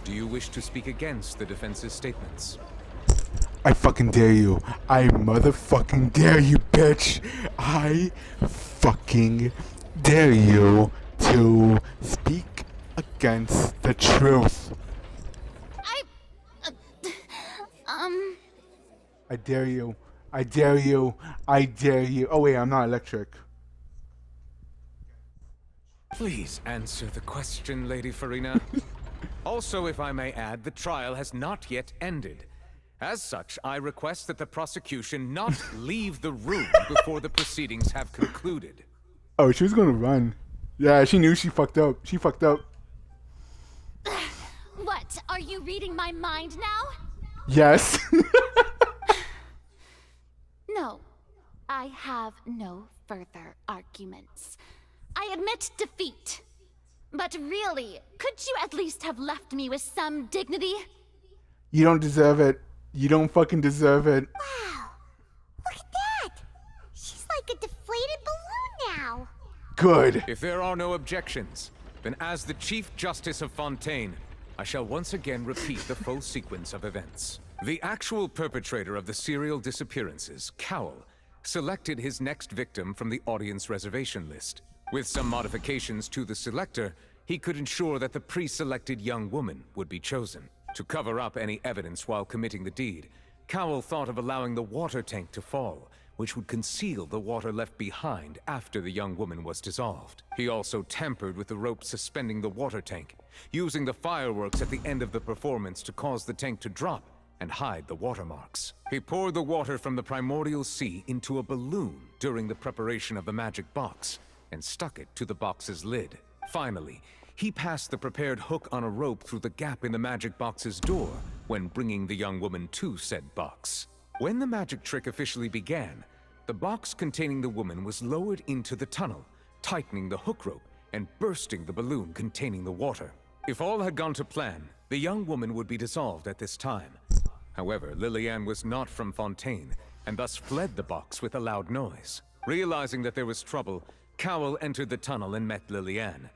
do you wish to speak against the defense's statements? I fucking dare you. I motherfucking dare you, bitch. I fucking dare you to speak against the truth. I dare you. I dare you. I dare you. Oh wait, I'm not electric. Please answer the question, Lady Farina. Also, if I may add, the trial has not yet ended. As such, I request that the prosecution not leave the room before the proceedings have concluded. Oh, she was gonna run. Yeah, she knew she fucked up. She fucked up. What? Are you reading my mind now? Yes. No. I have no further arguments. I admit defeat. But really, could you at least have left me with some dignity? You don't deserve it. You don't fucking deserve it. Wow. Look at that. She's like a deflated balloon now. Good. If there are no objections, then as the Chief Justice of Fontaine, I shall once again repeat the full sequence of events. The actual perpetrator of the serial disappearances, Cowell, selected his next victim from the audience reservation list. With some modifications to the selector, he could ensure that the pre-selected young woman would be chosen. To cover up any evidence while committing the deed, Cowell thought of allowing the water tank to fall, which would conceal the water left behind after the young woman was dissolved. He also tampered with the rope suspending the water tank, using the fireworks at the end of the performance to cause the tank to drop and hide the watermarks. He poured the water from the primordial sea into a balloon during the preparation of the magic box, and stuck it to the box's lid. Finally, he passed the prepared hook on a rope through the gap in the magic box's door when bringing the young woman to said box. When the magic trick officially began, the box containing the woman was lowered into the tunnel, tightening the hook rope and bursting the balloon containing the water. If all had gone to plan, the young woman would be dissolved at this time. However, Lillian was not from Fontaine, and thus fled the box with a loud noise. Realizing that there was trouble, Cowell entered the tunnel and met Lillian.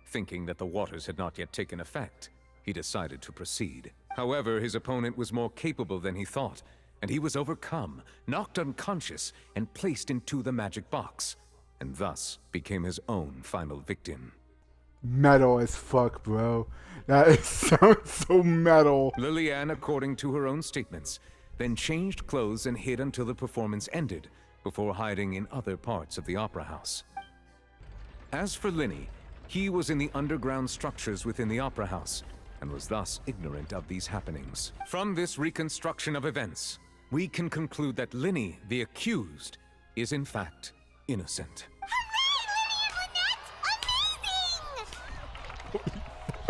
Thinking that the waters had not yet taken effect, he decided to proceed. However, his opponent was more capable than he thought, and he was overcome, knocked unconscious, and placed into the magic box, and thus became his own final victim. Metal as fuck, bro. That sounds so metal. Lillian, according to her own statements, then changed clothes and hid until the performance ended, before hiding in other parts of the opera house. As for Linny, He was in the underground structures within the Opera House, and was thus ignorant of these happenings. From this reconstruction of events, we can conclude that Linny, the accused, is in fact innocent.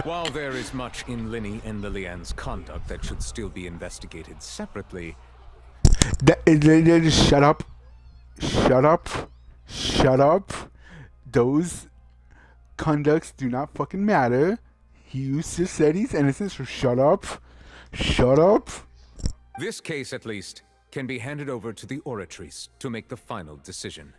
While there is much in Linny and Lillian's conduct that should still be investigated separately... Just shut up. Shut up. Shut up. Those conducts do not fucking matter. You just said he's innocent, so shut up. Shut up. This case, at least, can be handed over to the Oratrice to make the final decision.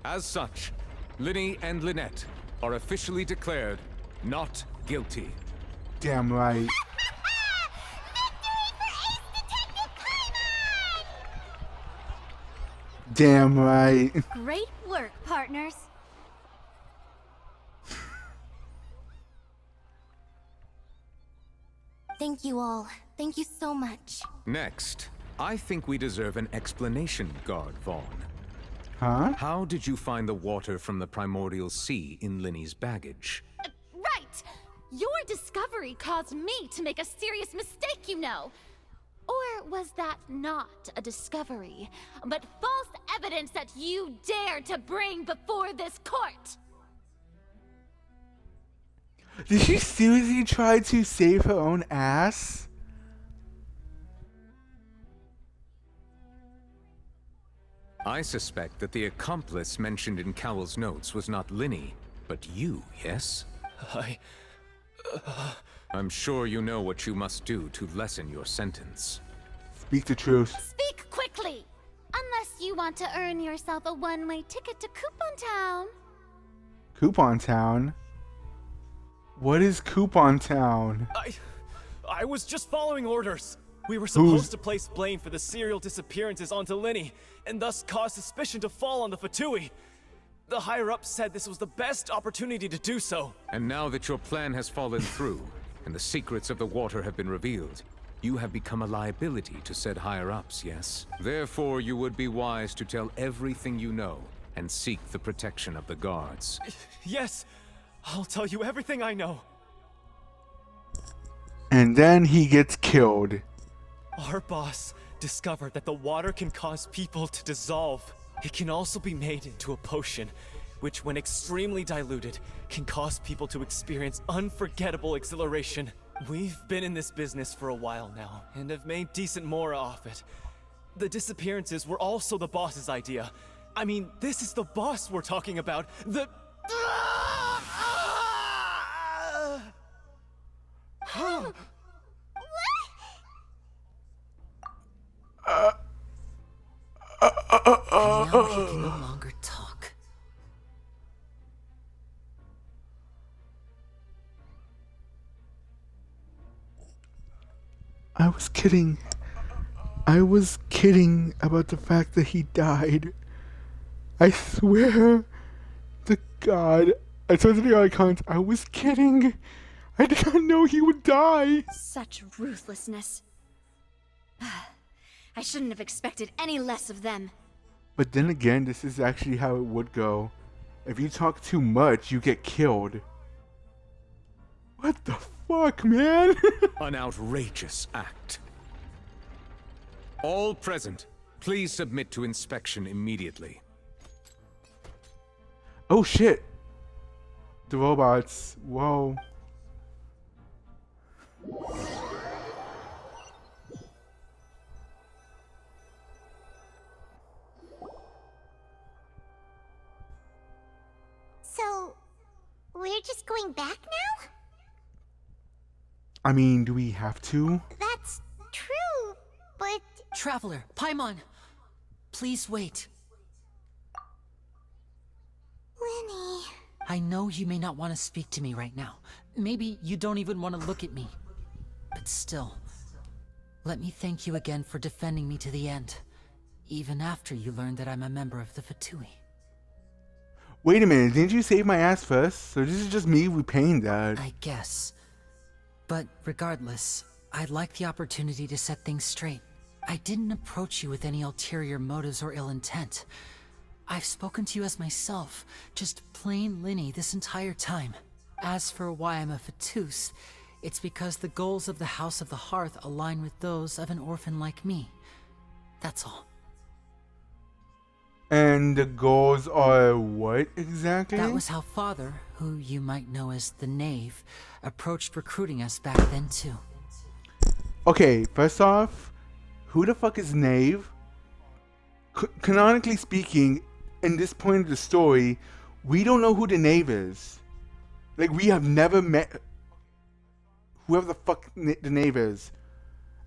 As such, Linny and Lynette are officially declared not guilty. Damn right. Damn right. Great work, partners. Thank you all. Thank you so much. Next, I think we deserve an explanation, Guard Vaughn. Huh? How did you find the water from the primordial sea in Linny's baggage? Right! Your discovery caused me to make a serious mistake, you know. Or was that not a discovery, but false evidence that you dared to bring before this court? Did she seriously try to save her own ass? I suspect that the accomplice mentioned in Cowell's notes was not Linny, but you, yes? I'm sure you know what you must do to lessen your sentence. Speak the truth. Speak quickly! Unless you want to earn yourself a one-way ticket to Coupon Town. Coupon Town? What is Coupon Town? I was just following orders. We were supposed to place blame for the serial disappearances onto Linny, and thus cause suspicion to fall on the Fatui. The higher-ups said this was the best opportunity to do so. And now that your plan has fallen through, and the secrets of the water have been revealed, you have become a liability to said higher-ups, yes? Therefore, you would be wise to tell everything you know, and seek the protection of the guards. Yes, I'll tell you everything I know. And then he gets killed. Our boss discovered that the water can cause people to dissolve. It can also be made into a potion, which when extremely diluted, can cause people to experience unforgettable exhilaration. We've been in this business for a while now, and have made decent more off it. The disappearances were also the boss's idea. I mean, this is the boss we're talking about. And now he can no longer talk. I was kidding. I was kidding about the fact that he died. I swear to God, I told the icons, I was kidding. I did not know he would die. Such ruthlessness. I shouldn't have expected any less of them. But then again, this is actually how it would go. If you talk too much, you get killed. What the fuck, man? An outrageous act. All present, please submit to inspection immediately. Oh shit. The robots. Whoa. So, we're just going back now? I mean, do we have to? That's true, but... Traveler, Paimon, please wait. Linny... I know you may not want to speak to me right now. Maybe you don't even want to look at me. But still, let me thank you again for defending me to the end. Even after you learned that I'm a member of the Fatui. Wait a minute, didn't you save my ass first? So this is just me repaying that. I guess. But regardless, I'd like the opportunity to set things straight. I didn't approach you with any ulterior motives or ill intent. I've spoken to you as myself, just plain Linny this entire time. As for why I'm a Fatus, it's because the goals of the House of the Hearth align with those of an orphan like me. That's all. And the goals are what exactly? That was how Father, who you might know as the Knave, approached recruiting us back then too. Okay, first off, who the fuck is Knave? Canonically speaking, in this point of the story, we don't know who the Knave is. Like, we have never met whoever the fuck the Knave is,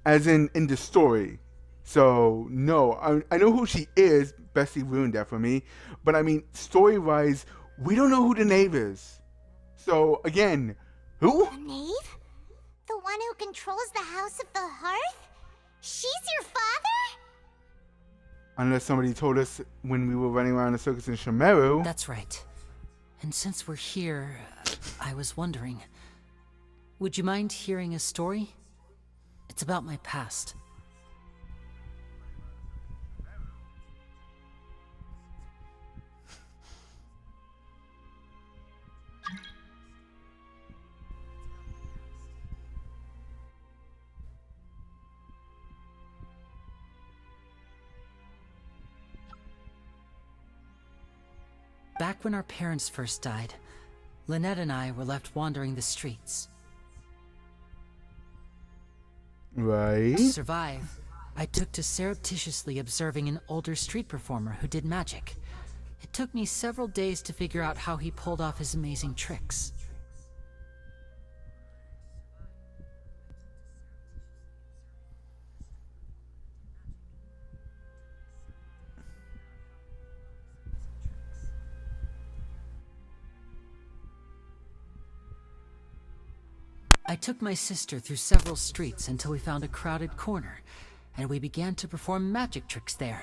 as in the story. So, no, I know who she is. Bessie ruined that for me. But I mean, story-wise, we don't know who the Knave is. So, again, who? The Knave? The one who controls the House of the Hearth? She's your father? Unless somebody told us when we were running around the circus in Shimeru. That's right. And since we're here, I was wondering, would you mind hearing a story? It's about my past. Back when our parents first died, Lynette and I were left wandering the streets. Right. To survive, I took to surreptitiously observing an older street performer who did magic. It took me several days to figure out how he pulled off his amazing tricks. I took my sister through several streets until we found a crowded corner, and we began to perform magic tricks there.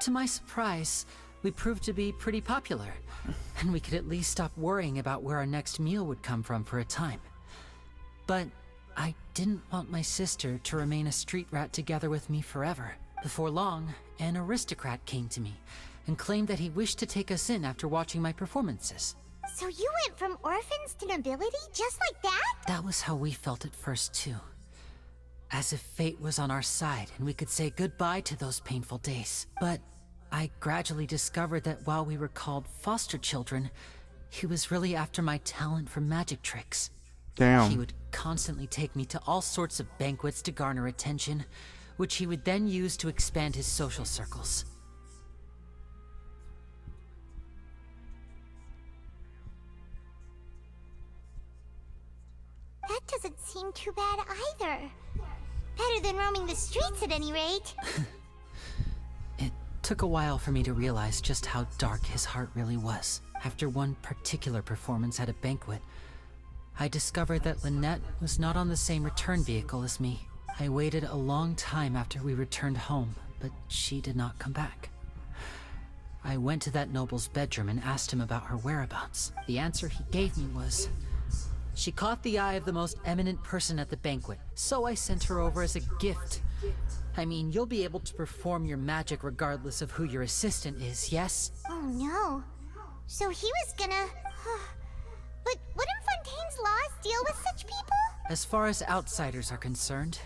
To my surprise, we proved to be pretty popular, and we could at least stop worrying about where our next meal would come from for a time. But I didn't want my sister to remain a street rat together with me forever. Before long, an aristocrat came to me and claimed that he wished to take us in after watching my performances. So you went from orphans to nobility just like that? That was how we felt at first too. As if fate was on our side and we could say goodbye to those painful days. But I gradually discovered that while we were called foster children, he was really after my talent for magic tricks. Damn. He would constantly take me to all sorts of banquets to garner attention, which he would then use to expand his social circles. That doesn't seem too bad either. Better than roaming the streets at any rate. It took a while for me to realize just how dark his heart really was. After one particular performance at a banquet, I discovered that Lynette was not on the same return vehicle as me. I waited a long time after we returned home, but she did not come back. I went to that noble's bedroom and asked him about her whereabouts. The answer he gave me was, she caught the eye of the most eminent person at the banquet, so I sent her over as a gift. I mean, you'll be able to perform your magic regardless of who your assistant is, yes? Oh no. So he was gonna... But wouldn't Fontaine's laws deal with such people? As far as outsiders are concerned,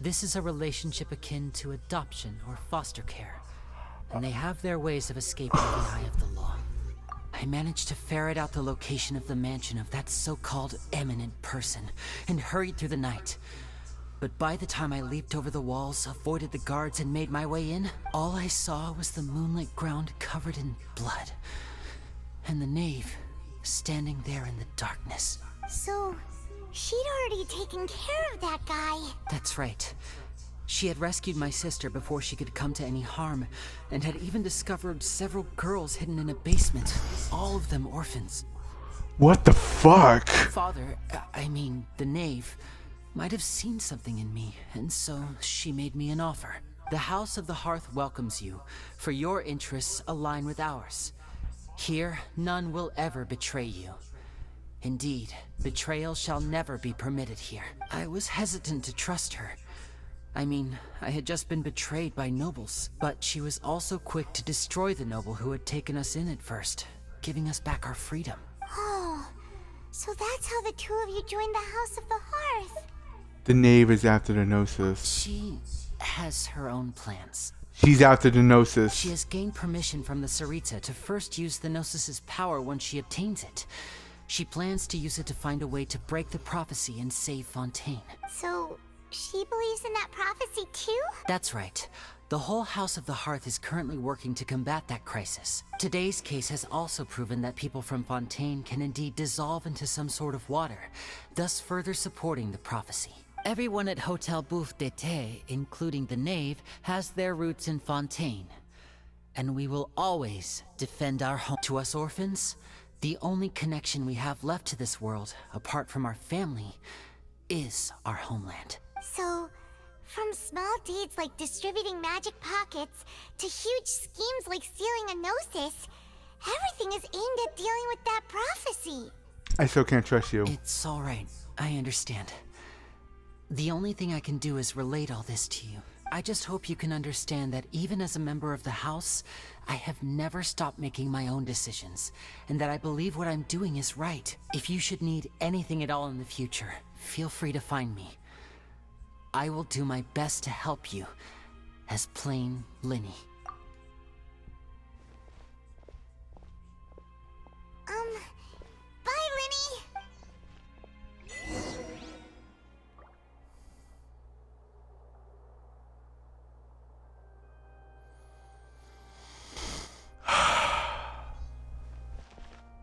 this is a relationship akin to adoption or foster care, and they have their ways of escaping the eye of the law. I managed to ferret out the location of the mansion of that so-called eminent person and hurried through the night. But by the time I leaped over the walls, avoided the guards, and made my way in, all I saw was the moonlit ground covered in blood, and the knave standing there in the darkness. So, she'd already taken care of that guy. That's right. She had rescued my sister before she could come to any harm, and had even discovered several girls hidden in a basement, all of them orphans. What the fuck? Father, I mean, the knave, might have seen something in me, and so she made me an offer. The House of the Hearth welcomes you, for your interests align with ours. Here, none will ever betray you. Indeed, betrayal shall never be permitted here. I was hesitant to trust her. I mean, I had just been betrayed by nobles, but she was also quick to destroy the noble who had taken us in at first, giving us back our freedom. Oh, so that's how the two of you joined the House of the Hearth. The knave is after the Gnosis. She has her own plans. She's after the Gnosis. She has gained permission from the Sarita to first use the Gnosis's power once she obtains it. She plans to use it to find a way to break the prophecy and save Fontaine. So, she believes in that prophecy too? That's right. The whole House of the Hearth is currently working to combat that crisis. Today's case has also proven that people from Fontaine can indeed dissolve into some sort of water, thus further supporting the prophecy. Everyone at Hotel Bouffe d'été, including the knave, has their roots in Fontaine. And we will always defend our home. To us orphans, the only connection we have left to this world, apart from our family, is our homeland. So, from small deeds like distributing magic pockets to huge schemes like stealing a Gnosis, everything is aimed at dealing with that prophecy. I still can't trust you. It's alright. I understand. The only thing I can do is relate all this to you. I just hope you can understand that even as a member of the House, I have never stopped making my own decisions, and that I believe what I'm doing is right. If you should need anything at all in the future, feel free to find me. I will do my best to help you, as plain Linny. Bye, Linny!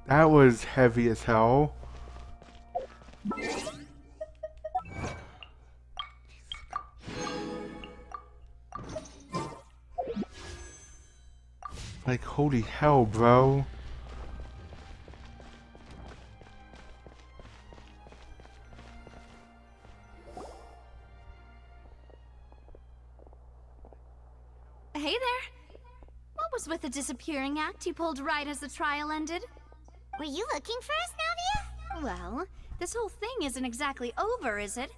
That was heavy as hell. Like, holy hell, bro. Hey there. What was with the disappearing act you pulled right as the trial ended? Were you looking for us, Navia? Well, this whole thing isn't exactly over, is it?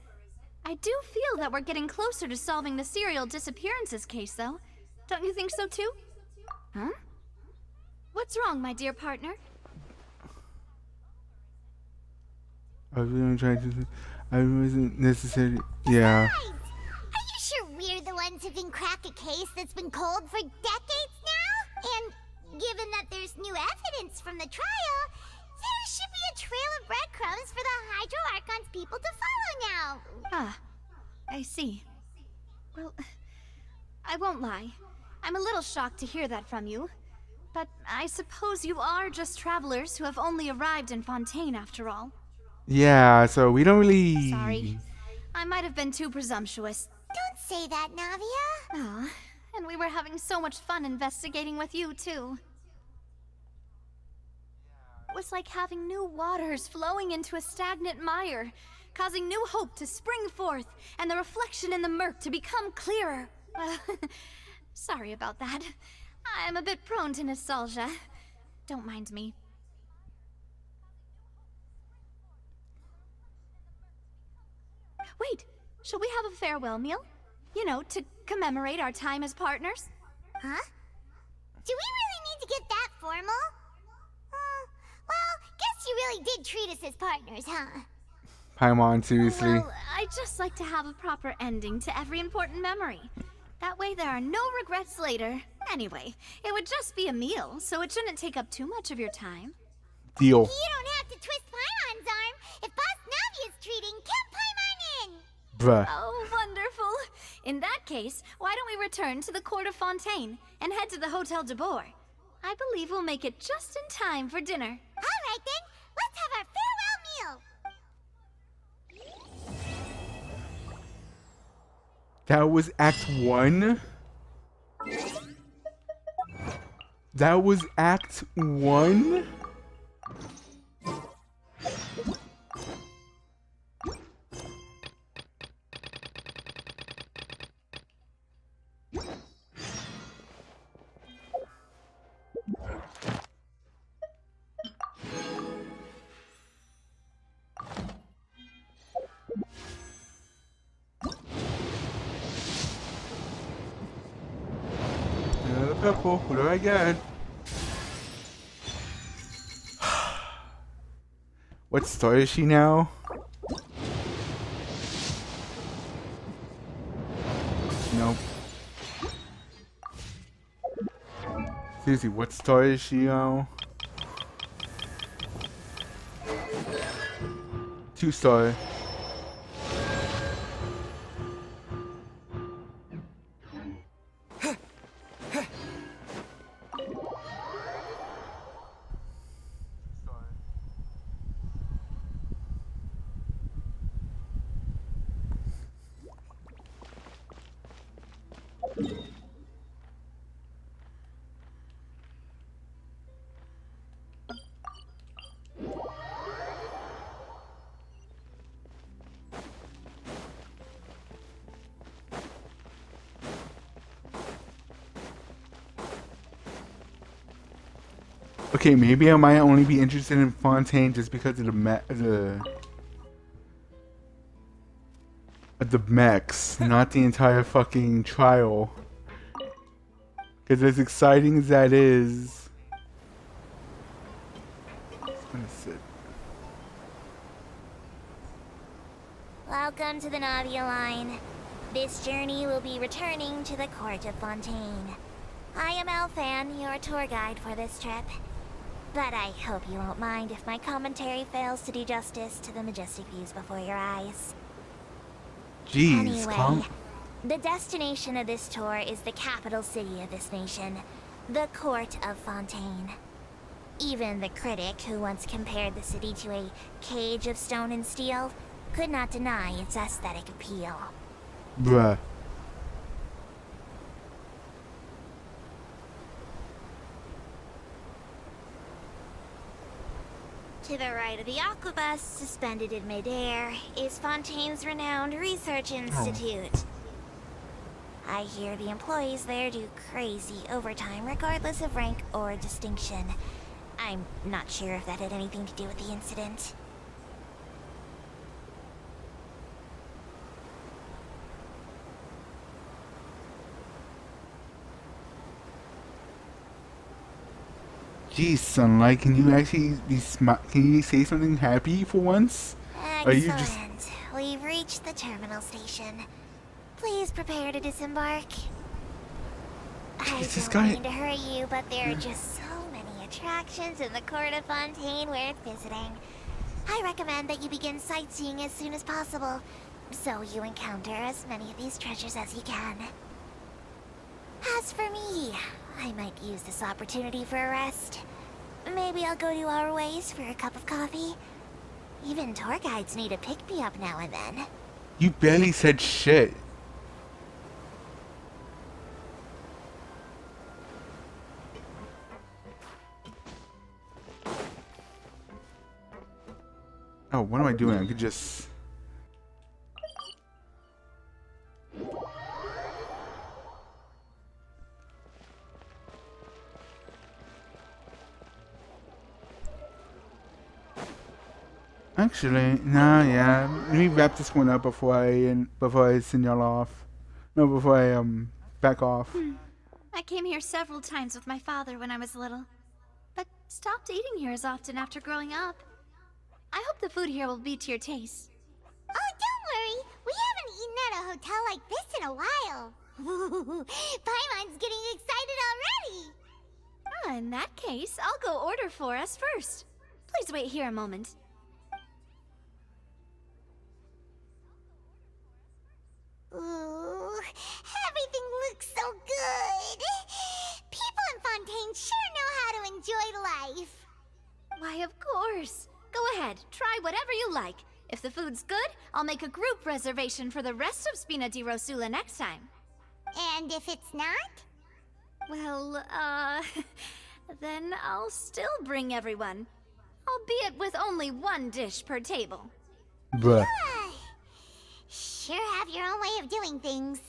I do feel that we're getting closer to solving the serial disappearances case, though. Don't you think so, too? Huh? What's wrong, my dear partner? I was gonna try to. I wasn't necessarily. Yeah. Besides, are you sure we're the ones who can crack a case that's been cold for decades now? And given that there's new evidence from the trial, there should be a trail of breadcrumbs for the Hydro Archon's people to follow now. Ah, I see. Well, I won't lie. I'm a little shocked to hear that from you. But I suppose you are just travelers who have only arrived in Fontaine after all. Yeah, so we don't really. Sorry. I might have been too presumptuous. Don't say that, Navia. Aw, and we were having so much fun investigating with you, too. It was like having new waters flowing into a stagnant mire, causing new hope to spring forth, and the reflection in the murk to become clearer. Sorry about that. I'm a bit prone to nostalgia. Don't mind me. Wait, shall we have a farewell meal? You know, to commemorate our time as partners? Huh? Do we really need to get that formal? Well, guess you really did treat us as partners, huh? Paimon, seriously. Well, I just like to have a proper ending to every important memory. That way there are no regrets later. Anyway, it would just be a meal, so it shouldn't take up too much of your time. Deal. You don't have to twist Paimon's arm. If Boss Navia's treating, count Paimon in. Bruh. Oh, wonderful. In that case, why don't we return to the court of Fontaine and head to the Hotel de Boer? I believe we'll make it just in time for dinner. All right then, let's have our farewell meal. That was Act 1? That was Act 1? Purple, what do I get? What star is she now? Nope. Seriously, what star is she now? 2-star. Okay, maybe I might only be interested in Fontaine just because of the mechs, not the entire fucking trial. Because as exciting as that is, it's gonna sit. Welcome to the Navia line. This journey will be returning to the court of Fontaine. I am Elfan, your tour guide for this trip. But I hope you won't mind if my commentary fails to do justice to the majestic views before your eyes. Jeez, anyway, the destination of this tour is the capital city of this nation, the court of Fontaine. Even the critic who once compared the city to a cage of stone and steel could not deny its aesthetic appeal. Bruh. To the right of the aquabus, suspended in midair, is Fontaine's renowned research institute. I hear the employees there do crazy overtime regardless of rank or distinction. I'm not sure if that had anything to do with the incident. Geez, Sunlight, can you actually be can you say something happy for once? Excellent. Are you just... We've reached the terminal station. Please prepare to disembark. I don't mean to hurry you, but there are just so many attractions in the court of Fontaine worth visiting. I recommend that you begin sightseeing as soon as possible, so you encounter as many of these treasures as you can. As for me, I might use this opportunity for a rest. Maybe I'll go to our ways for a cup of coffee. Even tour guides need a pick-me-up now and then. You barely said shit. Oh, what am I doing? I could just... Actually, nah, yeah. Let me wrap this one up before I send y'all off. No, before I back off. I came here several times with my father when I was little, but stopped eating here as often after growing up. I hope the food here will be to your taste. Oh, don't worry. We haven't eaten at a hotel like this in a while. Paimon's getting excited already. Oh, in that case, I'll go order for us first. Please wait here a moment. Ooh, everything looks so good. People in Fontaine sure know how to enjoy life. Why, of course. Go ahead, try whatever you like. If the food's good, I'll make a group reservation for the rest of Spina di Rosula next time. And if it's not? Well, then I'll still bring everyone. Albeit with only one dish per table. Bruh. Sure have your own way of doing things.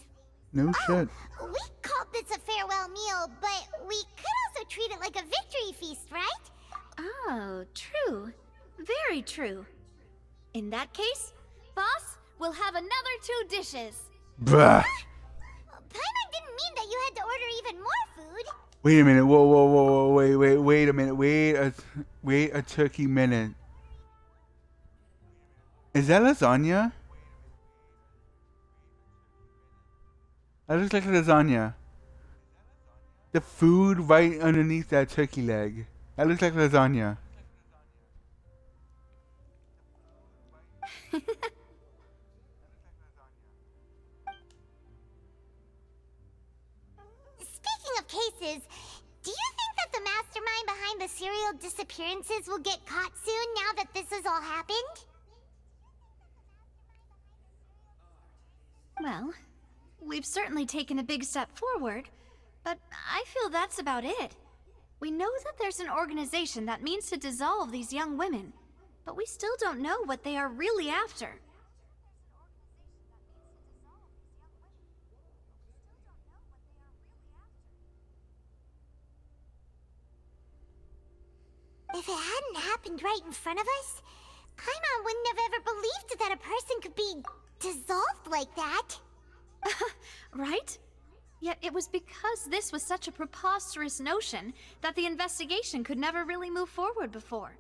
No shit. We called this a farewell meal, but we could also treat it like a victory feast, right? Oh, true. Very true. In that case, boss, we'll have another 2 dishes. Bruh. Paimon didn't mean that you had to order even more food. Wait a minute. Whoa, whoa, whoa, whoa. Wait a minute. Wait a turkey minute. Is that lasagna? That looks like lasagna. The food right underneath that turkey leg. That looks like lasagna. Speaking of cases, do you think that the mastermind behind the serial disappearances will get caught soon now that this has all happened? Well, we've certainly taken a big step forward, but I feel that's about it. We know that there's an organization that means to dissolve these young women, but we still don't know what they are really after. If it hadn't happened right in front of us, Paimon wouldn't have ever believed that a person could be dissolved like that. Right? Yet it was because this was such a preposterous notion that the investigation could never really move forward before.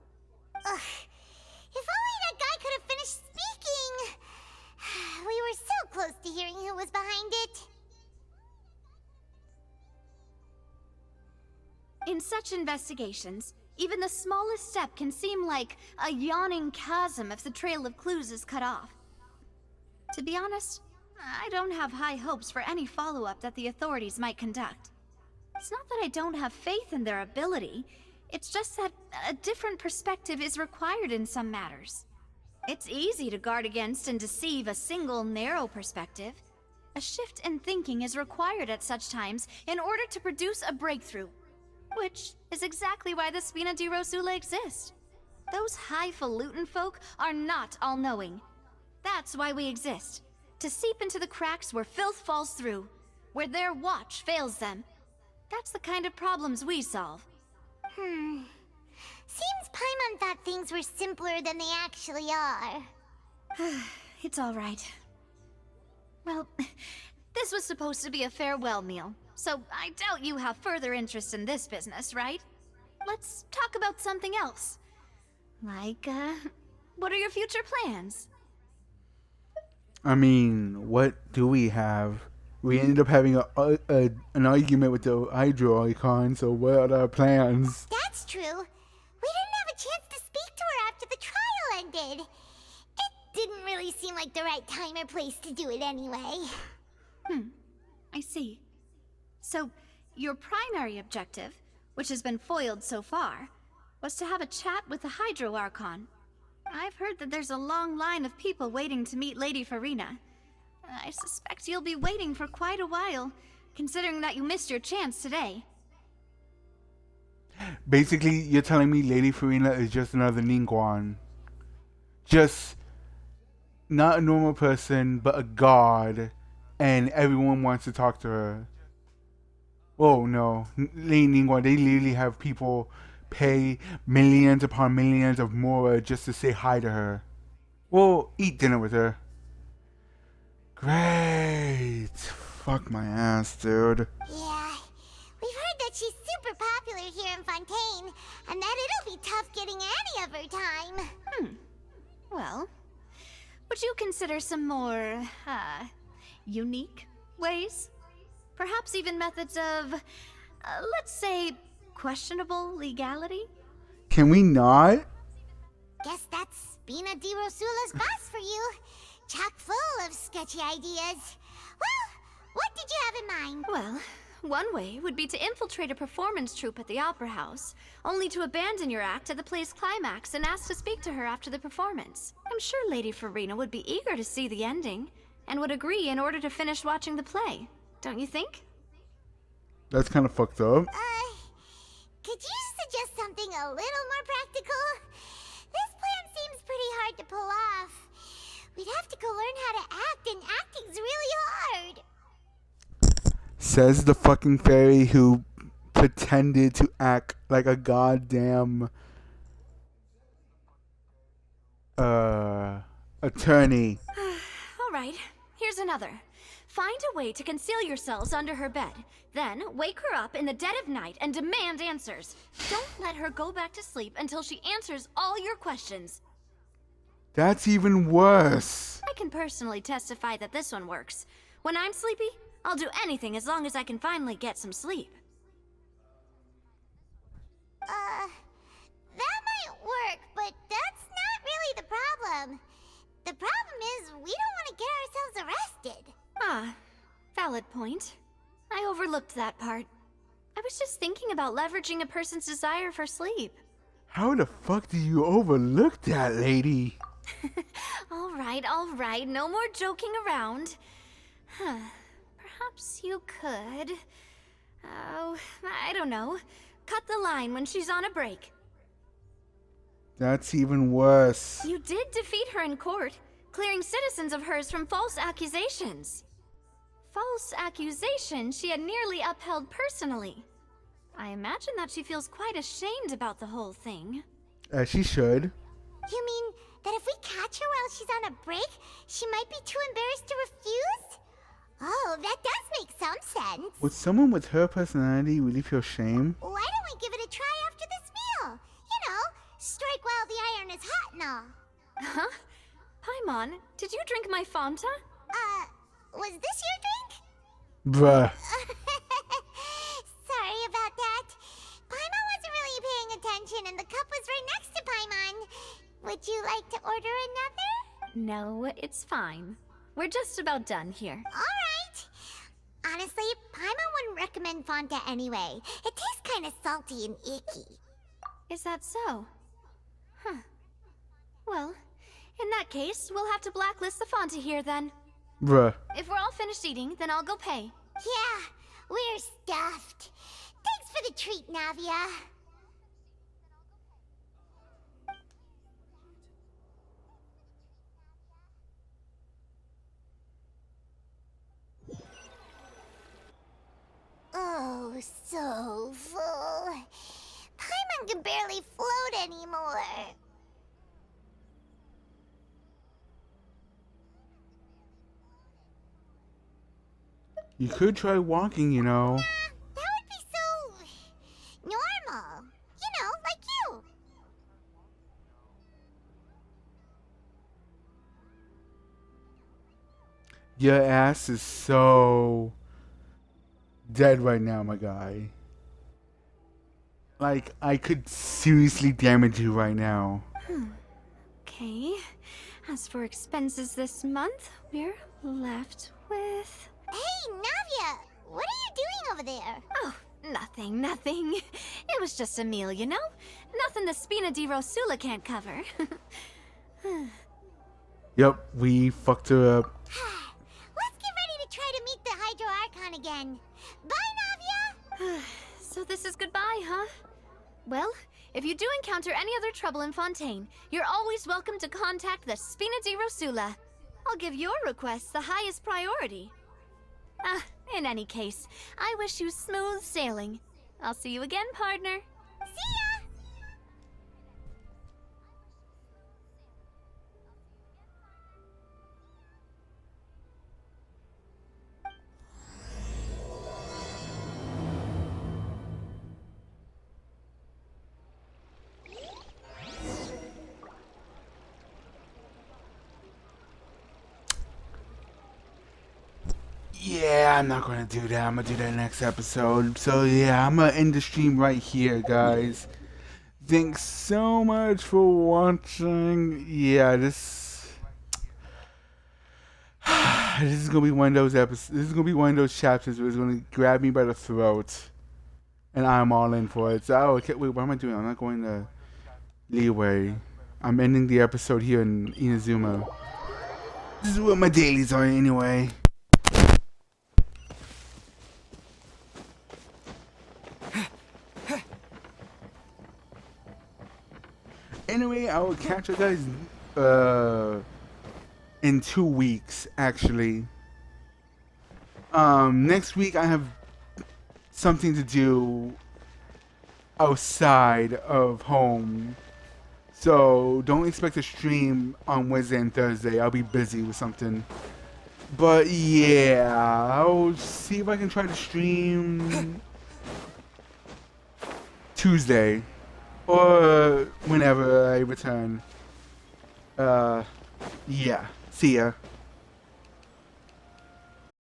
Ugh. If only that guy could have finished speaking! We were so close to hearing who was behind it. In such investigations, even the smallest step can seem like a yawning chasm if the trail of clues is cut off. To be honest, I don't have high hopes for any follow-up that the authorities might conduct. It's not that I don't have faith in their ability, it's just that a different perspective is required in some matters. It's easy to guard against and deceive a single narrow perspective. A shift in thinking is required at such times in order to produce a breakthrough. Which is exactly why the Spina di Rosula exist. Those highfalutin folk are not all-knowing. That's why we exist. To seep into the cracks where filth falls through, where their watch fails them. That's the kind of problems we solve. Seems Paimon thought things were simpler than they actually are. It's all right. Well, this was supposed to be a farewell meal, so I doubt you have further interest in this business, right? Let's talk about something else. Like, what are your future plans? I mean, what do we have? We ended up having an argument with the Hydro icon, so what are our plans? That's true. We didn't have a chance to speak to her after the trial ended. It didn't really seem like the right time or place to do it anyway. I see. So, your primary objective, which has been foiled so far, was to have a chat with the Hydro Archon. I've heard that there's a long line of people waiting to meet Lady Farina. I suspect you'll be waiting for quite a while, considering that you missed your chance today. Basically, you're telling me Lady Farina is just another Ningguang. Just not a normal person, but a god, and everyone wants to talk to her. Oh no, Lady Ningguang, they literally have people pay millions upon millions of mora just to say hi to her. Well, eat dinner with her. Great. Fuck my ass, dude. Yeah, we've heard that she's super popular here in Fontaine, and that it'll be tough getting any of her time. Well, would you consider some more, unique ways? Perhaps even methods of, let's say, questionable legality? Can we not? Guess that's Spina di Rosula's boss for you. Chock full of sketchy ideas. Well, what did you have in mind? Well, one way would be to infiltrate a performance troupe at the Opera House, only to abandon your act at the play's climax and ask to speak to her after the performance. I'm sure Lady Farina would be eager to see the ending, and would agree in order to finish watching the play. Don't you think? That's kind of fucked up. Could you suggest something a little more practical? This plan seems pretty hard to pull off. We'd have to go learn how to act, and acting's really hard. Says the fucking fairy who pretended to act like a goddamn attorney. All right, here's another. Find a way to conceal yourselves under her bed. Then wake her up in the dead of night and demand answers. Don't let her go back to sleep until she answers all your questions. That's even worse. I can personally testify that this one works. When I'm sleepy, I'll do anything as long as I can finally get some sleep. That might work, but that's not really the problem. The problem is we don't want to get ourselves arrested. Ah, valid point. I overlooked that part. I was just thinking about leveraging a person's desire for sleep. How the fuck do you overlook that, lady? All right, no more joking around. Perhaps you could... Oh, I don't know. Cut the line when she's on a break. That's even worse. You did defeat her in court, clearing citizens of hers from false accusations. False accusations she had nearly upheld personally. I imagine that she feels quite ashamed about the whole thing. As she should. You mean that if we catch her while she's on a break, she might be too embarrassed to refuse? Oh, that does make some sense. Would someone with her personality really feel shame? Why don't we give it a try after this meal? You know, strike while the iron is hot and all. Huh? Paimon, did you drink my Fanta? Was this your drink? Bruh. Sorry about that. Paimon wasn't really paying attention and the cup was right next to Paimon. Would you like to order another? No, it's fine. We're just about done here. Alright. Honestly, Paimon wouldn't recommend Fanta anyway. It tastes kind of salty and icky. Is that so? Huh. Well, in that case, we'll have to blacklist the Fanta here then. Bruh. If we're all finished eating, then I'll go pay. Yeah, we're stuffed. Thanks for the treat, Navia. Oh, so full. Paimon can barely float anymore. You could try walking, you know. That would be so... normal. You know, like you. Your ass is so dead right now, my guy. Like, I could seriously damage you right now. Okay. As for expenses this month, we're left with... Hey, Navia! What are you doing over there? Oh, nothing. It was just a meal, you know? Nothing the Spina di Rosula can't cover. Yep, we fucked her up. Let's get ready to try to meet the Hydro Archon again. Bye, Navia! So this is goodbye, huh? Well, if you do encounter any other trouble in Fontaine, you're always welcome to contact the Spina di Rosula. I'll give your requests the highest priority. In any case, I wish you smooth sailing. I'll see you again, partner. See ya! Yeah, I'm not gonna do that. I'm gonna do that next episode. So yeah, I'm gonna end the stream right here, guys. Thanks so much for watching. Yeah, this is gonna be one of those episodes. This is gonna be one of those chapters where it's gonna grab me by the throat, and I'm all in for it. So, okay, wait, what am I doing? I'm not going to Leeway. I'm ending the episode here in Inazuma. This is what my dailies are anyway. Anyway, I will catch you guys in 2 weeks, actually. Next week I have something to do outside of home. So don't expect a stream on Wednesday and Thursday. I'll be busy with something. But yeah, I'll see if I can try to stream Tuesday or whenever I return. Yeah. See ya.